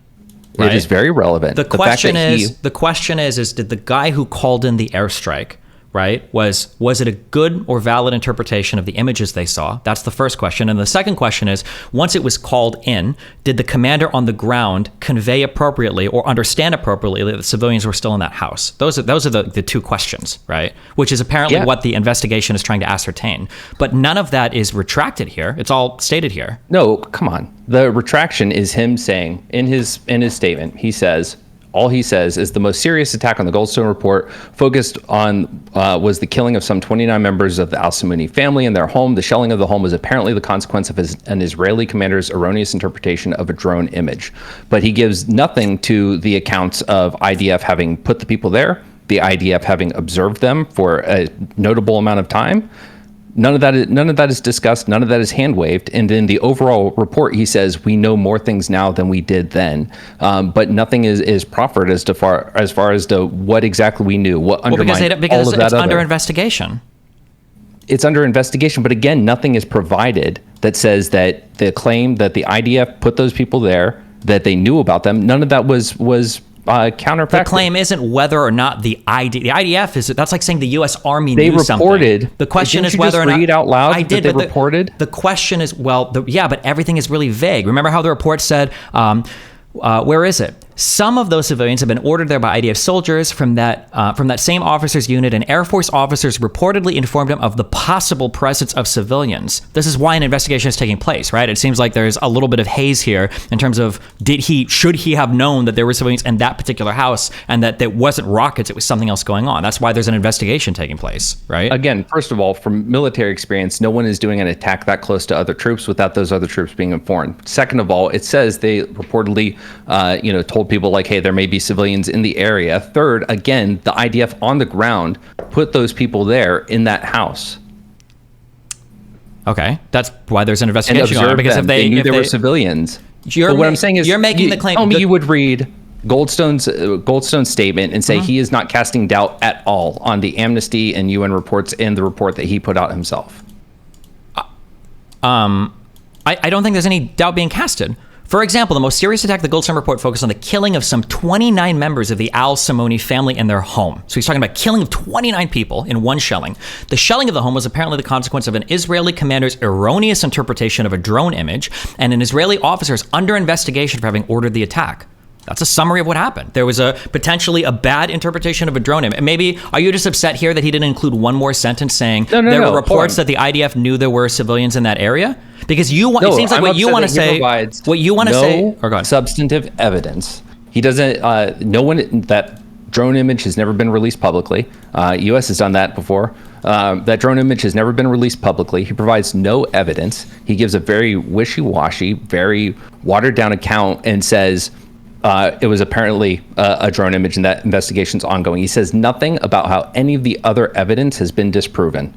Right? It is very relevant. The question is, did the guy who called in the airstrike, right, was it a good or valid interpretation of the images they saw? That's the first question. And the second question is, once it was called in, did the commander on the ground convey appropriately or understand appropriately that the civilians were still in that house? Those are the two questions, right? Which is apparently what the investigation is trying to ascertain. But none of that is retracted here. It's all stated here. No, come on. The retraction is him saying in his statement, all he says is the most serious attack on the Goldstone report focused on was the killing of some 29 members of the Al-Samoni family in their home. The shelling of the home was apparently the consequence of an Israeli commander's erroneous interpretation of a drone image. But he gives nothing to the accounts of IDF having put the people there, the IDF having observed them for a notable amount of time. None of that is discussed. None of that is hand waved. And in the overall report, he says we know more things now than we did then, but nothing is proffered as far as to what exactly we knew. What undermined because all of that it's under investigation. It's under investigation, but again, nothing is provided that says that the claim that the IDF put those people there, that they knew about them. None of that was counterfactual. The claim isn't whether or not the IDF is. That's like saying the U.S. Army they knew reported, something. The question is whether or not. Read out loud. I did, that but they reported. The question is, but everything is really vague. Remember how the report said, where is it? Some of those civilians have been ordered there by IDF soldiers from that same officer's unit, and Air Force officers reportedly informed him of the possible presence of civilians. This is why an investigation is taking place, right? It seems like there's a little bit of haze here in terms of should he have known that there were civilians in that particular house and that it wasn't rockets, it was something else going on. That's why there's an investigation taking place, right? Again, first of all, from military experience, no one is doing an attack that close to other troops without those other troops being informed. Second of all, it says they reportedly, told people like, hey, there may be civilians in the area. Third, again, the IDF on the ground put those people there in that house. Okay, that's why there's an investigation going on, because if they knew there were civilians. But what I'm saying is, you're making the claim. Tell me you would read Goldstone's statement and say he is not casting doubt at all on the Amnesty and UN reports and the report that he put out himself. I don't think there's any doubt being casted. For example, the most serious attack of the Goldstone report focused on the killing of some 29 members of the Al-Samoni family in their home. So he's talking about killing of 29 people in one shelling. The shelling of the home was apparently the consequence of an Israeli commander's erroneous interpretation of a drone image, and an Israeli officer is under investigation for having ordered the attack. That's a summary of what happened. There was potentially a bad interpretation of a drone image. Maybe, are you just upset here that he didn't include one more sentence saying there were reports that the IDF knew there were civilians in that area? Because it seems like what you want to say, substantive evidence. He doesn't, that drone image has never been released publicly. U.S. has done that before. That drone image has never been released publicly. He provides no evidence. He gives a very wishy-washy, very watered-down account and says, it was apparently a drone image and that investigation's ongoing. He says nothing about how any of the other evidence has been disproven.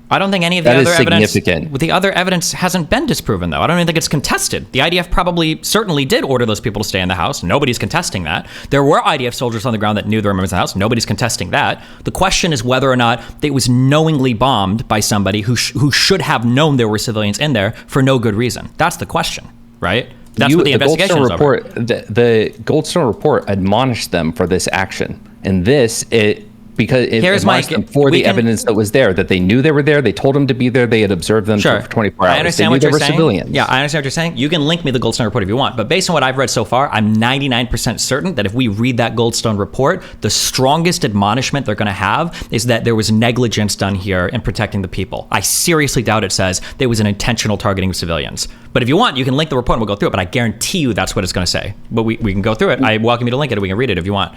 I don't think any of the other evidence hasn't been disproven, though. I don't even think it's contested. The IDF certainly did order those people to stay in the house. Nobody's contesting that. There were IDF soldiers on the ground that knew there were members in the house. Nobody's contesting that. The question is whether or not it was knowingly bombed by somebody who should have known there were civilians in there for no good reason. That's the question, right? That's what the investigation is over. The Goldstone report admonished them for this action, and because it admonished them for the evidence that was there, that they knew they were there, they told them to be there, they had observed them for 24 hours. I understand what you're saying. Civilians. Yeah, I understand what you're saying. You can link me the Goldstone report if you want, but based on what I've read so far, I'm 99% certain that if we read that Goldstone report, the strongest admonishment they're going to have is that there was negligence done here in protecting the people. I seriously doubt it says there was an intentional targeting of civilians. But if you want, you can link the report and we'll go through it, but I guarantee you that's what it's going to say. But we can go through it. I welcome you to link it and we can read it if you want.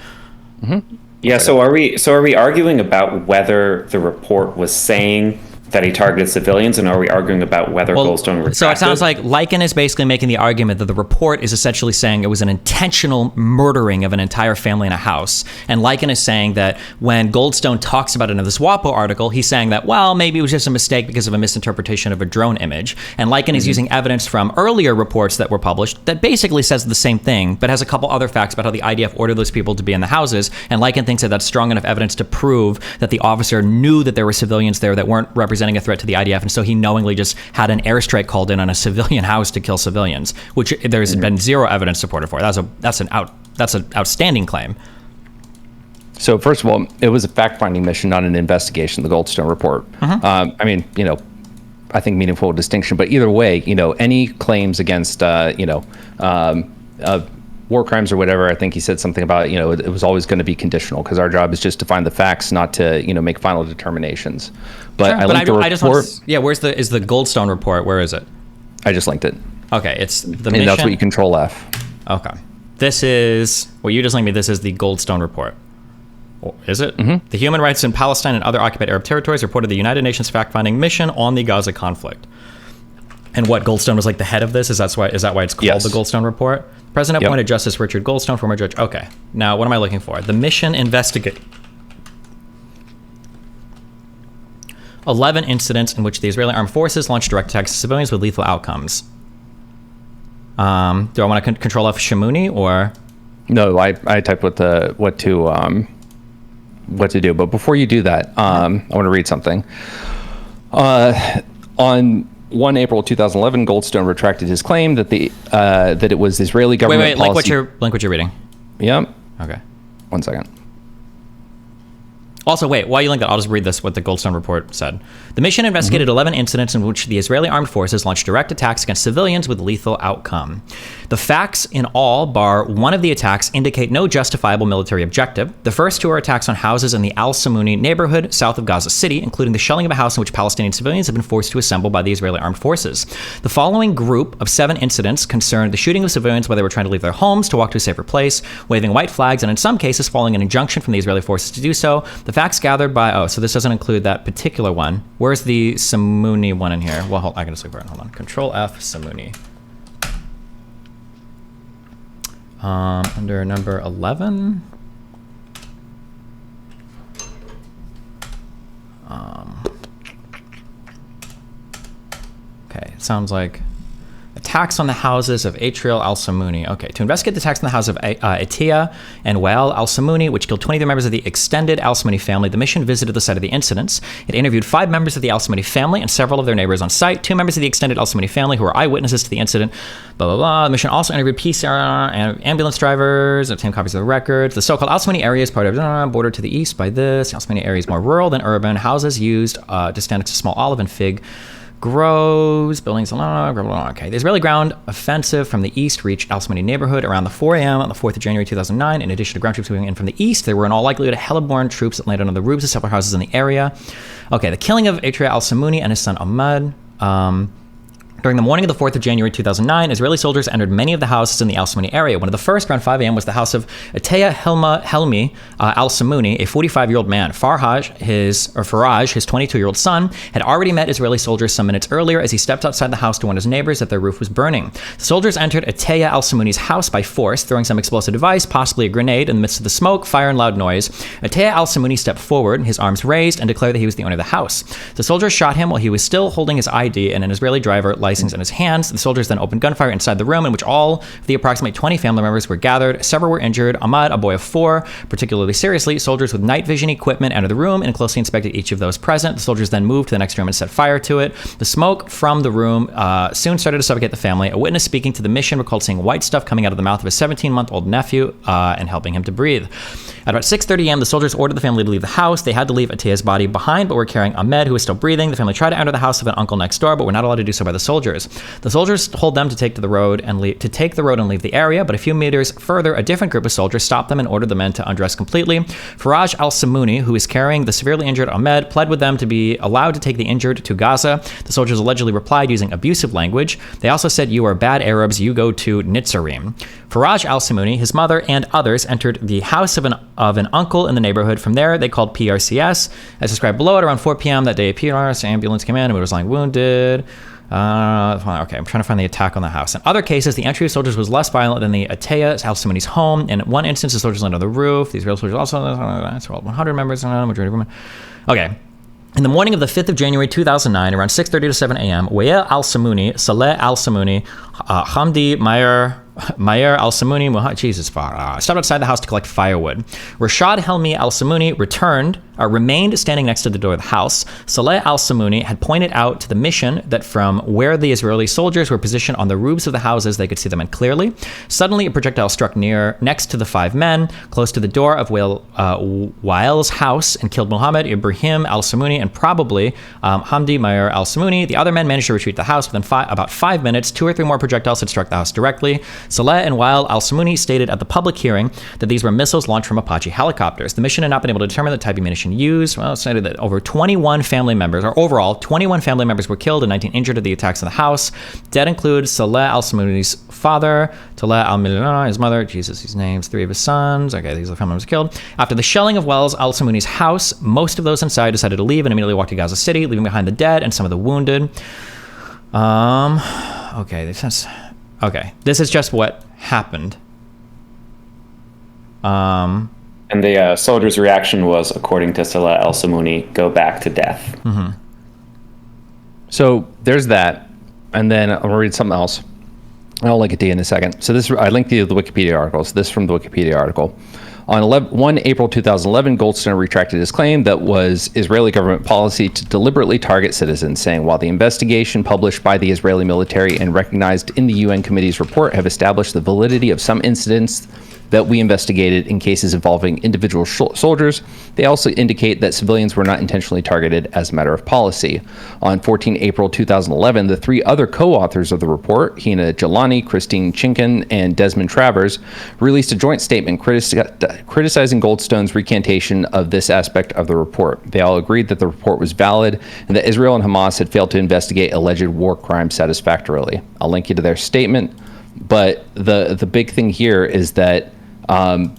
Mm-hmm. Yeah, so are we arguing about whether the report was saying that he targeted civilians, and are we arguing about whether Goldstone retracted? So it sounds like Lycan is basically making the argument that the report is essentially saying it was an intentional murdering of an entire family in a house. And Lycan is saying that when Goldstone talks about it in this WAPO article, he's saying that, well, maybe it was just a mistake because of a misinterpretation of a drone image. And Lycan is using evidence from earlier reports that were published that basically says the same thing, but has a couple other facts about how the IDF ordered those people to be in the houses. And Lycan thinks that that's strong enough evidence to prove that the officer knew that there were civilians there that weren't representing a threat to the IDF, and so he knowingly just had an airstrike called in on a civilian house to kill civilians, which there's been zero evidence supported for. That's an outstanding claim. So first of all, it was a fact-finding mission, not an investigation. The Goldstone report. I mean, I think meaningful distinction, but either way, any claims against war crimes or whatever, I think he said something about, it was always going to be conditional because our job is just to find the facts, not to, make final determinations. But sure, I linked the report. Where's the Goldstone report? Where is it? I just linked it. Okay, it's the and mission. That's what you Control F. Okay. This is, you just linked me, this is the Goldstone report. Is it? Mm-hmm. The Human Rights in Palestine and Other Occupied Arab Territories reported the United Nations fact-finding mission on the Gaza conflict. And what, Goldstone was like the head of this? Is that why it's called the Goldstone report? President appointed Justice Richard Goldstone, former judge. Okay. Now, what am I looking for? The mission investigate 11 incidents in which the Israeli armed forces launched direct attacks on civilians with lethal outcomes. Do I want to Control F Shamuni or? No, I typed what to do. But before you do that, I want to read something. On 1 April 2011, Goldstone retracted his claim that that it was Israeli government policy. Link what you're reading. Yep. Okay. 1 second. Also, wait, while you link that, I'll just read this, what the Goldstone report said. The mission investigated 11 incidents in which the Israeli armed forces launched direct attacks against civilians with lethal outcome. The facts in all, bar one of the attacks, indicate no justifiable military objective. The first two are attacks on houses in the Al-Samuni neighborhood south of Gaza City, including the shelling of a house in which Palestinian civilians have been forced to assemble by the Israeli armed forces. The following group of 7 incidents concerned the shooting of civilians while they were trying to leave their homes to walk to a safer place, waving white flags, and in some cases following an injunction from the Israeli forces to do so. The facts gathered by, so this doesn't include that particular one. Where's the Samuni one in here? Well, I can just look for it. Hold on. Control F, Samuni. Under number 11. Okay, it sounds like attacks on the houses of Atrial al-Samuni. Okay, to investigate the attacks on the house of Atiya and Wael al-Samuni, which killed 23 members of the extended al-Samuni family, the mission visited the site of the incidents. It interviewed 5 members of the al-Samuni family and several of their neighbors on site, 2 members of the extended al-Samuni family who were eyewitnesses to the incident, blah, blah, blah. The mission also interviewed PCR and ambulance drivers, obtained copies of the records. The so-called al-Samuni area is part of bordered to the east by this. Al-Samuni area is more rural than urban. Houses used to stand next to small olive and fig grows, buildings, okay. The Israeli ground offensive from the east reached Al-Samuni neighborhood around the 4 a.m. on the 4th of January 2009. In addition to ground troops moving in from the east, there were in all likelihood Helaborn troops that landed on the roofs of several houses in the area. Okay, the killing of Atria al-Samuni and his son Ahmad. During the morning of the 4th of January 2009, Israeli soldiers entered many of the houses in the Al-Samuni area. One of the first, around 5 a.m., was the house of Ataya Helmi al-Samuni, a 45-year-old man. Faraj, his 22-year-old son, had already met Israeli soldiers some minutes earlier as he stepped outside the house to warn his neighbors that their roof was burning. The soldiers entered Ataya al-Samuni's house by force, throwing some explosive device, possibly a grenade, in the midst of the smoke, fire, and loud noise. Ataya al-Samuni stepped forward, his arms raised, and declared that he was the owner of the house. The soldiers shot him while he was still holding his ID, and an Israeli driver, slicings in his hands. The soldiers then opened gunfire inside the room in which all of the approximately 20 family members were gathered. Several were injured. Ahmad, a boy of 4, particularly seriously. Soldiers with night vision equipment entered the room and closely inspected each of those present. The soldiers then moved to the next room and set fire to it. The smoke from the room soon started to suffocate the family. A witness speaking to the mission recalled seeing white stuff coming out of the mouth of his 17-month-old nephew and helping him to breathe. At about 6:30 a.m., the soldiers ordered the family to leave the house. They had to leave Ataya's body behind, but were carrying Ahmed, who was still breathing. The family tried to enter the house of an uncle next door, but were not allowed to do so by the soldiers. The soldiers told them to take the road and leave the area, but a few meters further, a different group of soldiers stopped them and ordered the men to undress completely. Faraj al-Samuni, who was carrying the severely injured Ahmed, pled with them to be allowed to take the injured to Gaza. The soldiers allegedly replied using abusive language. They also said, "You are bad Arabs, you go to Nitzarim." Faraj al-Samuni, his mother, and others entered the house of an uncle in the neighborhood. From there, they called PRCS. As described below, at around 4 p.m. that day, a PRS ambulance came in and was lying wounded. Okay, I'm trying to find the attack on the house. In other cases, the entry of soldiers was less violent than the Ataya al-Samuni's home. In one instance, the soldiers landed on the roof. These real soldiers also, that's all 100 members, majority of women. Okay. In the morning of the 5th of January 2009, around 6:30 to 7 a.m., Wael al-Samuni, Saleh al-Samuni, Hamdi Mayer al-Samuni, stopped outside the house to collect firewood. Rashad Helmi al-Samuni remained standing next to the door of the house. Saleh al-Samuni had pointed out to the mission that from where the Israeli soldiers were positioned on the roofs of the houses, they could see the men clearly. Suddenly, a projectile struck next to the 5 men, close to the door of Wael's house, and killed Muhammad Ibrahim al-Samuni and probably Hamdi Mayer al-Samuni. The other men managed to retreat to the house within about 5 minutes. 2 or 3 more projectiles had struck the house directly. Saleh and Wael al-Samuni stated at the public hearing that these were missiles launched from Apache helicopters. The mission had not been able to determine the type of munition used. Well, it stated that overall 21 family members were killed and 19 injured at the attacks in the house. Dead include Saleh al-Samuni's father, Taleh al-Milana, his mother, his names, 3 of his sons. Okay, these are the family members killed. After the shelling of Wael al-Samuni's house, most of those inside decided to leave and immediately walked to Gaza City, leaving behind the dead and some of the wounded. Okay, this is just what happened. And the soldiers' reaction was, according to Saleh al-Samuni, go back to death. Mm-hmm. So there's that. And then I'll read something else. I'll link it to you in a second. So I linked you to the Wikipedia article. So this is from the Wikipedia article. On 1 April 2011, Goldstone retracted his claim that was Israeli government policy to deliberately target citizens, saying, while the investigation published by the Israeli military and recognized in the UN committee's report have established the validity of some incidents that we investigated in cases involving individual soldiers, they also indicate that civilians were not intentionally targeted as a matter of policy. On 14 April 2011, the 3 other co-authors of the report, Hina Jalani, Christine Chinkin, and Desmond Travers, released a joint statement criticizing Goldstone's recantation of this aspect of the report. They all agreed that the report was valid and that Israel and Hamas had failed to investigate alleged war crimes satisfactorily. I'll link you to their statement, but the big thing here is that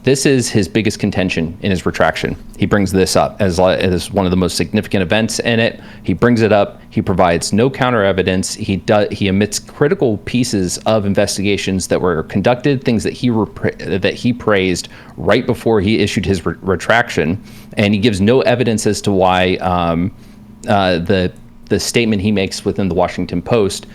this is his biggest contention in his retraction. He brings this up as one of the most significant events in it. He brings it up. He provides no counter evidence. He omits critical pieces of investigations that were conducted, things that he praised right before he issued his retraction, and he gives no evidence as to why the statement he makes within the Washington Post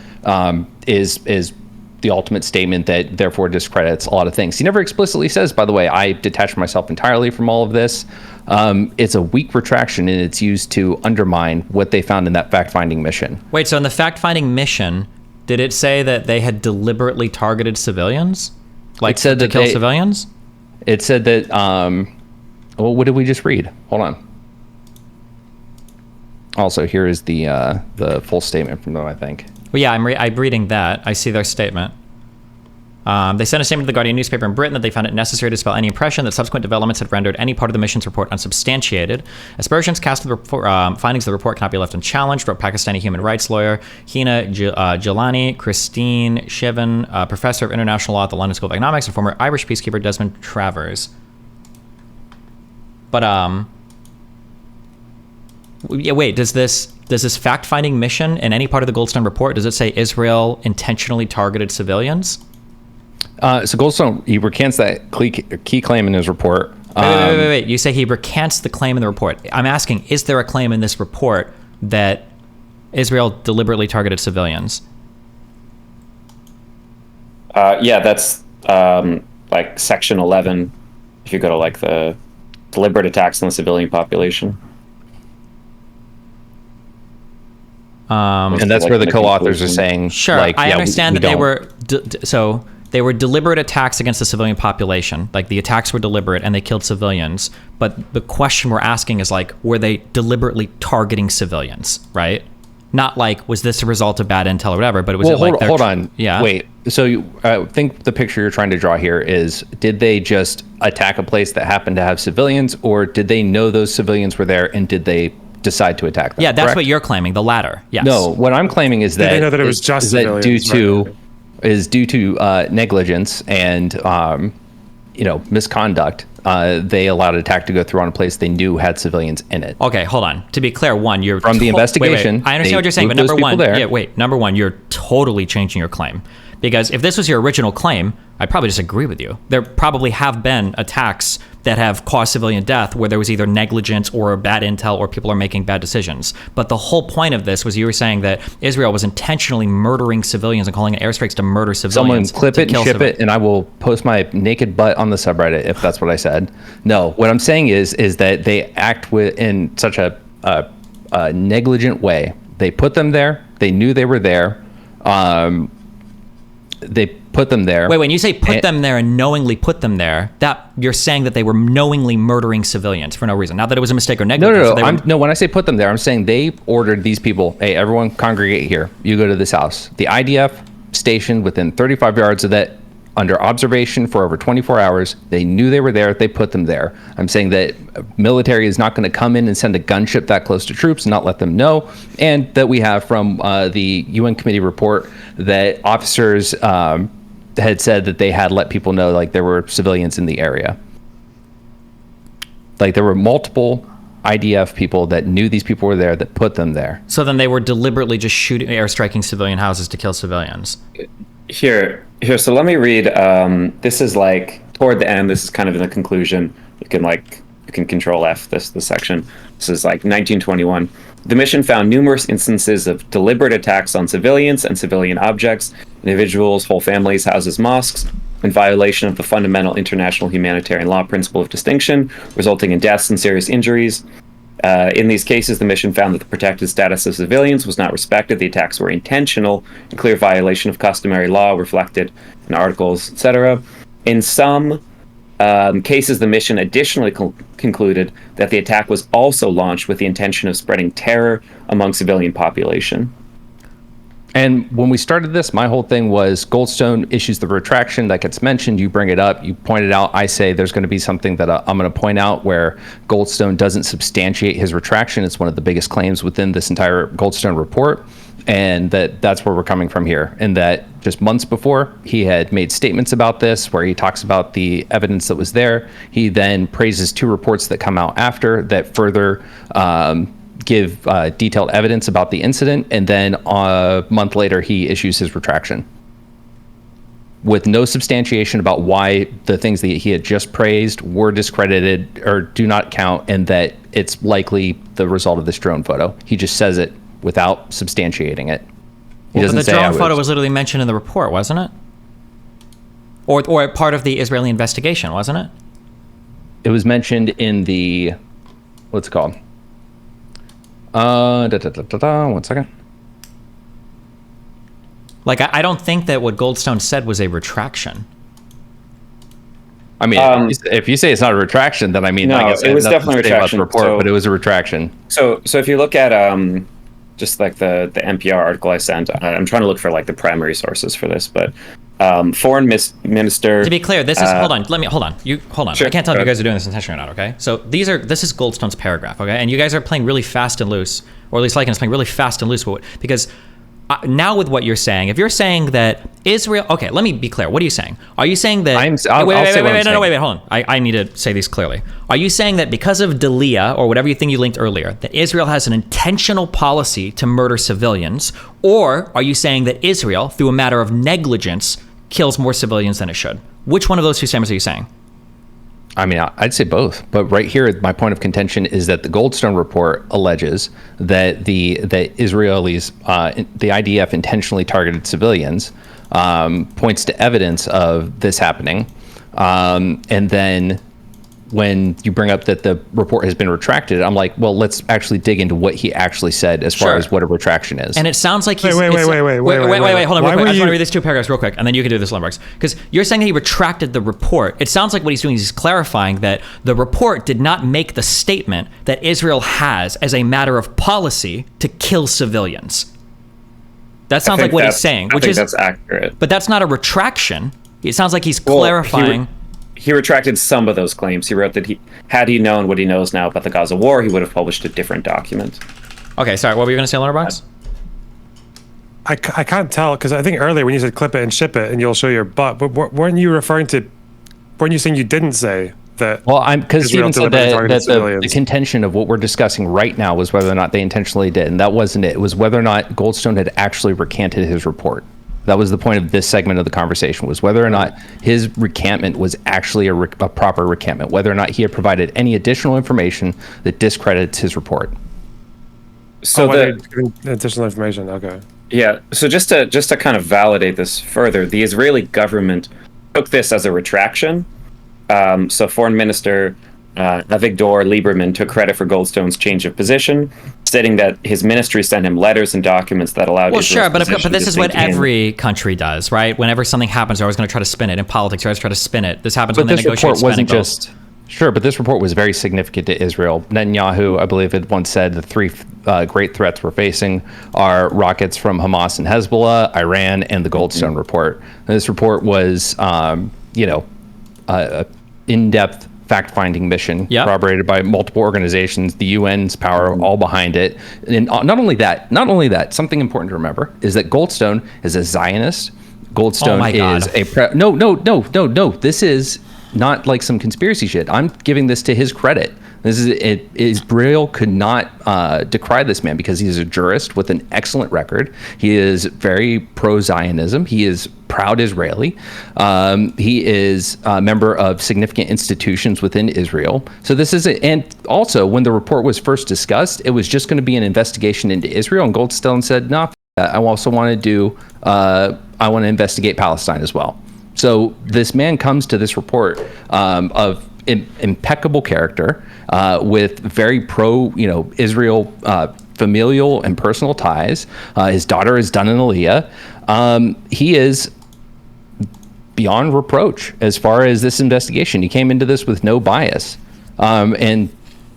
is the ultimate statement that therefore discredits a lot of things. He never explicitly says, by the way, I detach myself entirely from all of this. It's a weak retraction, and it's used to undermine what they found in that fact-finding mission. Wait, so in the fact-finding mission, did it say that they had deliberately targeted civilians? Like, it said to kill civilians? It said that, well, what did we just read? Hold on. Also, here is the full statement from them, I think. Well, yeah, I'm reading that. I see their statement. They sent a statement to the Guardian newspaper in Britain that they found it necessary to dispel any impression that subsequent developments had rendered any part of the mission's report unsubstantiated. Aspersions cast of the findings of the report cannot be left unchallenged, wrote Pakistani human rights lawyer Hina Jalani, Christine Shivan, professor of international law at the London School of Economics, and former Irish peacekeeper Desmond Travers. But yeah, wait, does this fact-finding mission in any part of the Goldstone report, does it say Israel intentionally targeted civilians? So Goldstone, he recants that key claim in his report. Wait. You say he recants the claim in the report. I'm asking, is there a claim in this report that Israel deliberately targeted civilians? Yeah, that's like section 11. If you go to like the deliberate attacks on the civilian population. And that's where the co-authors are saying, sure, like, I yeah, understand we that they don't. were they were deliberate attacks against the civilian population. Like the attacks were deliberate and they killed civilians. But the question we're asking is like, were they deliberately targeting civilians, right? Not like, was this a result of bad intel or whatever, but it was hold on. Yeah. Wait. So I think the picture you're trying to draw here is, did they just attack a place that happened to have civilians, or did they know those civilians were there and did they decide to attack them? Yeah, that's correct? what you're claiming, the latter. Yes. No, what I'm claiming is that they know that it was just is that civilians, due to negligence and misconduct. They allowed an attack to go through on a place they knew had civilians in it. Okay, hold on. To be clear, one, you're From the investigation. Wait. I understand what you're saying, but number one, number one, you're totally changing your claim. Because if this was your original claim, I'd probably disagree with you. There probably have been attacks that have caused civilian death where there was either negligence or bad intel or people are making bad decisions. But the whole point of this was you were saying that Israel was intentionally murdering civilians and calling it airstrikes to murder civilians. Someone clip it and ship it, and I will post my naked butt on the subreddit if that's what I said. No, what I'm saying is that they act in such a negligent way. They put them there. They knew they were there. They put them there. Wait, when you say put them there and knowingly put them there, that you're saying that they were knowingly murdering civilians for no reason. Not that it was a mistake or negligence. No. When I say put them there, I'm saying they ordered these people, hey, everyone congregate here. You go to this house. The IDF stationed within 35 yards of that, under observation for over 24 hours. They knew they were there. They put them there. I'm saying that military is not going to come in and send a gunship that close to troops and not let them know. And that we have from the UN committee report that officers had said that they had let people know like there were civilians in the area. Like there were multiple IDF people that knew these people were there that put them there. So then they were deliberately just airstriking civilian houses to kill civilians. Here. So let me read. This is like toward the end. This is kind of in the conclusion. You can Control F this section. This is like 1921. The mission found numerous instances of deliberate attacks on civilians and civilian objects, individuals, whole families, houses, mosques, in violation of the fundamental international humanitarian law principle of distinction, resulting in deaths and serious injuries. In these cases, the mission found that the protected status of civilians was not respected. The attacks were intentional, in clear violation of customary law reflected in articles, etc. In some cases, the mission additionally concluded that the attack was also launched with the intention of spreading terror among civilian population. And when we started this, my whole thing was Goldstone issues the retraction that gets mentioned. You bring it up. You point it out. I say there's going to be something that I'm going to point out where Goldstone doesn't substantiate his retraction. It's one of the biggest claims within this entire Goldstone report. And that's where we're coming from here. And that just months before, he had made statements about this where he talks about the evidence that was there. He then praises two reports that come out after that further give detailed evidence about the incident, and then a month later he issues his retraction with no substantiation about why the things that he had just praised were discredited or do not count, and that it's likely the result of this drone photo. He just says it without substantiating it. He doesn't but the say drone photo was literally mentioned in the report, wasn't it? Or part of the Israeli investigation, wasn't it? It was mentioned in the, what's it called? 1 second. Like, I don't think that what Goldstone said was a retraction. I mean, if you say it's not a retraction, then I mean, no, I guess it was definitely a retraction. Report, but it was a retraction. So if you look at just like the NPR article I sent, I'm trying to look for like the primary sources for this, but foreign minister. To be clear, this is hold on. You hold on. Sure, I can't tell if you guys are doing this intentionally or not. Okay, so this is Goldstone's paragraph. Okay, and you guys are playing really fast and loose, or at least Lycan is playing really fast and loose with it, because now with what you're saying, if you're saying that Israel, okay, let me be clear. What are you saying? Are you saying that? Wait, hold on. I need to say these clearly. Are you saying that because of Dalia or whatever you think you linked earlier, that Israel has an intentional policy to murder civilians, or are you saying that Israel, through a matter of negligence, kills more civilians than it should? Which one of those two statements are you saying? I mean, I'd say both, but right here, my point of contention is that the Goldstone report alleges that the Israelis, the IDF, intentionally targeted civilians, points to evidence of this happening. And then when you bring up that the report has been retracted, I'm like, well, let's actually dig into what he actually said as far as what a retraction is. And it sounds like he's... Wait, hold on real quick. I just want to read these two paragraphs real quick, and then you can do this, Lonerbox. Because you're saying that he retracted the report. It sounds like what he's doing is he's clarifying that the report did not make the statement that Israel has as a matter of policy to kill civilians. That sounds like what he's saying. I think that's accurate. But that's not a retraction. It sounds like he's clarifying... He retracted some of those claims. He wrote that had he known what he knows now about the Gaza war, he would have published a different document. Okay, sorry. What were you going to say, Lonerbox? I can't tell, because I think earlier when you said clip it and ship it and you'll show your butt, but weren't you saying you didn't say that? Well, because Stephen said that the civilians? contention of what we're discussing right now was whether or not they intentionally did, and that wasn't it. It was whether or not Goldstone had actually recanted his report. That was the point of this segment of the conversation, was whether or not his recantment was actually a proper recantment, whether or not he had provided any additional information that discredits his report. So additional information, okay. Yeah, so just to kind of validate this further, the Israeli government took this as a retraction. So Foreign Minister Avigdor Lieberman took credit for Goldstone's change of position, stating that his ministry sent him letters and documents that allowed. Well, sure, but this is what every country does, right? Whenever something happens, they're always going to try to spin it. In politics, they're always try to spin it. This happens when they negotiate spending bills. Sure, but this report was very significant to Israel. Netanyahu, I believe, had once said the three great threats we're facing are rockets from Hamas and Hezbollah, Iran, and the Goldstone report. And this report was, in-depth fact-finding mission, corroborated by multiple organizations, the UN's power all behind it. And not only that, something important to remember is that Goldstone is a Zionist. Goldstone is no. This is not like some conspiracy shit. I'm giving this to his credit. This is it. Israel could not decry this man because he is a jurist with an excellent record. He is very pro-Zionism. He is proud Israeli. He is a member of significant institutions within Israel. So this is and also when the report was first discussed, it was just going to be an investigation into Israel, and Goldstone said, "No, I also want to do. I want to investigate Palestine as well." So this man comes to this report of impeccable character, with very Israel familial and personal ties. His daughter has done an aliyah. He is beyond reproach as far as this investigation. He came into this with no bias, and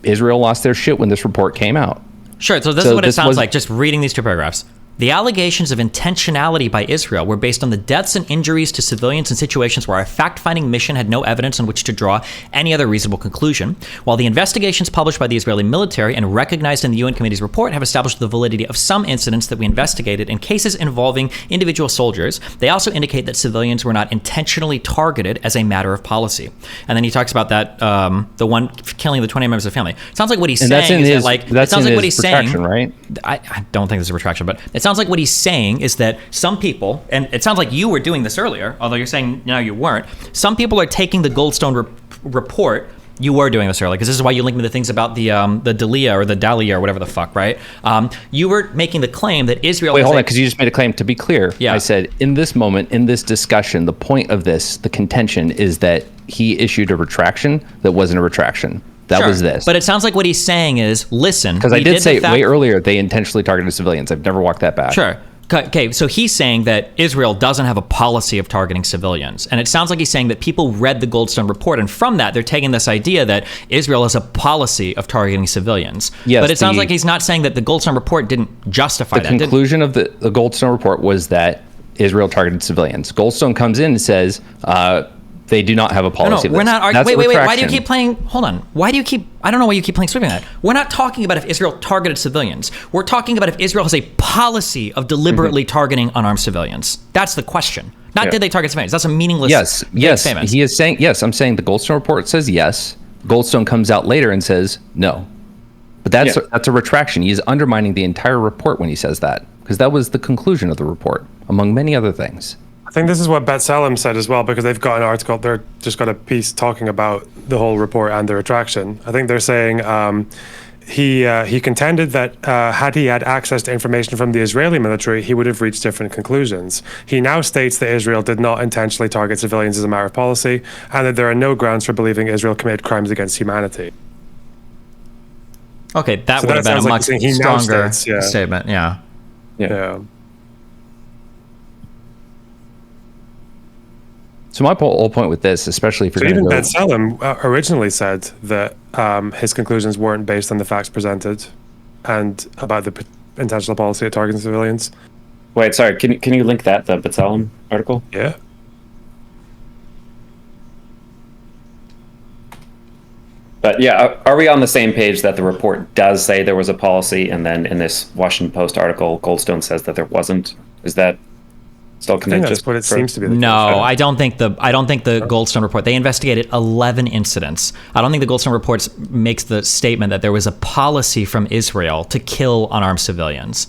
Israel lost their shit when this report came out. Sure. So this is what it sounds like, just reading these two paragraphs. The allegations of intentionality by Israel were based on the deaths and injuries to civilians in situations where our fact-finding mission had no evidence on which to draw any other reasonable conclusion, while the investigations published by the Israeli military and recognized in the UN Committee's report have established the validity of some incidents that we investigated in cases involving individual soldiers. They also indicate that civilians were not intentionally targeted as a matter of policy. And then he talks about that, the one killing the 20 members of the family. It sounds like what he's saying is it sounds like what he's saying, right? I don't think this is a retraction, but it sounds like what he's saying is that some people, and it sounds like you were doing this earlier, although you're saying now you weren't, some people are taking the Goldstone report. You were doing this earlier, because this is why you linked me to things about the Dalia or the Dalia or whatever the fuck, right? You were making the claim that Israel... Wait, hold on, because you just made a claim. To be clear, I said, in this moment, in this discussion, the point of this, the contention, is that he issued a retraction that wasn't a retraction. That was this. But it sounds like what he's saying is, listen... Because I did say way earlier, they intentionally targeted civilians. I've never walked that back. Sure. Okay, so he's saying that Israel doesn't have a policy of targeting civilians. And it sounds like he's saying that people read the Goldstone report, and from that, they're taking this idea that Israel has a policy of targeting civilians. Yes, but it sounds like he's not saying that the Goldstone report didn't justify that. The conclusion of the Goldstone report was that Israel targeted civilians. Goldstone comes in and says... they do not have a policy. No, we're not arguing. Wait. Why do you keep playing? Hold on. Why do you keep? I don't know why you keep playing sweeping that. We're not talking about if Israel targeted civilians. We're talking about if Israel has a policy of deliberately targeting unarmed civilians. That's the question. Not did they target civilians. That's a meaningless statement. He is saying yes. I'm saying the Goldstone report says yes. Goldstone comes out later and says no. But that's a retraction. He is undermining the entire report when he says that, because that was the conclusion of the report, among many other things. I think this is what Bet Salem said as well, because they've got an article, they're just got a piece talking about the whole report and the retraction. I think they're saying he contended that had he had access to information from the Israeli military, he would have reached different conclusions. He now states that Israel did not intentionally target civilians as a matter of policy, and that there are no grounds for believing Israel committed crimes against humanity. Okay, that So would have been a sounds like much he now stronger states, yeah. statement. Yeah. Yeah. So my whole point with this, especially if you're So going even to Ben go, Salem originally said that his conclusions weren't based on the facts presented and about the intentional policy of targeting civilians. Wait, sorry. Can you link that, the B'Tselem article? Yeah. But yeah, are we on the same page that the report does say there was a policy, and then in this Washington Post article, Goldstone says that there wasn't? Is that still I think contentious? that's what it seems to be. The No, case. I don't think the Goldstone report. They investigated 11 incidents. I don't think the Goldstone report makes the statement that there was a policy from Israel to kill unarmed civilians.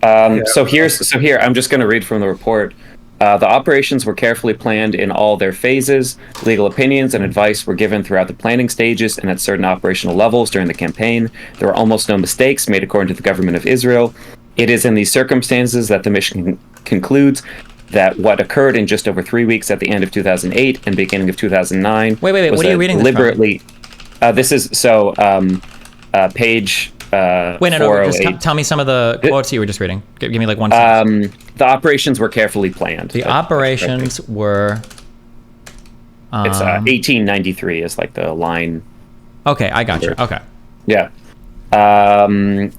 So here, I'm just going to read from the report. The operations were carefully planned in all their phases. Legal opinions and advice were given throughout the planning stages and at certain operational levels during the campaign. There were almost no mistakes made according to the government of Israel. It is in these circumstances that the mission concludes that what occurred in just over 3 weeks at the end of 2008 and beginning of 2009 Wait, was what are you reading this from? deliberately. This is page. Wait, no, just 408. tell me some of the quotes you were just reading. Give me like one sentence. The operations were carefully planned. The operations were... It's 1893 is like the line. Okay, I got you. Okay. Yeah.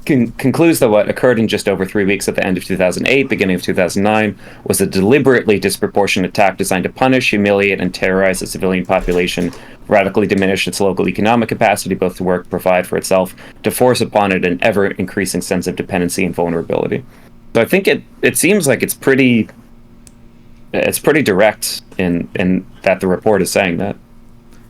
Concludes that what occurred in just over 3 weeks at the end of 2008, beginning of 2009, was a deliberately disproportionate attack designed to punish, humiliate, and terrorize the civilian population, radically diminish its local economic capacity both to work, provide for itself, to force upon it an ever-increasing sense of dependency and vulnerability. So I think it seems like it's pretty direct in that the report is saying that.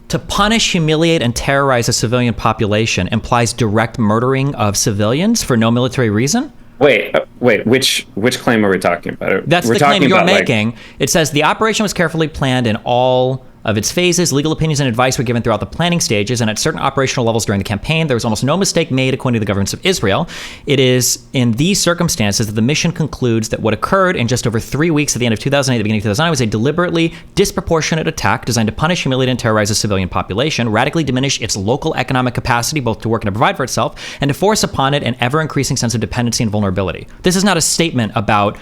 To punish, humiliate, and terrorize a civilian population implies direct murdering of civilians for no military reason? Wait, which claim are we talking about? That's We're the claim talking you're about, making. It says the operation was carefully planned in all of its phases. Legal opinions and advice were given throughout the planning stages and at certain operational levels during the campaign. There was almost no mistake made according to the governments of Israel. It is in these circumstances that the mission concludes that what occurred in just over 3 weeks at the end of 2008, the beginning of 2009, was a deliberately disproportionate attack designed to punish, humiliate, and terrorize a civilian population, radically diminish its local economic capacity both to work and to provide for itself, and to force upon it an ever-increasing sense of dependency and vulnerability. This is not a statement about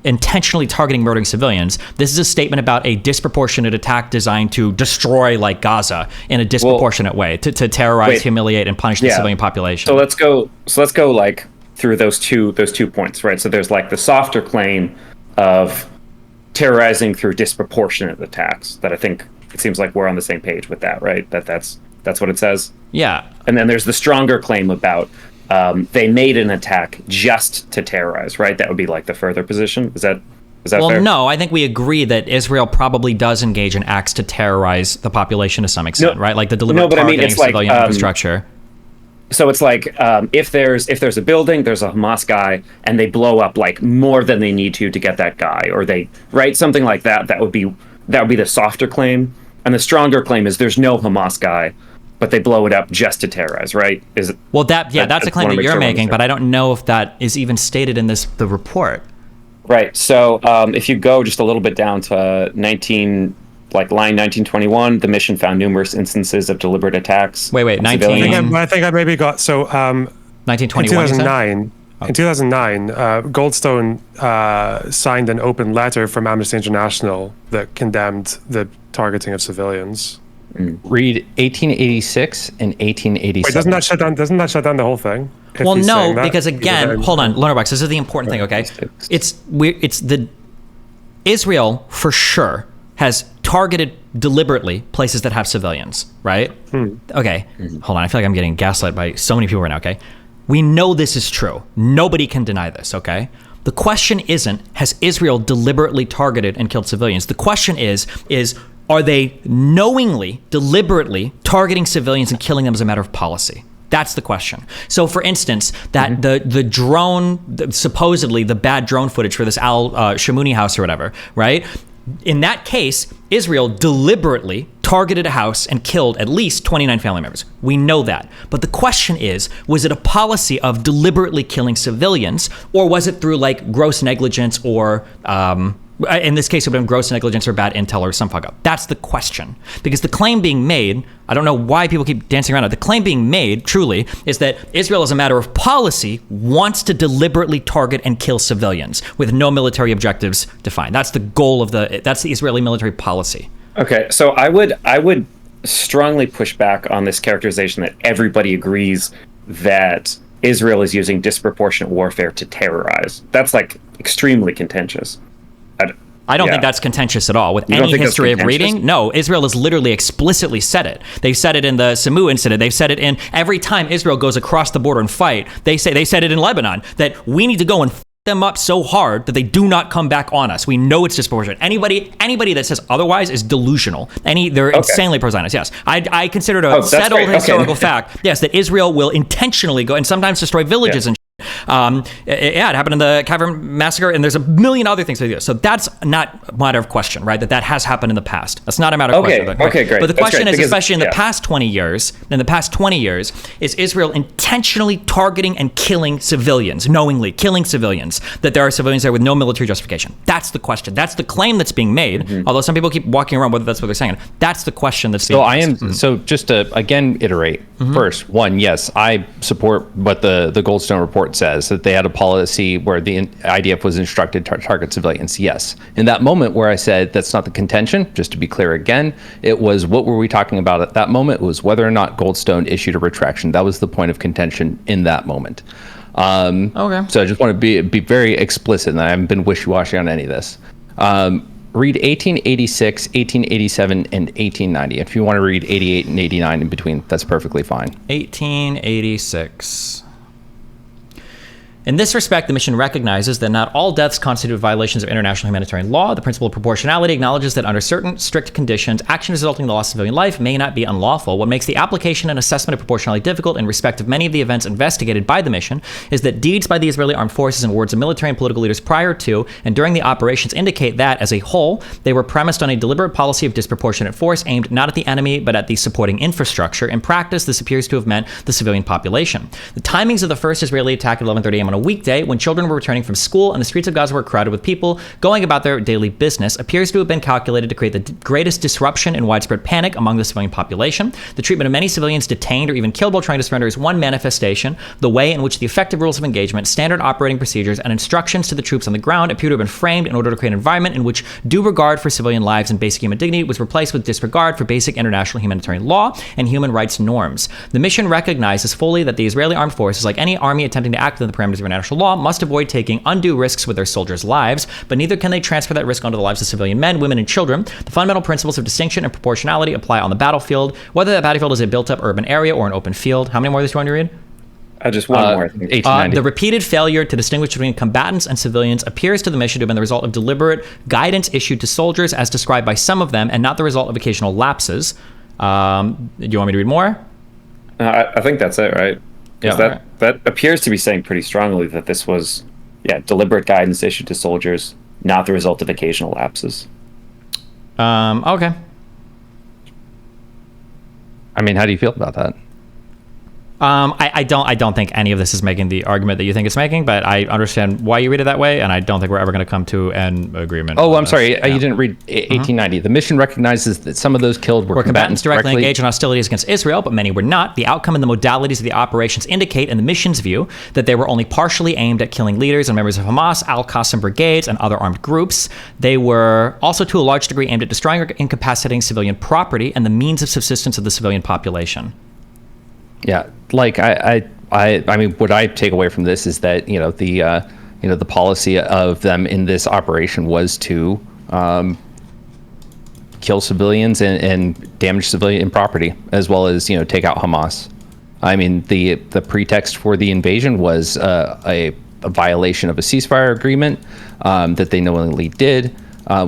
intentionally targeting murdering civilians. This is a statement about a disproportionate attack designed to destroy like Gaza in a disproportionate way, to terrorize, humiliate, and punish the civilian population. So let's go like through those two points, right? So there's like the softer claim of terrorizing through disproportionate attacks that I think it seems like we're on the same page with that, right? That's what it says. Yeah. And then there's the stronger claim about they made an attack just to terrorize, right? That would be like the further position. Is that well, fair? no, I think we agree that Israel probably does engage in acts to terrorize the population to some extent, right? Like the deliberate targeting of civilian infrastructure. So it's like if there's a building, there's a Hamas guy, and they blow up like more than they need to get that guy, or they something like that. That would be the softer claim, and the stronger claim is there's no Hamas guy, but they blow it up just to terrorize, right? That's a claim that you're making, but I don't know if that is even stated in the report. Right. So if you go just a little bit down to line 1921, the mission found numerous instances of deliberate attacks. Wait, 19. I think I maybe got 1921. In 2009, Goldstone signed an open letter from Amnesty International that condemned the targeting of civilians. Read 1886 and 1887. Wait, doesn't that shut down the whole thing? Well, no, because again, hold on, Lonerbox. This is the important thing, okay? Israel for sure has targeted deliberately places that have civilians, right? Okay, hold on. I feel like I'm getting gaslit by so many people right now. Okay, we know this is true. Nobody can deny this. Okay. The question isn't, has Israel deliberately targeted and killed civilians? The question is are they knowingly, deliberately targeting civilians and killing them as a matter of policy? That's the question. So, for instance, that the drone, supposedly the bad drone footage for this Al Shamouni house or whatever, right? In that case, Israel deliberately targeted a house and killed at least 29 family members. We know that. But the question is, was it a policy of deliberately killing civilians, or was it through like gross negligence or, in this case, it would have been gross negligence or bad intel or some fuck up? That's the question. Because the claim being made, I don't know why people keep dancing around it. The claim being made, truly, is that Israel, as a matter of policy, wants to deliberately target and kill civilians with no military objectives defined. That's the goal of that's the Israeli military policy. Okay, so I would strongly push back on this characterization that everybody agrees that Israel is using disproportionate warfare to terrorize. That's like extremely contentious. I don't think that's contentious at all. With any history of reading, no, Israel has literally explicitly said it. They've said it in the Samu incident. They've said it in every time Israel goes across the border and fight. They said it in Lebanon that we need to go and f them up so hard that they do not come back on us. We know it's disproportionate. Anybody that says otherwise is delusional. They're insanely pro-Zionist. Yes, I consider it a settled historical fact. Yes, that Israel will intentionally go and sometimes destroy villages and. It happened in the Cavern Massacre, and there's a million other things they do. So that's not a matter of question, right? That has happened in the past. That's not a matter of question. Okay, great. But the question is, especially in the past 20 years, is Israel intentionally targeting and killing civilians, knowingly killing civilians, that there are civilians there with no military justification? That's the question. That's the claim that's being made, although some people keep walking around whether that's what they're saying. That's the question that's being asked. So just to, again, iterate. First, one, yes, I support what the Goldstone report says, that they had a policy where the IDF was instructed to target civilians. Yes. In that moment where I said that's not the contention, just to be clear again, it was what were we talking about at that moment? It was whether or not Goldstone issued a retraction. That was the point of contention in that moment. So I just want to be very explicit, and I haven't been wishy-washy on any of this. Read 1886, 1887, and 1890. If you want to read 88 and 89 in between, that's perfectly fine. 1886. In this respect, the mission recognizes that not all deaths constitute violations of international humanitarian law. The principle of proportionality acknowledges that under certain strict conditions, action resulting in the loss of civilian life may not be unlawful. What makes the application and assessment of proportionality difficult in respect of many of the events investigated by the mission is that deeds by the Israeli armed forces and words of military and political leaders prior to and during the operations indicate that, as a whole, they were premised on a deliberate policy of disproportionate force aimed not at the enemy but at the supporting infrastructure. In practice, this appears to have meant the civilian population. The timings of the first Israeli attack at 11:30 a.m. on a weekday, when children were returning from school and the streets of Gaza were crowded with people going about their daily business, appears to have been calculated to create the greatest disruption and widespread panic among the civilian population. The treatment of many civilians detained or even killed while trying to surrender is one manifestation. The way in which the effective rules of engagement, standard operating procedures, and instructions to the troops on the ground appear to have been framed in order to create an environment in which due regard for civilian lives and basic human dignity was replaced with disregard for basic international humanitarian law and human rights norms. The mission recognizes fully that the Israeli armed forces, like any army attempting to act within the parameters of international law, must avoid taking undue risks with their soldiers' lives, but neither can they transfer that risk onto the lives of civilian men, women, and children. The fundamental principles of distinction and proportionality apply on the battlefield, whether that battlefield is a built-up urban area or an open field. How many more of these do you want to read? Just one more. 1890. The repeated failure to distinguish between combatants and civilians appears to the mission to have been the result of deliberate guidance issued to soldiers as described by some of them, and not the result of occasional lapses. Do you want me to read more? I think that's it, right? Yeah, that appears to be saying pretty strongly that this was, deliberate guidance issued to soldiers, not the result of occasional lapses. Okay. I mean, how do you feel about that? I don't think any of this is making the argument that you think it's making, but I understand why you read it that way, and I don't think we're ever going to come to an agreement. Oh, I'm sorry. You didn't read 1890. The mission recognizes that some of those killed were combatants directly engaged in hostilities against Israel, but many were not. The outcome and the modalities of the operations indicate, in the mission's view, that they were only partially aimed at killing leaders and members of Hamas, Al-Qassam brigades, and other armed groups. They were also, to a large degree, aimed at destroying or incapacitating civilian property and the means of subsistence of the civilian population. Yeah, like I mean, what I take away from this is that the policy of them in this operation was to kill civilians and damage civilian property, as well as take out Hamas. I mean, the pretext for the invasion was a violation of a ceasefire agreement that they knowingly did.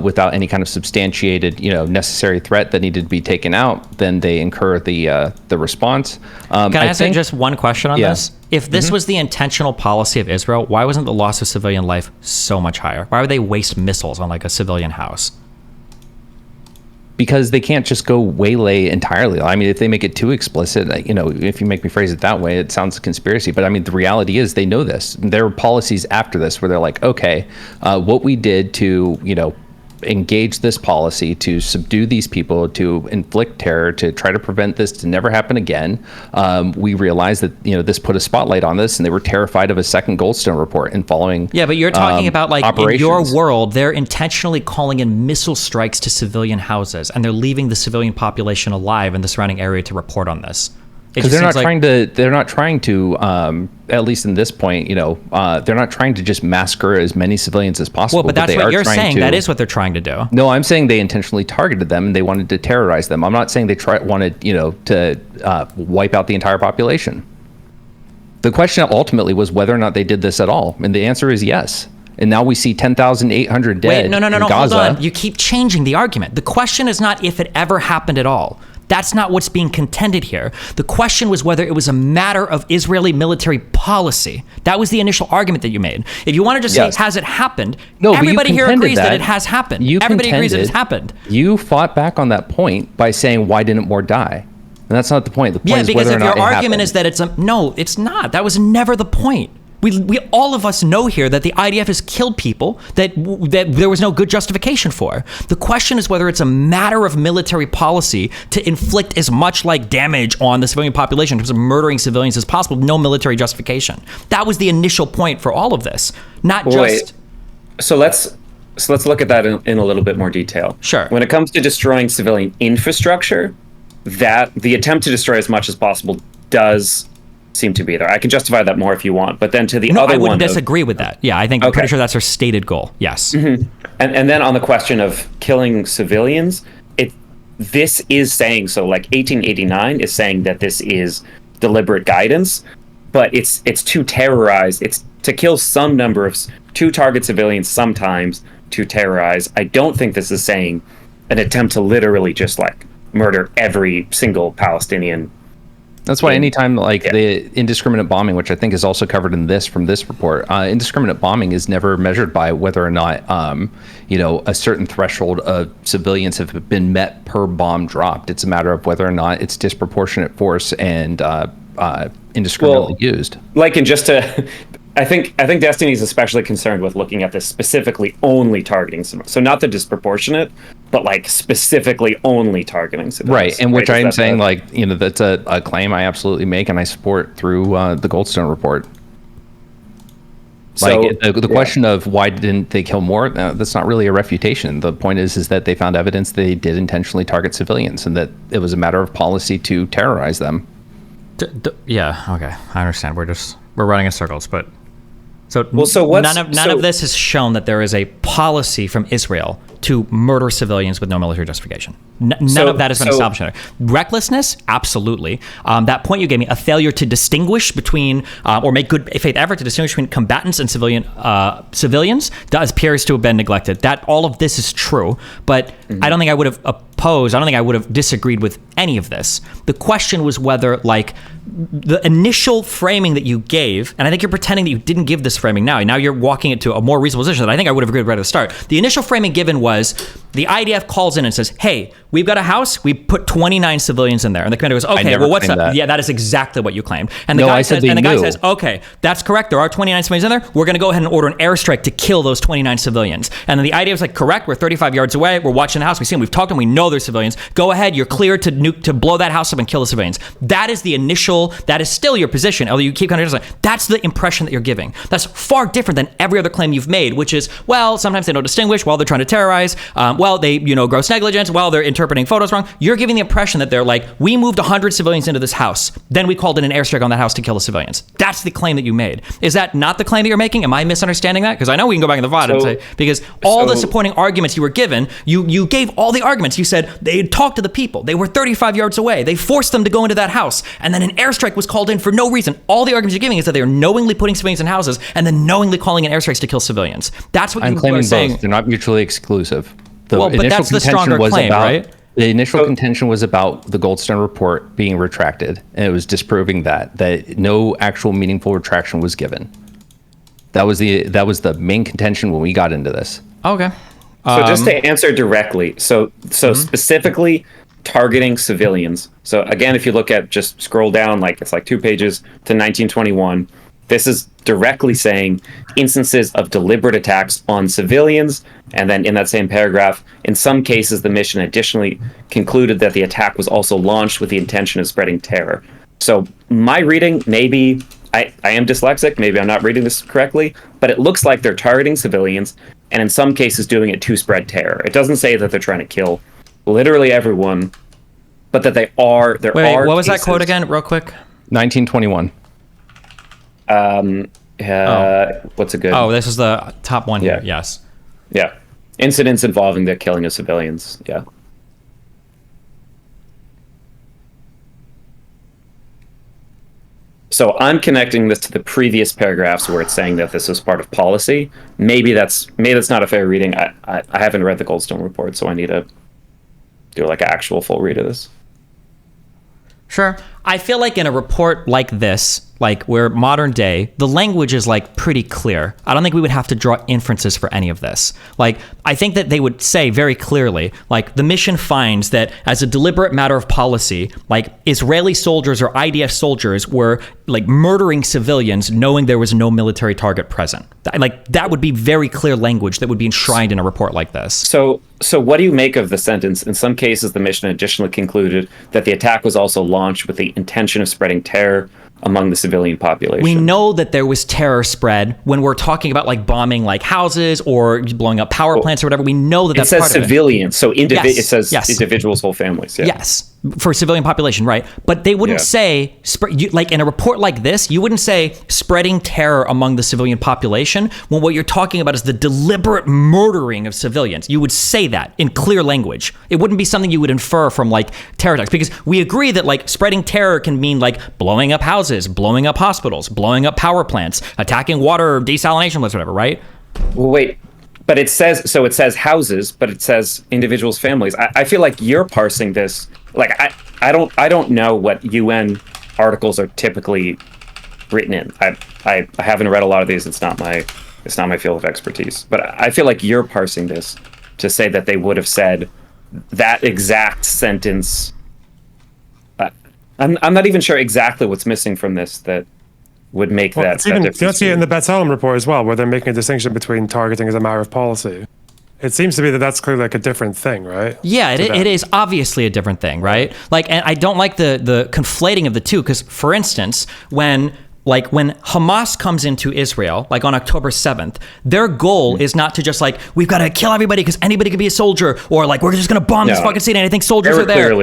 Without any kind of substantiated, necessary threat that needed to be taken out, then they incur the response. Can I ask you just one question on this? If this was the intentional policy of Israel, why wasn't the loss of civilian life so much higher? Why would they waste missiles on like a civilian house? because they can't just go waylay entirely. I mean, if they make it too explicit, if you make me phrase it that way, it sounds conspiracy. But I mean, the reality is they know this. There are policies after this where they're like, okay, what we did to, engage this policy to subdue these people, to inflict terror, to try to prevent this to never happen again. We realized that, this put a spotlight on this, and they were terrified of a second Goldstone report and following. Yeah, but you're talking about operations. In your world, they're intentionally calling in missile strikes to civilian houses, and they're leaving the civilian population alive in the surrounding area to report on this. Because they're not trying to, at least in this point, they're not trying to just massacre as many civilians as possible. Well, but that's what you're saying. That is what they're trying to do. No, I'm saying they intentionally targeted them and they wanted to terrorize them. I'm not saying they wanted, to wipe out the entire population. The question ultimately was whether or not they did this at all, and the answer is yes. And now we see 10,800 dead. Wait, no, in hold Gaza. on. You keep changing the argument. The question is not if it ever happened at all. That's not what's being contended here. The question was whether it was a matter of Israeli military policy. That was the initial argument that you made. If you want to just say, has it happened? No, everybody here agrees that it has happened. Everybody agrees that it's happened. You fought back on that point by saying, why didn't more die? And that's not the point. The point is because whether or if not your it argument happened. is that no, it's not. That was never the point. We all of us know here that the IDF has killed people that there was no good justification for. The question is whether it's a matter of military policy to inflict as much damage on the civilian population in terms of murdering civilians as possible, no military justification. That was the initial point for all of this, not just. So let's look at that in a little bit more detail. Sure. When it comes to destroying civilian infrastructure, that the attempt to destroy as much as possible does seem to be there. I can justify that more if you want, but then to the other one, I wouldn't disagree with that. Yeah, I'm pretty sure that's our stated goal. Yes. Mm-hmm. And then on the question of killing civilians, this is saying, so 1889 is saying that this is deliberate guidance, but it's to terrorize. It's to kill some number of, to target civilians sometimes to terrorize. I don't think this is saying an attempt to literally just murder every single Palestinian. That's why anytime the indiscriminate bombing, which I think is also covered in from this report, indiscriminate bombing is never measured by whether or not, a certain threshold of civilians have been met per bomb dropped. It's a matter of whether or not it's disproportionate force and indiscriminately used. I think Destiny is especially concerned with looking at this specifically only targeting civilians. So not the disproportionate, but specifically only targeting civilians. Right, and which I am saying that's a claim I absolutely make and I support through the Goldstone report. So, the question of why didn't they kill more, that's not really a refutation. The point is that they found evidence they did intentionally target civilians and that it was a matter of policy to terrorize them. Yeah, okay, I understand. We're running in circles, but none of this has shown that there is a policy from Israel to murder civilians with no military justification. None of that has been established. Recklessness, absolutely. That point you gave me, a failure to distinguish between, or make good faith effort to distinguish between combatants and civilians, appears to have been neglected. That all of this is true, but I don't think I would have opposed. I don't think I would have disagreed with any of this. The question was whether, the initial framing that you gave, and I think you're pretending that you didn't give this framing now. Now you're walking it to a more reasonable position that I think I would have agreed right at the start. The initial framing given was the IDF calls in and says, hey, we've got a house, we put 29 civilians in there. And the commander goes, okay, well, what's up? That. Yeah, that is exactly what you claimed. And the guy says, okay, that's correct. There are 29 civilians in there. We're going to go ahead and order an airstrike to kill those 29 civilians. And then the IDF was correct, we're 35 yards away. We're watching the house. We see them. We've talked to them. We know they're civilians. Go ahead. You're clear to blow that house up and kill the civilians. That is the initial, that is still your position, although you keep kind of just that's the impression that you're giving. That's far different than every other claim you've made, which is, well, sometimes they don't distinguish, well, they're trying to terrorize, well, they, gross negligence, well, they're interpreting photos wrong. You're giving the impression that they're we moved 100 civilians into this house, then we called in an airstrike on that house to kill the civilians. That's the claim that you made. Is that not the claim that you're making? Am I misunderstanding that? Because I know we can go back in the VOD and say, because all the supporting arguments you were given, you gave all the arguments. You said they had talked to the people. They were 35 yards away. They forced them to go into that house. And then an airstrike was called in for no reason. All the arguments you're giving is that they are knowingly putting civilians in houses and then knowingly calling in airstrikes to kill civilians. That's what I'm you claiming are saying. Both. They're not mutually exclusive. But that's the stronger claim, right? The initial contention was about the Goldstone report being retracted, and it was disproving that no actual meaningful retraction was given. That was the main contention when we got into this. Okay. So just to answer directly, so specifically targeting civilians. So again, if you look at, just scroll down, like it's like 2 pages to 1921, this is directly saying instances of deliberate attacks on civilians. And then in that same paragraph, in some cases, the mission additionally concluded that the attack was also launched with the intention of spreading terror. So my reading, maybe I am dyslexic, maybe I'm not reading this correctly, but it looks like they're targeting civilians and in some cases doing it to spread terror. It doesn't say that they're trying to kill literally everyone, but that they are. Wait, what was that quote again, real quick? 1921. What's a good? Oh, this is the top one here. Yes. Yeah. Incidents involving the killing of civilians. Yeah. So I'm connecting this to the previous paragraphs where it's saying that this is part of policy. Maybe that's not a fair reading. I haven't read the Goldstone report, so I need to do like an actual full read of this. Sure. I feel like in a report like this, like where modern day, the language is like pretty clear. I don't think we would have to draw inferences for any of this. Like, I think that they would say very clearly, like, the mission finds that as a deliberate matter of policy, like Israeli soldiers or IDF soldiers were like murdering civilians knowing there was no military target present. Like, that would be very clear language that would be enshrined in a report like this. So what do you make of the sentence? In some cases, the mission additionally concluded that the attack was also launched with the intention of spreading terror among the civilian population. We know that there was terror spread when we're talking about like bombing like houses or blowing up power plants or whatever. We know that that's part of it. It says civilians, so it says individuals, whole families. Yeah. Yes, for civilian population, right? But they wouldn't say, like in a report like this, you wouldn't say spreading terror among the civilian population when what you're talking about is the deliberate murdering of civilians. You would say that in clear language. It wouldn't be something you would infer from like terror attacks, because we agree that like spreading terror can mean like blowing up houses, blowing up hospitals, blowing up power plants, attacking water desalination plants, whatever, right? Well, wait. But it says houses, but it says individuals, families. I feel like you're parsing this. Like I don't know what UN articles are typically written in. I haven't read a lot of these. It's not my field of expertise. But I feel like you're parsing this to say that they would have said that exact sentence. I'm not even sure exactly what's missing from this that would make that difference. You don't see it in the B'Tselem report as well, where they're making a distinction between targeting as a matter of policy. It seems to be that that's clearly like a different thing, right? Yeah, it is obviously a different thing, right? Like, and I don't like the conflating of the two, because, for instance, when Hamas comes into Israel, like on October 7th, their goal is not to just like, we've got to kill everybody because anybody could be a soldier, or like, we're just going to bomb this fucking city and I think soldiers are there.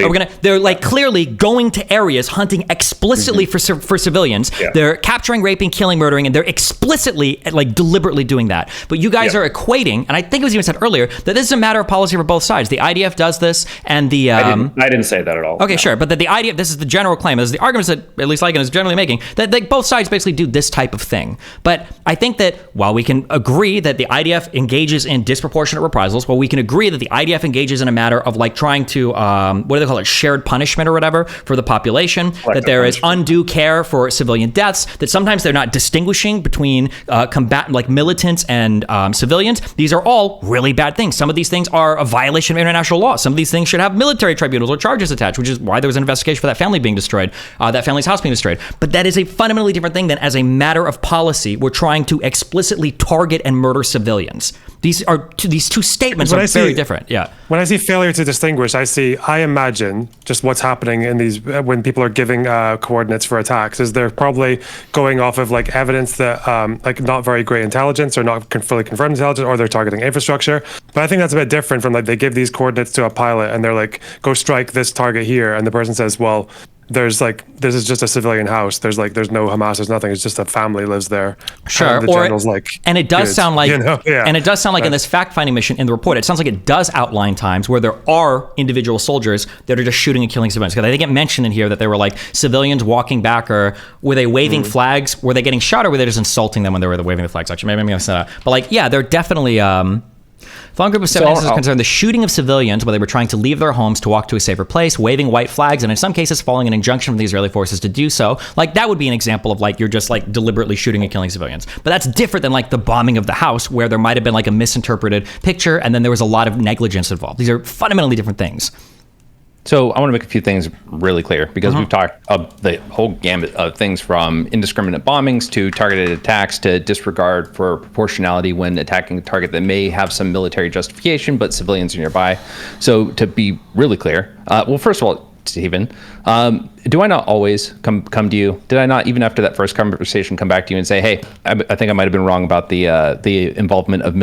They're like clearly going to areas, hunting explicitly for civilians. Yeah. They're capturing, raping, killing, murdering, and they're explicitly, like deliberately doing that. But you guys are equating, and I think it was even said earlier, that this is a matter of policy for both sides. The IDF does this, and the... I didn't say that at all. Okay, sure. But that the IDF, this is the general claim, this is the arguments that at least Lycan is generally making, that like both sides basically do this type of thing. But I think that while we can agree that the IDF engages in disproportionate reprisals, while we can agree that the IDF engages in a matter of like trying to, what do they call it, shared punishment or whatever for the population, that there is undue care for civilian deaths, that sometimes they're not distinguishing between combatant, like militants and civilians. These are all really bad things. Some of these things are a violation of international law. Some of these things should have military tribunals or charges attached, which is why there was an investigation for that family being destroyed, that family's house being destroyed. But that is a fundamentally different thing than as a matter of policy, we're trying to explicitly target and murder civilians. These two statements are very different. Yeah. When I see failure to distinguish, I imagine just what's happening in these when people are giving coordinates for attacks is they're probably going off of like evidence that like not very great intelligence or not fully confirmed intelligence, or they're targeting infrastructure. But I think that's a bit different from like they give these coordinates to a pilot and they're like, go strike this target here, and the person says, well, there's like, this is just a civilian house. There's no Hamas. There's nothing. It's just a family lives there. Sure. And the general's like, and it does sound like, and it does sound like right. In this fact-finding mission in the report, it sounds like it does outline times where there are individual soldiers that are just shooting and killing civilians. Because I think it mentioned in here that there were like civilians walking back, or were they waving flags? Were they getting shot, or were they just insulting them when they were waving the flags? Actually, maybe I'm going to say that. But like, yeah, they're definitely, Following group of 7 instances concerned the shooting of civilians where they were trying to leave their homes to walk to a safer place, waving white flags, and in some cases following an injunction from the Israeli forces to do so. Like, that would be an example of, like, you're just, like, deliberately shooting and killing civilians. But that's different than, like, the bombing of the house, where there might have been, like, a misinterpreted picture, and then there was a lot of negligence involved. These are fundamentally different things. So I want to make a few things really clear, because we've talked the whole gamut of things from indiscriminate bombings to targeted attacks to disregard for proportionality when attacking a target that may have some military justification, but civilians are nearby. So to be really clear, well, first of all, Stephen, do I not always come to you? Did I not, even after that first conversation, come back to you and say, hey, I think I might have been wrong about the involvement of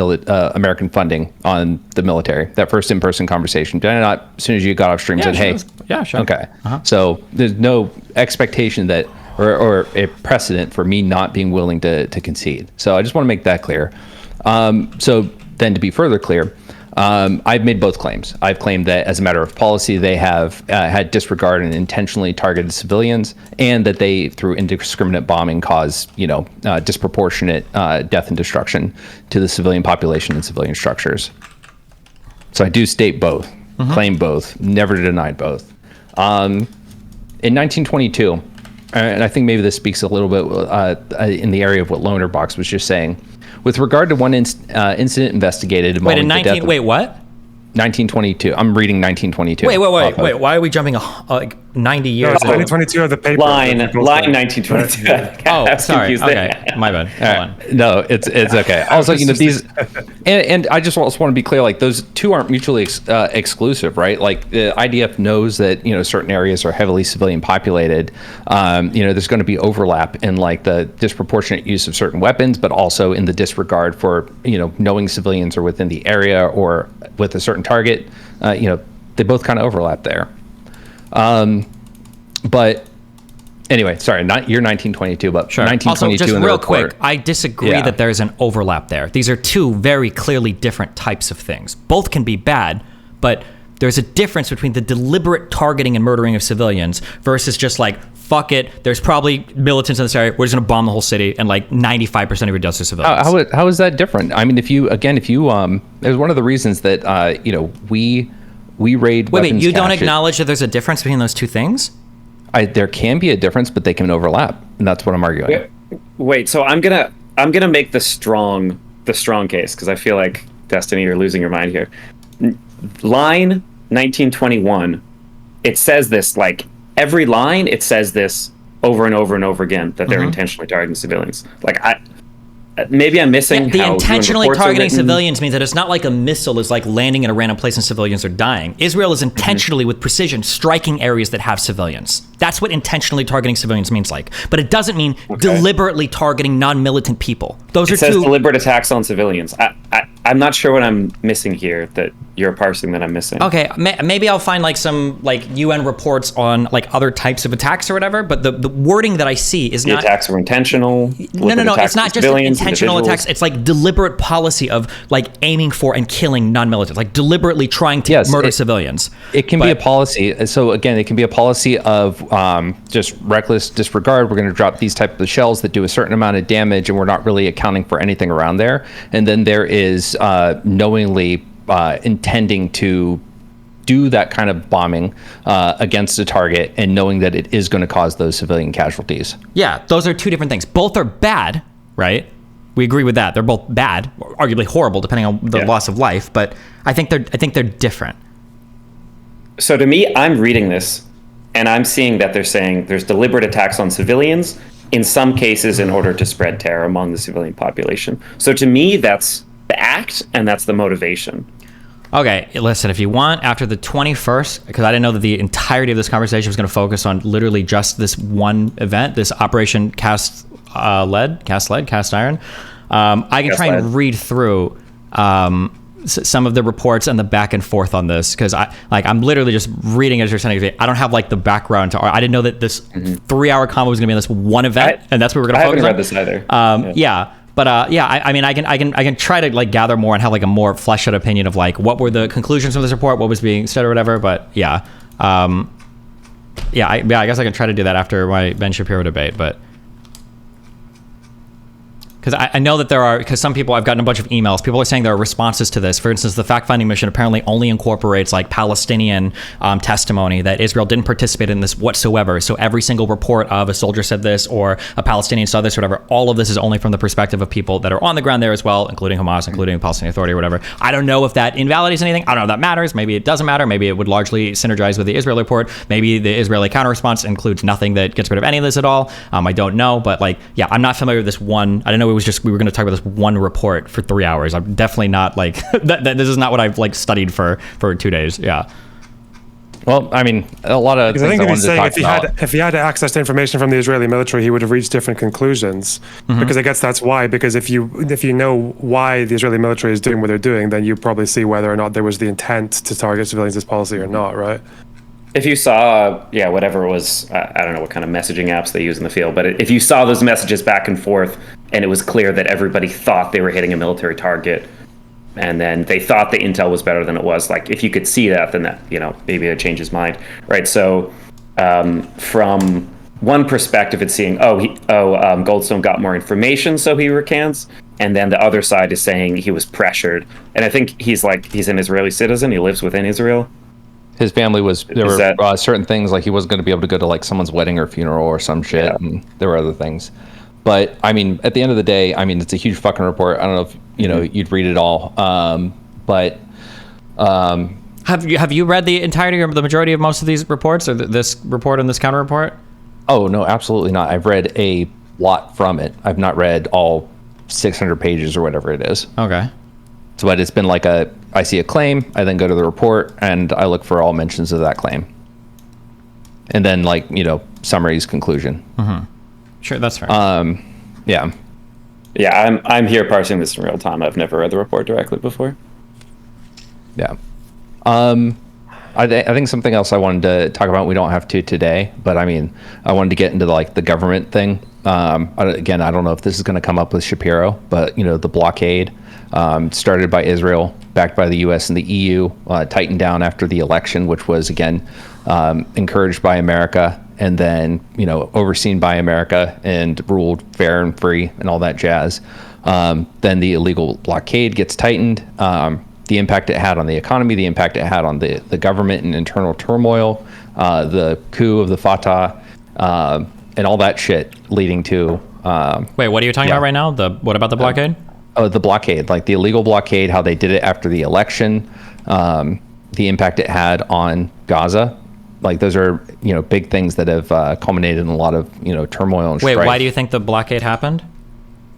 American funding on the military? That first in-person conversation, did I not, as soon as you got off stream, said, hey, yeah, sure. Okay. So there's no expectation that, or a precedent for me not being willing to concede. So I just want to make that clear. So then, to be further clear, I've made both claims. I've claimed that as a matter of policy, they have had disregard and intentionally targeted civilians, and that they, through indiscriminate bombing, cause disproportionate death and destruction to the civilian population and civilian structures. So I do state both, claim both, never denied both. In 1922, and I think maybe this speaks a little bit in the area of what Lonerbox was just saying. With regard to one incident investigated involving Wait, what? 1922. I'm reading 1922. Wait. Why are we jumping like 90 years? 2022 of the paper. Line 1922. Oh, sorry. Okay, my bad. Hold on. No, it's okay. Also, these, and I just also want to be clear. Like, those two aren't mutually exclusive, right? Like, the IDF knows that certain areas are heavily civilian populated. There's going to be overlap in, like, the disproportionate use of certain weapons, but also in the disregard for knowing civilians are within the area or with a certain target. They both kind of overlap there. But anyway, sorry, not year 1922, but sure. 1922. Also, just in the real report. quick, I disagree that there's an overlap there. These are two very clearly different types of things. Both can be bad, but there's a difference between the deliberate targeting and murdering of civilians versus just like, fuck it, there's probably militants in this area, we're just gonna bomb the whole city, and like 95% of your deaths are civilians. How is that different? I mean, if you there's one of the reasons that we raid. Wait, you don't caches. acknowledge that there's a difference between those two things? There can be a difference, but they can overlap, and that's what I'm arguing. Wait, so I'm gonna make the strong case, because I feel like, Destiny, you're losing your mind here. Line 1921, it says this, like, every line, it says this over and over and over again, that they're intentionally targeting civilians. Like, maybe I'm missing the how intentionally targeting civilians means that it's not like a missile is like landing in a random place and civilians are dying. Israel is intentionally, with precision, striking areas that have civilians. That's what intentionally targeting civilians means like. But it doesn't mean deliberately targeting non-militant people. Those are two... It says two... deliberate attacks on civilians. I'm not sure what I'm missing here that you're parsing that I'm missing. Okay, maybe I'll find like some like UN reports on like other types of attacks or whatever, but the wording that I see is not... The attacks were intentional. No, it's not just intentional attacks. It's like deliberate policy of like aiming for and killing non-militants, like deliberately trying to murder civilians. It can be a policy. So again, it can be a policy of just reckless disregard. We're going to drop these type of shells that do a certain amount of damage, and we're not really accounting for anything around there. And then there is knowingly intending to do that kind of bombing against a target and knowing that it is going to cause those civilian casualties. Yeah, those are two different things. Both are bad, right? We agree with that. They're both bad, arguably horrible, depending on the loss of life. But I think they're different. So to me, I'm reading this, and I'm seeing that they're saying there's deliberate attacks on civilians, in some cases in order to spread terror among the civilian population. So to me, that's the act, and that's the motivation. Okay, listen, if you want, after the 21st, because I didn't know that the entirety of this conversation was going to focus on literally just this one event, this Operation Cast Iron, I can try and read through some of the reports and the back and forth on this, because I'm literally just reading as you're sending it. I don't have like the background to. I didn't know that this 3-hour convo was going to be on this one event, and that's what we're going to focus on. I haven't read this either. But I mean, I can try to like gather more and have like a more fleshed out opinion of like what were the conclusions of this report, what was being said or whatever. But I guess I can try to do that after my Ben Shapiro debate. But because I know that there are, because some people, I've gotten a bunch of emails, people are saying there are responses to this. For instance, the fact-finding mission apparently only incorporates like Palestinian testimony, that Israel didn't participate in this whatsoever. So every single report of a soldier said this or a Palestinian saw this or whatever, all of this is only from the perspective of people that are on the ground there as well, including Hamas, including the Palestinian Authority or whatever. I don't know if that invalidates anything. I don't know if that matters. Maybe it doesn't matter. Maybe it would largely synergize with the Israeli report. Maybe the Israeli counter-response includes nothing that gets rid of any of this at all. I don't know, but like, yeah, I'm not familiar with this one. I don't know. It was just, we were going to talk about this one report for 3 hours. I'm definitely not like, this is not what I've like studied for 2 days. Yeah. Well, I mean, a lot of because I things think I wanted to talk about. if he had access to information from the Israeli military, he would have reached different conclusions. Because I guess that's why. Because if you know why the Israeli military is doing what they're doing, then you probably see whether or not there was the intent to target civilians as policy or not, right? If you saw, whatever it was, I don't know what kind of messaging apps they use in the field, but if you saw those messages back and forth, and it was clear that everybody thought they were hitting a military target, and then they thought the intel was better than it was, like, if you could see that, then that, maybe it changed his mind, right? So, from one perspective, it's seeing, Goldstone got more information, so he recants, and then the other side is saying he was pressured, and I think he's an Israeli citizen, he lives within Israel. His family was, there were certain things, like he wasn't going to be able to go to like someone's wedding or funeral or some shit, and there were other things. But I mean, at the end of the day, I mean, it's a huge fucking report. I don't know if you'd read it all, but have you read the entirety or the majority of most of these reports, or this report and this counter report? Oh no, absolutely not. I've read a lot from it. I've not read all 600 pages or whatever it is. Okay. So, but it's been like I see a claim, I then go to the report, and I look for all mentions of that claim. And then, like, summaries, conclusion. Mm-hmm. Sure, that's fair. Yeah. Yeah, I'm here parsing this in real time. I've never read the report directly before. Yeah. I think something else I wanted to talk about, we don't have to today, but I mean, I wanted to get into like the government thing. Again, I don't know if this is going to come up with Shapiro, but the blockade started by Israel, backed by the U.S. and the EU, tightened down after the election, which was again encouraged by America, and then overseen by America and ruled fair and free and all that jazz. Then the illegal blockade gets tightened. The impact it had on the economy, the impact it had on the government and internal turmoil, the coup of the Fatah, and all that shit leading to. Wait, what are you talking about right now? What about the blockade? The blockade, like the illegal blockade, how they did it after the election, the impact it had on Gaza. Like those are, big things that have culminated in a lot of, turmoil and strife. Wait, why do you think the blockade happened?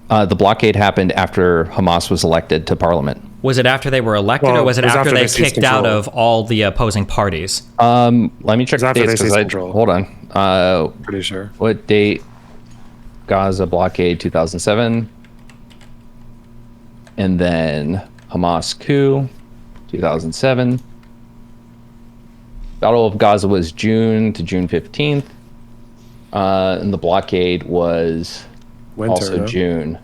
The blockade happened after Hamas was elected to parliament. Was it after they were elected, or was it after they kicked out of all the opposing parties? Let me check the dates, hold on. Pretty sure. What date? Gaza blockade 2007. And then Hamas coup 2007. Battle of Gaza was June to June 15th. And the blockade was also June.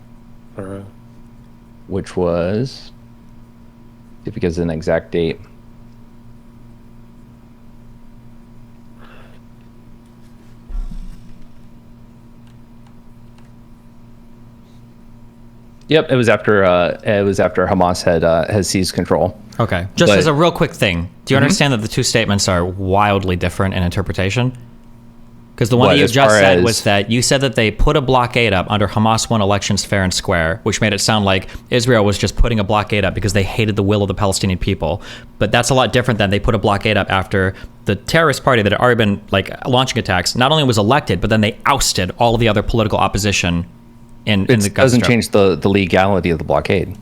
Which was, if it gives an exact date. Yep, it was after Hamas had seized control. Okay, just as a real quick thing, do you understand that the two statements are wildly different in interpretation? Because the one that you just said was that you said that they put a blockade up under Hamas won elections fair and square, which made it sound like Israel was just putting a blockade up because they hated the will of the Palestinian people. But that's a lot different than they put a blockade up after the terrorist party that had already been like launching attacks not only was elected, but then they ousted all of the other political opposition in the Gaza Strip. It doesn't change the legality of the blockade.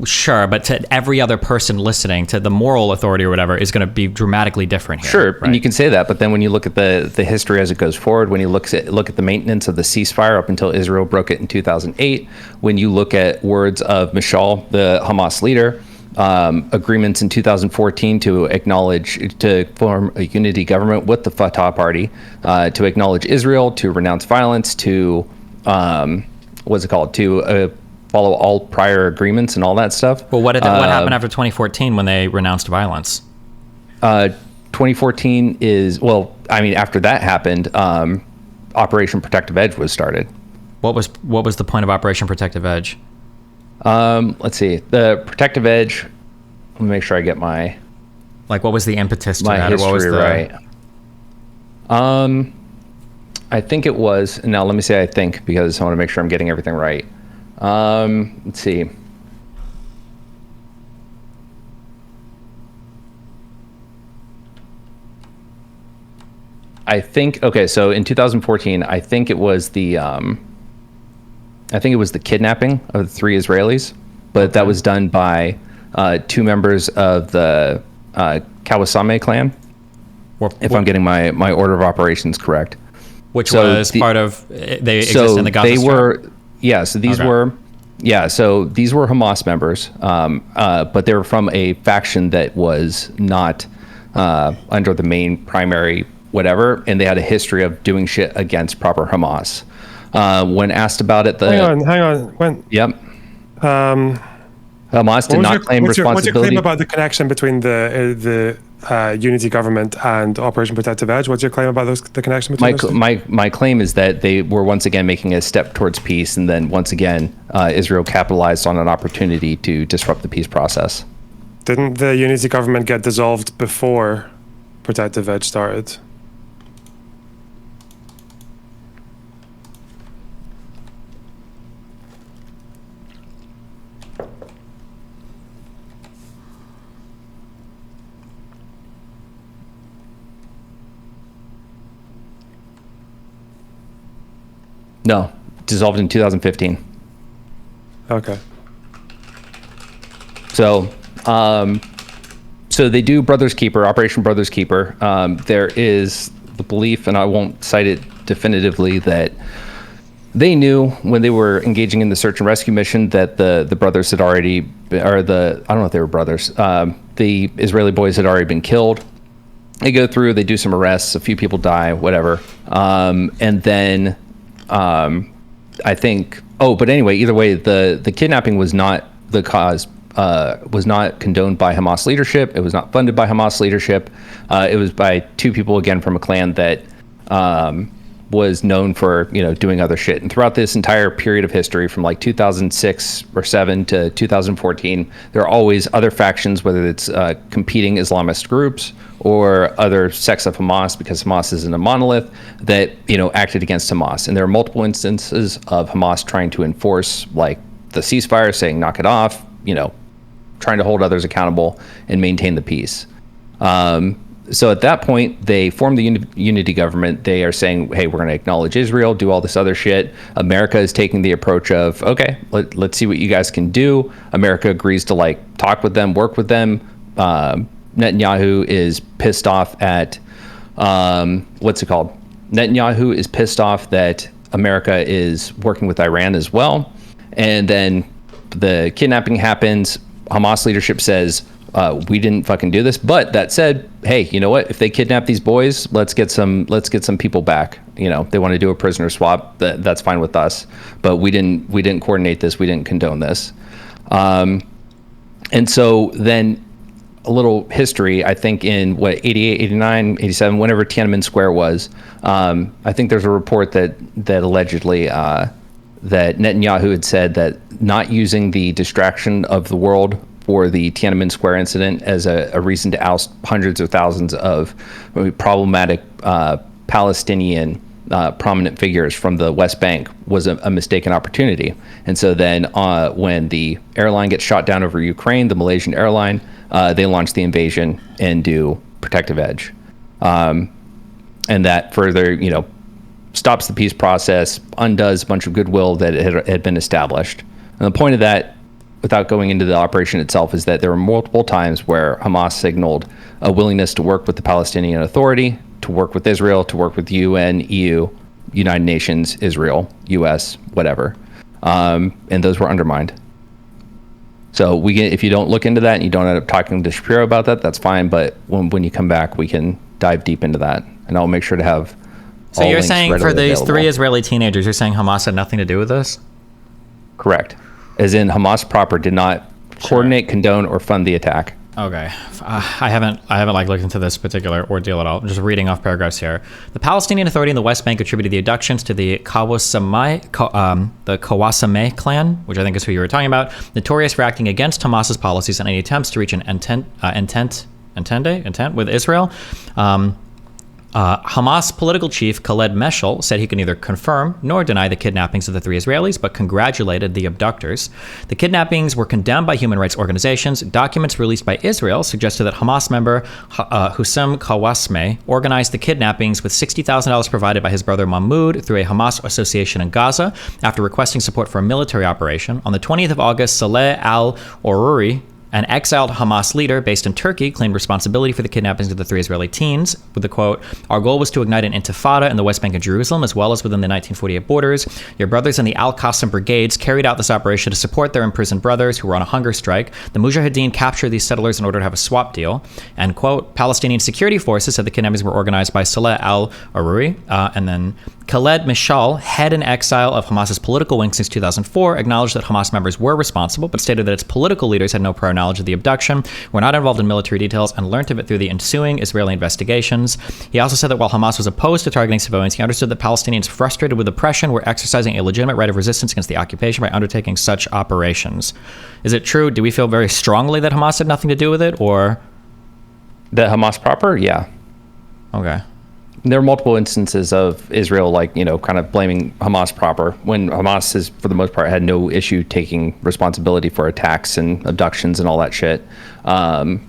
Sure, but to every other person listening, to the moral authority or whatever, is going to be dramatically different here. Sure, right? And you can say that, but then when you look at the history as it goes forward, when you look at the maintenance of the ceasefire up until Israel broke it in 2008, when you look at words of Mishal, the Hamas leader, agreements in 2014 to form a unity government with the Fatah party, to acknowledge Israel, to renounce violence, to follow all prior agreements and all that stuff. Well, what happened after 2014 when they renounced violence? 2014 is, after that happened, Operation Protective Edge was started. What was the point of Operation Protective Edge? Let's see. The Protective Edge. Let me make sure I get my what was the impetus to my that? history Or what was the... right. I think it was. Now let me say I think, because I want to make sure I'm getting everything right. Let's see. I think, okay, so in 2014, I think it was the kidnapping of the 3 Israelis, but that was done by 2 members of the Kawasame clan, if I'm getting my order of operations correct. Which was part of, they exist in the Gaza Strip? So these were Hamas members, but they were from a faction that was not under the main primary whatever, and they had a history of doing shit against proper Hamas. When asked about it, hang on. Yep. Hamas did not claim responsibility. What's your claim about the connection between the unity government and Operation Protective Edge? What's your claim about the connection between those? My claim is that they were once again making a step towards peace, and then once again, Israel capitalized on an opportunity to disrupt the peace process. Didn't the unity government get dissolved before Protective Edge started? No, dissolved in 2015. Okay. So they do Brothers Keeper, Operation Brothers Keeper. There is the belief, and I won't cite it definitively, that they knew when they were engaging in the search and rescue mission that the brothers had already, I don't know if they were brothers, the Israeli boys had already been killed. They go through, they do some arrests, a few people die, whatever. And then I think, but anyway, either way, the kidnapping was not the cause, was not condoned by Hamas leadership. It was not funded by Hamas leadership. It was by 2 people, again, from a clan that was known for, doing other shit. And throughout this entire period of history, from like 2006 or 7 to 2014, there are always other factions, whether it's competing Islamist groups or other sects of Hamas, because Hamas isn't a monolith, that acted against Hamas. And there are multiple instances of Hamas trying to enforce like the ceasefire, saying knock it off, trying to hold others accountable and maintain the peace. So at that point, they formed the unity government. They are saying, hey, we're going to acknowledge Israel, do all this other shit. America is taking the approach of, okay, let's see what you guys can do. America agrees to talk with them, work with them. Netanyahu is pissed off at, Netanyahu is pissed off that America is working with Iran as well. And then the kidnapping happens. Hamas leadership says, we didn't fucking do this. But that said, hey, you know what? If they kidnap these boys, let's get some people back. They want to do a prisoner swap. That's fine with us. But we didn't coordinate this. We didn't condone this. And so then a little history, I think in 88, 89, 87, whenever Tiananmen Square was, I think there's a report that allegedly that Netanyahu had said that not using the distraction of the world for the Tiananmen Square incident as a reason to oust hundreds of thousands of problematic Palestinian prominent figures from the West Bank was a mistaken opportunity. And so then when the airline gets shot down over Ukraine, the Malaysian airline, they launch the invasion and do Protective Edge. And that further, stops the peace process, undoes a bunch of goodwill that had been established. And the point of that, without going into the operation itself, is that there were multiple times where Hamas signaled a willingness to work with the Palestinian Authority, to work with Israel, to work with UN, EU, United Nations, Israel, US, whatever. And those were undermined. So if you don't look into that and you don't end up talking to Shapiro about that, that's fine. But when you come back, we can dive deep into that. And I'll make sure to have So you're saying for these 3 Israeli teenagers, you're saying Hamas had nothing to do with this? Correct. As in Hamas proper did not coordinate, condone, or fund the attack. Okay, I haven't like looked into this particular ordeal at all. I'm just reading off paragraphs here. The Palestinian Authority in the West Bank attributed the abductions to the Kawasame clan, which I think is who you were talking about, notorious for acting against Hamas's policies and any attempts to reach an intent with Israel. Hamas political chief Khaled Meshal said he could neither confirm nor deny the kidnappings of the 3 Israelis, but congratulated the abductors. The kidnappings were condemned by human rights organizations. Documents released by Israel suggested that Hamas member Hussam Kawasme organized the kidnappings with $60,000 provided by his brother Mahmoud through a Hamas association in Gaza after requesting support for a military operation. On the 20th of August, Saleh al-Oruri, an exiled Hamas leader based in Turkey, claimed responsibility for the kidnappings of the 3 Israeli teens with the quote, "Our goal was to ignite an intifada in the West Bank and Jerusalem, as well as within the 1948 borders. Your brothers in the Al-Qassam brigades carried out this operation to support their imprisoned brothers who were on a hunger strike. The Mujahideen captured these settlers in order to have a swap deal." End quote. Palestinian security forces said the kidnappings were organized by Saleh al-Aruri, and then Khaled Meshal, head in exile of Hamas's political wing since 2004, acknowledged that Hamas members were responsible, but stated that its political leaders had no prior knowledge of the abduction, were not involved in military details, and learned of it through the ensuing Israeli investigations. He also said that while Hamas was opposed to targeting civilians, he understood that Palestinians frustrated with oppression were exercising a legitimate right of resistance against the occupation by undertaking such operations. Is it true? Do we feel very strongly that Hamas had nothing to do with it, or? That Hamas proper? Yeah. Okay. There are multiple instances of Israel, kind of blaming Hamas proper, when Hamas has, for the most part, had no issue taking responsibility for attacks and abductions and all that shit. I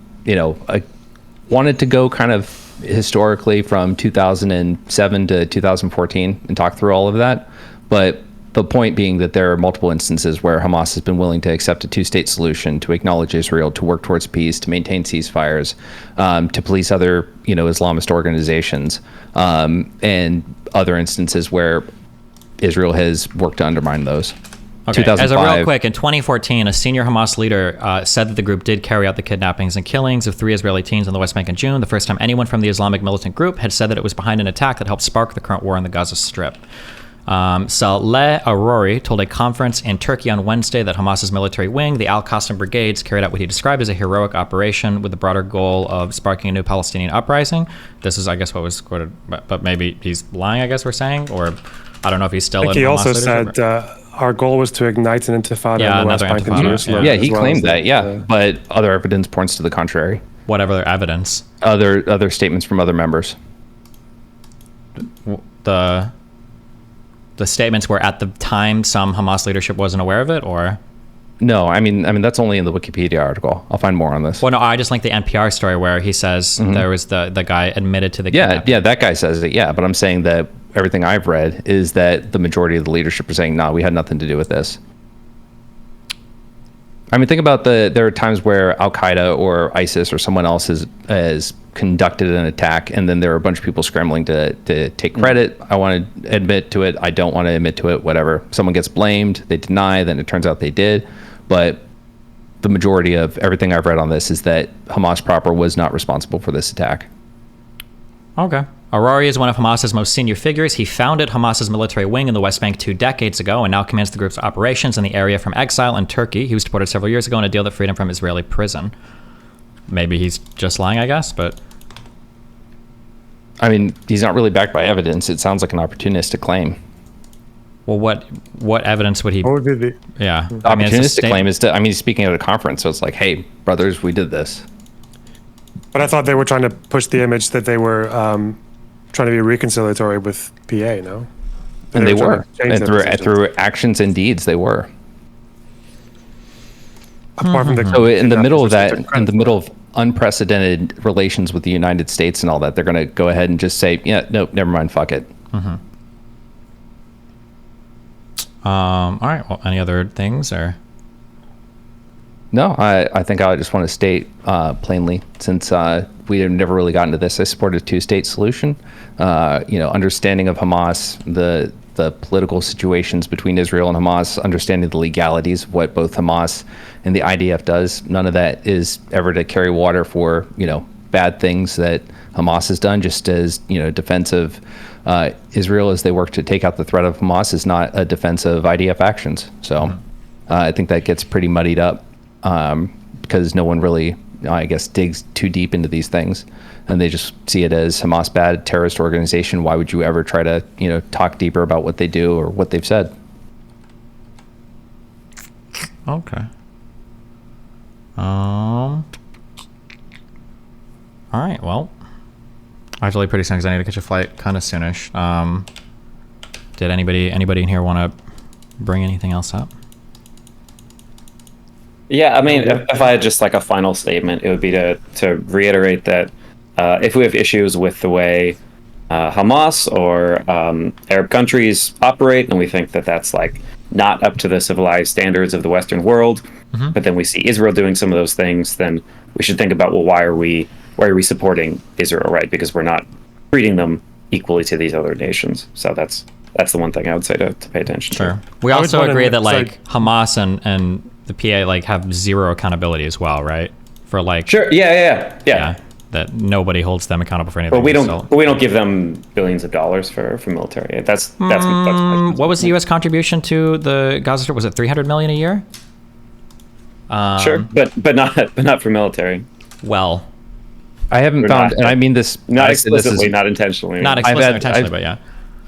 wanted to go kind of historically from 2007 to 2014 and talk through all of that. But the point being that there are multiple instances where Hamas has been willing to accept a two-state solution, to acknowledge Israel, to work towards peace, to maintain ceasefires, to police other, Islamist organizations, and other instances where Israel has worked to undermine those. Okay. As a real quick, in 2014, a senior Hamas leader said that the group did carry out the kidnappings and killings of 3 Israeli teens in the West Bank in June, the first time anyone from the Islamic militant group had said that it was behind an attack that helped spark the current war in the Gaza Strip. Saleh Arori told a conference in Turkey on Wednesday that Hamas's military wing, the Al-Qassam brigades, carried out what he described as a heroic operation with the broader goal of sparking a new Palestinian uprising. This is, I guess, what was quoted, but maybe he's lying, I guess we're saying, or I don't know if he's still in Hamas. He also said our goal was to ignite an intifada in the West Bank and Jerusalem. Yeah, he claimed that, but other evidence points to the contrary. Whatever evidence? Other statements from other members. The statements were at the time some Hamas leadership wasn't aware of it, or? No, I mean that's only in the Wikipedia article. I'll find more on this. Well, no, I just linked the NPR story where he says there was the guy admitted to the kidnapping. Yeah, that guy says it. Yeah, but I'm saying that everything I've read is that the majority of the leadership are saying, "No, we had nothing to do with this." I mean, think about there are times where Al Qaeda or ISIS or someone else has conducted an attack, and then there are a bunch of people scrambling to take credit. I want to admit to it. I don't want to admit to it. Whatever. Someone gets blamed. They deny. Then it turns out they did. But the majority of everything I've read on this is that Hamas proper was not responsible for this attack. Okay. Arari is one of Hamas's most senior figures. He founded Hamas's military wing in the West Bank 2 decades ago and now commands the group's operations in the area from exile in Turkey. He was deported several years ago in a deal that freed him from Israeli prison. Maybe he's just lying, I guess, but... I mean, he's not really backed by evidence. It sounds like an opportunistic claim. Well, what evidence would he... What would be the... Yeah. The opportunistic claim is he's speaking at a conference, so it's like, hey, brothers, we did this. But I thought they were trying to push the image that they were trying to be reconciliatory with PA, no? And they were. And through actions and deeds, they were. Apart from the... So in the middle of that, in the middle of unprecedented relations with the United States and all that, they're going to go ahead and just say, yeah, nope, never mind, fuck it. Mm-hmm. All right. Well, any other things or? No, I think I just want to state plainly, since we have never really gotten to this, I support a two-state solution. Understanding of Hamas, the political situations between Israel and Hamas, understanding the legalities of what both Hamas and the IDF does. None of that is ever to carry water for, bad things that Hamas has done, just as, defense of Israel as they work to take out the threat of Hamas is not a defense of IDF actions. So I think that gets pretty muddied up because no one really I guess, digs too deep into these things, and they just see it as Hamas bad terrorist organization. Why would you ever try to, talk deeper about what they do or what they've said? Okay. All right. Well, I have to leave pretty soon because I need to catch a flight kind of soonish. Did anybody in here want to bring anything else up? Yeah, I mean, if I had just like a final statement, it would be to reiterate that if we have issues with the way Hamas or Arab countries operate, and we think that that's like not up to the civilized standards of the Western world, but then we see Israel doing some of those things, then we should think about, well, why are we supporting Israel, right? Because we're not treating them equally to these other nations. So that's the one thing I would say to pay attention to. We also agree that like Hamas and the PA like have zero accountability as well, right? For like Yeah. That nobody holds them accountable for anything. But we don't give them billions of dollars for military aid. That's what was the U.S. contribution to the Gaza Strip? Was it $300 million a year? Sure, but not for military. Well, I haven't found, and I mean this not explicitly, not intentionally. Not explicitly or intentionally, but yeah.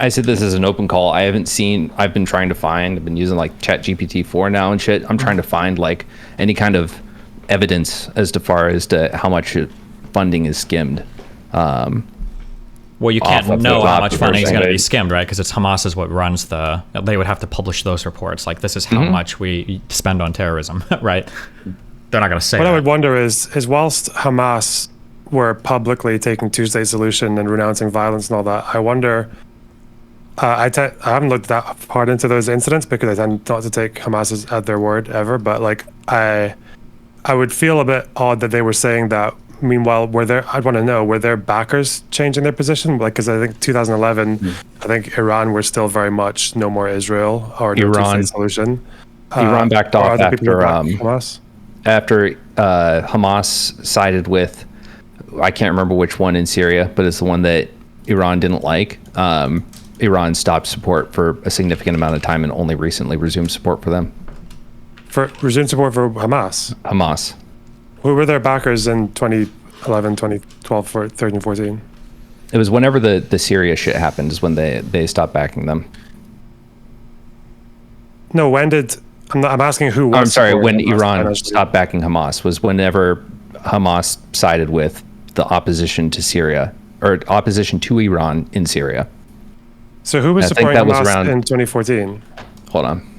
I said this as an open call. I've been trying to find, I've been using like ChatGPT-4 now and shit. I'm trying to find like any kind of evidence as far as to how much funding is skimmed. Well, you can't know how much funding is going to be skimmed, right? Because it's Hamas is what runs they would have to publish those reports. Like, this is how much we spend on terrorism, right? They're not going to say What that. I would wonder is whilst Hamas were publicly taking TwoState Solution and renouncing violence and all that, I wonder, I haven't looked that hard into those incidents because I tend not to take Hamas at their word ever, but like I would feel a bit odd that they were saying that. Meanwhile, I'd want to know, were their backers changing their position? Like, because I think 2011, I think Iran were still very much no more Israel or no Iran two-state solution. Iran backed off after Hamas. After Hamas sided with, I can't remember which one in Syria, but it's the one that Iran didn't like. Iran stopped support for a significant amount of time and only recently resumed support for them. Resumed support for Hamas? Hamas. Who were their backers in 2011, 2012, 13, 14? It was whenever the Syria shit happened is when they stopped backing them. No, when did... I'm asking who was... I'm sorry, when Hamas Iran stopped backing Hamas was whenever Hamas sided with the opposition to Syria, or opposition to Iran in Syria. So who was I think supporting that was Hamas around, in 2014? Hold on.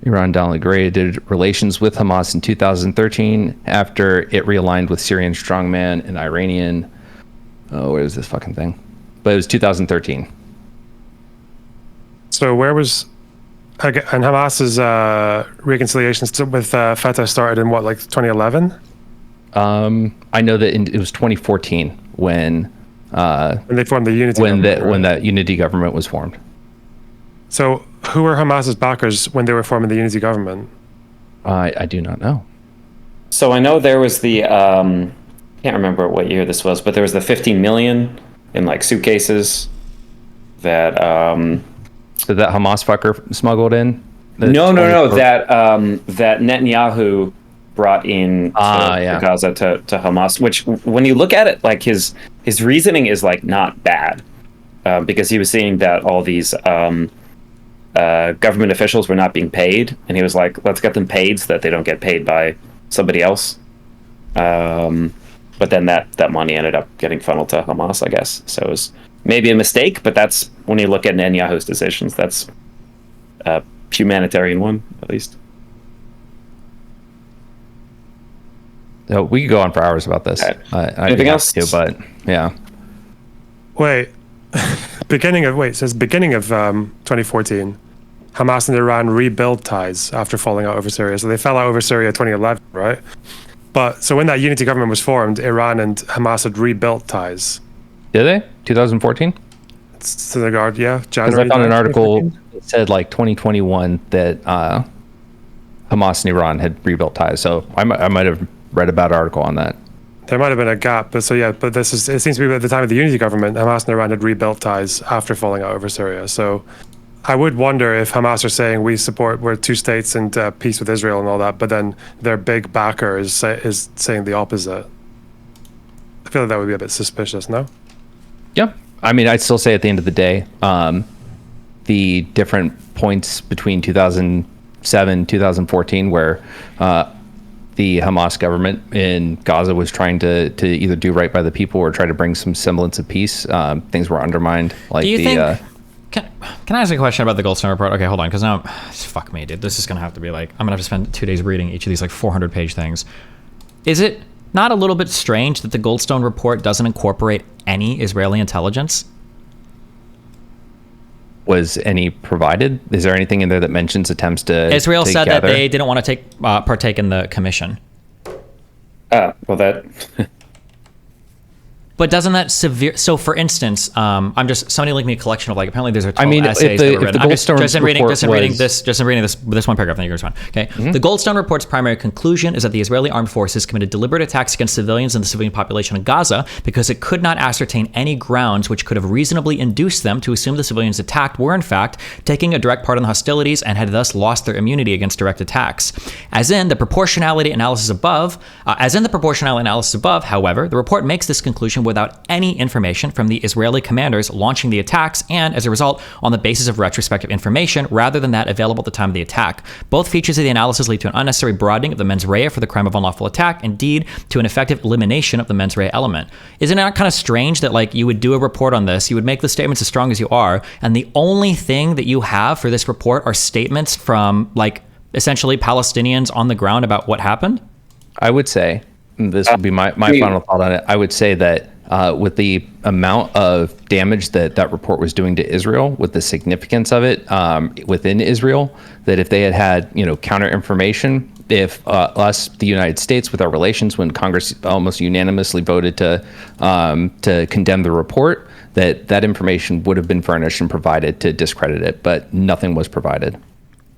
Iran downgraded relations with Hamas in 2013 after it realigned with Syrian strongman and Iranian. Oh, where is this fucking thing? But it was 2013. So where was... And Hamas's reconciliation with Fatah started in what, like 2011? I know that it was 2014 when they formed the unity government, when that unity government was formed. So who were Hamas's backers when they were forming the unity government? I do not know. So I know there was the can't remember what year this was, but there was the 15 million in like suitcases that so that Hamas fucker smuggled in. No, that Netanyahu brought in to Gaza to Hamas, which when you look at it, like his reasoning is like not bad, because he was seeing that all these government officials were not being paid, and he was like, let's get them paid so that they don't get paid by somebody else. But then that money ended up getting funneled to Hamas, I guess. So it was maybe a mistake, but that's, when you look at Netanyahu's decisions, that's a humanitarian one, at least. So we could go on for hours about this. Anything else? But yeah. Wait. It says beginning of 2014, Hamas and Iran rebuilt ties after falling out over Syria. So they fell out over Syria 2011, right? But so when that unity government was formed, Iran and Hamas had rebuilt ties. Did they? 2014? It's to the guard, yeah. Because I found an article that said like 2021 that Hamas and Iran had rebuilt ties. So I might have read about an article on that. There might have been a gap, but it seems to be at the time of the unity government, Hamas and Iran had rebuilt ties after falling out over Syria. So I would wonder if Hamas are saying we're two states and peace with Israel and all that, but then their big backer is saying the opposite. I feel like that would be a bit suspicious, no? Yeah. I mean, I'd still say at the end of the day, the different points between 2007, 2014, where the Hamas government in Gaza was trying to either do right by the people or try to bring some semblance of peace. Things were undermined. Like, do you think? Can I ask a question about the Goldstone report? Okay, hold on, because now, fuck me, dude. This is gonna have to be like, I'm gonna have to spend 2 days reading each of these like 400-page things. Is it not a little bit strange that the Goldstone report doesn't incorporate any Israeli intelligence? Was any provided? Is there anything in there that mentions attempts to Israel said gather? that they didn't want to partake in the commission. Well, that. But doesn't that so for instance, somebody linked me a collection of like, apparently there's a 12 I mean, essays that were written. Just in reading this one paragraph, then you can respond. Okay. The Goldstone report's primary conclusion is that the Israeli armed forces committed deliberate attacks against civilians and the civilian population in Gaza because it could not ascertain any grounds which could have reasonably induced them to assume the civilians attacked were in fact taking a direct part in the hostilities and had thus lost their immunity against direct attacks. As in the proportionality analysis above, however, the report makes this conclusion without any information from the Israeli commanders launching the attacks, and as a result, on the basis of retrospective information rather than that available at the time of the attack. Both features of the analysis lead to an unnecessary broadening of the mens rea for the crime of unlawful attack, indeed, to an effective elimination of the mens rea element. Isn't it kind of strange that like you would do a report on this, you would make the statements as strong as you are, and the only thing that you have for this report are statements from like essentially Palestinians on the ground about what happened? I would say, this would be my final thought on it, I would say that with the amount of damage that report was doing to Israel, with the significance of it within Israel, that if they had counter information, if us, the United States, with our relations, when Congress almost unanimously voted to condemn the report, that information would have been furnished and provided to discredit it, but nothing was provided.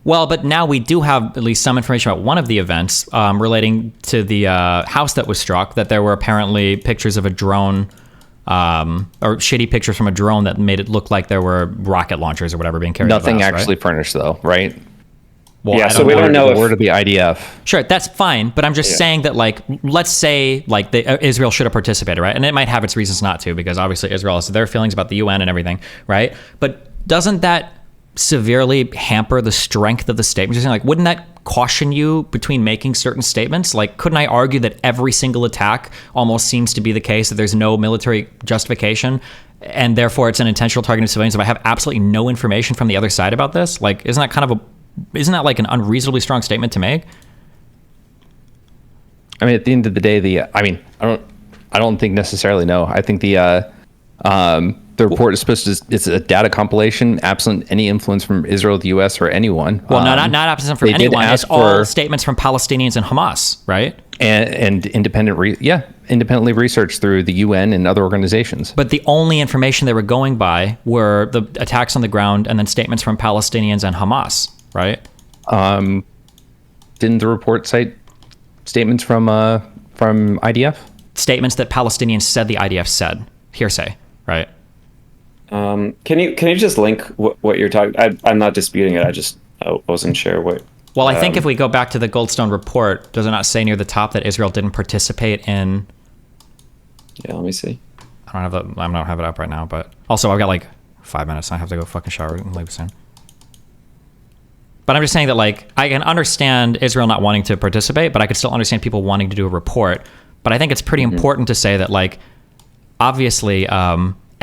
Well, but now we do have at least some information about one of the events relating to the house that was struck, that there were apparently pictures of a drone or shitty pictures from a drone that made it look like there were rocket launchers or whatever being carried. Nothing over the house, actually furnished, though, right? Well, yeah, so we don't know the word of the IDF. Sure, that's fine, but I'm just saying that, like, let's say, like, Israel should have participated, right? And it might have its reasons not to, because obviously Israel has their feelings about the UN and everything, right? But doesn't that severely hamper the strength of the statement? You're saying, like, wouldn't that caution you between making certain statements? Like, couldn't I argue that every single attack almost seems to be the case, that there's no military justification, and therefore it's an intentional targeting of civilians if I have absolutely no information from the other side about this? Like, isn't that like an unreasonably strong statement to make? I mean, at the end of the day, I don't think necessarily, no. I think the report is supposed to, it's a data compilation, absent any influence from Israel, the U.S., or anyone. Well, not absent from anyone. It's all statements from Palestinians and Hamas, right? And independently researched through the UN and other organizations. But the only information they were going by were the attacks on the ground and then statements from Palestinians and Hamas, right? Didn't the report cite statements from IDF? Statements that Palestinians said the IDF said. Hearsay, right? Can you just link what you're talking? I'm not disputing it. I wasn't sure what. Well, I think if we go back to the Goldstone report, does it not say near the top that Israel didn't participate in? Yeah, let me see. I don't have it up right now, but also I've got like 5 minutes. I have to go fucking shower and leave soon. But I'm just saying that, like, I can understand Israel not wanting to participate, but I could still understand people wanting to do a report. But I think it's pretty important to say that, like, obviously,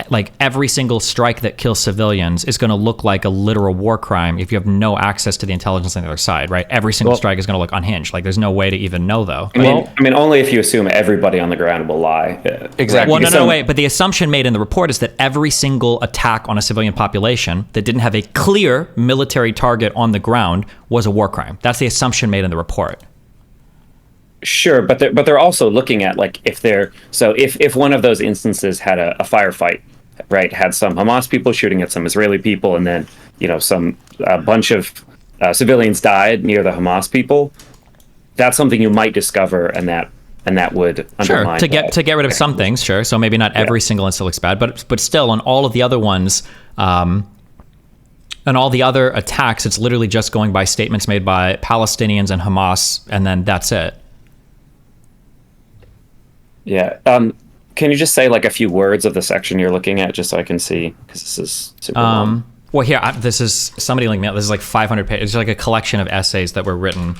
like, every single strike that kills civilians is going to look like a literal war crime if you have no access to the intelligence on the other side, right? Every single strike is going to look unhinged. Like, there's no way to even know, though. I mean, only if you assume everybody on the ground will lie. Exactly. Well, no, wait. But the assumption made in the report is that every single attack on a civilian population that didn't have a clear military target on the ground was a war crime. That's the assumption made in the report. Sure, but they're also looking at, like, if one of those instances had a firefight, right, had some Hamas people shooting at some Israeli people, and then a bunch of civilians died near the Hamas people, that's something you might discover, and that would undermine to get rid of some things, sure. So maybe not every single incident looks bad, but still on all of the other ones, and all the other attacks, it's literally just going by statements made by Palestinians and Hamas, and then that's it. Yeah. Can you just say like a few words of the section you're looking at, just so I can see? Because this is super long. Well, here, this is somebody linked me out. This is like 500 pages. It's like a collection of essays that were written,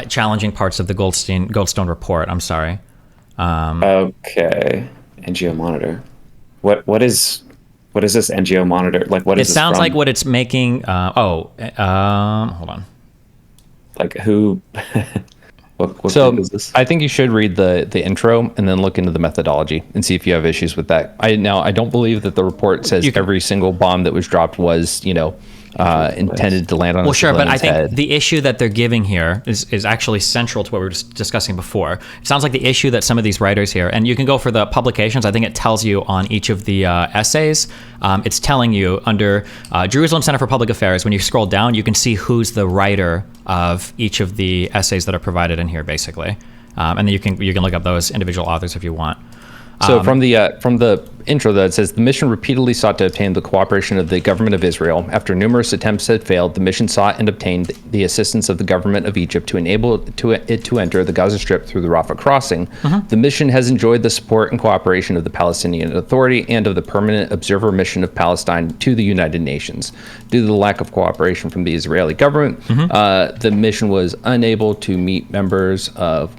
challenging parts of the Goldstone report. I'm sorry. Okay. NGO Monitor. What is this NGO Monitor? Like, what is it this sounds from? like what it's making. Hold on. Like who? What So group is this? I think you should read the intro and then look into the methodology and see if you have issues with that. I don't believe that the report says every single bomb that was dropped was, intended to land on Well, a sure, but I civilian's think head. the issue that they're giving here is actually central to what we were just discussing before. It sounds like the issue that some of these writers here, and you can go for the publications, I think it tells you on each of the essays, it's telling you under Jerusalem Center for Public Affairs, when you scroll down, you can see who's the writer of each of the essays that are provided in here, basically. And then you can look up those individual authors if you want. So from the intro, that it says the mission repeatedly sought to obtain the cooperation of the government of Israel. After numerous attempts had failed, the mission sought and obtained the assistance of the government of Egypt to enable it to enter the Gaza Strip through the Rafah crossing. The mission has enjoyed the support and cooperation of the Palestinian Authority and of the Permanent Observer Mission of Palestine to the United Nations. Due to the lack of cooperation from the Israeli government, the mission was unable to meet members of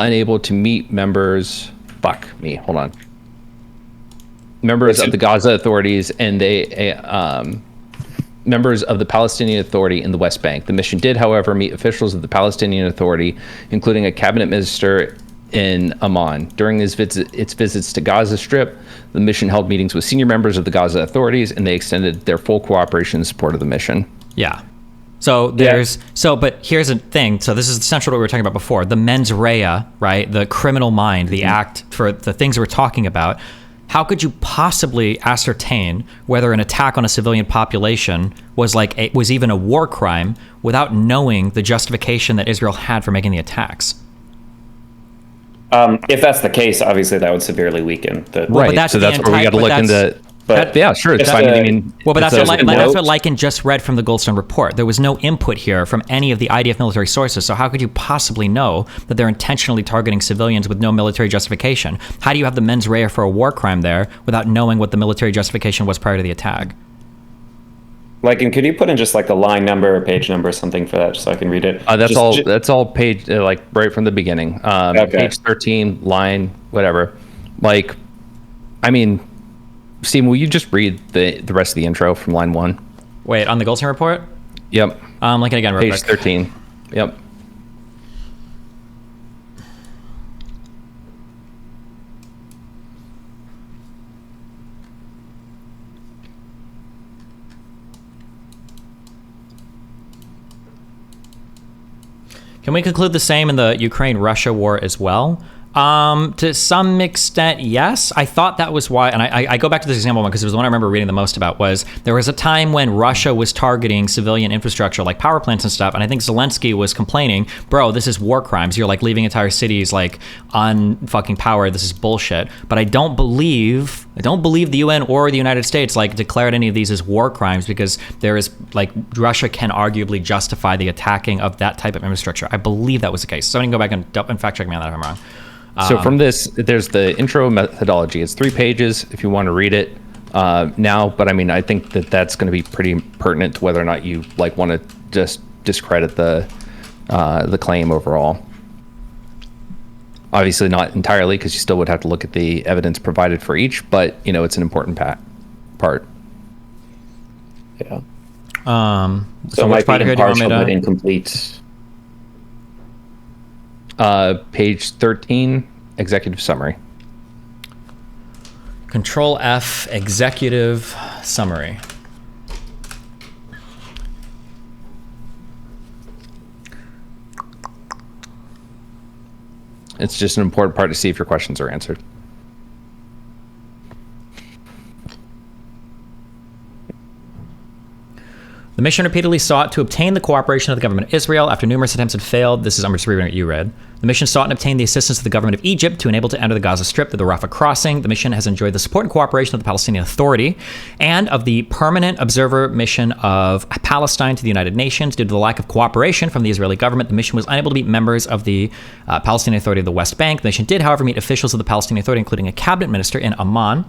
unable to meet members. Members of the Gaza authorities and members of the Palestinian Authority in the West Bank. The mission did, however, meet officials of the Palestinian Authority, including a cabinet minister in Amman. During its visits to Gaza Strip, the mission held meetings with senior members of the Gaza authorities, and they extended their full cooperation and support of the mission. Yeah. But here's the thing. So this is central to what we were talking about before. The mens rea, right? The criminal mind, the act for the things we're talking about. How could you possibly ascertain whether an attack on a civilian population was even a war crime without knowing the justification that Israel had for making the attacks? If that's the case, obviously that would severely weaken the. Right. That's where we got to look into. But yeah, sure, it's fine. That's what Lycan just read from the Goldstone report. There was no input here from any of the IDF military sources. So how could you possibly know that they're intentionally targeting civilians with no military justification? How do you have the mens rea for a war crime there without knowing what the military justification was prior to the attack? Lycan, could you put in just like the line number or page number or something for that, just so I can read it? That's all page right from the beginning. Okay. Page 13, line whatever. Steven, will you just read the rest of the intro from line 1? Wait, on the Goldstone report? Yep. Like it again real Page quick. 13. Yep. Can we conclude the same in the Ukraine-Russia war as well? To some extent, yes. I thought that was why, and I go back to this example one because it was the one I remember reading the most about, was there was a time when Russia was targeting civilian infrastructure like power plants and stuff, and I think Zelensky was complaining, bro, this is war crimes. You're leaving entire cities on fucking power. This is bullshit. But I don't believe the UN or the United States declared any of these as war crimes because there is Russia can arguably justify the attacking of that type of infrastructure. I believe that was the case. Somebody can go back and fact check me on that if I'm wrong. So from this, there's the intro methodology. It's 3 pages if you want to read it now. But I think that's going to be pretty pertinent to whether or not you want to just discredit the claim overall. Obviously not entirely, because you still would have to look at the evidence provided for each. But it's an important part. Yeah. So it which part might be here do you want me impartial but to? incomplete. Page 13, executive summary. Control F, executive summary. It's just an important part to see if your questions are answered. The mission repeatedly sought to obtain the cooperation of the government of Israel after numerous attempts had failed. I'm just reading what you read. The mission sought and obtained the assistance of the government of Egypt to enable to enter the Gaza Strip through the Rafah crossing. The mission has enjoyed the support and cooperation of the Palestinian Authority and of the permanent observer mission of Palestine to the United Nations. Due to the lack of cooperation from the Israeli government, the mission was unable to meet members of the Palestinian Authority of the West Bank. The mission did, however, meet officials of the Palestinian Authority, including a cabinet minister in Amman.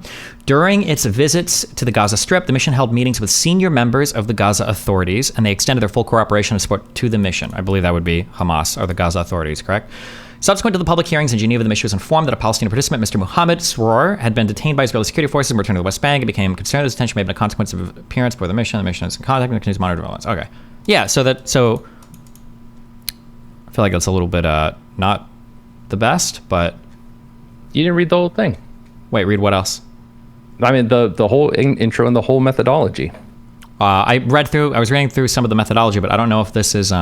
During its visits to the Gaza Strip, the mission held meetings with senior members of the Gaza authorities, and they extended their full cooperation and support to the mission. I believe that would be Hamas or the Gaza authorities, correct? Subsequent to the public hearings in Geneva, the mission was informed that a Palestinian participant, Mr. Mohammed Sroor, had been detained by Israeli security forces and returned to the West Bank. It became concerned his detention may have been a consequence of appearance before the mission. The mission is in contact and continues to monitor developments. Okay. Yeah, so I feel like that's a little bit not the best, but... You didn't read the whole thing. Wait, read what else? I mean, the whole intro and the whole methodology. I was reading through some of the methodology, but I don't know if this is...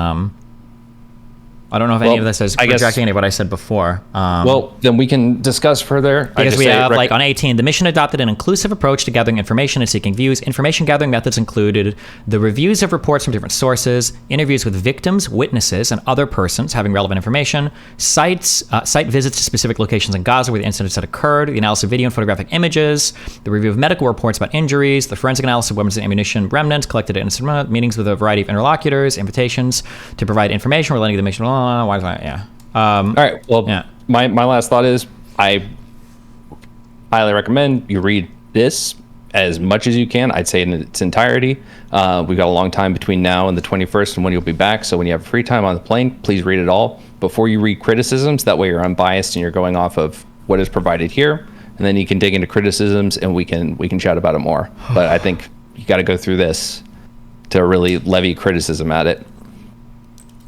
I don't know if any of this is rejecting any of what I said before. Well, then we can discuss further. Because we have, on 18, the mission adopted an inclusive approach to gathering information and seeking views. Information gathering methods included the reviews of reports from different sources, interviews with victims, witnesses, and other persons having relevant information, site visits to specific locations in Gaza where the incidents had occurred, the analysis of video and photographic images, the review of medical reports about injuries, the forensic analysis of weapons and ammunition remnants collected at incident, meetings with a variety of interlocutors, invitations to provide information relating to the mission. Why is that? Yeah. All right. Well, yeah. My last thought is I highly recommend you read this as much as you can. I'd say in its entirety. We've got a long time between now and the 21st and when you'll be back. So when you have free time on the plane, please read it all before you read criticisms. That way you're unbiased and you're going off of what is provided here. And then you can dig into criticisms and we can chat about it more. But I think you got to go through this to really levy criticism at it.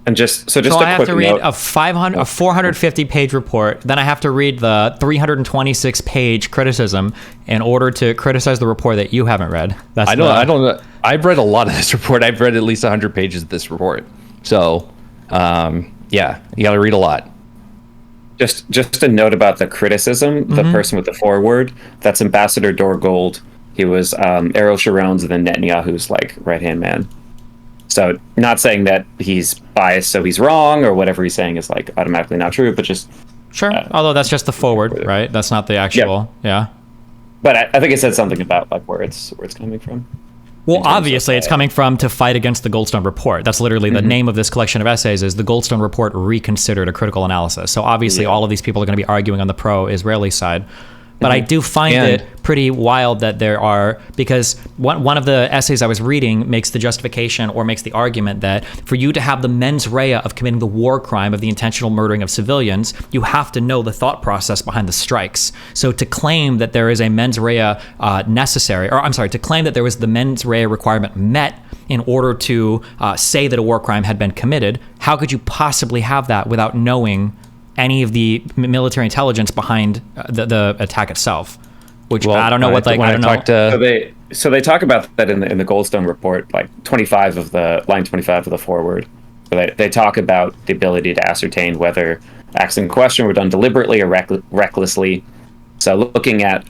And just so I have to read a 450-page report, then I have to read the 326-page criticism in order to criticize the report that you haven't read. I don't. I've read a lot of this report. I've read at least 100 pages of this report. So, yeah, you got to read a lot. Just a note about the criticism. The person with the foreword, that's Ambassador Dorgold. He was Ariel Sharon's and then Netanyahu's right-hand man. So not saying that he's biased, so he's wrong, or whatever he's saying is automatically not true, but just sure. Although that's just the forward, right? That's not the actual. Yeah. But I think it said something about where it's coming from. Well, obviously, it's coming from to fight against the Goldstone Report. That's literally the name of this collection of essays. Is the Goldstone Report reconsidered a critical analysis? So obviously, all of these people are going to be arguing on the pro-Israeli side. But I do find it pretty wild that there are, because one of the essays I was reading makes the justification or makes the argument that for you to have the mens rea of committing the war crime of the intentional murdering of civilians, you have to know the thought process behind the strikes. So to claim that there is a mens rea to claim that there was the mens rea requirement met in order to say that a war crime had been committed, how could you possibly have that without knowing any of the military intelligence behind the attack itself? Which I don't know what I don't know. So they talk about that in the Goldstone report, line 25 of the foreword. So they talk about the ability to ascertain whether acts in question were done deliberately or recklessly. So looking at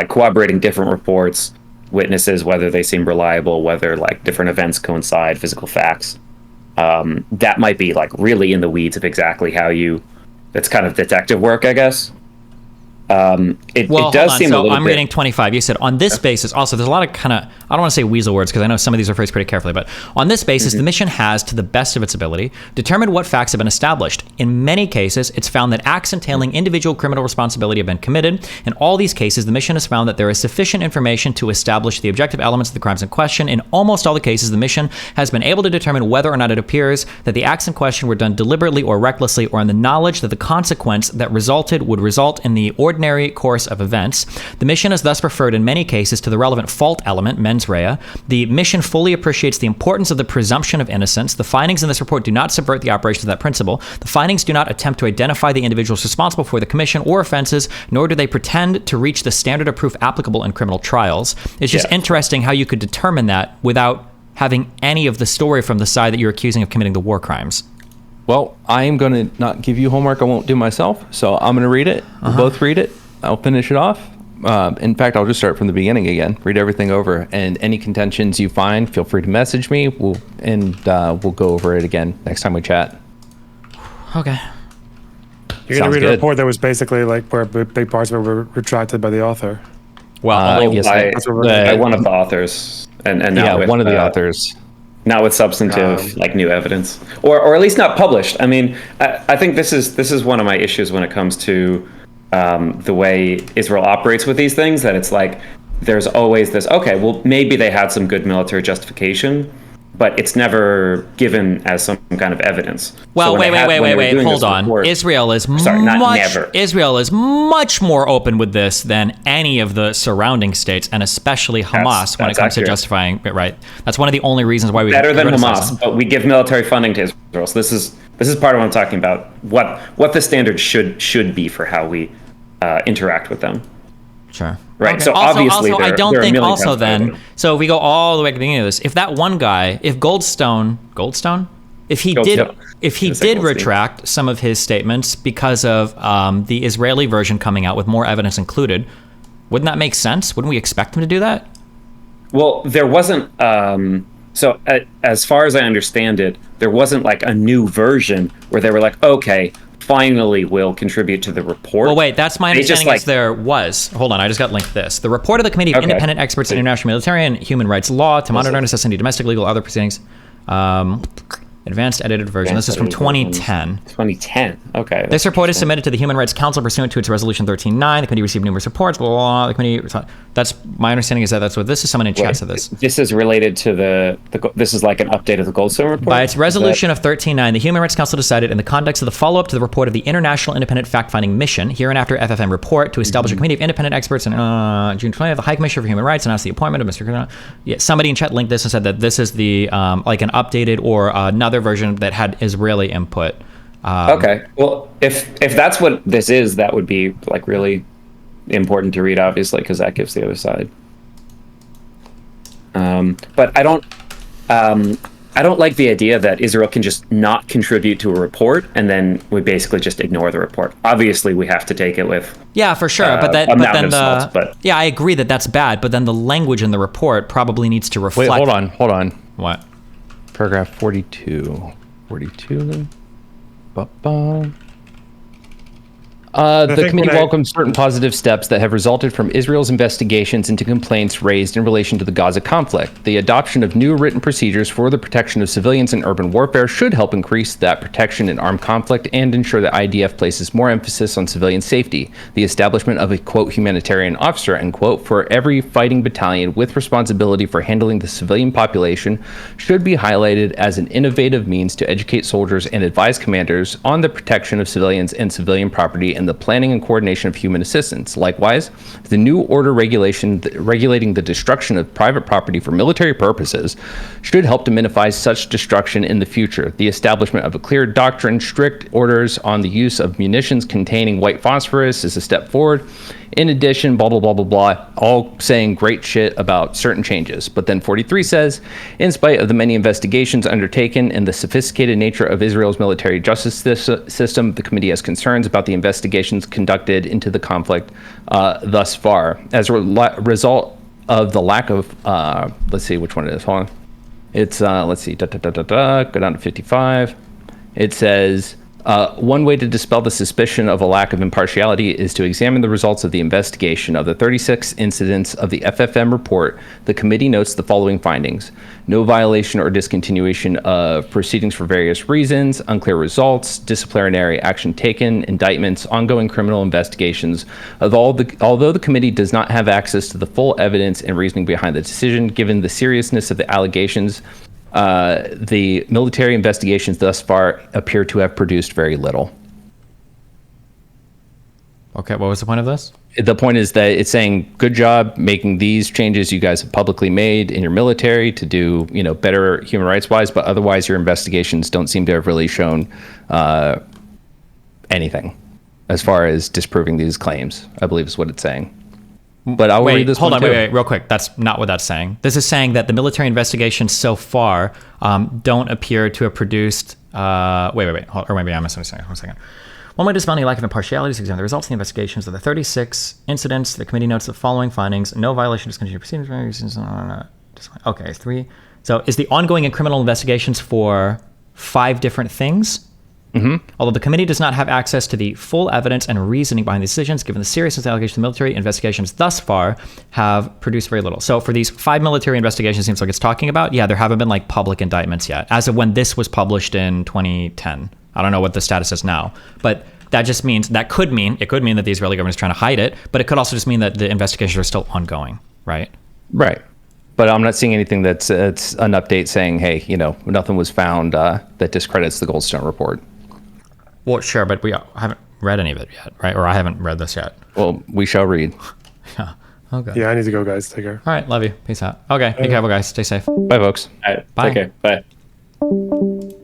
corroborating different reports, witnesses, whether they seem reliable, whether different events coincide, physical facts. That might be really in the weeds of exactly how you. It's kind of detective work, I guess. It does seem a little bit... I'm reading 25. You said, on this basis, also, there's a lot of kind of, I don't want to say weasel words, because I know some of these are phrased pretty carefully, but on this basis, the mission has, to the best of its ability, determined what facts have been established. In many cases, it's found that acts entailing individual criminal responsibility have been committed. In all these cases, the mission has found that there is sufficient information to establish the objective elements of the crimes in question. In almost all the cases, the mission has been able to determine whether or not it appears that the acts in question were done deliberately or recklessly, or in the knowledge that the consequence that resulted would result in the ordinary course of events. The mission has thus referred in many cases to the relevant fault element, mens rea. The mission fully appreciates the importance of the presumption of innocence. The findings in this report do not subvert the operation of that principle. The findings do not attempt to identify the individuals responsible for the commission or offenses, nor do they pretend to reach the standard of proof applicable in criminal trials. It's just interesting how you could determine that without having any of the story from the side that you're accusing of committing the war crimes. Well, I am going to not give you homework I won't do myself, so I'm going to read it. We'll both read it. I'll finish it off. In fact, I'll just start from the beginning again. Read everything over, and any contentions you find, feel free to message me. We'll go over it again next time we chat. Okay. You're going Sounds to read good. a report that was basically like where big parts of it were retracted by the author. Well, yes, by one of the authors, and not yeah, with, one of the authors. not with substantive like new evidence, or at least not published. I mean, I think this is one of my issues when it comes to the way Israel operates with these things. That it's like there's always this. Okay, well maybe they had some good military justification, but it's never given as some kind of evidence. Well, So when wait, doing hold this on. report- Israel is Israel is much more open with this than any of the surrounding states, and especially Hamas when it that's comes to accurate. justifying it. Right. That's one of the only reasons why we better than criticize Hamas, them. but we give military funding to Israel. So this is part of what I'm talking about. What the standard should be for how we interact with them. Sure. Right. Okay. So obviously, I there don't are a think million also times then. better. So if we go all the way to the beginning of this, if that one guy, if Goldstone, if he did Goldstein. retract some of his statements because of the Israeli version coming out with more evidence included, wouldn't that make sense? Wouldn't we expect him to do that? Well, there wasn't. As far as I understand it, there wasn't like a new version where they were like, okay, finally we'll contribute to the report. Well, wait, that's my They just, understanding. like- Is there was. Hold on, I just got linked to this. The report of the Committee of Okay. Independent Experts in International Military and Human Rights Law to monitor and assess any domestic, legal, other proceedings. Advanced edited version. This is from 2010. 2010. Okay. This report is submitted to the Human Rights Council pursuant to its resolution 13.9. The committee received numerous reports. Blah, blah, blah. The committee. That's my understanding. Is that that's what this is. Someone in chat said this. This is related to this is like an update of the Goldstone report. By its resolution of 13.9, the Human Rights Council decided, in the context of the follow-up to the report of the International Independent Fact-Finding Mission, hereinafter FFM report, to establish a committee of independent experts on June 20th, the High Commissioner for Human Rights announced the appointment of Mr. Yeah, somebody in chat linked this and said that this is the like an updated or another version that had Israeli input. Okay. Well, if that's what this is, that would be like really important to read, obviously, because that gives the other side. But I don't like the idea that Israel can just not contribute to a report and then we basically just ignore the report. Obviously, we have to take it with Yeah, for sure. But a then mountain of salt, but- yeah, I agree that that's bad. But then the language in the report probably needs to reflect. Wait, hold on. What? Paragraph 42. 42. Ba-ba. The think committee when I- welcomes certain positive steps that have resulted from Israel's investigations into complaints raised in relation to the Gaza conflict. The adoption of new written procedures for the protection of civilians in urban warfare should help increase that protection in armed conflict and ensure that IDF places more emphasis on civilian safety. The establishment of a, quote, humanitarian officer, end quote, for every fighting battalion with responsibility for handling the civilian population should be highlighted as an innovative means to educate soldiers and advise commanders on the protection of civilians and civilian property and the planning and coordination of human assistance. Likewise, the new order regulating the destruction of private property for military purposes should help to minimize such destruction in the future. The establishment of a clear doctrine, strict orders on the use of munitions containing white phosphorus is a step forward. In addition, blah, blah, blah, blah, blah, all saying great shit about certain changes. But then 43 says, in spite of the many investigations undertaken and the sophisticated nature of Israel's military justice system, the committee has concerns about the investigations conducted into the conflict thus far. As a result of the lack of, let's see which one it is, hold on. It's, let's see, go down to 55. It says, one way to dispel the suspicion of a lack of impartiality is to examine the results of the investigation of the 36 incidents of the FFM report. The committee notes the following findings: no violation or discontinuation of proceedings for various reasons, unclear results, disciplinary action taken, indictments, ongoing criminal investigations. Although the committee does not have access to the full evidence and reasoning behind the decision, given the seriousness of the allegations, the military investigations thus far appear to have produced very little. Okay, what was the point of this? The point is that it's saying, good job making these changes you guys have publicly made in your military to do, better human rights wise, but otherwise your investigations don't seem to have really shown anything as far as disproving these claims, I believe is what it's saying. But I'll read this hold one on, too. wait, real quick. That's not what that's saying. This is saying that the military investigations so far don't appear to have produced. Wait. Or maybe I'm misunderstanding. 1 second. One way to dispel any lack of impartiality is to examine the results of the investigations of the 36 incidents. The committee notes the following findings: no violation of discontinued proceedings. Okay, 3. So is the ongoing and criminal investigations for 5 different things? Although the committee does not have access to the full evidence and reasoning behind the decisions, given the seriousness of the allegations, the military investigations thus far have produced very little. So for these 5 military investigations, seems like it's talking about, there haven't been like public indictments yet, as of when this was published in 2010. I don't know what the status is now, but that just means, it could mean that the Israeli government is trying to hide it, but it could also just mean that the investigations are still ongoing, right? Right. But I'm not seeing anything that's it's an update saying, hey, nothing was found that discredits the Goldstone report. Well, sure, but we haven't read any of it yet, right? Or I haven't read this yet. Well, we shall read. Yeah. Okay. Yeah, I need to go, guys. Take care. All right. Love you. Peace out. Okay. Be careful, guys. Stay safe. Bye, folks. All right, Bye. take care. Bye.